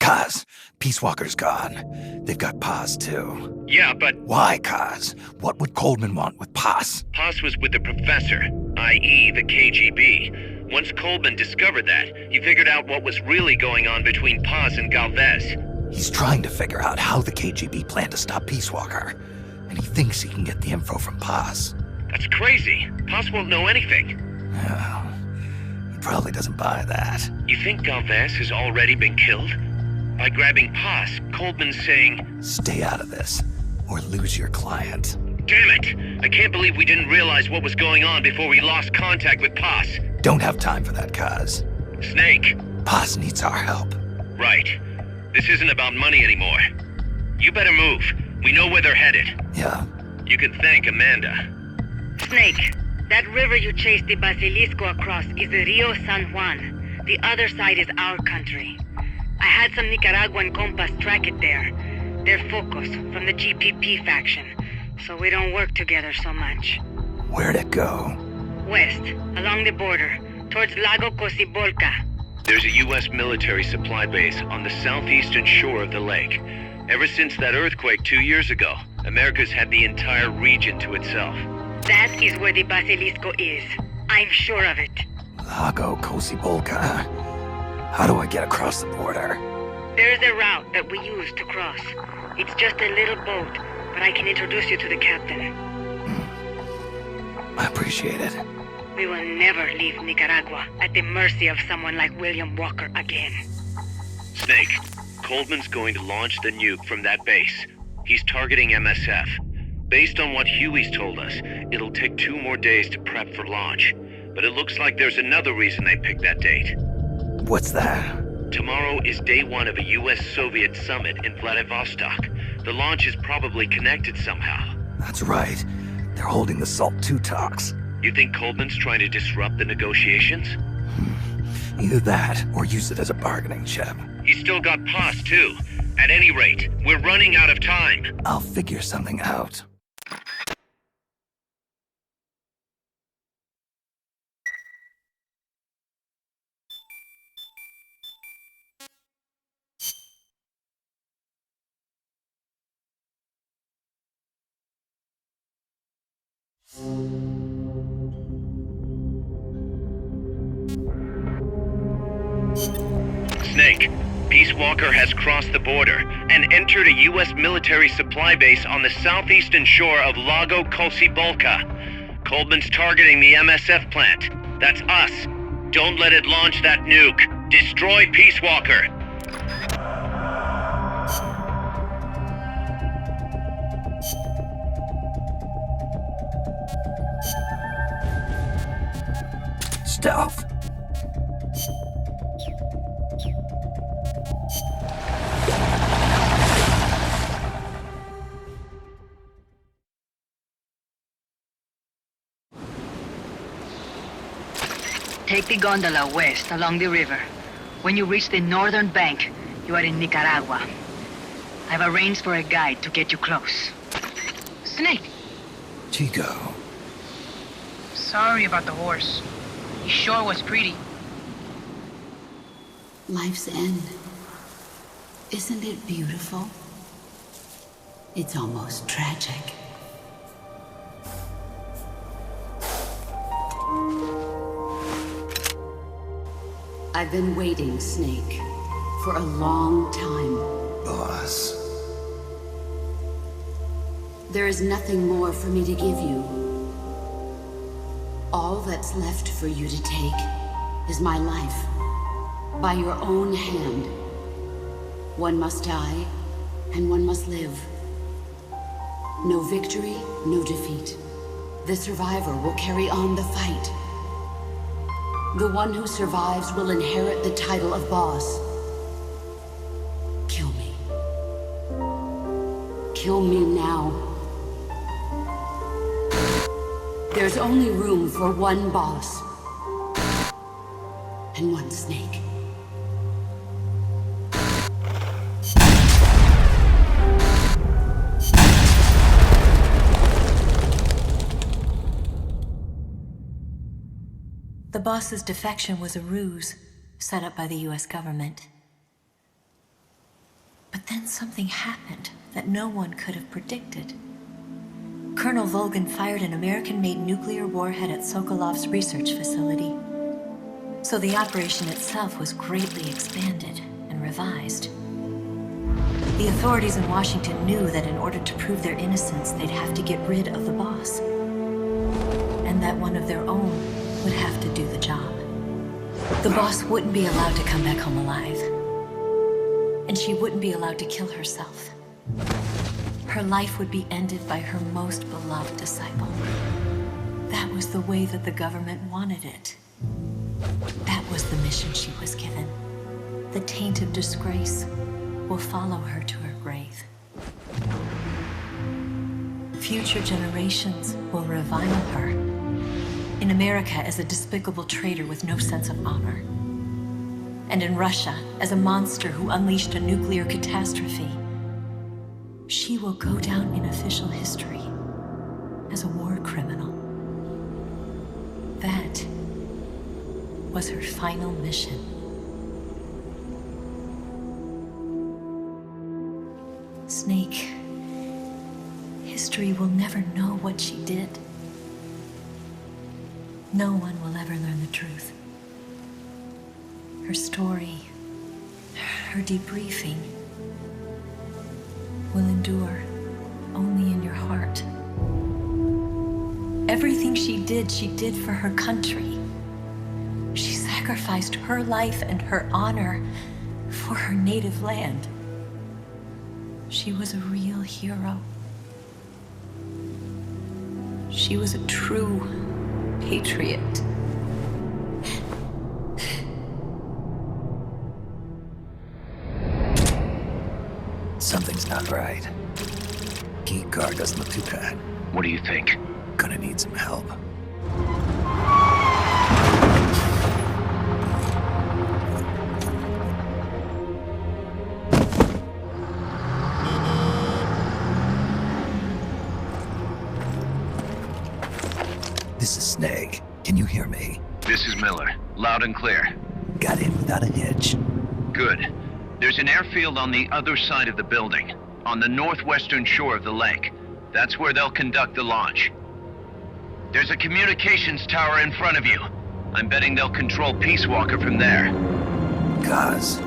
Kaz, Peace Walker's gone. They've got Paz, too. Yeah, but... Why, Kaz? What would Coleman want with Paz? Paz was with the professor, i.e. the KGB. Once Coleman discovered that, he figured out what was really going on between Paz and Galvez. He's trying to figure out how the KGB plan to stop Peace Walker, and he thinks he can get the info from Paz. That's crazy. Paz won't know anything. Oh, he probably doesn't buy that. You think Galvez has already been killed? By grabbing Paz, Coleman's saying... Stay out of this, or lose your client. Damn it! I can't believe we didn't realize what was going on before we lost contact with Paz. Don't have time for that, Kaz. Snake! Paz needs our help. Right. This isn't about money anymore. You better move. We know where they're headed. Yeah. You can thank Amanda. Snake, that river you chased the Basilisco across is the Rio San Juan. The other side is our country. I had some Nicaraguan compas track it there. They're focus from the GPP faction, so we don't work together so much. Where'd it go? West, along the border, towards Lago Cocibolca. There's a U.S. military supply base on the southeastern shore of the lake. Ever since that earthquake 2 years ago, America's had the entire region to itself. That is where the Basilisco is. I'm sure of it. Lago Cocibolca. How do I get across the border? There's a route that we use to cross. It's just a little boat, but I can introduce you to the captain. I appreciate it. We will never leave Nicaragua at the mercy of someone like William Walker again. Snake, Coleman's going to launch the nuke from that base. He's targeting MSF. Based on what Huey's told us, it'll take 2 more days to prep for launch. But it looks like there's another reason they picked that date. What's that? Tomorrow is day 1 of a US-Soviet summit in Vladivostok. The launch is probably connected somehow. That's right. They're holding the SALT II talks. You think Coleman's trying to disrupt the negotiations? Either that, or use it as a bargaining chip. He's still got Paz, too. At any rate, we're running out of time. I'll figure something out. Snake, Peace Walker has crossed the border and entered a U.S. military supply base on the southeastern shore of Lago Cocibolca. Coleman's targeting the MSF plant. That's us. Don't let it launch that nuke. Destroy Peace Walker. Stealth. Take the gondola west along the river. When you reach the northern bank, you are in Nicaragua. I've arranged for a guide to get you close. Snake! Chico. Sorry about the horse. He sure was pretty. Life's end. Isn't it beautiful? It's almost tragic. I've been waiting, Snake, for a long time. Boss. There is nothing more for me to give you. All that's left for you to take is my life. By your own hand. One must die, and one must live. No victory, no defeat. The survivor will carry on the fight. The one who survives will inherit the title of boss. Kill me. Kill me now. There's only room for one boss. And one snake. The boss's defection was a ruse set up by the US government. But then something happened that no one could have predicted. Colonel Volgan fired an American-made nuclear warhead at Sokolov's research facility. So the operation itself was greatly expanded and revised. The authorities in Washington knew that in order to prove their innocence, they'd have to get rid of the boss. And that one of their own would have to do the job. The boss wouldn't be allowed to come back home alive. And she wouldn't be allowed to kill herself. Her life would be ended by her most beloved disciple. That was the way that the government wanted it. That was the mission she was given. The taint of disgrace will follow her to her grave. Future generations will revile her. In America as a despicable traitor with no sense of honor. And in Russia as a monster who unleashed a nuclear catastrophe. She will go down in official history as a war criminal. That was her final mission. Snake, history will never know what she did. No one will ever learn the truth. Her story, her debriefing, will endure only in your heart. Everything she did for her country. She sacrificed her life and her honor for her native land. She was a real hero. She was a true patriot. Something's not right. Key card doesn't look too bad. What do you think? Gonna need some help. This is Snake. Can you hear me? This is Miller. Loud and clear. Got in without a hitch. Good. There's an airfield on the other side of the building, on the northwestern shore of the lake. That's where they'll conduct the launch. There's a communications tower in front of you. I'm betting they'll control Peace Walker from there. Cuz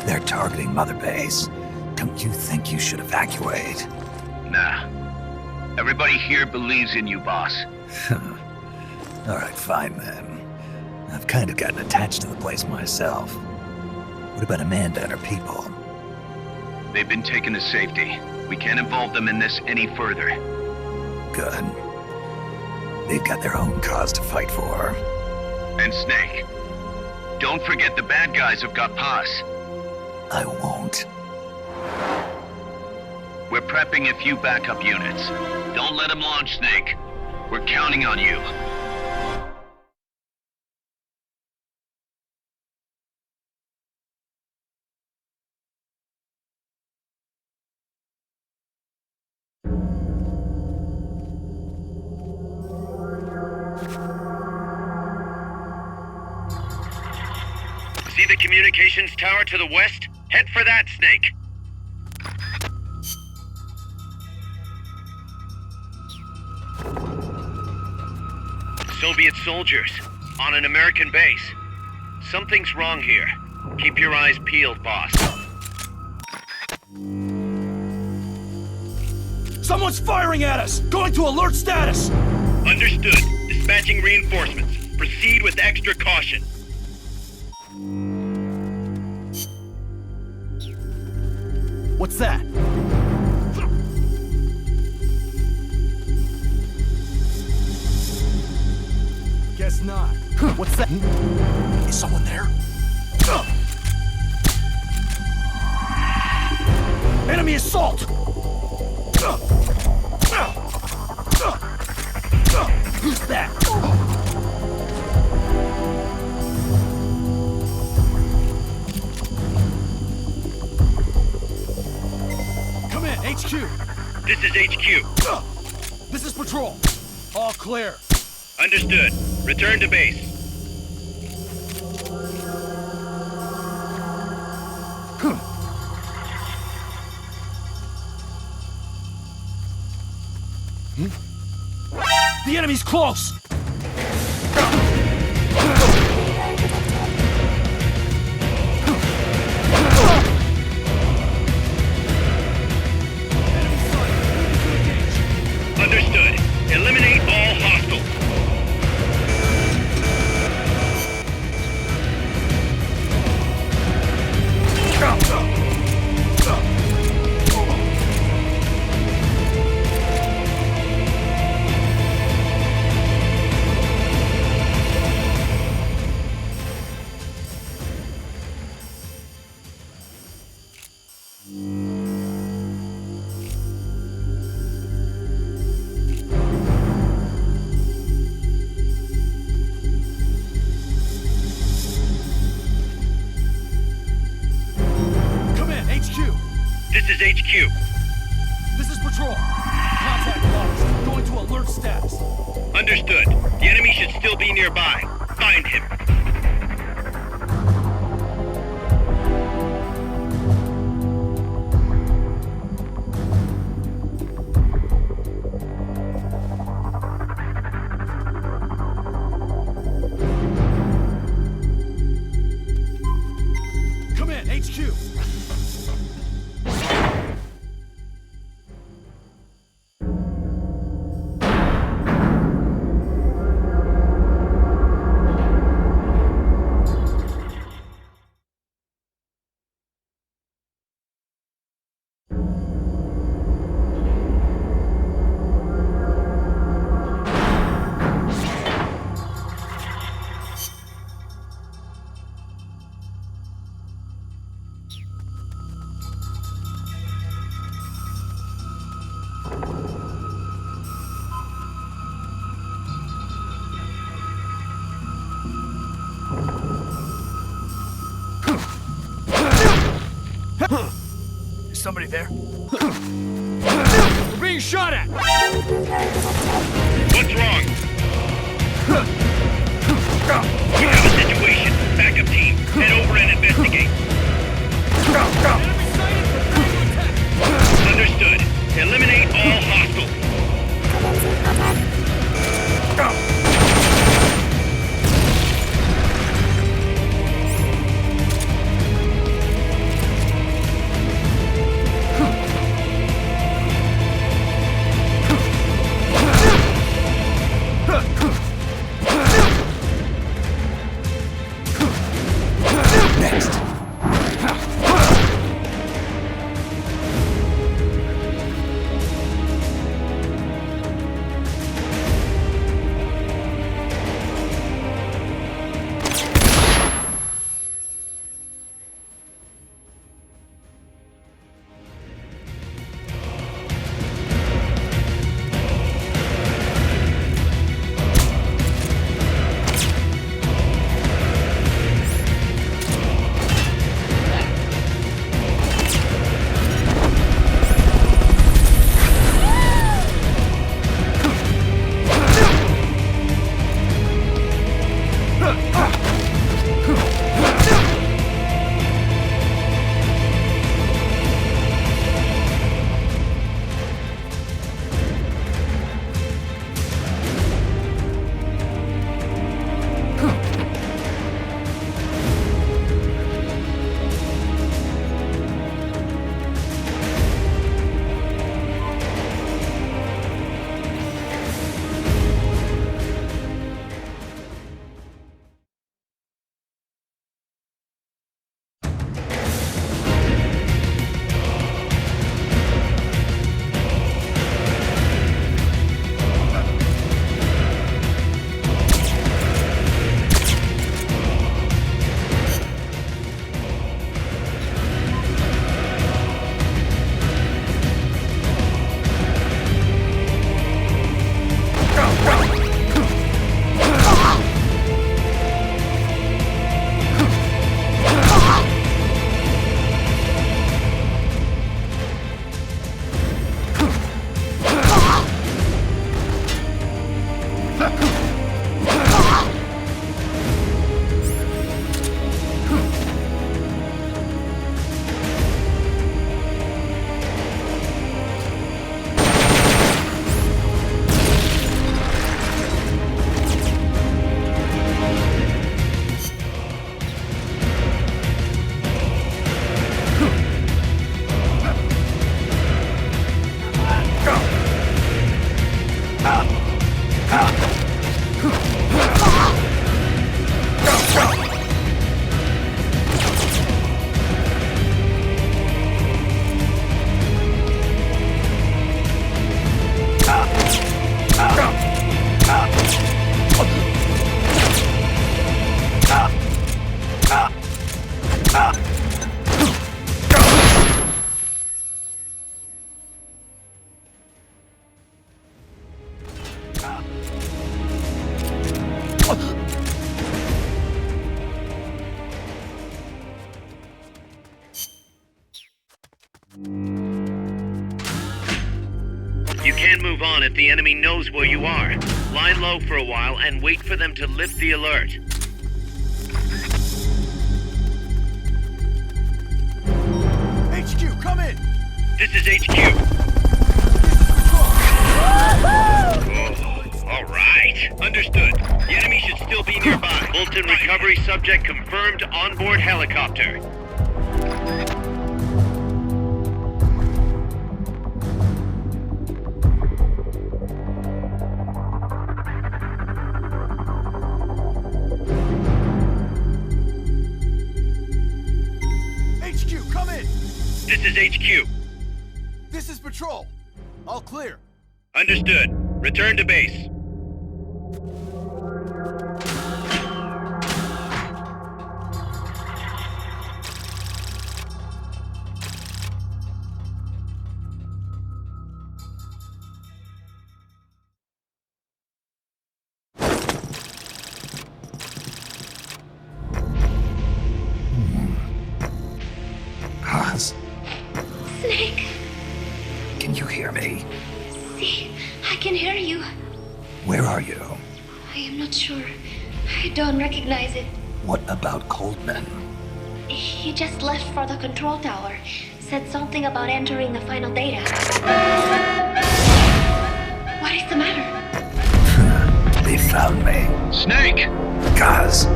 they're targeting Mother Base. Don't you think you should evacuate? Nah. Everybody here believes in you, boss. Alright, fine then. I've kind of gotten attached to the place myself. What about Amanda and her people? They've been taken to safety. We can't involve them in this any further. Good. They've got their own cause to fight for. And Snake. Don't forget the bad guys have got Paz. I won't. We're prepping a few backup units. Don't let them launch, Snake. We're counting on you. See the communications tower to the west? Head for that, Snake. Soviet soldiers on an American base. Something's wrong here. Keep your eyes peeled, boss. Someone's firing at us! Going to alert status! Understood. Dispatching reinforcements. Proceed with extra caution. What's that? Guess not. What's that? Is someone there? Enemy assault! Who's that? Come in, HQ. This is HQ. This is patrol. All clear. Understood. Return to base. enemy's close! Understood. Eliminate all hostiles. This is HQ. This is Patrol. Contact lost. Going to alert status. Understood. The enemy should still be nearby. Find him. Come in, HQ. Is somebody there? We're being shot at! What's wrong? We have a situation. Backup team. Head over and investigate. Understood. Eliminate all hostiles. if the enemy knows where you are. Lie low for a while and wait for them to lift the alert. HQ, come in! This is HQ. All right. Understood. The enemy should still be nearby. Bolton recovery subject confirmed onboard helicopter. HQ, come in! This is HQ. This is Patrol. All clear. Understood. Return to base. Paz, Snake, can you hear me? see, I can hear you. Where are you? I am not sure. I don't recognize it. What about Coldman? He just left for the control tower. Said something about entering the final data. What is the matter? They found me. Snake! Kaz.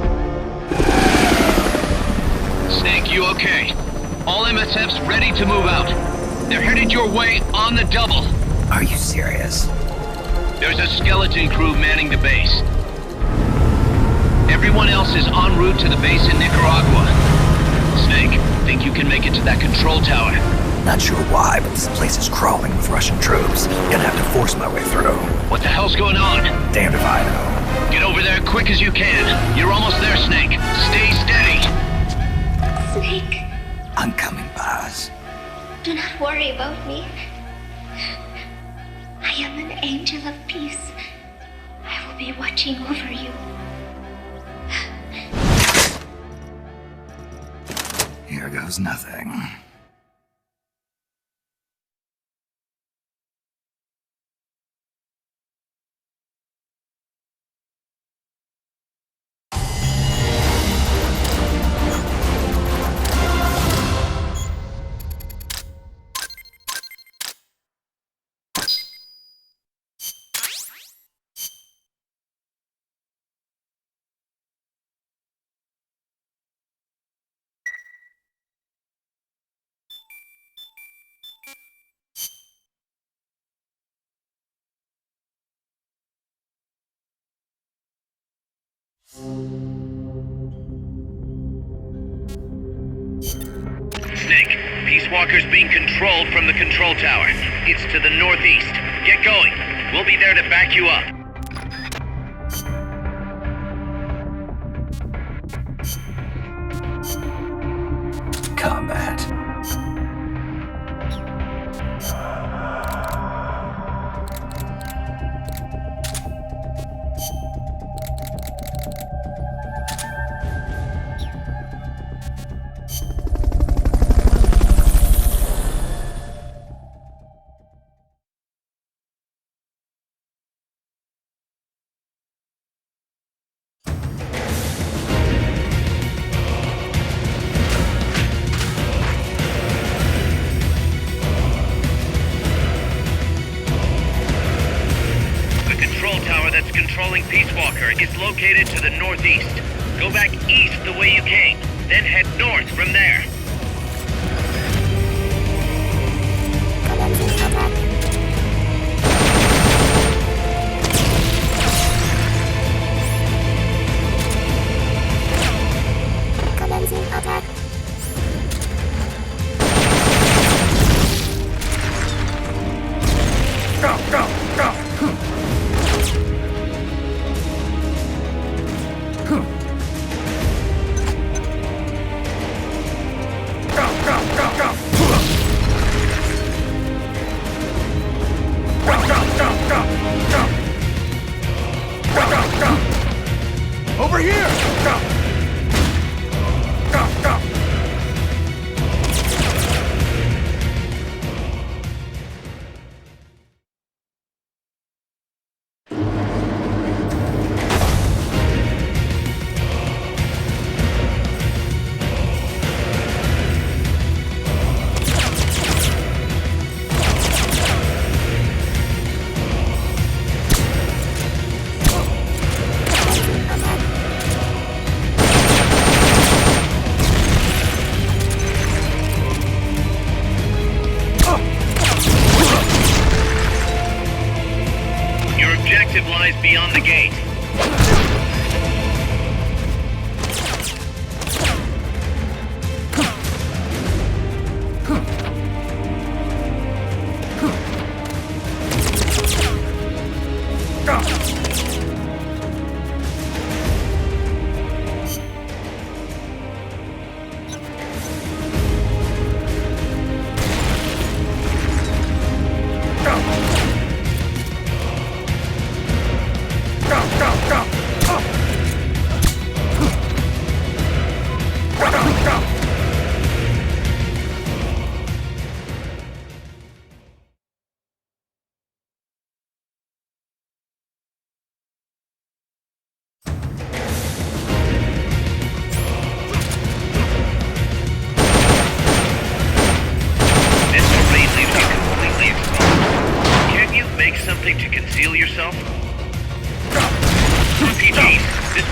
Snake, you okay? All MSF's ready to move out. They're headed your way on the double. Are you serious? There's a skeleton crew manning the base. Everyone else is en route to the base in Nicaragua. Snake, think you can make it to that control tower? Not sure why, but this place is crawling with Russian troops. Gonna have to force my way through. What the hell's going on? Damned if I know. Get over there quick as you can. You're almost there, Snake. Stay steady. Snake, I'm coming, Paz. do not worry about me. I am an angel of peace. I will be watching over you. Here goes nothing. Snake, Peace Walker's being controlled from the control tower. It's to the northeast. Get going. We'll be there to back you up. Combat. Controlling Peace Walker is located to the northeast. Go back east the way you came, then head north from there. Commencing attack. Go, go, go! Over here! Go!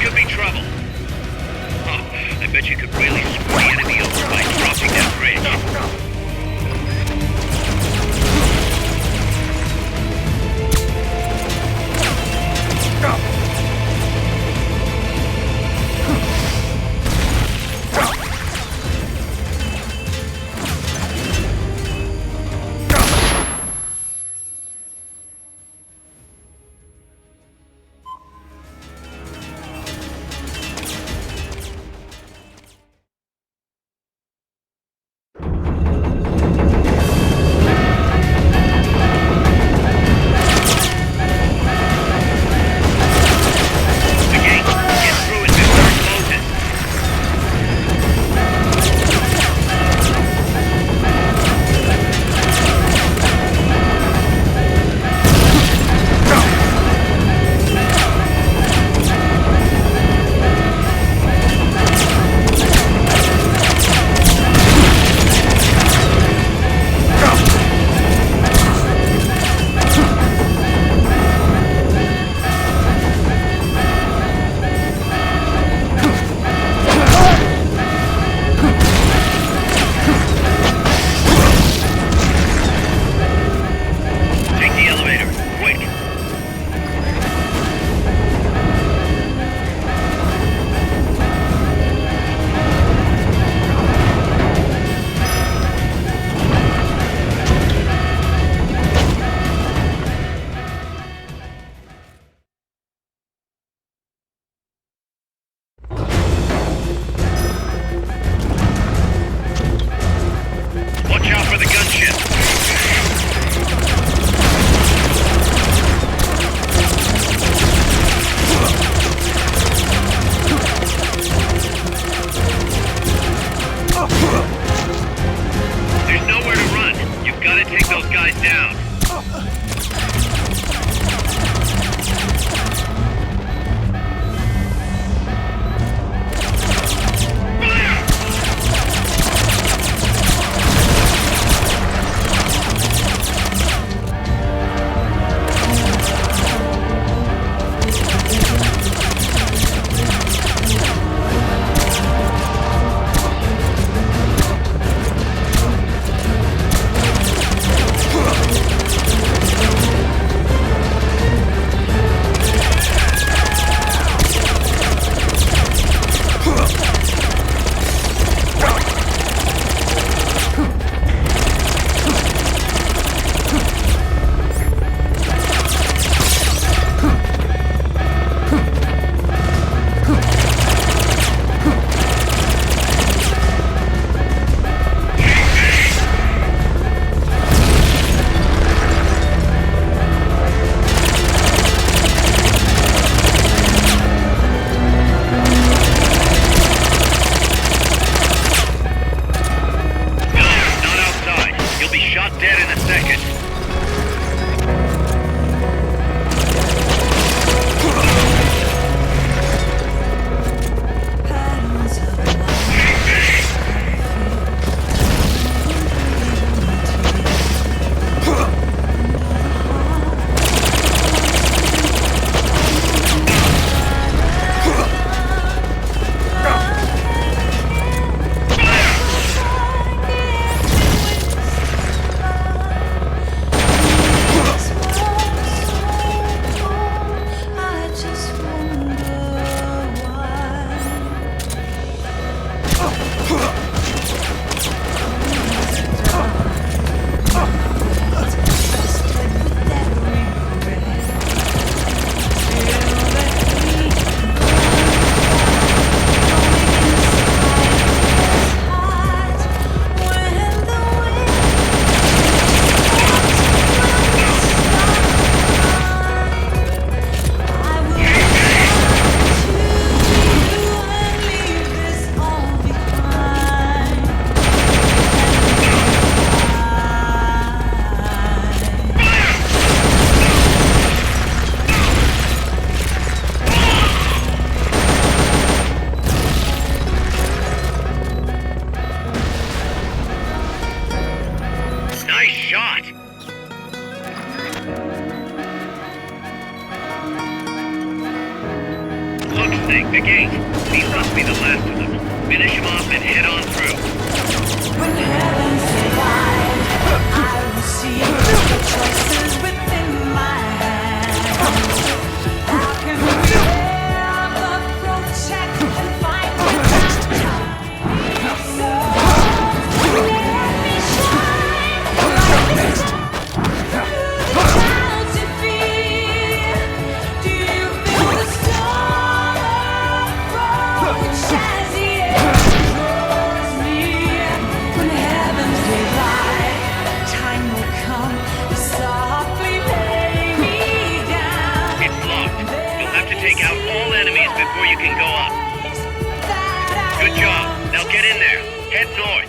could be trouble. Oh, I bet you could really screw the enemy over by crossing that bridge. Look, Snake, the gate. These must be the last of them. Finish them off and head on through. When heavens divide, I will see the choices within my hands. How can we ever protect and fight without time? So let me shine like this. Without defeat, do you feel the storm approach as the air draws me? When heavens divide, time will come softly lay me down. It's locked. You'll have to take out all enemies before you can go up. Good job. Now get in there. Head north.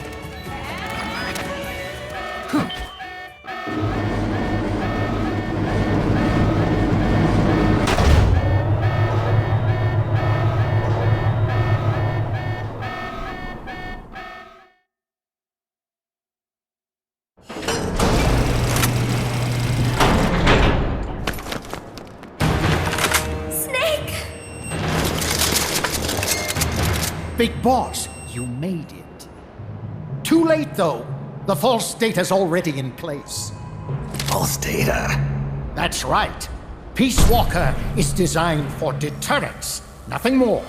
Snake! Big Boss, you made it. Too late, though. The false data's already in place. False data? That's right. Peace Walker is designed for deterrence, nothing more.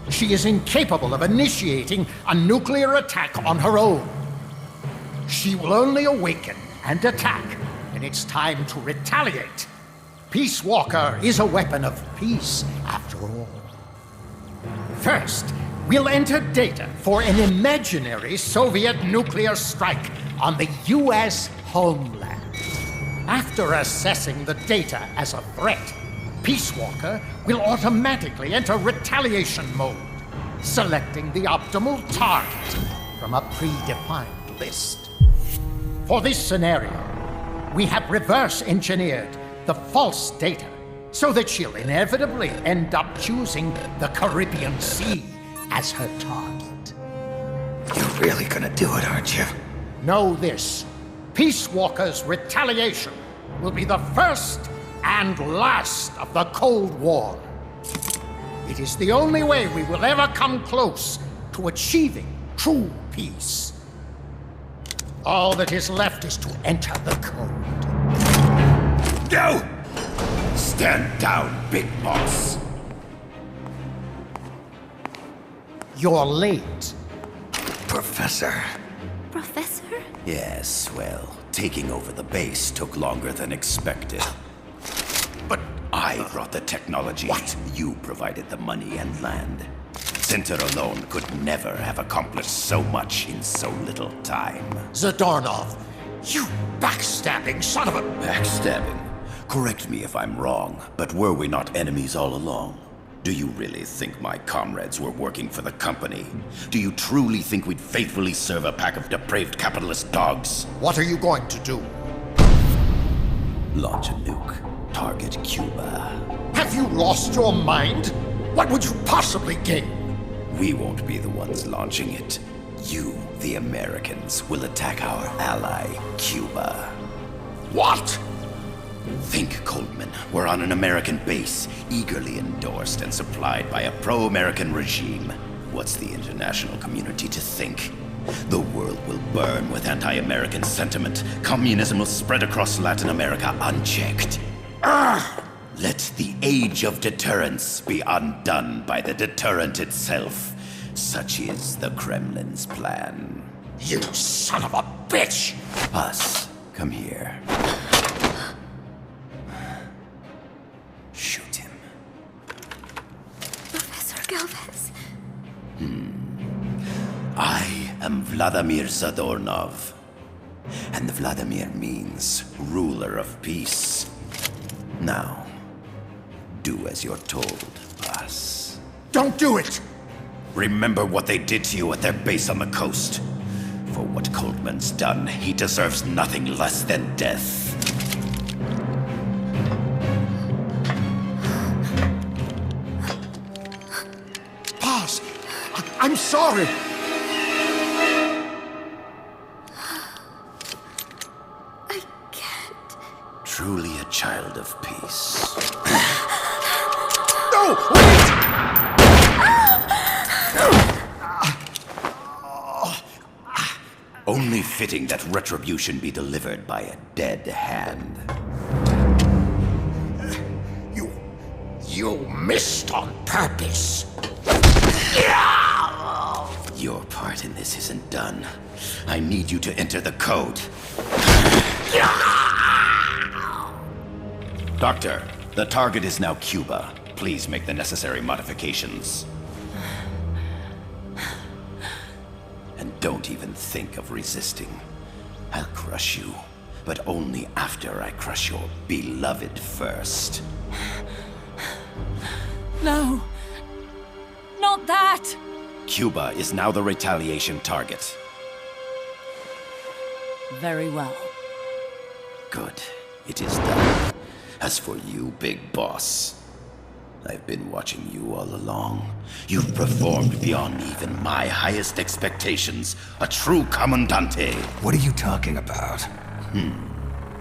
She is incapable of initiating a nuclear attack on her own. She will only awaken and attack when it's time to retaliate. Peace Walker is a weapon of peace, after all. First, we'll enter data for an imaginary Soviet nuclear strike on the US homeland. After assessing the data as a threat, Peace Walker will automatically enter retaliation mode, selecting the optimal target from a predefined list. For this scenario, we have reverse engineered the false data so that she'll inevitably end up choosing the Caribbean Sea as her target. You're really gonna do it, aren't you? Know this. Peace Walker's retaliation will be the first and last of the Cold War. It is the only way we will ever come close to achieving true peace. All that is left is to enter the code. Go! Stand down, Big Boss. You're late. Professor. Professor? Yes, well, taking over the base took longer than expected. But I brought the technology. What? You provided the money and land. Center alone could never have accomplished so much in so little time. Zadornov, you backstabbing son of a... Backstabbing? Correct me if I'm wrong, but were we not enemies all along? Do you really think my comrades were working for the company? Do you truly think we'd faithfully serve a pack of depraved capitalist dogs? What are you going to do? Launch a nuke. Target Cuba. Have you lost your mind? What would you possibly gain? We won't be the ones launching it. You, the Americans, will attack our ally, Cuba. What? Think, Coldman. We're on an American base, eagerly endorsed and supplied by a pro-American regime. What's the international community to think? The world will burn with anti-American sentiment. Communism will spread across Latin America unchecked. Let the age of deterrence be undone by the deterrent itself. Such is the Kremlin's plan. You son of a bitch! Us, come here. Shoot him. Professor Galvez. I am Vladimir Zadornov. And Vladimir means ruler of peace. Now, do as you're told, boss. Don't do it! Remember what they did to you at their base on the coast. For what Coldman's done, he deserves nothing less than death. Boss, I'm sorry. I can't. Truly a child of peace. No! Wait! Only fitting that retribution be delivered by a dead hand. You missed on purpose. Your part in this isn't done. I need you to enter the code. Doctor, the target is now Cuba. Please make the necessary modifications. And don't even think of resisting. I'll crush you, but only after I crush your beloved first. No. Not that! Cuba is now the retaliation target. Very well. Good. It is done. As for you, Big Boss, I've been watching you all along. You've performed beyond even my highest expectations. A true Commandante. What are you talking about?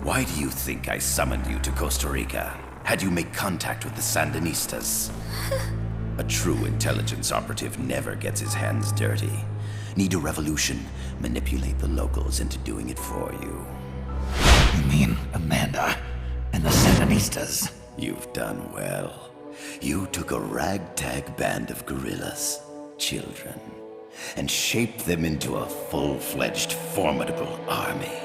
Why do you think I summoned you to Costa Rica? Had you make contact with the Sandinistas? A true intelligence operative never gets his hands dirty. Need a revolution? Manipulate the locals into doing it for you. You mean Amanda and the Sandinistas? You've done well. You took a ragtag band of guerrillas, children, and shaped them into a full-fledged, formidable army.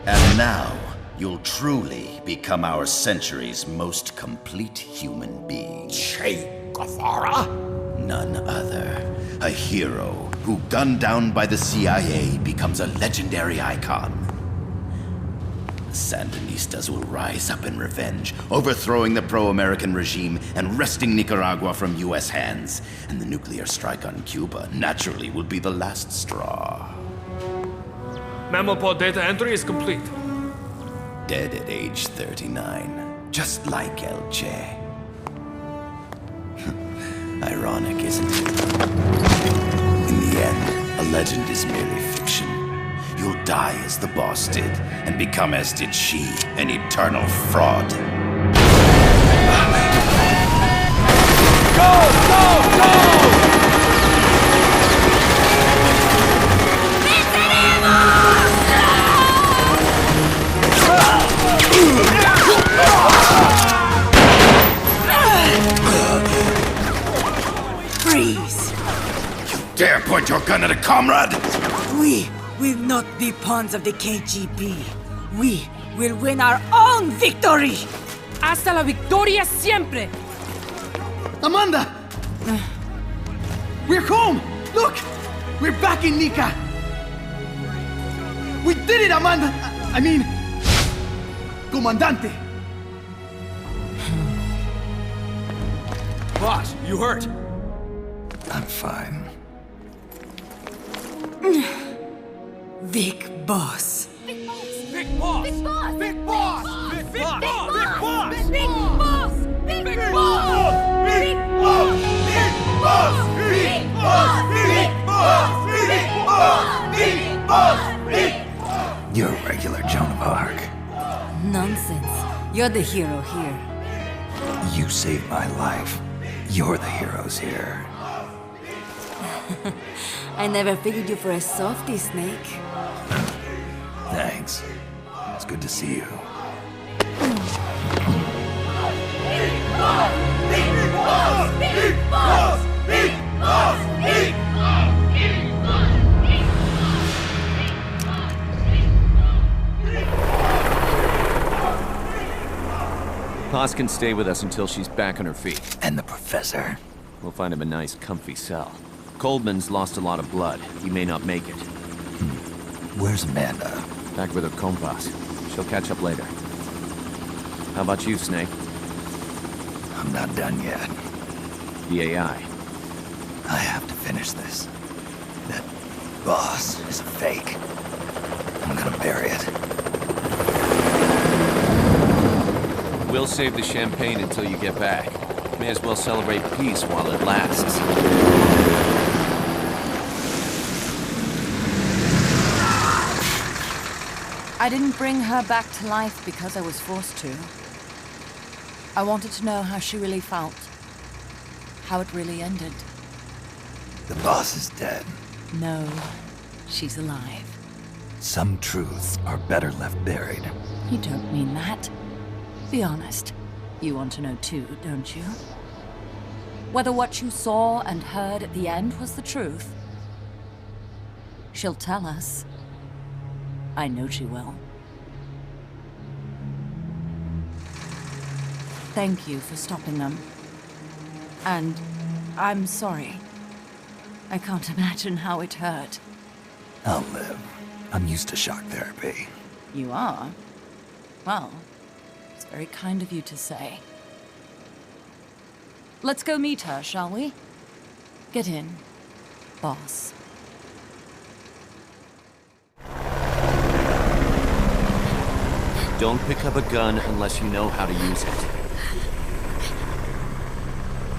And now, you'll truly become our century's most complete human being. Che Guevara? None other. A hero who, gunned down by the CIA, becomes a legendary icon. The Sandinistas will rise up in revenge, overthrowing the pro-American regime and wresting Nicaragua from US hands. And the nuclear strike on Cuba naturally will be the last straw. Mammopod data entry is complete. Dead at age 39, just like El Che. Ironic, isn't it? In the end, a legend is merely fiction. You'll die as the boss did, and become as did she, an eternal fraud. Go! Go! Go! Freeze! You dare point your gun at a comrade? We will not be pawns of the KGB. We will win our own victory! Hasta la victoria siempre! Amanda! We're home! Look! We're back in Nica! We did it, Amanda! I mean... Comandante! Boss, you hurt? I'm fine. Big Boss. Big boss! Big boss! Big boss! Big boss! Big boss! Big Boss! Big boss! Big boss! Big boss! Big boss! Big boss! You're a regular Joan of Arc. Nonsense. You're the hero here. You saved my life. You're the heroes here. I never figured you for a softie, Snake. Thanks. It's good to see you. Haas can stay with us until she's back on her feet. And the professor? We'll find him a nice, comfy cell. Coldman's lost a lot of blood. He may not make it. Where's Amanda? Back with her compas. She'll catch up later. How about you, Snake? I'm not done yet. The AI. I have to finish this. That boss is a fake. I'm gonna bury it. We'll save the champagne until you get back. May as well celebrate peace while it lasts. I didn't bring her back to life because I was forced to. I wanted to know how she really felt. How it really ended. The boss is dead. No, she's alive. Some truths are better left buried. You don't mean that. Be honest. You want to know too, don't you? Whether what you saw and heard at the end was the truth. She'll tell us. I know she will. Thank you for stopping them. And I'm sorry. I can't imagine how it hurt. I'll live. I'm used to shock therapy. You are? Well, it's very kind of you to say. Let's go meet her, shall we? Get in, boss. Don't pick up a gun unless you know how to use it.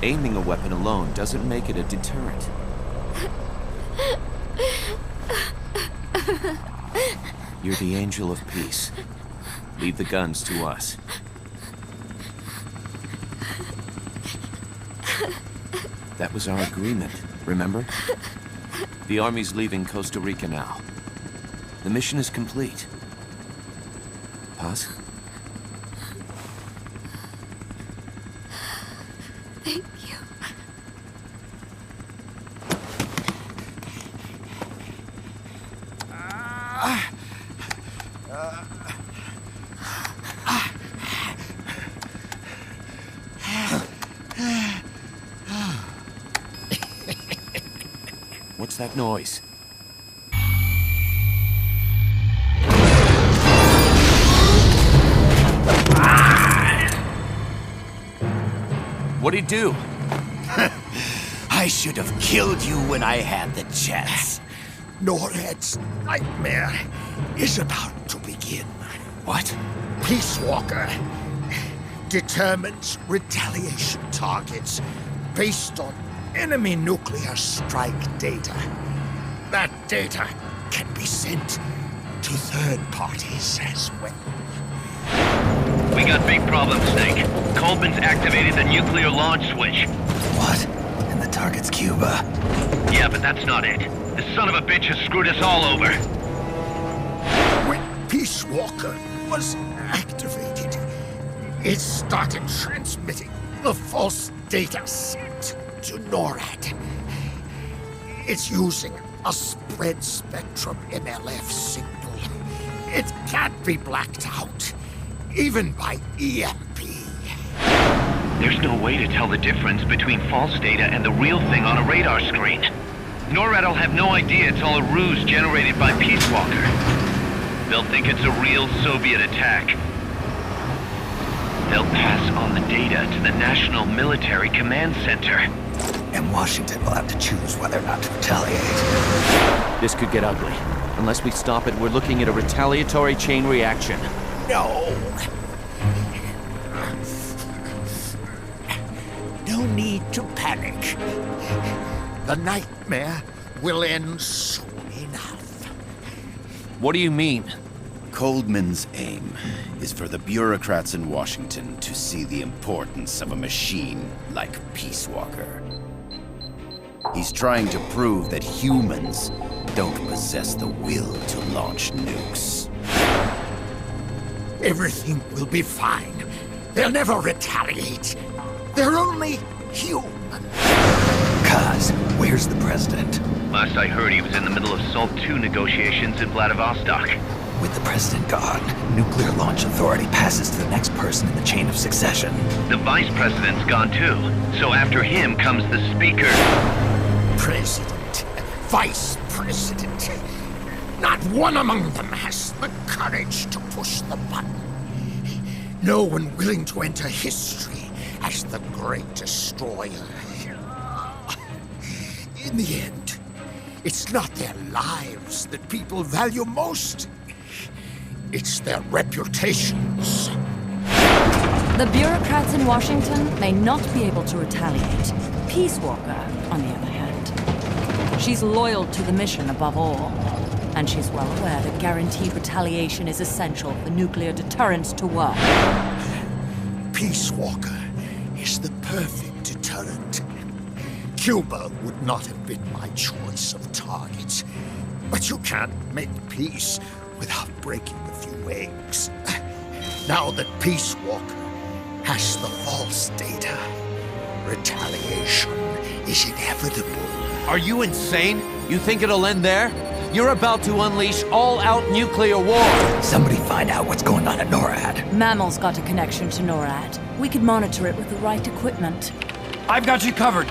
Aiming a weapon alone doesn't make it a deterrent. You're the angel of peace. Leave the guns to us. That was our agreement, remember? The army's leaving Costa Rica now. The mission is complete. Paz? Thank you. What's that noise? What'd he do? I should have killed you when I had the chance. Norred's nightmare is about to begin. What? Peace Walker determines retaliation targets based on enemy nuclear strike data. That data can be sent to third parties as well. We got big problems, Snake. Coleman's activated the nuclear launch switch. What? And the target's Cuba. Yeah, but that's not it. The son of a bitch has screwed us all over. When Peace Walker was activated, it started transmitting the false data set to NORAD. It's using a spread spectrum MLF signal. It can't be blacked out, even by EMP. There's no way to tell the difference between false data and the real thing on a radar screen. NORAD will have no idea it's all a ruse generated by Peace Walker. They'll think it's a real Soviet attack. They'll pass on the data to the National Military Command Center. And Washington will have to choose whether or not to retaliate. This could get ugly. Unless we stop it, we're looking at a retaliatory chain reaction. No. No need to panic. The nightmare will end soon enough. What do you mean? Coldman's aim is for the bureaucrats in Washington to see the importance of a machine like Peace Walker. He's trying to prove that humans don't possess the will to launch nukes. Everything will be fine. They'll never retaliate. They're only human. Kaz, where's the president? Last I heard, he was in the middle of SALT II negotiations in Vladivostok. With the president gone, Nuclear Launch Authority passes to the next person in the chain of succession. The vice president's gone too. So after him comes the speaker. President, vice president. Not one among them has the courage to push the button. No one willing to enter history as the great destroyer. In the end, it's not their lives that people value most. It's their reputations. The bureaucrats in Washington may not be able to retaliate. Peace Walker, on the other hand, she's loyal to the mission above all. And she's well aware that guaranteed retaliation is essential for nuclear deterrence to work. Peace Walker is the perfect deterrent. Cuba would not have been my choice of target. But you can't make peace without breaking a few eggs. Now that Peace Walker has the false data, retaliation is inevitable. Are you insane? You think it'll end there? You're about to unleash all-out nuclear war! Somebody find out what's going on at NORAD. Mammal's got a connection to NORAD. We could monitor it with the right equipment. I've got you covered.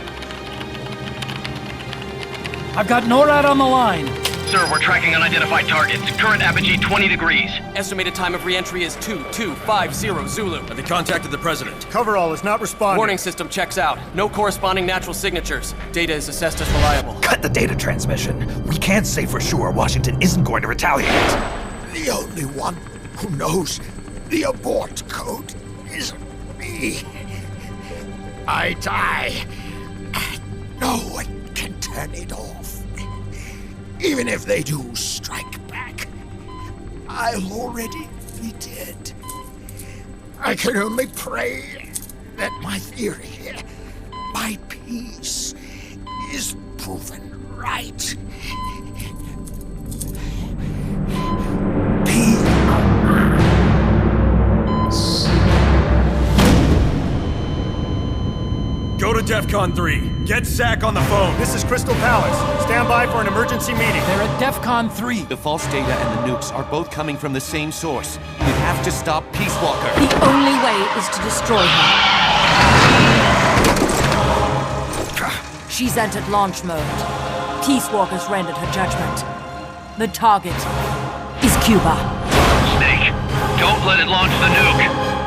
I've got NORAD on the line. Sir, we're tracking unidentified targets. Current apogee 20 degrees. Estimated time of re-entry is 2250 Zulu. Have you contacted the President? Coverall is not responding. Warning system checks out. No corresponding natural signatures. Data is assessed as reliable. Cut the data transmission. We can't say for sure Washington isn't going to retaliate. The only one who knows the abort code is me. I die, and no one can turn it off. Even if they do strike back, I'll already be dead. I can only pray that my theory, my peace, is proven right. Go to DEFCON 3. Get Zach on the phone. This is Crystal Palace. Stand by for an emergency meeting. They're at DEFCON 3. The false data and the nukes are both coming from the same source. We have to stop Peace Walker. The only way is to destroy her. She's entered launch mode. Peace Walker's rendered her judgment. The target is Cuba. Snake, don't let it launch the nuke.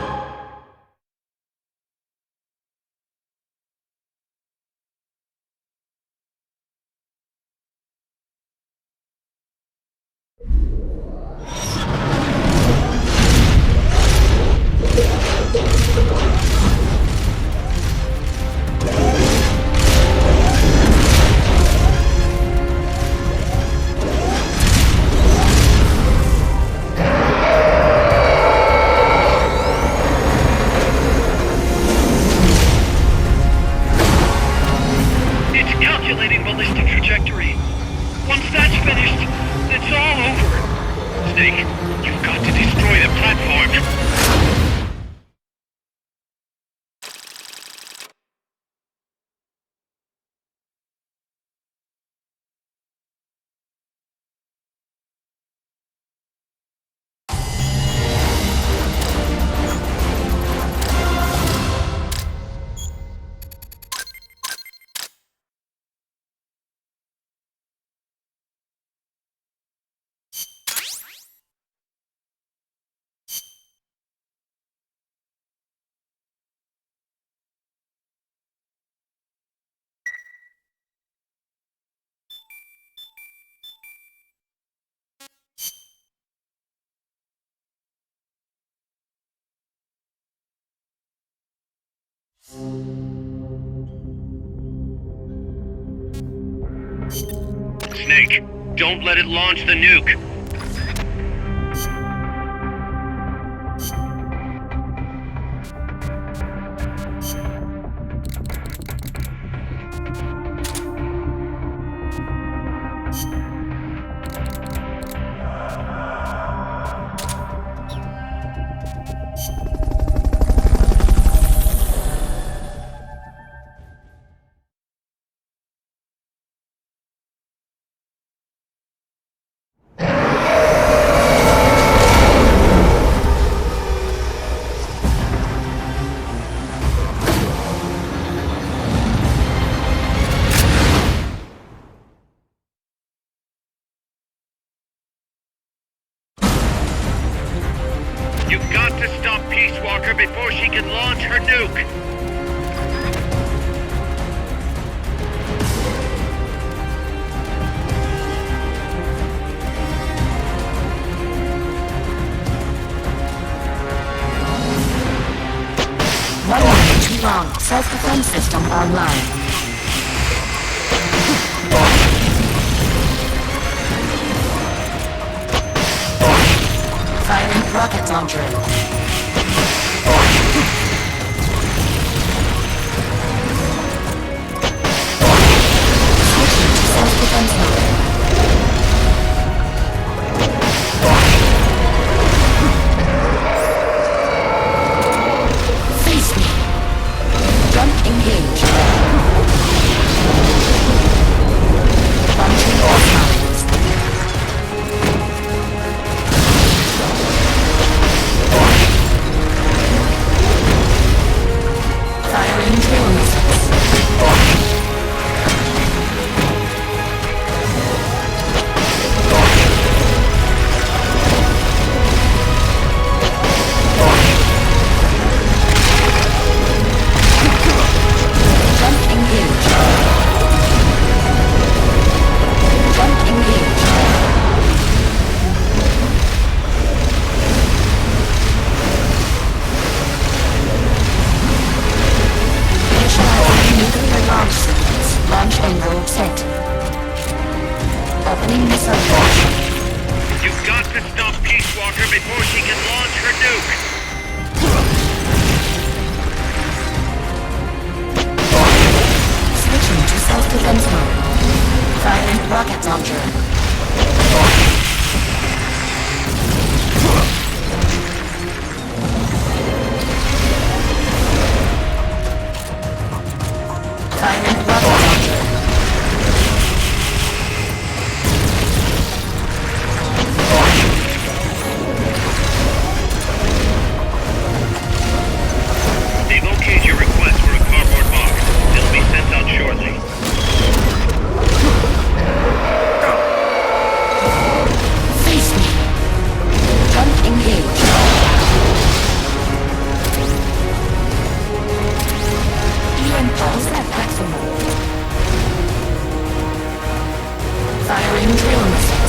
Snake, don't let it launch the nuke. You've got to stop Peace Walker before she can launch her nuke! Too long. Self-defense system online. Firing rocket launcher. Switching to self-defense mode. walker before she can launch her nuke. Switching to self-defense mode. Firing rocket launcher. Firing rocket launcher. Locate your request for a cardboard box. It'll be sent out shortly. Face me. Jump engage. Impulse at maximum. Firing drill missiles.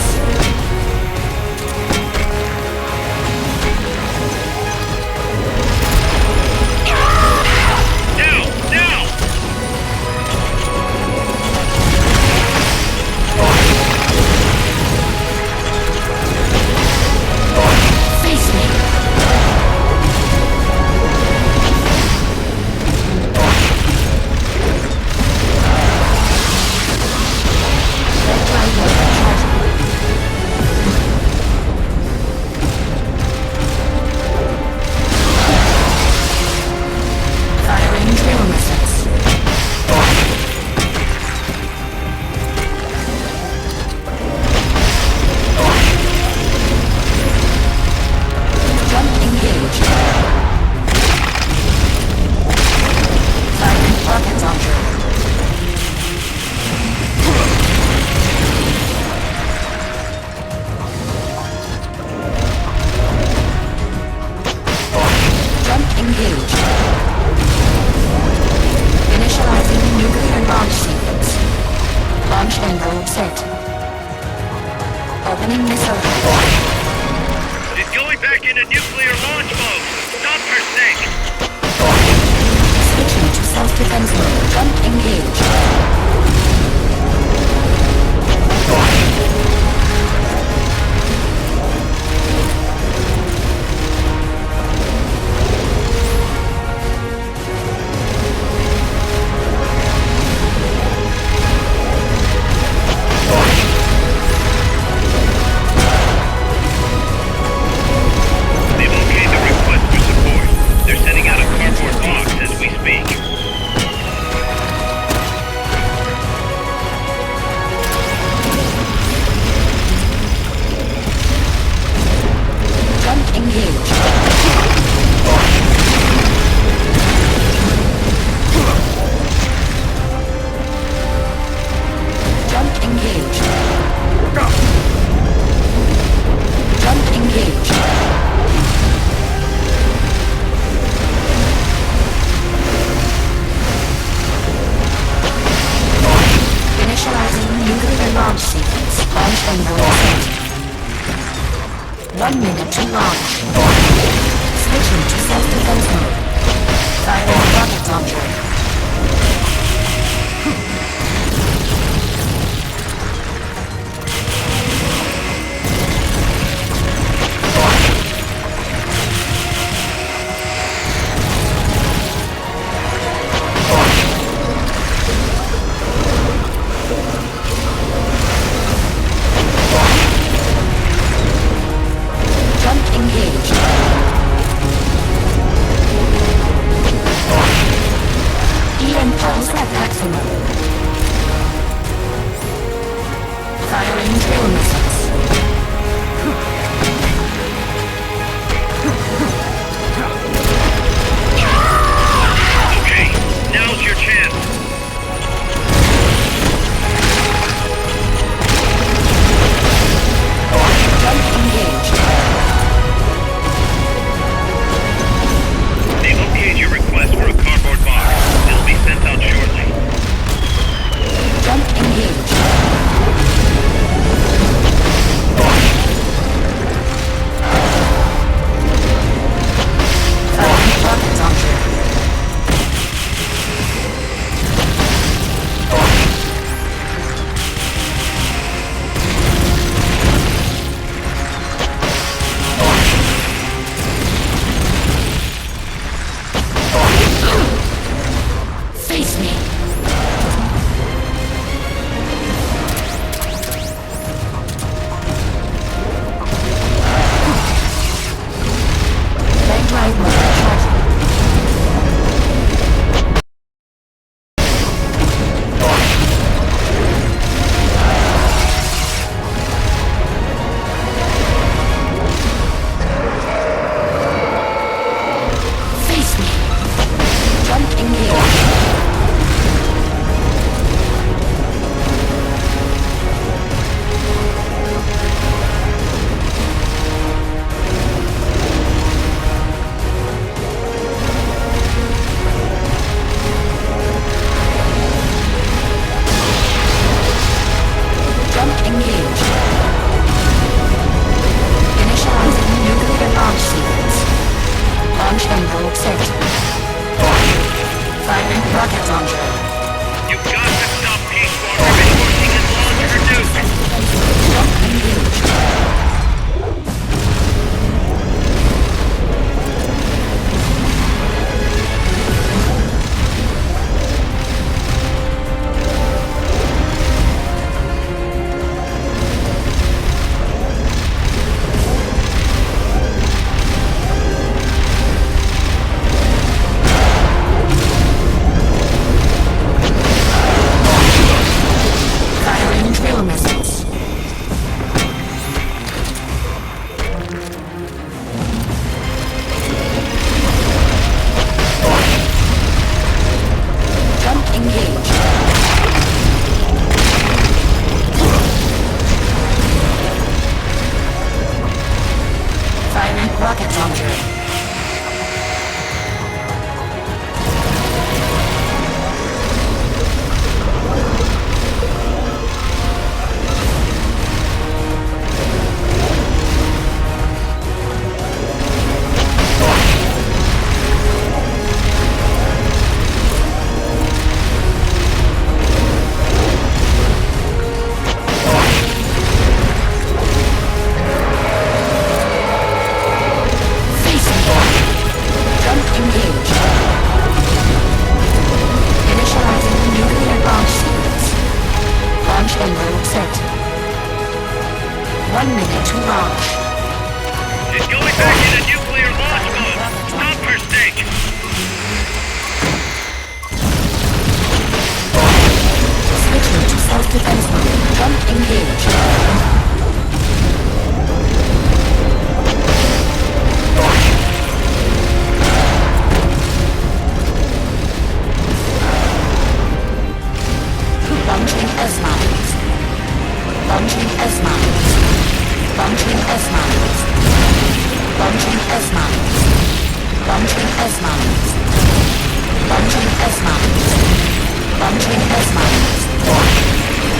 1 minute to launch. She's going back into nuclear launch mode. Stop her, Snake. Switching to self-defense mode. Jump engaged. Launching S-mines. Launching S-mines. Launching S-mines. Launching S-mines. Launching S-mines. Launching S-mines. Launching S-mines.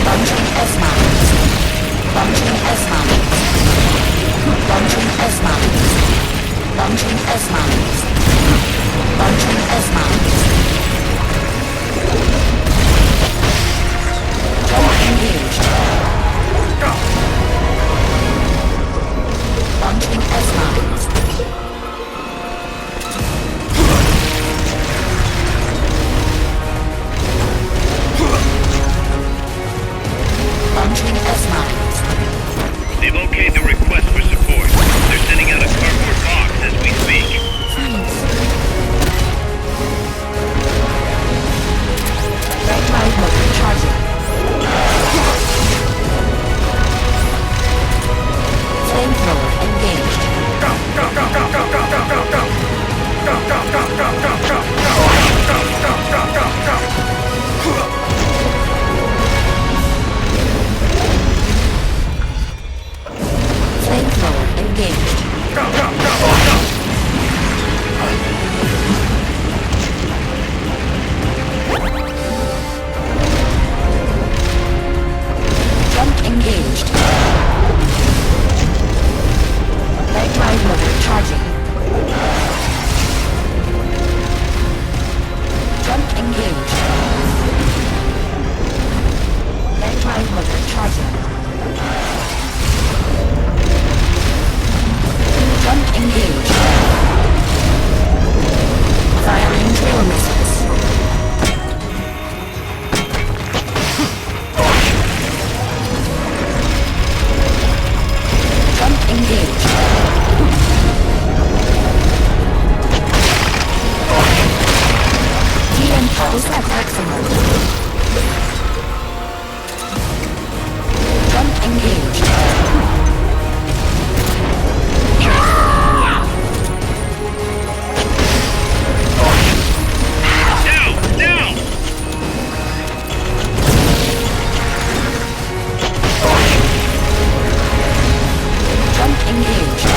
Launching S-mines. Launching S-mines. Launching S-mines. Launching S-mines. Launching S-mines. Engaged. Launching S-mines. Launching S-mines. They've okayed the request for support. They're sending out a cardboard box as we speak. Red light motor charging. Flamethrower engaged. Go, go, go, go, go, go, go, go, go. Go, go, go, go, go, go, go. Go, go, go, go, go. Flamethrower engaged. Go, go, go, go. Jump engaged. Red drive motor charging. Jump engaged. Red drive motor charging. Jump engaged. Firing drill missiles. Jump engaged. DM pulse at maximum. Jump engaged. Jump engaged.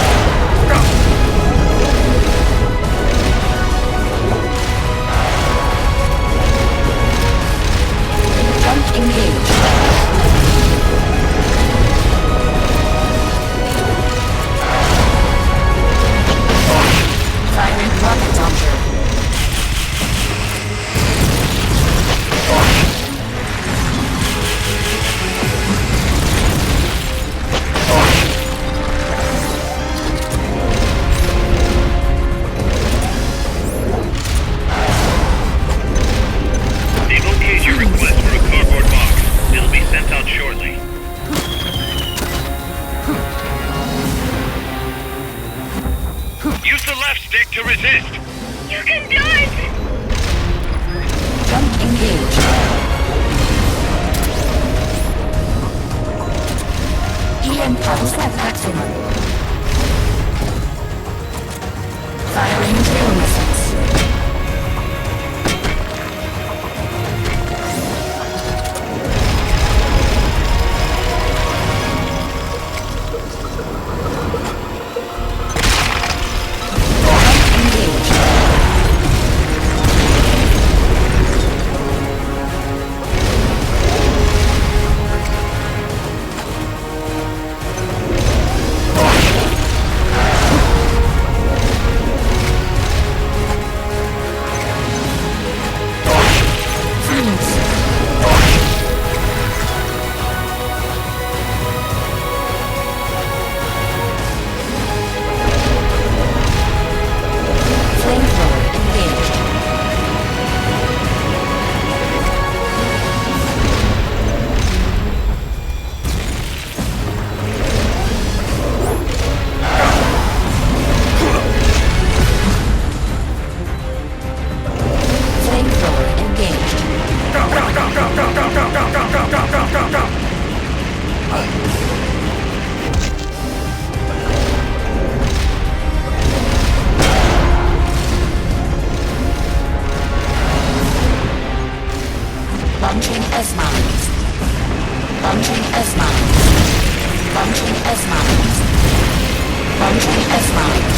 Jump engaged. Firing rocket launcher. They've okayed your request for a cardboard box. It'll be sent out shortly. Use the left stick to resist. You can do it! Jump engaged. EM pulse at maximum. Firing drill missiles. Launching S-mines. Launching S-mines. Launching S-mines.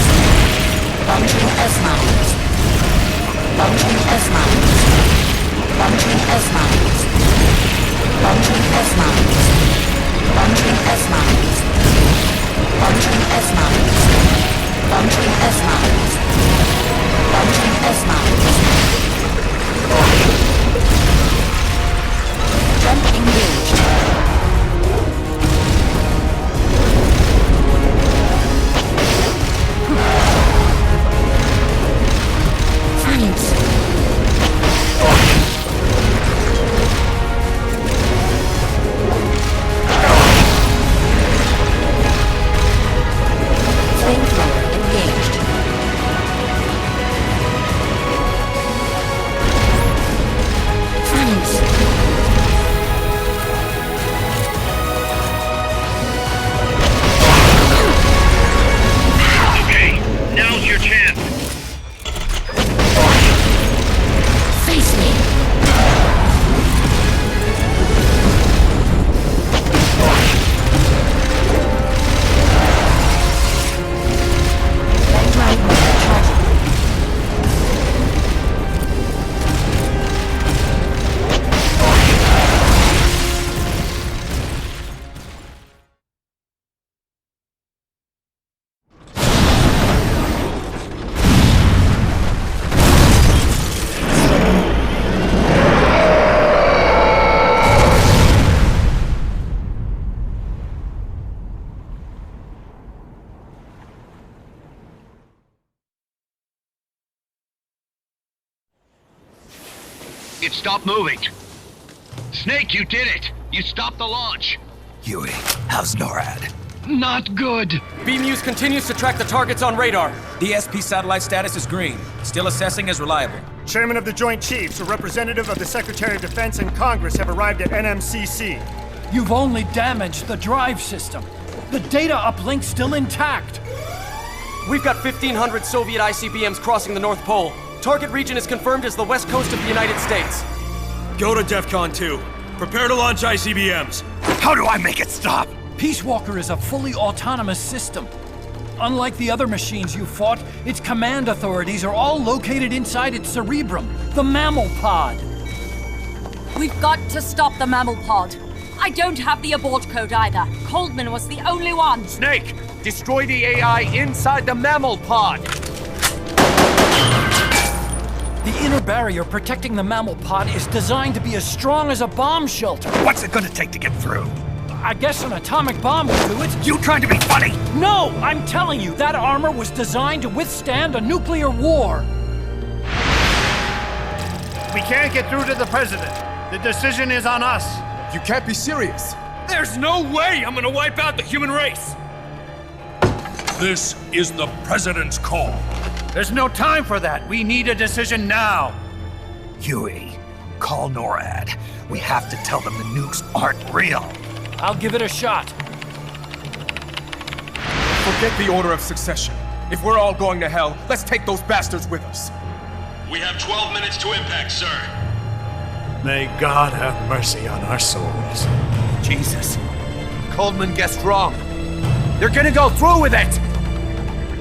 Launching S-mines. Launching S-mines. Launching S-mines. Launching S-mines. Launching S-mines. Launching S-mines. Launching S-mines. Launching S-mines. Jump engaged. Freeze. Flamethrower engaged. Freeze. Okay, now's your chance. Face me. Drive motor charging. It stopped moving. Snake, you did it! You stopped the launch! Huey, how's NORAD? Not good! Beam-Use continues to track the targets on radar. The SP satellite status is green. Still assessing as reliable. Chairman of the Joint Chiefs, a representative of the Secretary of Defense and Congress have arrived at NMCC. You've only damaged the drive system. The data uplink's still intact. We've got 1,500 Soviet ICBMs crossing the North Pole. Target region is confirmed as the west coast of the United States. Go to DEFCON 2. Prepare to launch ICBMs. How do I make it stop? Peace Walker is a fully autonomous system. Unlike the other machines you fought, its command authorities are all located inside its cerebrum, the mammal pod. We've got to stop the mammal pod. I don't have the abort code either. Coldman was the only one. Snake, destroy the AI inside the mammal pod. The inner barrier protecting the mammal pod is designed to be as strong as a bomb shelter. What's it gonna take to get through? I guess an atomic bomb will do it. You trying to be funny? No, I'm telling you, that armor was designed to withstand a nuclear war. We can't get through to the President. The decision is on us. You can't be serious. There's no way I'm gonna wipe out the human race. This is the President's call. There's no time for that. We need a decision now. Huey, call NORAD. We have to tell them the nukes aren't real. I'll give it a shot. Forget the order of succession. If we're all going to hell, let's take those bastards with us. We have 12 minutes to impact, sir. May God have mercy on our souls. Jesus. Coldman guessed wrong. They're gonna go through with it!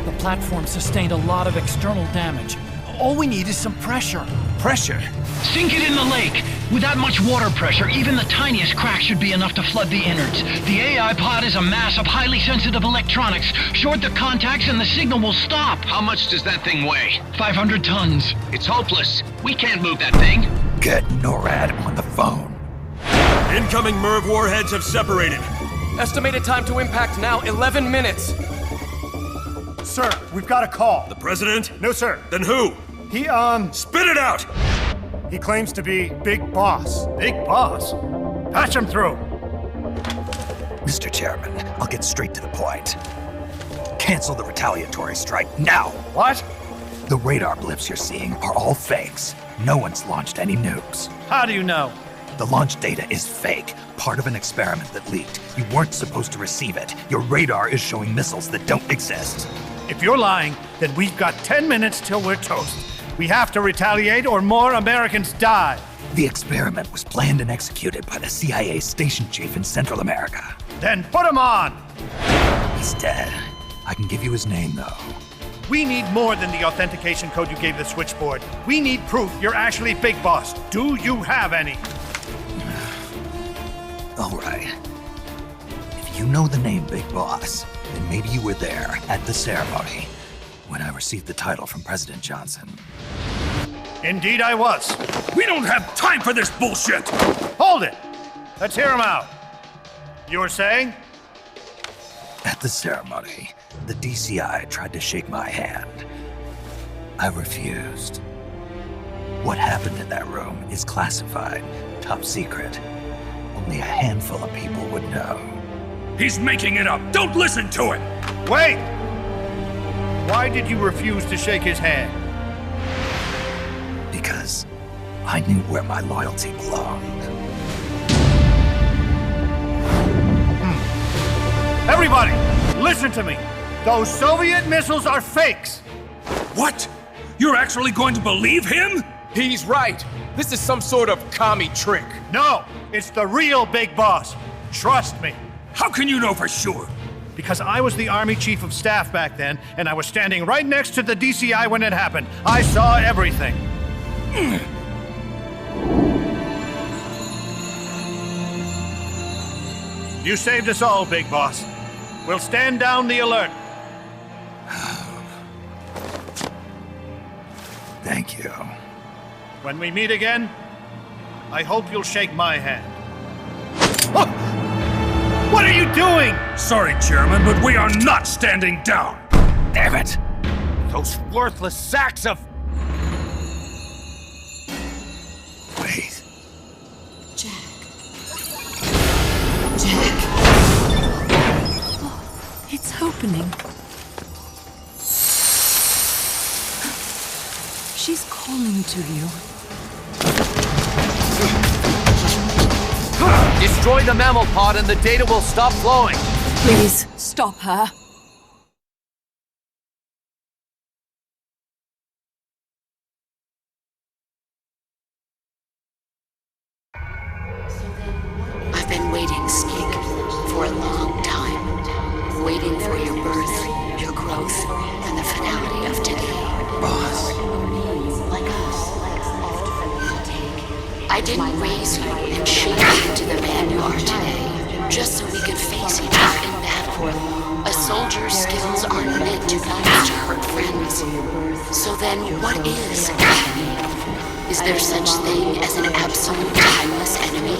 The platform sustained a lot of external damage. All we need is some pressure. Pressure? Sink it in the lake. With that much water pressure, even the tiniest crack should be enough to flood the innards. The AI pod is a mass of highly sensitive electronics. Short the contacts and the signal will stop. How much does that thing weigh? 500 tons. It's hopeless. We can't move that thing. Get NORAD on the phone. Incoming MIRV warheads have separated. Estimated time to impact now, 11 minutes. Sir, we've got a call. The President? No, sir. Then who? He, Spit it out! He claims to be Big Boss. Big Boss? Patch him through. Mr. Chairman, I'll get straight to the point. Cancel the retaliatory strike now! What? The radar blips you're seeing are all fakes. No one's launched any nukes. How do you know? The launch data is fake, part of an experiment that leaked. You weren't supposed to receive it. Your radar is showing missiles that don't exist. If you're lying, then we've got 10 minutes till we're toast. We have to retaliate or more Americans die. The experiment was planned and executed by the CIA station chief in Central America. Then put him on! He's dead. I can give you his name, though. We need more than the authentication code you gave the switchboard. We need proof you're actually Big Boss. Do you have any? All right. If you know the name Big Boss, then maybe you were there at the ceremony when I received the title from President Johnson. Indeed I was. We don't have time for this bullshit! Hold it! Let's hear him out. You were saying? At the ceremony, the DCI tried to shake my hand. I refused. What happened in that room is classified, top secret. Only a handful of people would know. He's making it up! Don't listen to him! Wait! Why did you refuse to shake his hand? Because I knew where my loyalty belonged. Everybody, listen to me! Those Soviet missiles are fakes! What? You're actually going to believe him? He's right. This is some sort of commie trick. No, it's the real Big Boss. Trust me. How can you know for sure? Because I was the Army Chief of Staff back then, and I was standing right next to the DCI when it happened. I saw everything. You saved us all, Big Boss. We'll stand down the alert. Thank you. When we meet again, I hope you'll shake my hand. Oh! What are you doing? Sorry, Chairman, but we are not standing down. Damn it! Those worthless sacks of... Wait. Jack. Jack. Oh, it's opening. She's calling to you. Destroy the mammal pod and the data will stop flowing. Please, stop her. I've been waiting, Snake, for a long time. Waiting for your birth, your growth, and the finality of today. Boss. I didn't raise you and shape you into the man you are today, just so we could face each other in battle. A soldier's skills aren't meant to be used to hurt friends. So then, what is an enemy? Is there such thing as an absolute timeless enemy?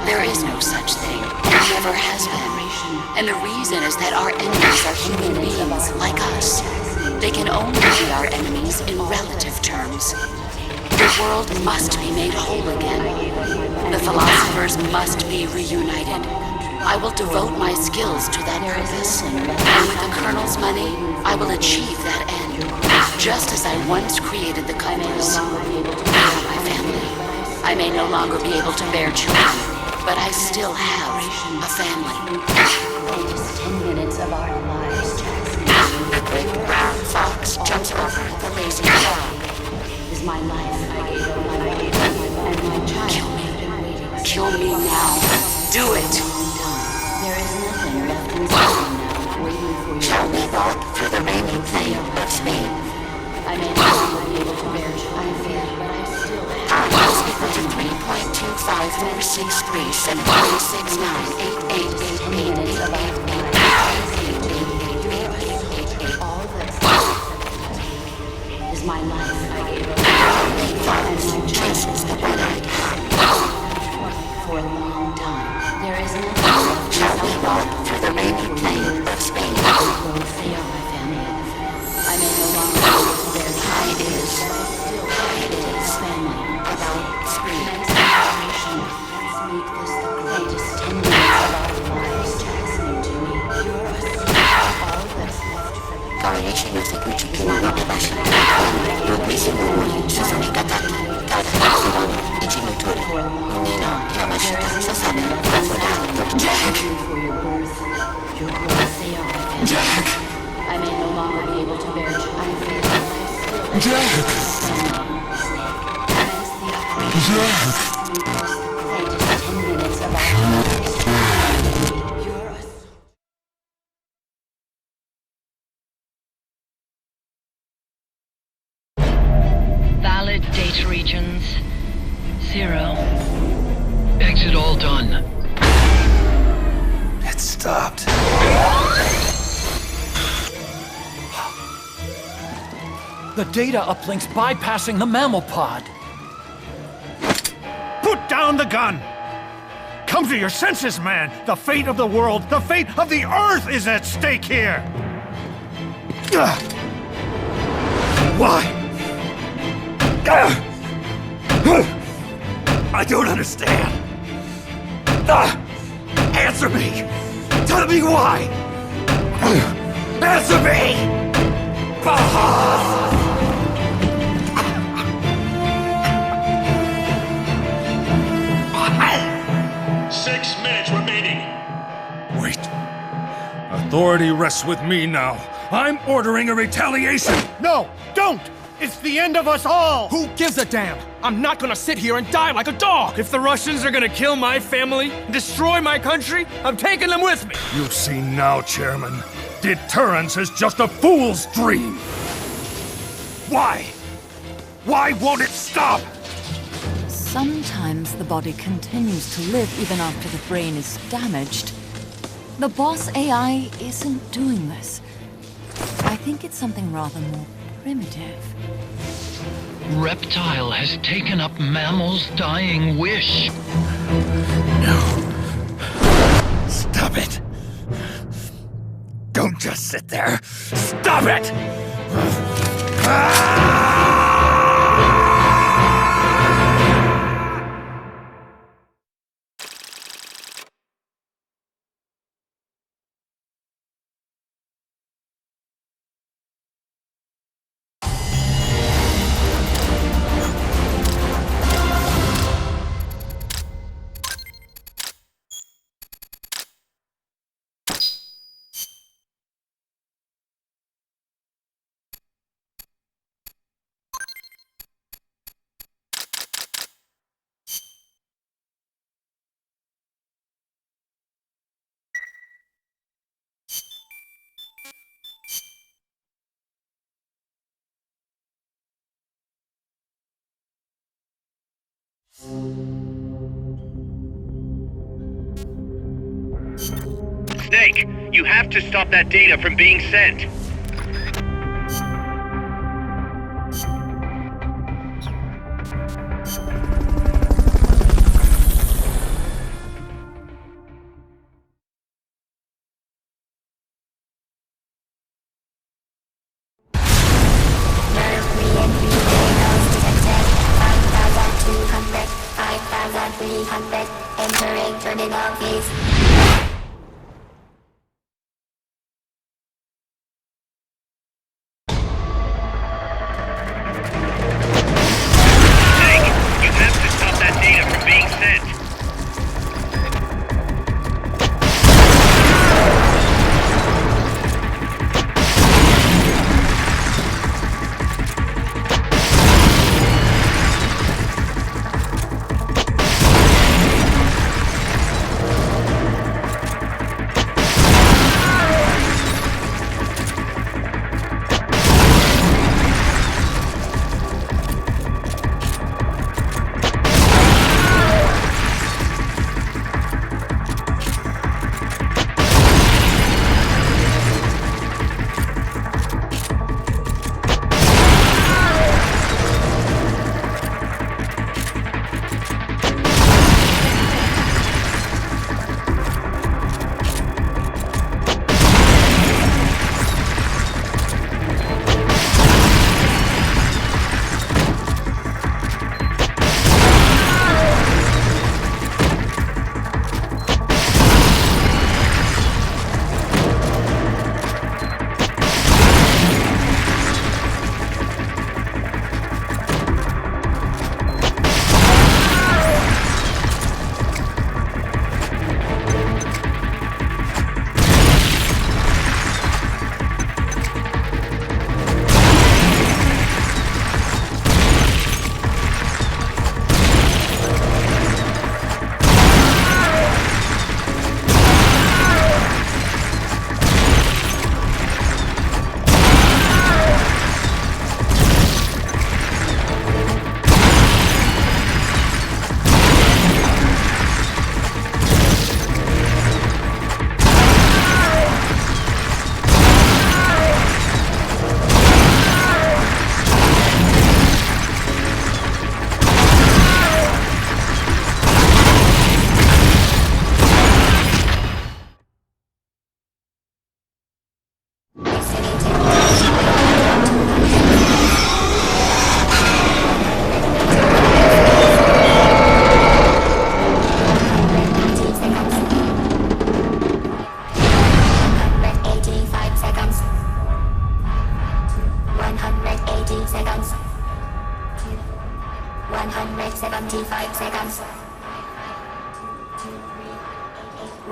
There is no such thing, and never has been. And the reason is that our enemies are human beings like us. They can only be our enemies in relative terms. The world must be made whole again. The philosophers must be reunited. I will devote my skills to that purpose. And with the Colonel's money, I will achieve that end. Just as I once created the Compass. My family. I may no longer be able to bear children, but I still have a family. Latest 10 minutes of our lives. The big brown fox jumps over the lazy dog. Is my life. I gave up my life and my child. Kill me. Kill me now. Do it. There is nothing left inside me now, waiting for you. Shall we walk through the remaining plane of Spain? I may no longer be able to bear child, but I still have. Is equal to 3.2546378888888. All that's is my life. I gave up and my child. For a long time, there is nothing left Shall we walk through the remaining plane of Spain? They are my family. I may no longer be able to bear child, but I still have family. About 3. Let's make this the greatest 10 minutes of our lives. Listening to me, you're a all that's left for me. Coronation of the Gucci Kimono Abashi. Yokuisimuni, Suzunikataki, Tadakasiwani, Ichimotori, Nino, Yamashita, Sasane, Fufuda, Jack! For your birth, your growth, they are my family. Jack! I may no longer be able to bear child, but I still Jack! Jack! The data uplink's bypassing the mammal pod. Put down the gun! Come to your senses, man! The fate of the world, the fate of the Earth is at stake here! Why? I don't understand. Answer me! Tell me why! Answer me! 6 minutes remaining. Wait. Authority rests with me now. I'm ordering a retaliation! No! Don't! It's the end of us all! Who gives a damn? I'm not gonna sit here and die like a dog! If the Russians are gonna kill my family, destroy my country, I'm taking them with me! You see now, Chairman. Deterrence is just a fool's dream! Why? Why won't it stop? Sometimes the body continues to live even after the brain is damaged. The boss AI isn't doing this. I think it's something rather more primitive. Reptile has taken up Mammal's dying wish. No. Stop it. Don't just sit there. Stop it! Snake, you have to stop that data from being sent. Entering terminal phase. You have to stop that data from being sent.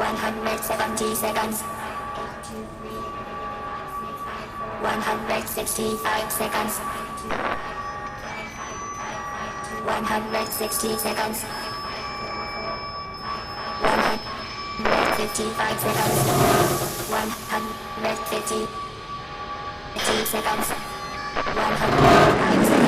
170 seconds. 165 seconds. 160 seconds. 155 seconds. 150 seconds. 105 seconds.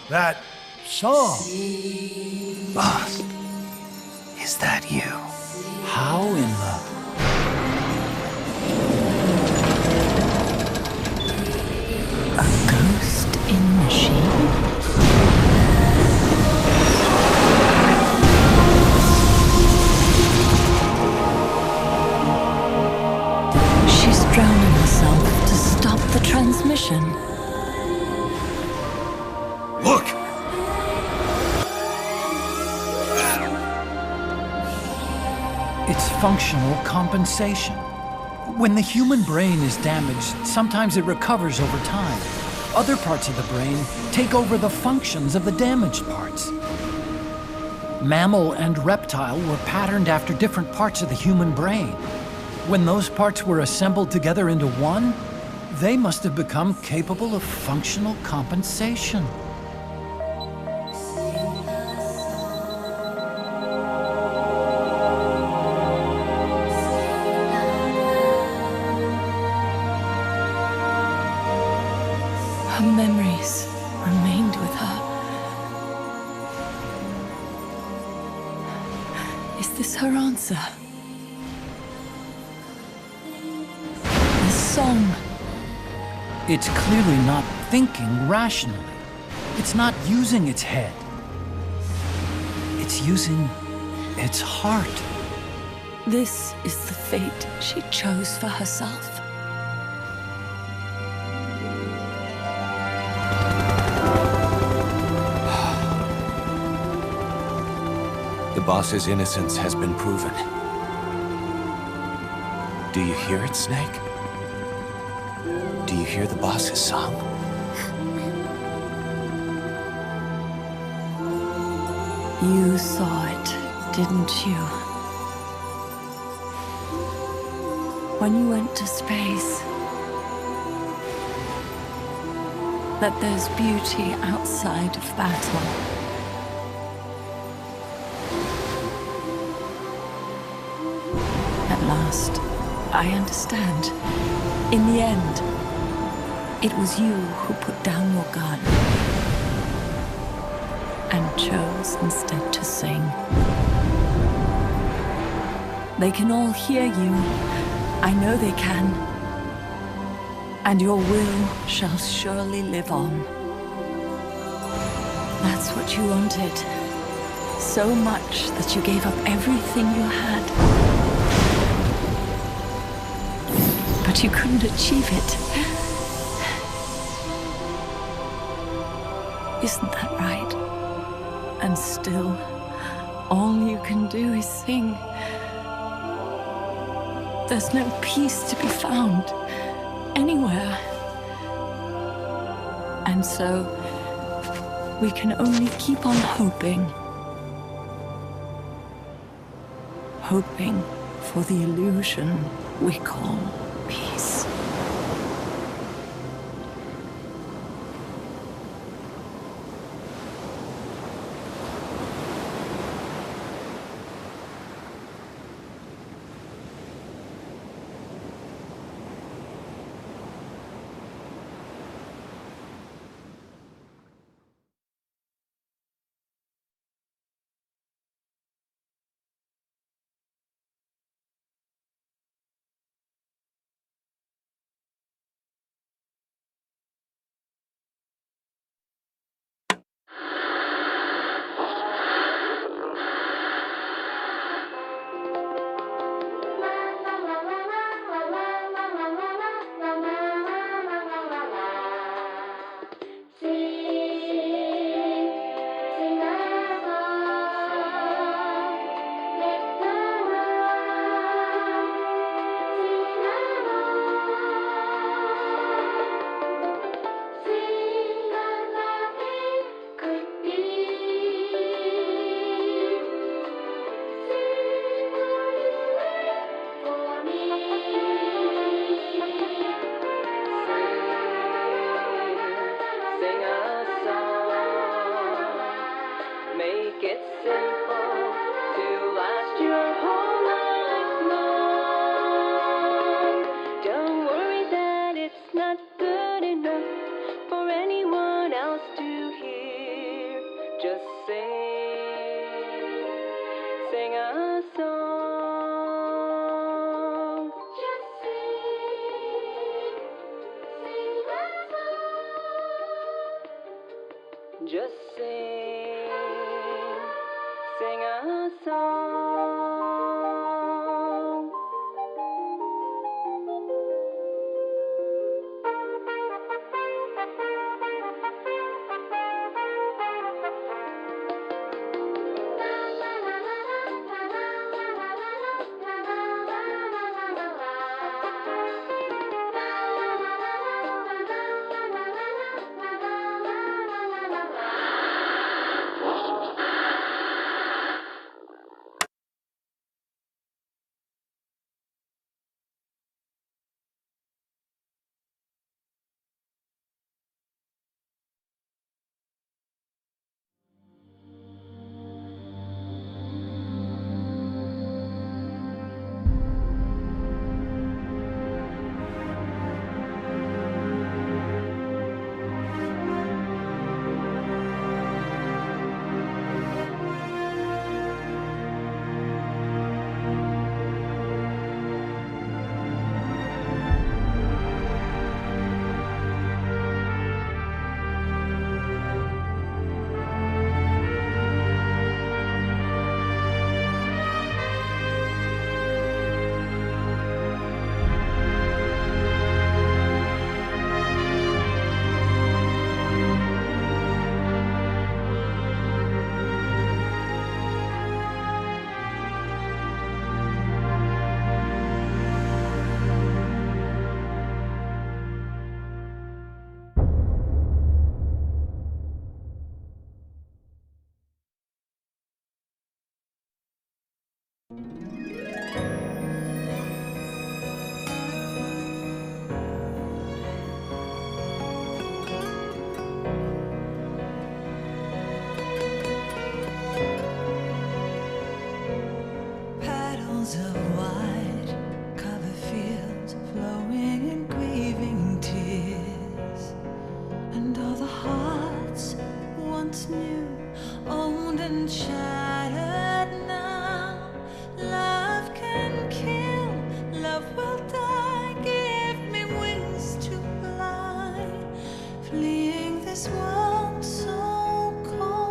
That song. Boss, is that you? How in the... A ghost in machine? She's drowning herself to stop the transmission. Look! It's functional compensation. When the human brain is damaged, sometimes it recovers over time. Other parts of the brain take over the functions of the damaged parts. Mammal and reptile were patterned after different parts of the human brain. When those parts were assembled together into one, they must have become capable of functional compensation. Her memories remained with her. Is this her answer? The song. It's clearly not thinking rationally. It's not using its head. It's using its heart. This is the fate she chose for herself. The boss's innocence has been proven. Do you hear it, Snake? Do you hear the boss's song? You saw it, didn't you? When you went to space, that there's beauty outside of battle. At last, I understand. In the end, it was you who put down your gun and chose instead to sing. They can all hear you. I know they can. And your will shall surely live on. That's what you wanted. So much that you gave up everything you had. But you couldn't achieve it. Isn't that right? And still, all you can do is sing. There's no peace to be found anywhere. And so, we can only keep on hoping. Hoping for the illusion we call peace. Just sing a song. Petals of white cover fields flowing in grieving tears, and all the hearts once new, owned and shattered now. Love can kill, love will die. Give me wings to fly, fleeing this world so cold.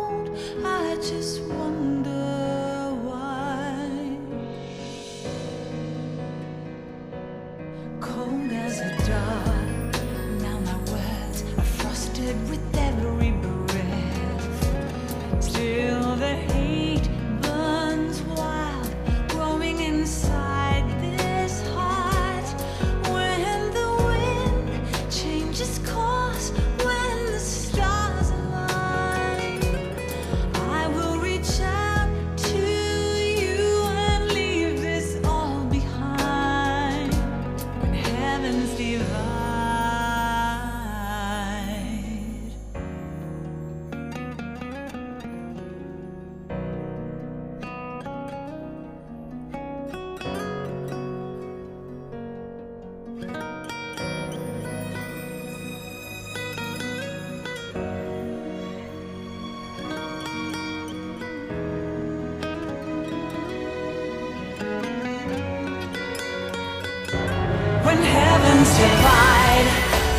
heavens divide,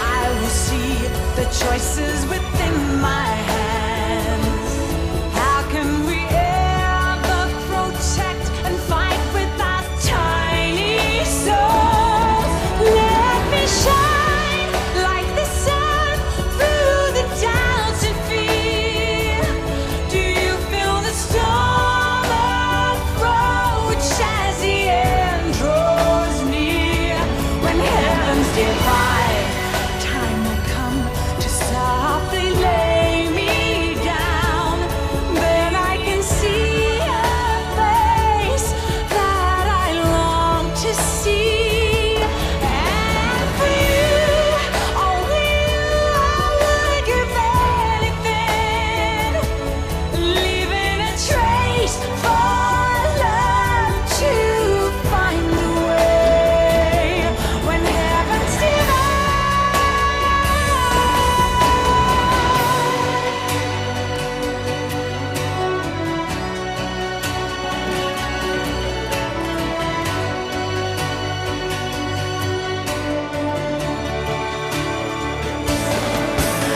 I will see the choices within my hands. How can we ever protect and fight with our tiny souls? Let me shine like the sun through the doubts and fear. Do you feel the storm approach as the end draws near? When heavens divide, time will come to softly lay me down. Then I can see a face that I long to see. And for you, only you, I would give anything, leaving a trace for love to find the way. When heavens divide.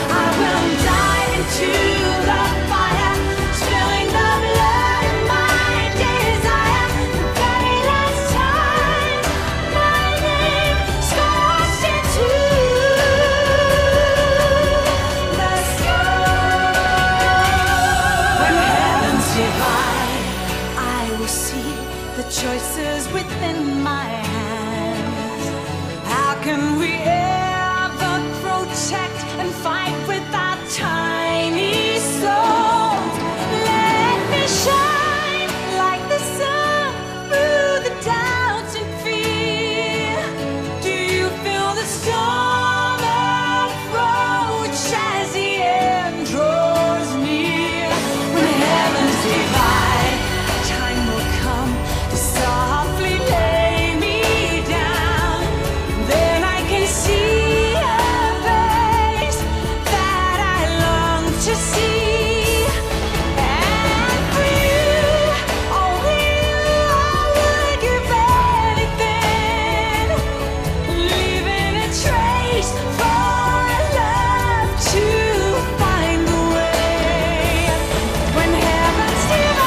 I will dive into the fire, spilling the blood of my desire. The very last time my name scorched into the sky. When heavens divide, I will see the choices within my hands. How can we ever protect and fight with our tiny souls? Let me shine like the sun through the doubts and fear. Do you feel the storm approach as the end draws near? When heavens divide, time will come to softly lay me down. Then I can see a face that I long to see. And for you, only you, I would give anything, leaving a trace for love to find the way. When heavens and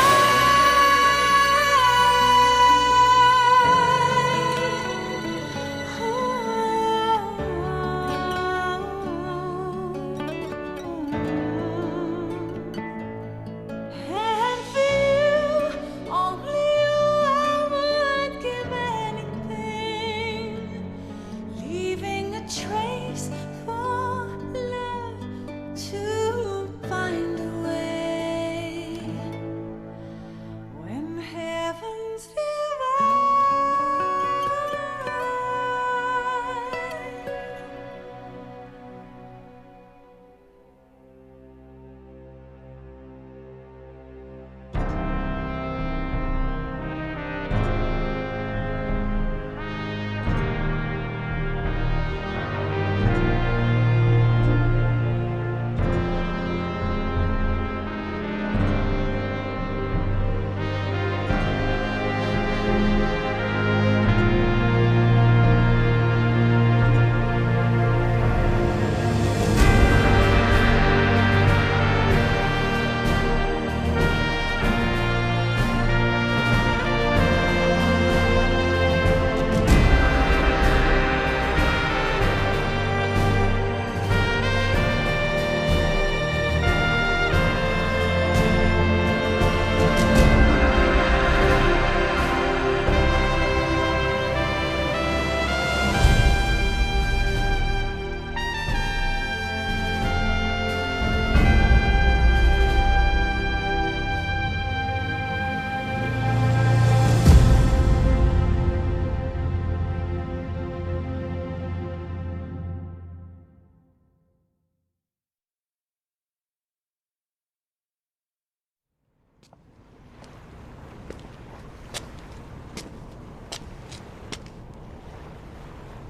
for you, only you, I would give anything, leaving a trace for love to find a way. When heavens divide.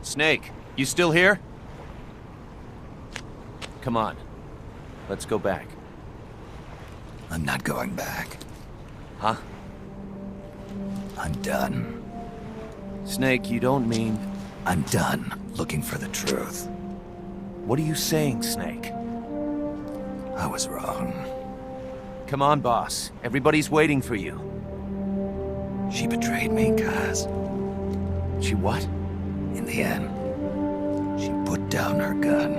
Snake, you still here? Come on. Let's go back. I'm not going back. Huh? I'm done. Snake, you don't mean... I'm done. looking for the truth. What are you saying, Snake? I was wrong. Come on, boss. Everybody's waiting for you. She betrayed me, Kaz. She what? In the end, she put down her gun.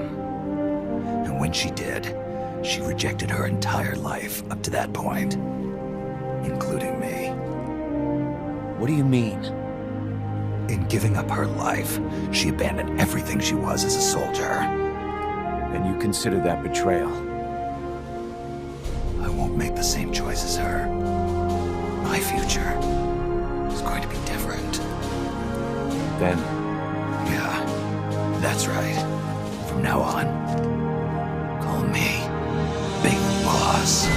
And when she did, she rejected her entire life up to that point, including me. What do you mean? In giving up her life, she abandoned everything she was as a soldier. And you consider that betrayal? I won't make the same choice as her. My future is going to be different. Then? Yeah, that's right. From now on, call me Big Boss.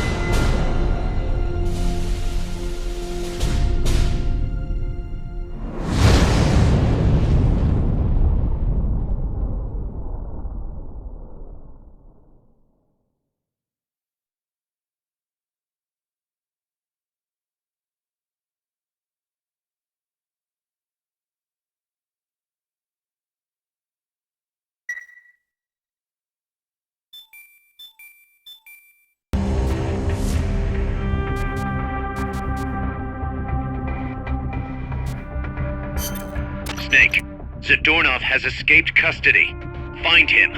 Snake, Zadornov has escaped custody. Find him.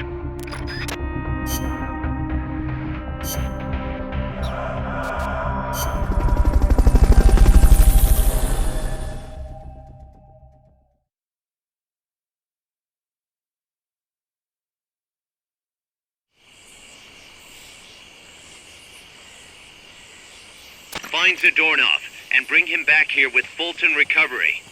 Find Zadornov and bring him back here with Fulton Recovery.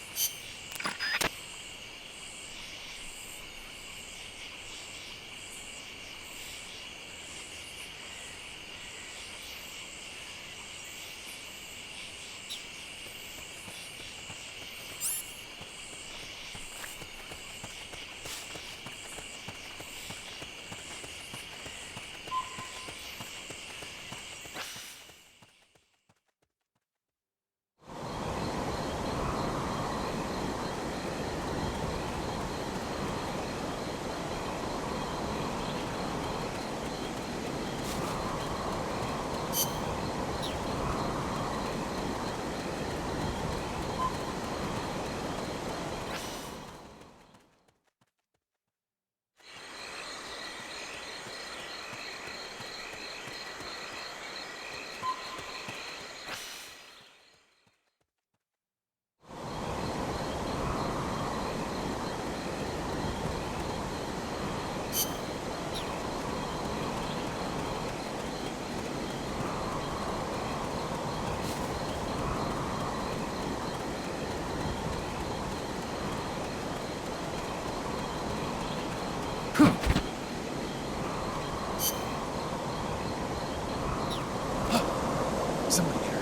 Somebody here.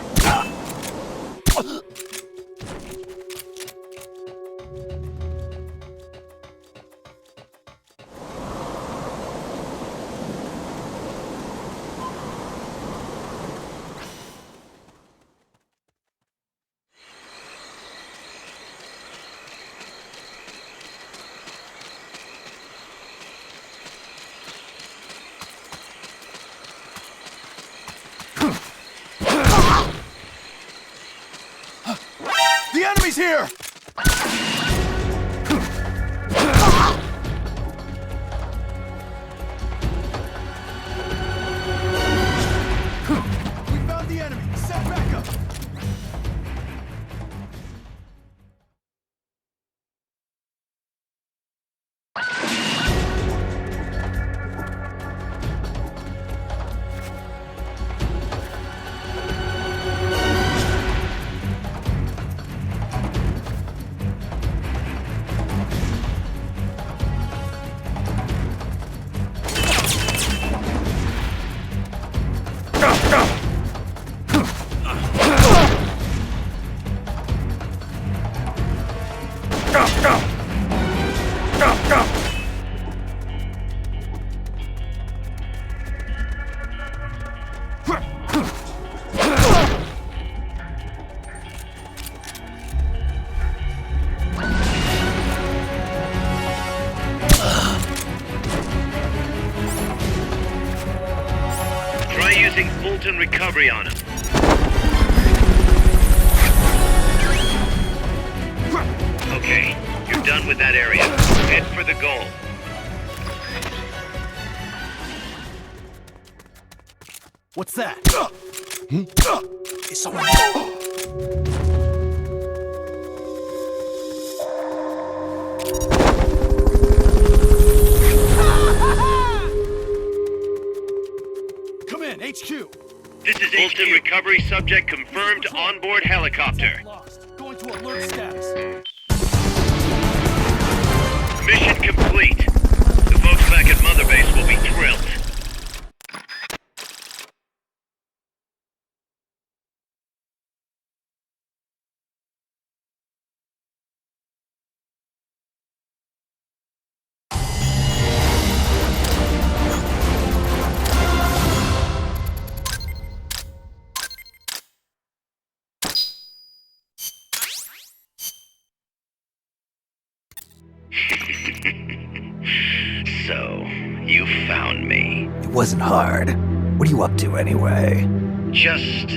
The enemy's here! We found the enemy! Set back up! recovery on him. Okay, you're done with that area. Head for the goal. What's that? Is someone... Come in, HQ. This is Fulton recovery subject confirmed onboard helicopter. Going to alert status. Mission complete. The folks back at Mother Base will be thrilled. So, you found me. It wasn't hard. What are you up to anyway? Just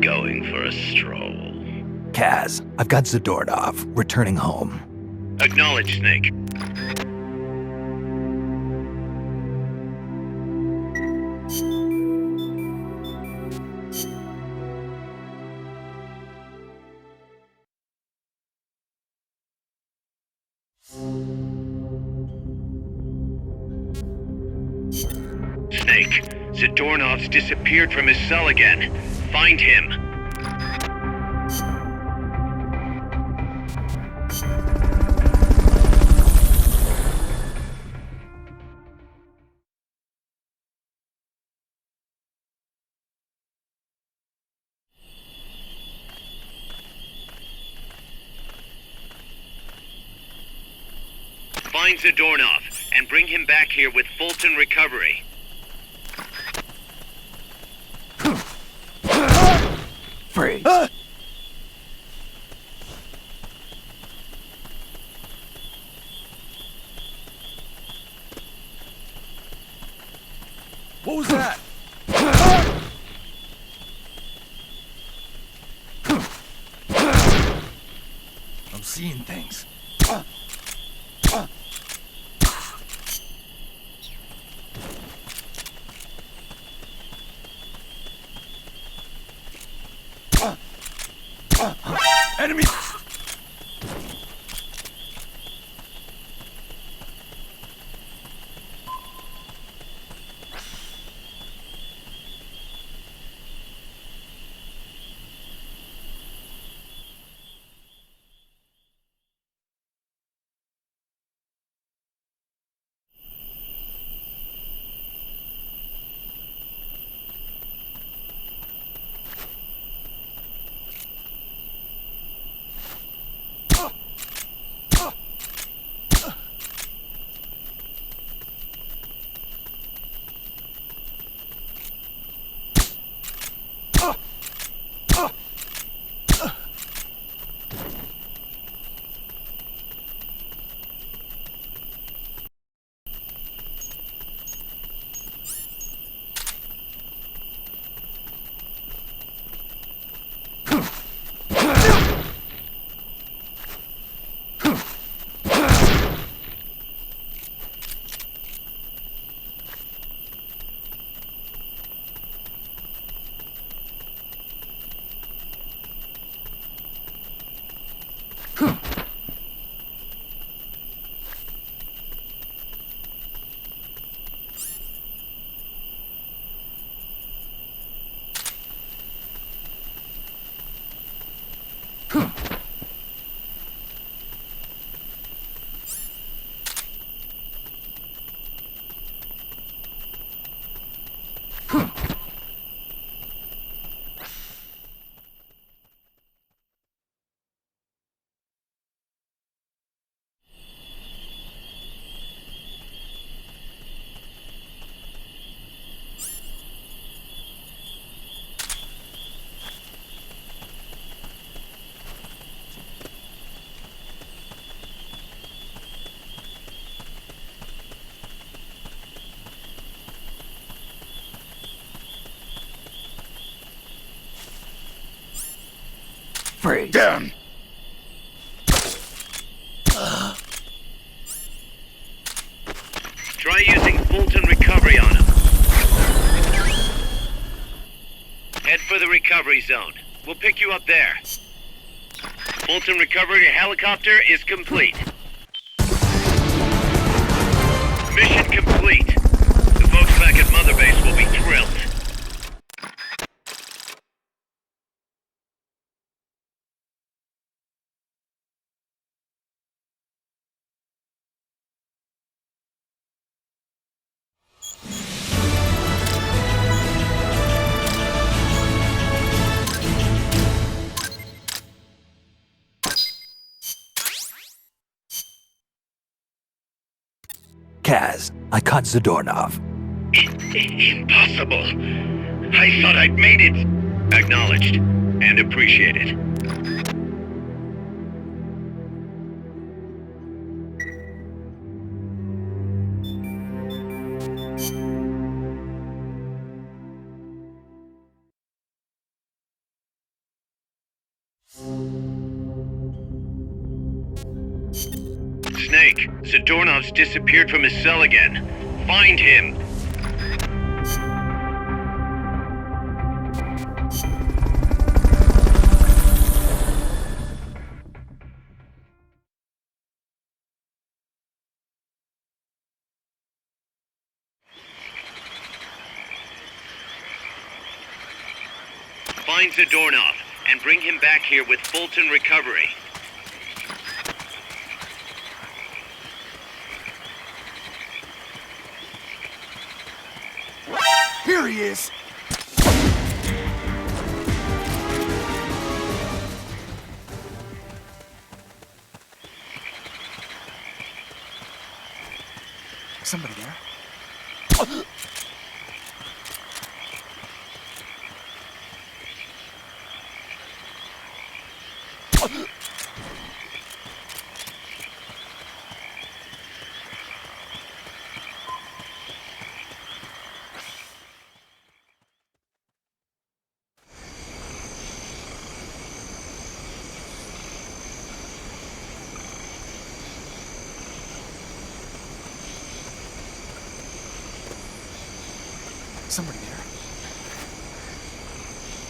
going for a stroll. Kaz, I've got Zadornov, returning home. Acknowledge, Snake. Snake, Zadornov's disappeared from his cell again. Find him. Find Zadornov and bring him back here with Fulton recovery. Freeze. What was that? I'm seeing things. Enemy! Freeze. Damn. Try using Fulton recovery on him. Head for the recovery zone. We'll pick you up there. Fulton recovery helicopter is complete. Mission complete. The folks back at Mother Base will be thrilled. Kaz, I caught Zadornov. Impossible. I thought I'd made it. Acknowledged and appreciated. Snake, Zadornov's disappeared from his cell again. Find him. Find Zadornov and bring him back here with Fulton recovery. Here he is! Somebody there? Somebody there?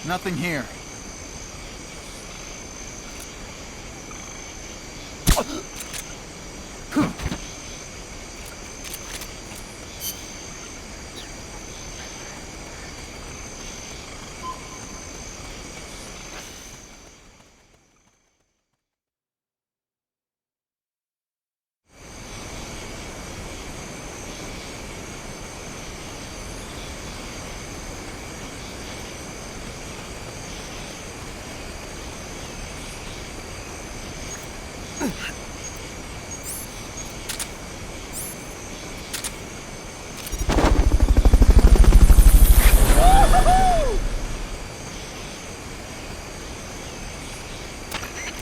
Nothing here.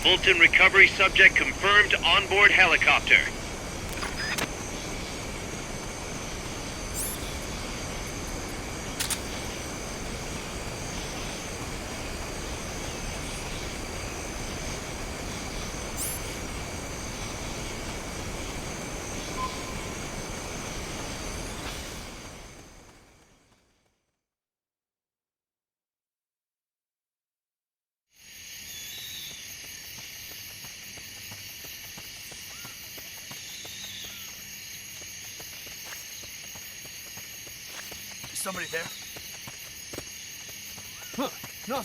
Fulton recovery subject confirmed onboard helicopter. Somebody there? Huh, no.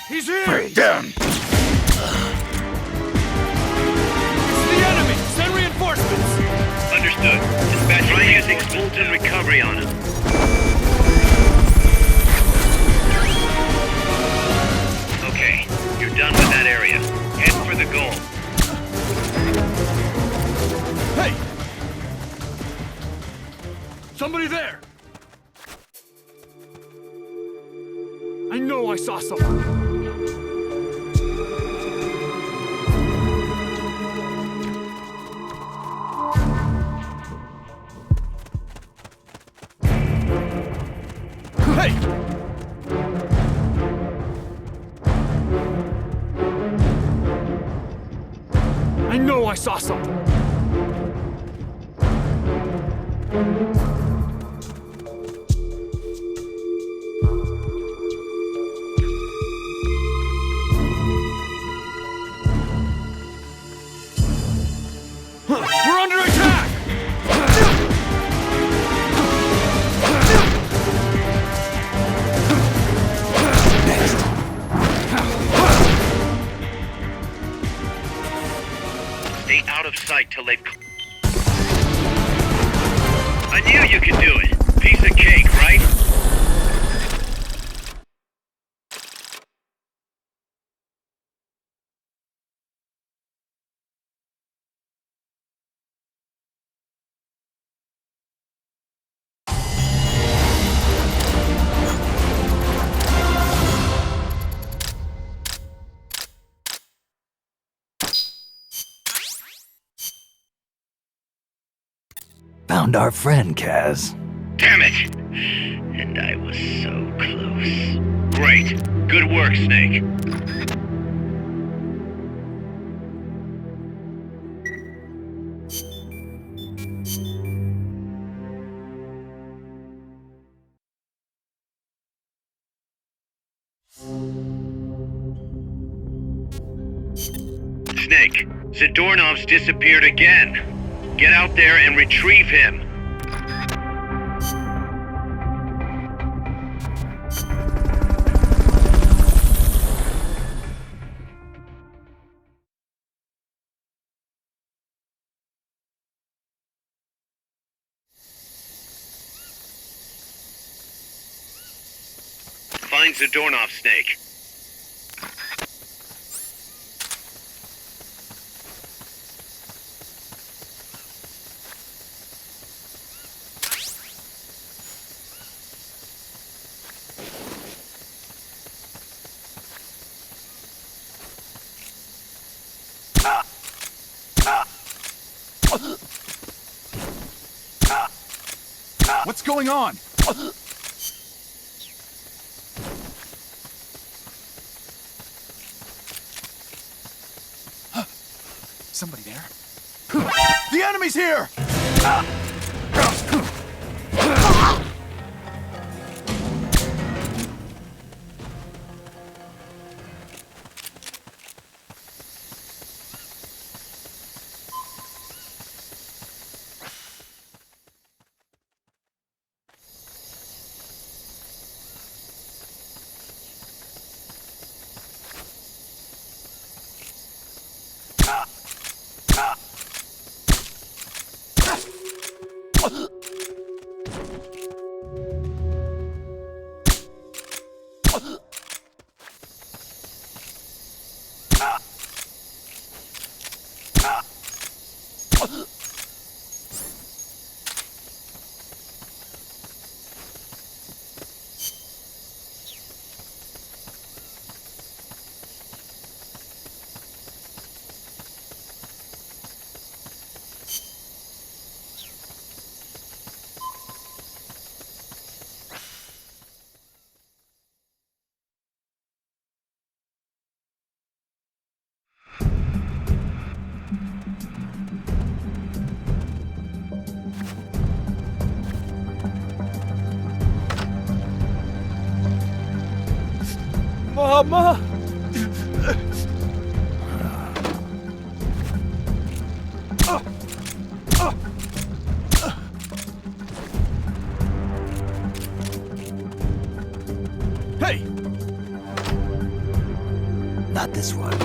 He's here! Down! It's the enemy! Send reinforcements! Understood. Dispatch, try using Fulton recovery on him. Okay, you're done with that area. Head for the goal. Hey! Somebody there! I know I saw someone. Hey! I know I saw something. We're under attack! Stay out of sight till they've... I knew you could do it. Piece of cake, right? Found our friend, Kaz. Damn it! And I was so close. Great. Good work, Snake. Snake, Zadornov's disappeared again. Get out there and retrieve him. Find Zadornov, Snake. What's going on? Somebody there? The enemy's here! Mama! Hey! Not this one.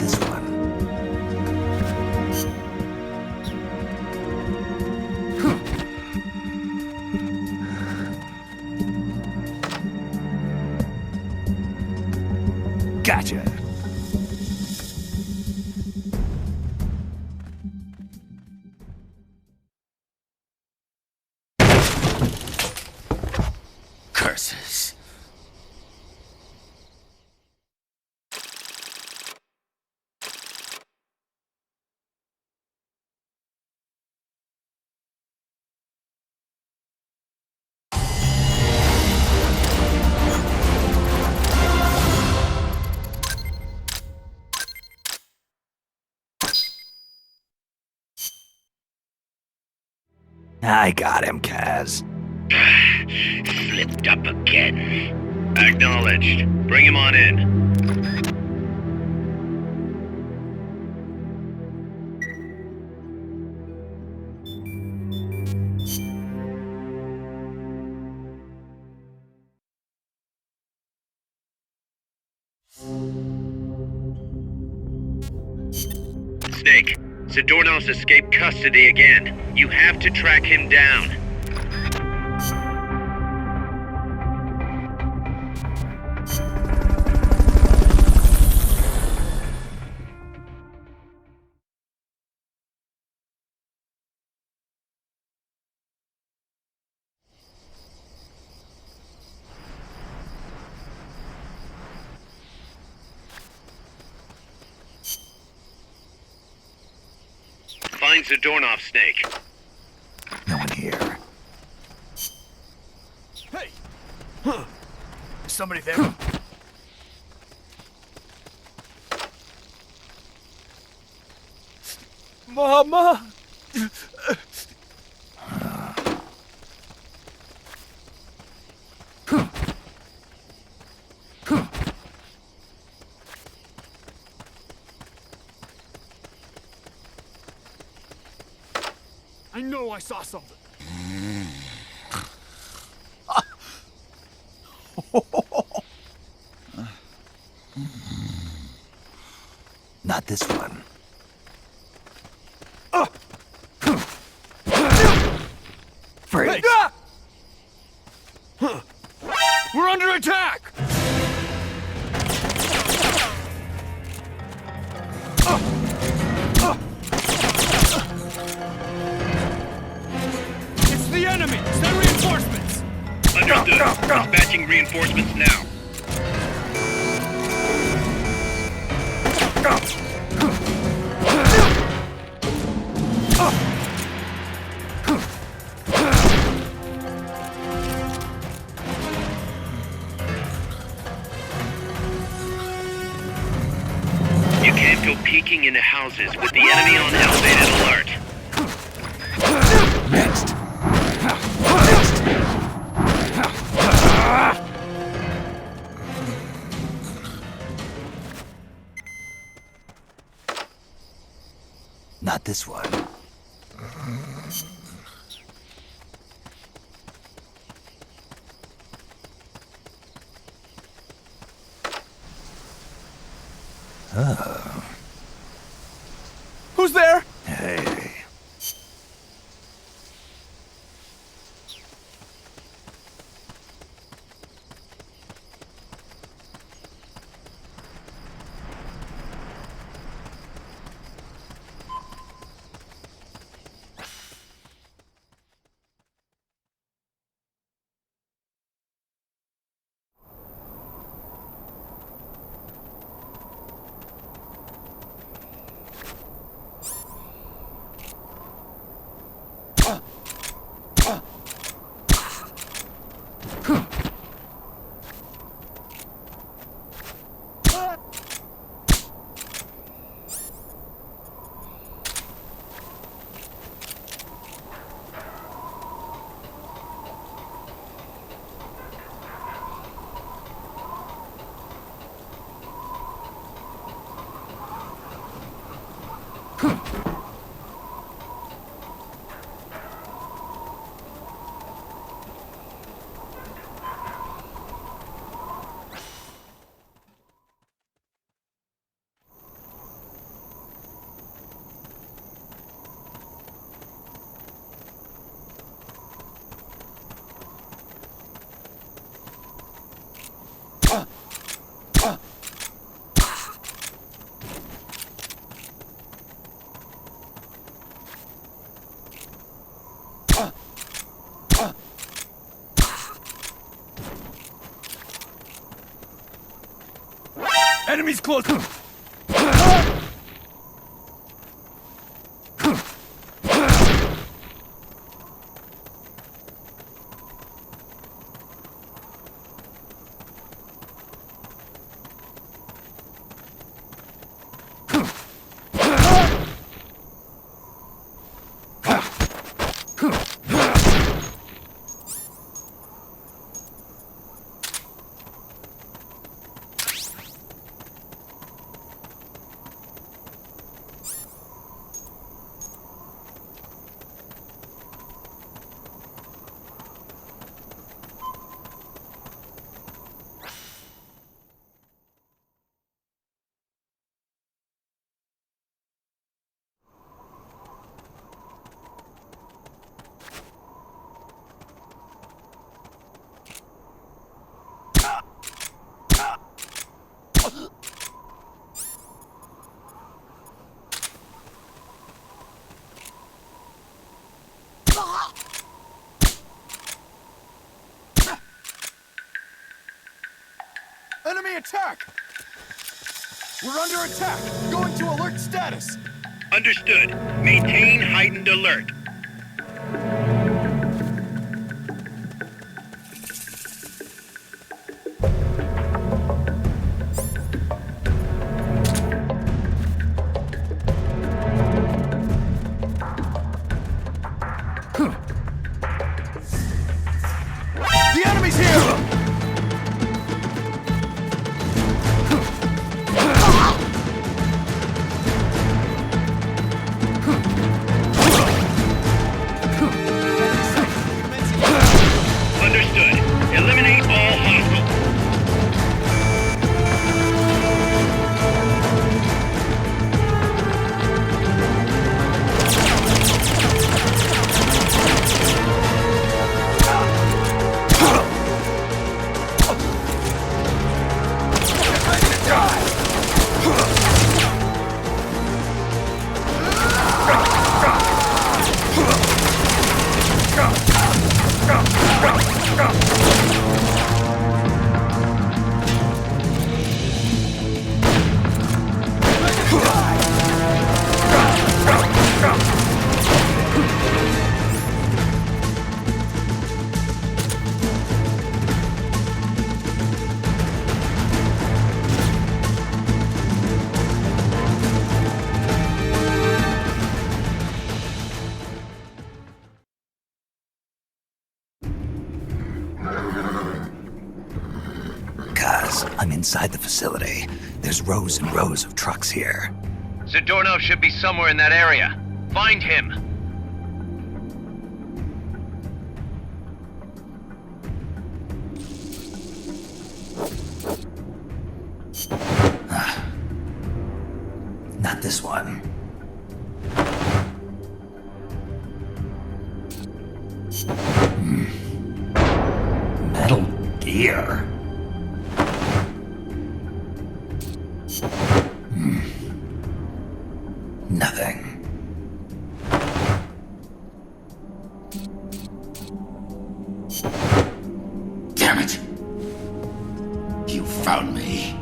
this one. Gotcha. Curses. I got him, Kaz. Slipped up again. Acknowledged. Bring him on in. Snake, Zadornov's escaped custody again. You have to track him down. Find Zadornov, Snake. No one here. Hey! Huh. Is somebody there? Mama! I know I saw something. Not this one. Freeze! We're under attack! It's the enemy! Send reinforcements! Understood. Dispatching reinforcements now. You can't go peeking into houses with the enemy on elevated alert. Next. Not this one. Oh. Who's there? Hey. Enemies close. Enemy attack! We're under attack! Going to alert status! Understood. Maintain heightened alert. The enemy's here! Understood. Eliminate all hostiles. Kaz, I'm inside the facility. There's rows and rows of trucks here. Zadornov should be somewhere in that area. Find him. Not this one. Metal Gear. Nothing. Damn it! You found me.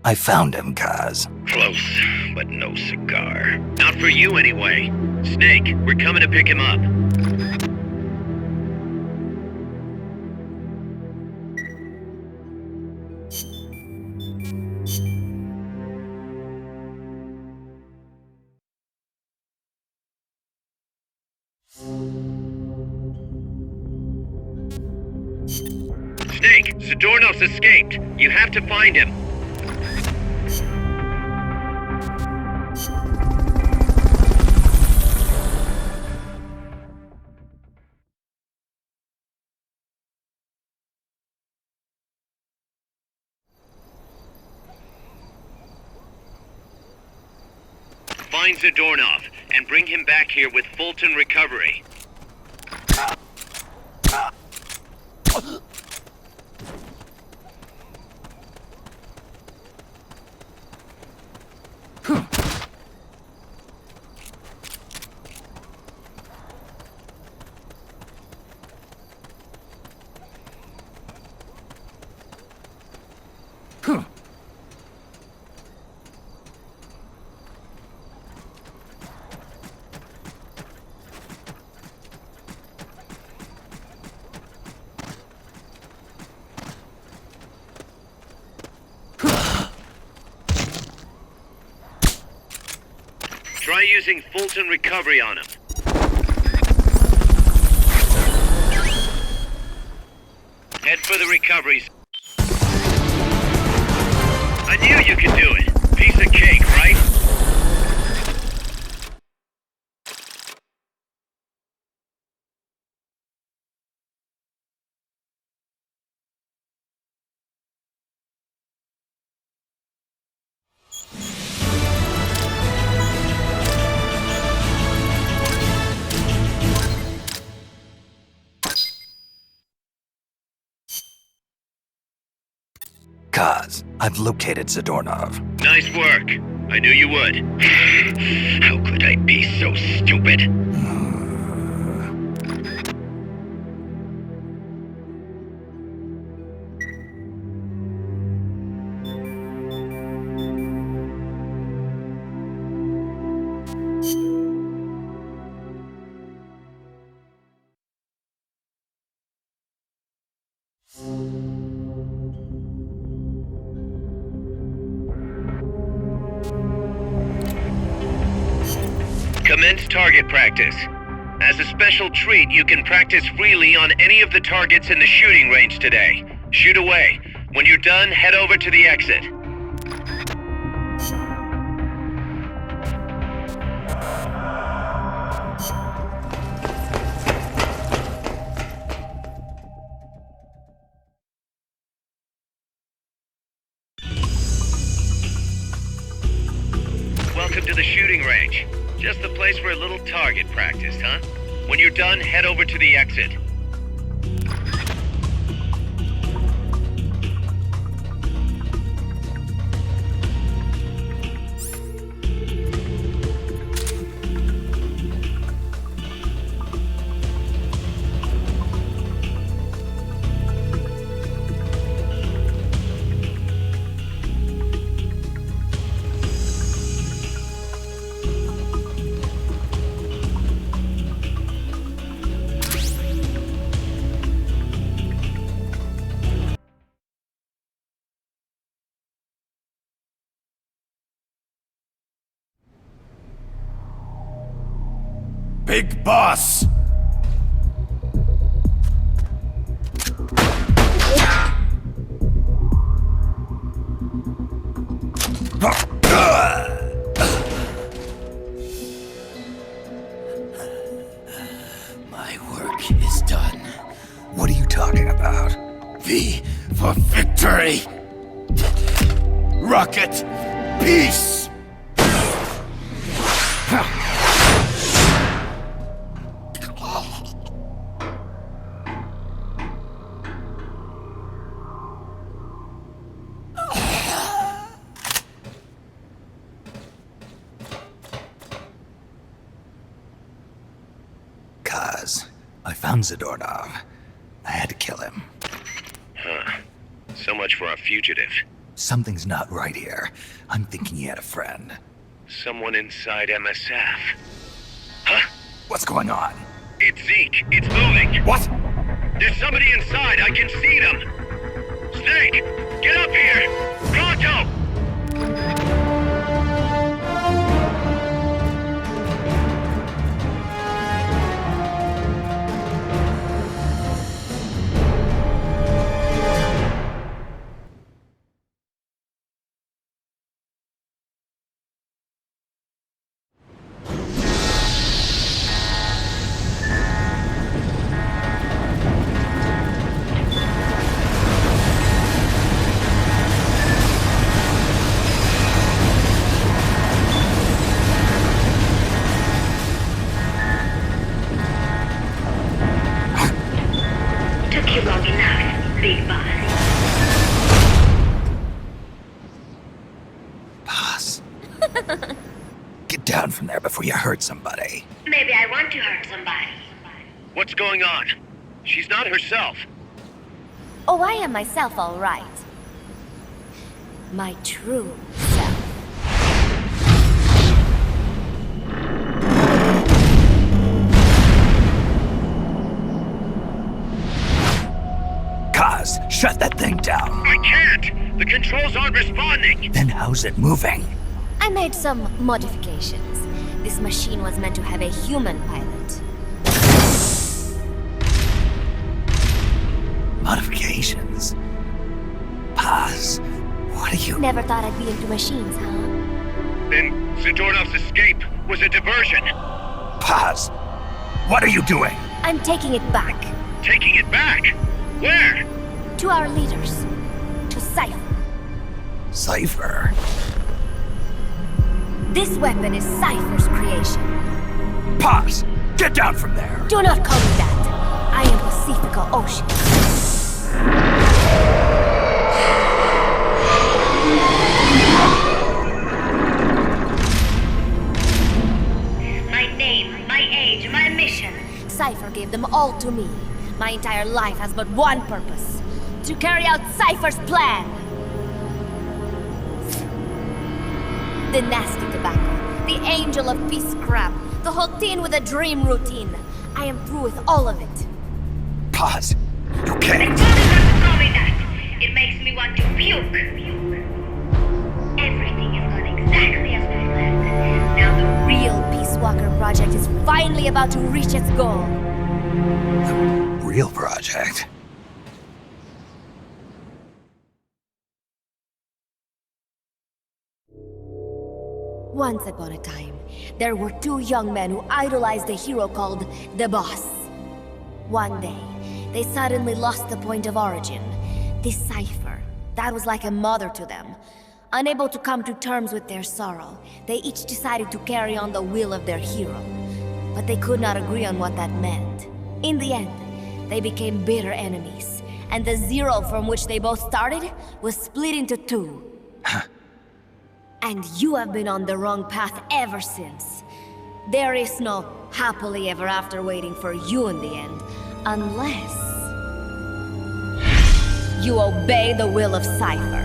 I found him, Kaz. Close, but no cigar. Not for you anyway. Snake, we're coming to pick him up. Snake, Zadornov's escaped. You have to find him. Find Zadornov and bring him back here with Fulton Recovery. Try using Fulton Recovery on him. Head for the recoveries. I knew you could do it. Piece of cake, right? Kaz, I've located Zadornov. Nice work. I knew you would. How could I be so stupid? Commence target practice. As a special treat, you can practice freely on any of the targets in the shooting range today. Shoot away. When you're done, head over to the exit. Welcome to the shooting range. Just the place for a little target practice, huh? When you're done, head over to the exit. Big Boss! My work is done. What are you talking about? V for victory! Rocket! Peace! Kaz, I found Zadornov. I had to kill him. Huh. So much for a fugitive. Something's not right here. I'm thinking he had a friend. Someone inside MSF. Huh? What's going on? It's Zeke. It's moving. What? There's somebody inside. I can see them. Snake, get up here. Pronto! Big Boss. Boss. Get down from there before you hurt somebody. Maybe I want to hurt somebody. What's going on? She's not herself. Oh, I am myself, all right. My true self. Kaz, shut that thing down. I can't! The controls aren't responding! Then how's it moving? I made some modifications. This machine was meant to have a human pilot. Modifications? Paz, what are you... Never thought I'd be into machines, huh? Then Zadornov's escape was a diversion. Paz, what are you doing? I'm taking it back. Taking it back? Where? To our leaders. To Cypher. Cypher? This weapon is Cypher's creation. Paz, get down from there! Do not call me that. I am Pacifico Ocean. My name, my age, my mission. Cypher gave them all to me. My entire life has but one purpose. To carry out Cypher's plan. The nasty tobacco, the angel of peace crap, the whole thing with a dream routine. I am through with all of it. Paz, you can't. Call me that. It makes me want to puke. Everything has gone exactly as we planned. Now the real Peace Walker project is finally about to reach its goal. The real project? Once upon a time, there were two young men who idolized a hero called the Boss. One day, they suddenly lost the point of origin. This Cypher, that was like a mother to them. Unable to come to terms with their sorrow, they each decided to carry on the will of their hero. But they could not agree on what that meant. In the end, they became bitter enemies, and the Zero from which they both started was split into two. And you have been on the wrong path ever since. There is no happily ever after waiting for you in the end, unless you obey the will of Cypher.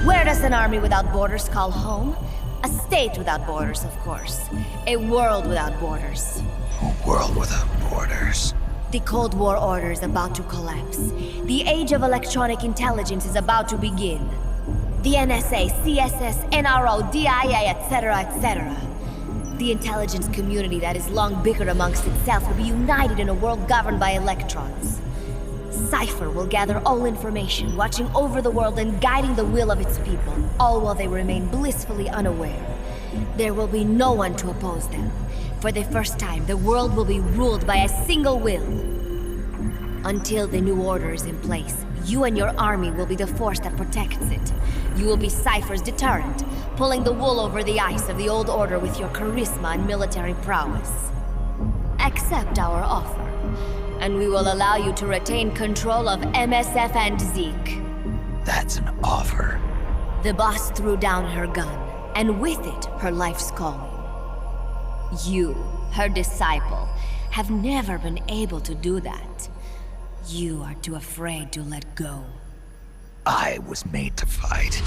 Where does an army without borders call home? A state without borders, of course. A world without borders. A world without borders. The Cold War order is about to collapse. The age of electronic intelligence is about to begin. The NSA, CSS, NRO, DIA, etc., etc. The intelligence community that has long bickered amongst itself will be united in a world governed by electrons. Cypher will gather all information, watching over the world and guiding the will of its people, all while they remain blissfully unaware. There will be no one to oppose them. For the first time, the world will be ruled by a single will. Until the new order is in place, you and your army will be the force that protects it. You will be Cypher's deterrent, pulling the wool over the eyes of the old order with your charisma and military prowess. Accept our offer, and we will allow you to retain control of MSF and Zeke. That's an offer. The boss threw down her gun, and with it, her life's calling. You, her disciple, have never been able to do that. You are too afraid to let go. I was made to fight.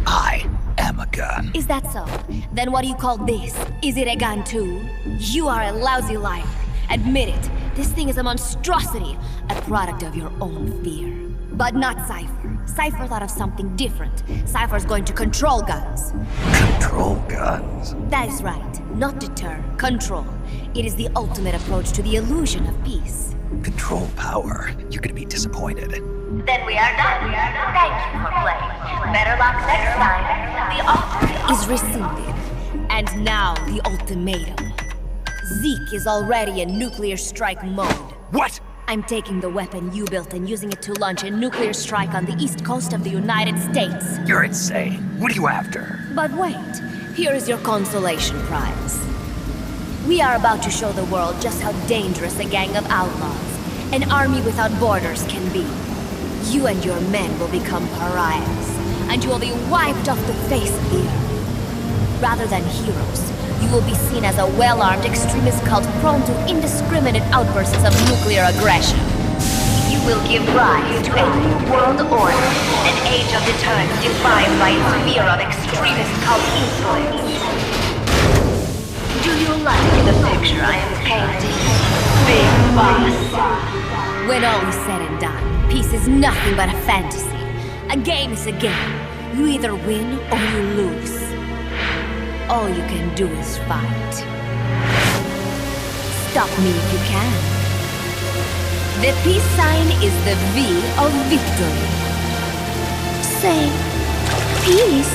I am a gun. Is that so? Then what do you call this? Is it a gun too? You are a lousy liar. Admit it. This thing is a monstrosity, a product of your own fear. But not Cypher. Cypher thought of something different. Cypher's going to control guns. Control guns? That is right. Not deter, control. It is the ultimate approach to the illusion of peace. Control power. You're gonna be disappointed. Then we are done. Thank you for playing. Better luck next time. The offer is rescinded. And now the ultimatum. Zeke is already in nuclear strike mode. What? I'm taking the weapon you built and using it to launch a nuclear strike on the east coast of the United States. You're insane. What are you after? But wait, here is your consolation prize. We are about to show the world just how dangerous a gang of outlaws, an army without borders, can be. you and your men will become pariahs, and you will be wiped off the face of the earth. Rather than heroes, you will be seen as a well-armed extremist cult prone to indiscriminate outbursts of nuclear aggression. You will give rise to a new world order, an age of deterrence defined by its fear of extremist cult influence. Do you like the picture I am painting, Big Boss? When all is said and done, peace is nothing but a fantasy. A game is a game. You either win or you lose. All you can do is fight. Stop me if you can. The peace sign is the V of victory. Say, peace.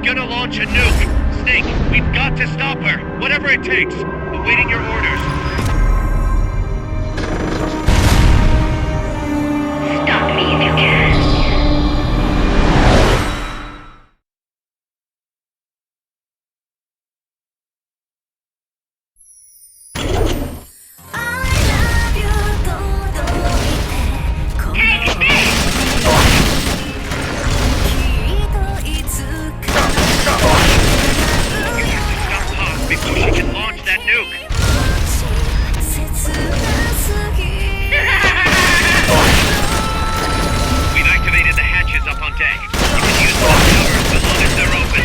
Gonna launch a nuke! Snake, we've got to stop her! Whatever it takes! Awaiting your orders. Stop me if you can. Before she can launch that nuke! We've activated the hatches up on deck. You can use those covers as long as they're open.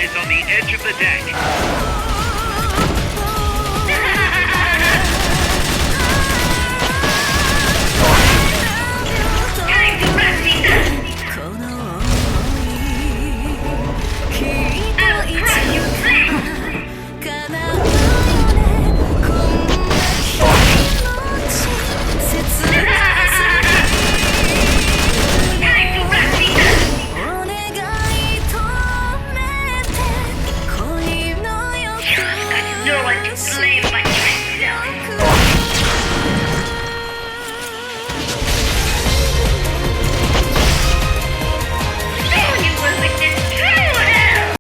is on the edge of the deck. Time to wrap things up! I'll crush you flat! Time to wrap things up! You've got no one to blame but yourself. Soon you will witness true hell!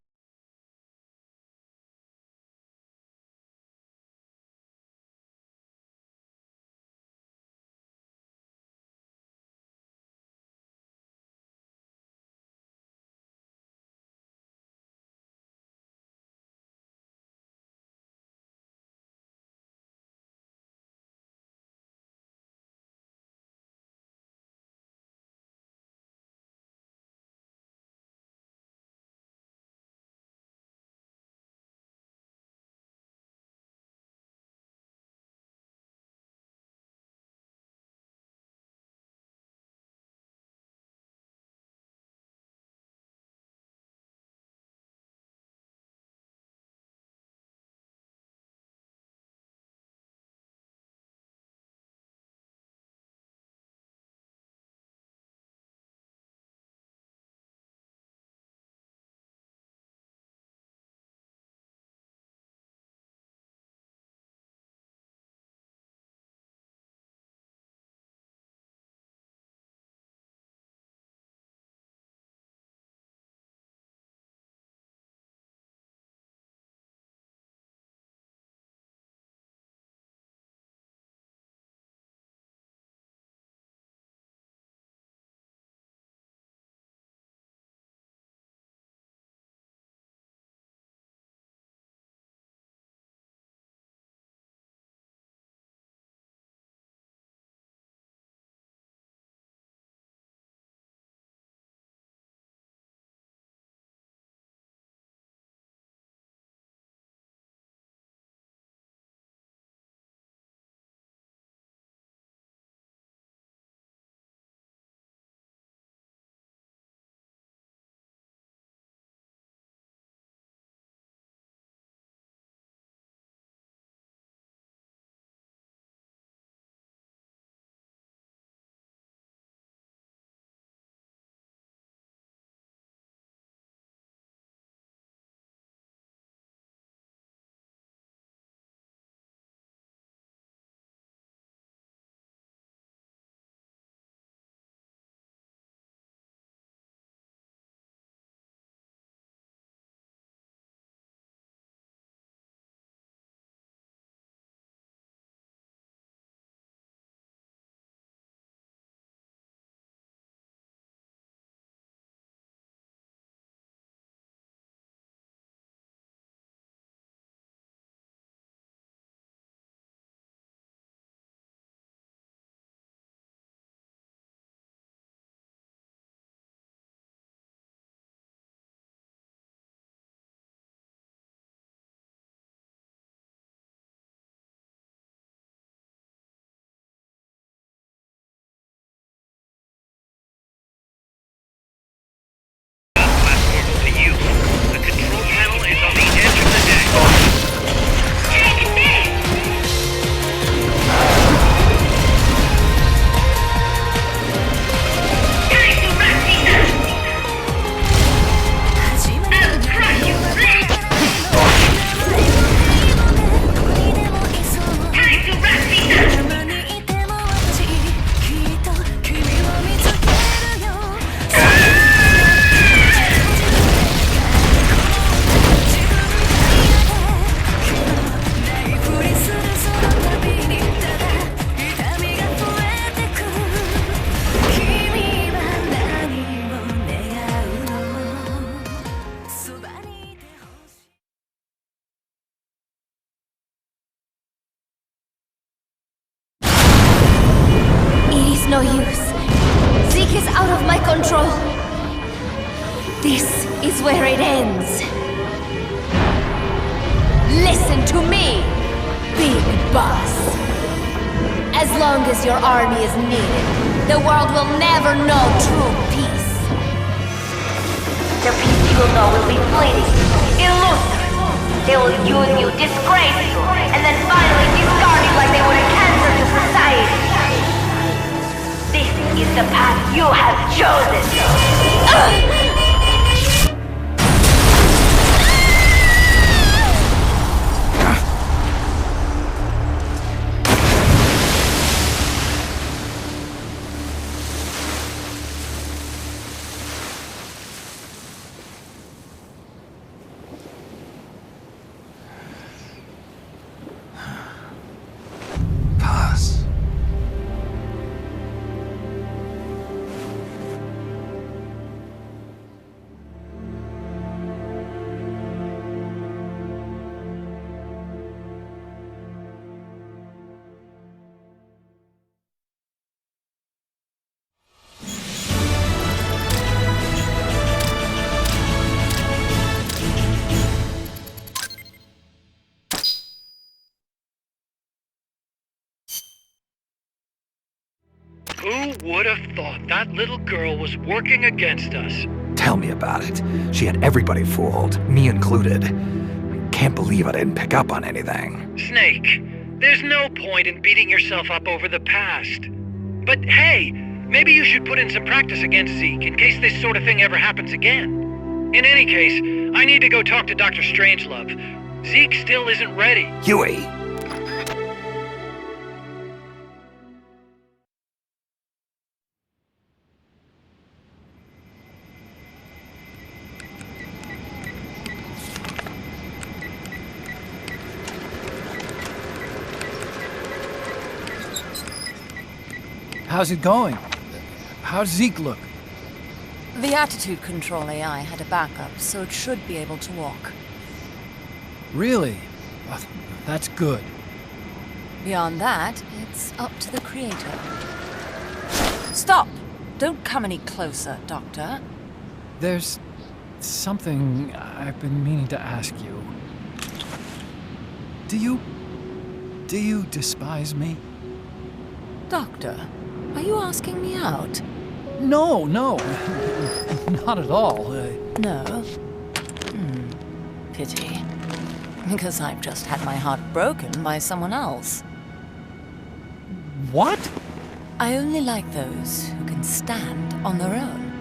no use. Zeke is out of my control. This is where it ends. long as your army is needed, the world will never know true peace. The peace you will know will be fleeting, elusive. They will use you, disgrace you, and then finally discard you like they would a cancer to society. This is the path you have chosen. Pause. Who would have thought that little girl was working against us? Tell me about it. She had everybody fooled, me included. Can't believe I didn't pick up on anything. Snake, there's no point in beating yourself up over the past. But hey, maybe you should put in some practice against Zeke in case this sort of thing ever happens again. In any case, I need to go talk to Dr. Strangelove. Zeke still isn't ready. Huey! How's it going? How's Zeke look? The attitude control AI had a backup, so it should be able to walk. Really? That's good. Beyond that, it's up to the creator. Stop! Don't come any closer, Doctor. There's something I've been meaning to ask you. Do you despise me? Doctor, are you asking me out? No, not at all. No? Pity. Because I've just had my heart broken by someone else. What? I only like those who can stand on their own.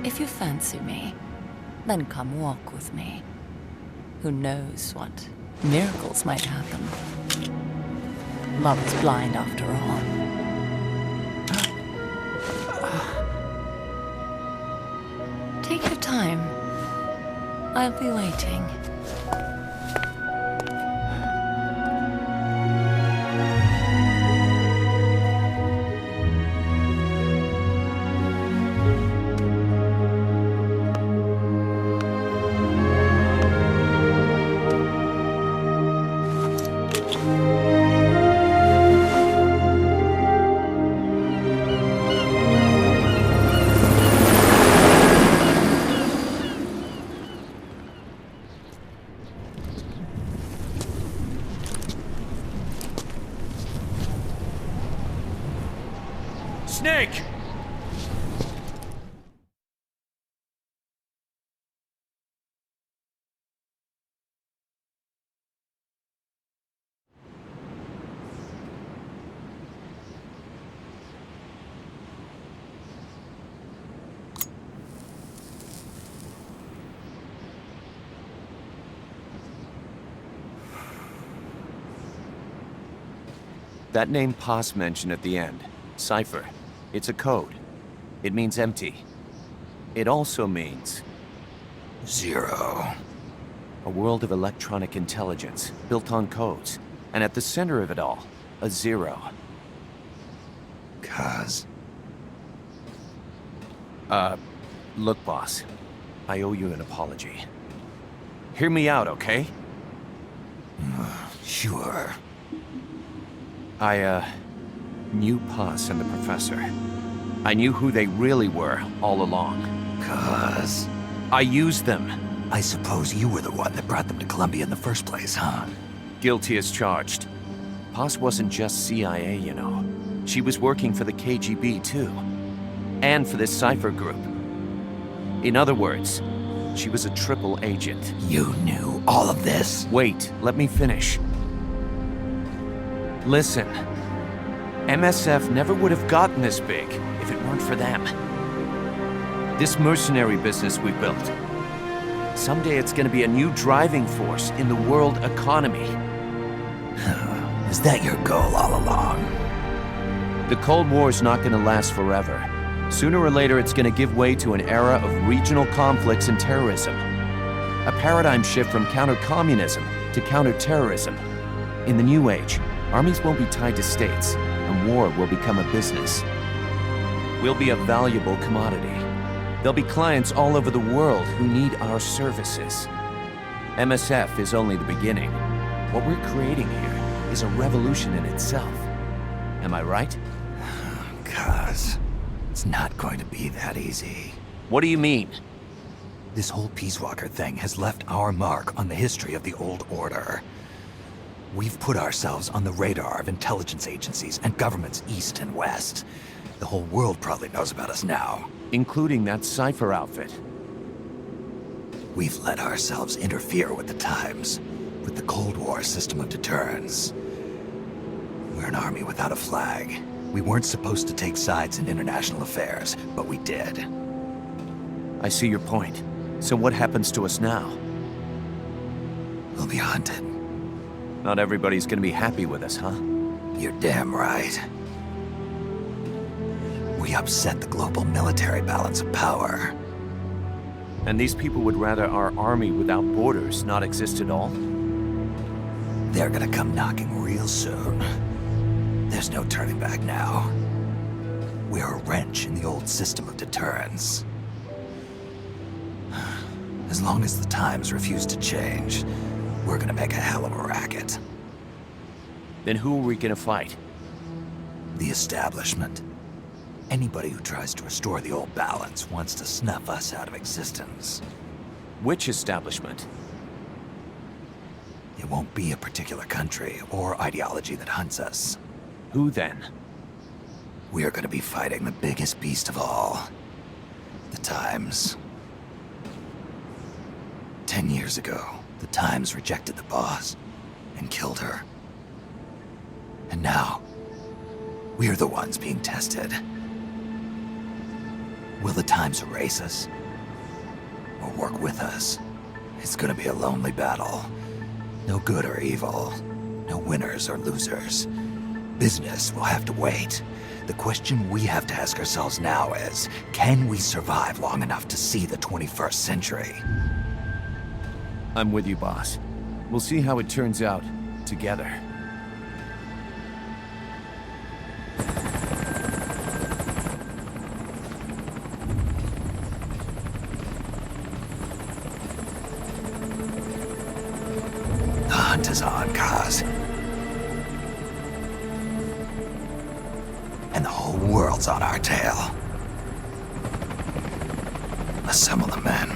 If you fancy me, then come walk with me. Who knows what miracles might happen. Love is blind after all. Take your time. I'll be waiting. Snake! That name Paz mentioned at the end, Cipher, it's a code. It means empty. It also means... Zero. A world of electronic intelligence, built on codes. And at the center of it all, a zero. Cuz. Look, boss. I owe you an apology. Hear me out, okay? Sure. I knew Paz and the Professor. I knew who they really were all along. Cuz. I used them. I suppose you were the one that brought them to Columbia in the first place, huh? Guilty as charged. Paz wasn't just CIA, you know. She was working for the KGB, too. And for this cipher group. In other words, she was a triple agent. You knew all of this? Wait, let me finish. Listen, MSF never would have gotten this big if it weren't for them. This mercenary business we built. Someday it's gonna be a new driving force in the world economy. Is that your goal all along? The Cold War's not gonna last forever. Sooner or later, it's gonna give way to an era of regional conflicts and terrorism. A paradigm shift from counter-communism to counter-terrorism. In the new age, armies won't be tied to states, and war will become a business. We'll be a valuable commodity. There'll be clients all over the world who need our services. MSF is only the beginning. What we're creating here is a revolution in itself. Am I right? Cuz, it's not going to be that easy. What do you mean? This whole Peace Walker thing has left our mark on the history of the old order. We've put ourselves on the radar of intelligence agencies and governments east and west. The whole world probably knows about us now. Including that cipher outfit. We've let ourselves interfere with the times, with the Cold War system of deterrence. We're an army without a flag. We weren't supposed to take sides in international affairs, but we did. I see your point. So what happens to us now? We'll be hunted. Not everybody's gonna be happy with us, huh? You're damn right. We upset the global military balance of power. And these people would rather our army without borders not exist at all? They're gonna come knocking real soon. There's no turning back now. We're a wrench in the old system of deterrence. As long as the times refuse to change, we're gonna make a hell of a racket. Then who are we gonna fight? The establishment. Anybody who tries to restore the old balance wants to snuff us out of existence. Which establishment? It won't be a particular country or ideology that hunts us. Who then? We are going to be fighting the biggest beast of all. The Times. 10 years ago, the Times rejected the boss and killed her. And now, we're the ones being tested. Will the Times erase us? Or work with us? It's gonna be a lonely battle. No good or evil. No winners or losers. Business will have to wait. The question we have to ask ourselves now is, can we survive long enough to see the 21st century? I'm with you, boss. We'll see how it turns out, together. The hunt is on, Kaz. And the whole world's on our tail. Assemble the men.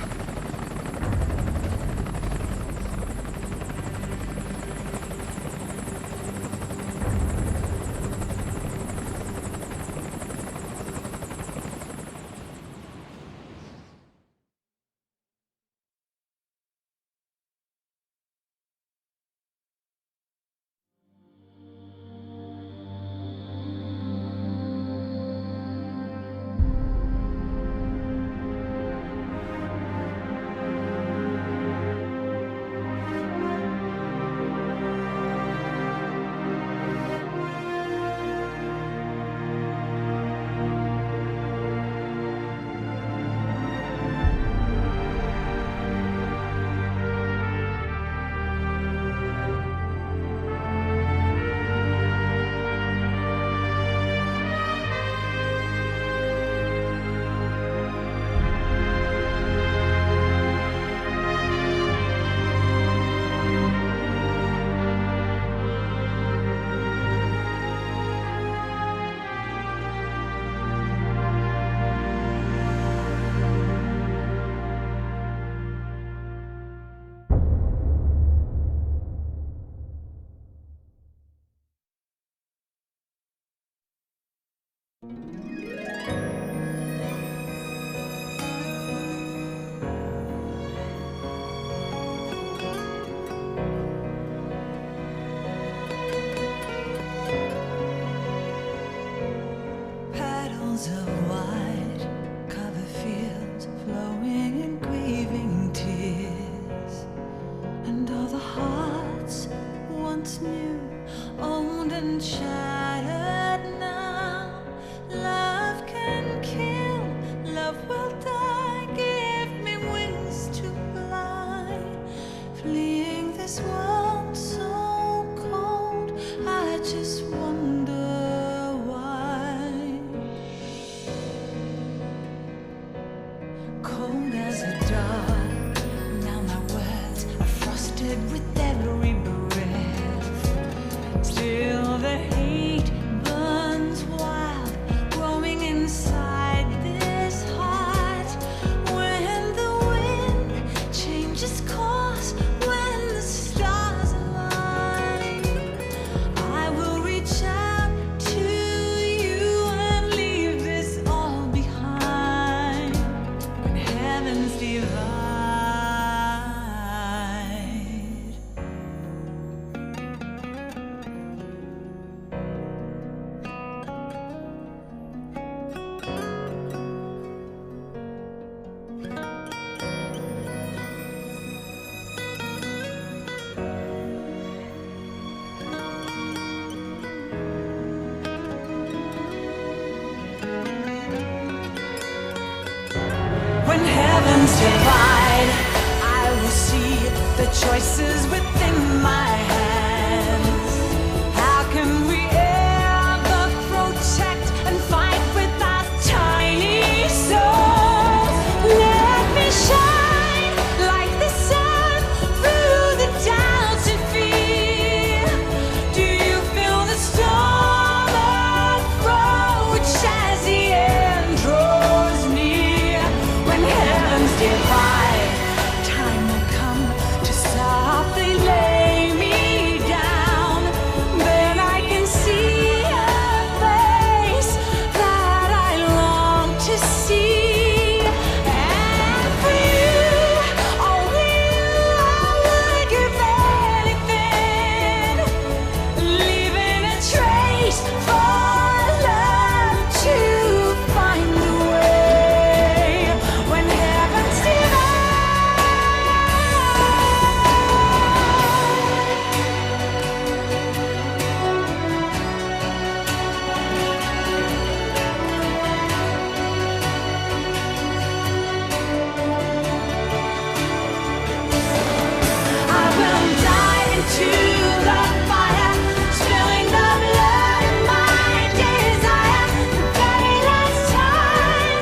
hearts once new, old and shattered now. Love can kill, love will die. Give me wings to fly, fleeing this world so cold. I just wonder why. Cold as a dart, now my words are frosted with every breath. Still the hate burns wild, growing inside this heart. When the wind changes course, when the stars align, I will reach out to you and leave this all behind. When heavens divide. When heavens divide, I will see the choices within my hands. How can we ever protect and fight with our tiny souls? Let me shine like the sun through the doubts and fear. Do you feel the storm approach as the end draws near? When heavens divide, time will come to softly lay me down. Then I can see a face that I long to see. And for you, only you, I would give anything, leaving a trace for love to find a way. When heavens divide. I will dive into the fire, spilling the blood of my desire. The very last time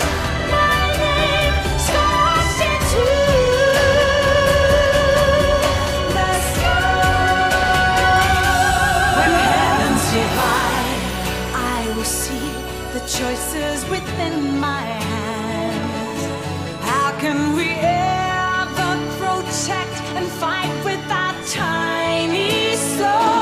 my name scorched into the sky. When heavens divide, I will see the choices within my hands. How can we ever protect and fight with our tiny souls?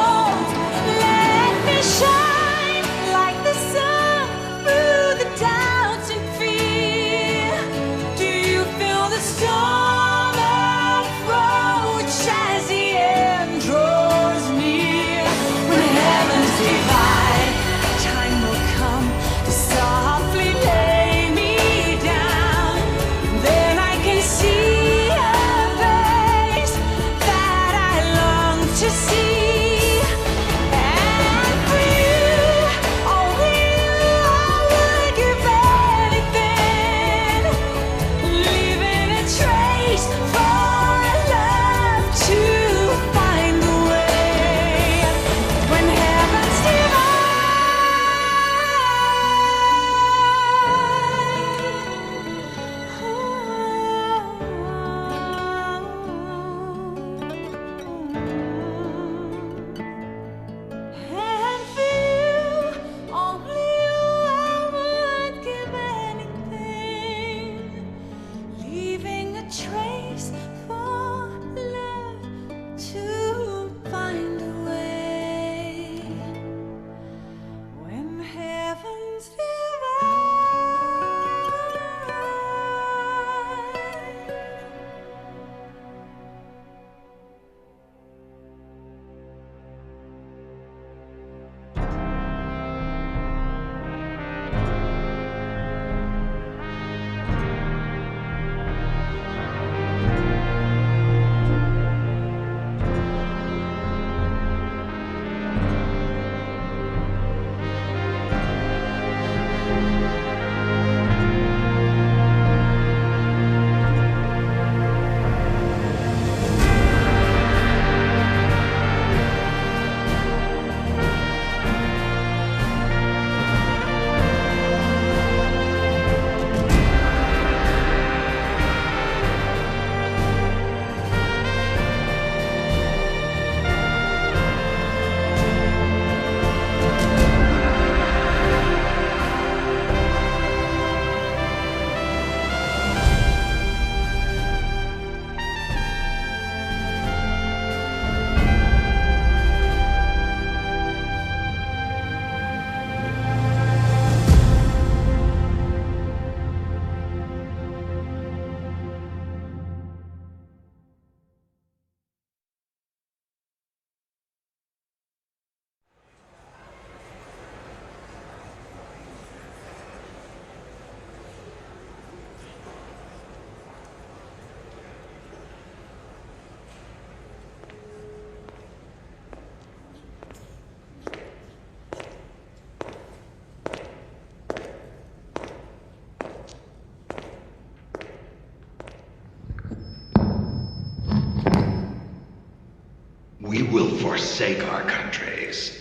We will forsake our countries.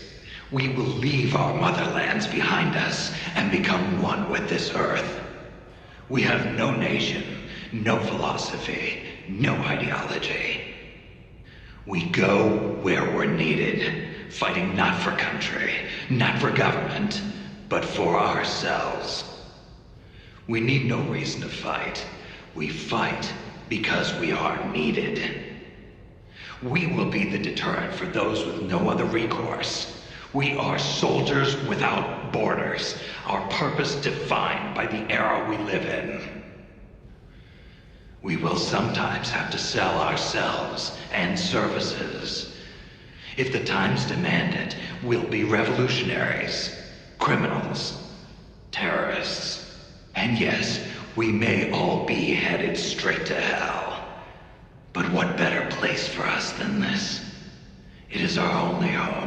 We will leave our motherlands behind us and become one with this earth. We have no nation, no philosophy, no ideology. We go where we're needed, fighting not for country, not for government, but for ourselves. We need no reason to fight. We fight because we are needed. We will be the deterrent for those with no other recourse. We are soldiers without borders, our purpose defined by the era we live in. We will sometimes have to sell ourselves and services. If the times demand it, we'll be revolutionaries, criminals, terrorists, and yes, we may all be headed straight to hell. But what better place for us than this? It is our only home.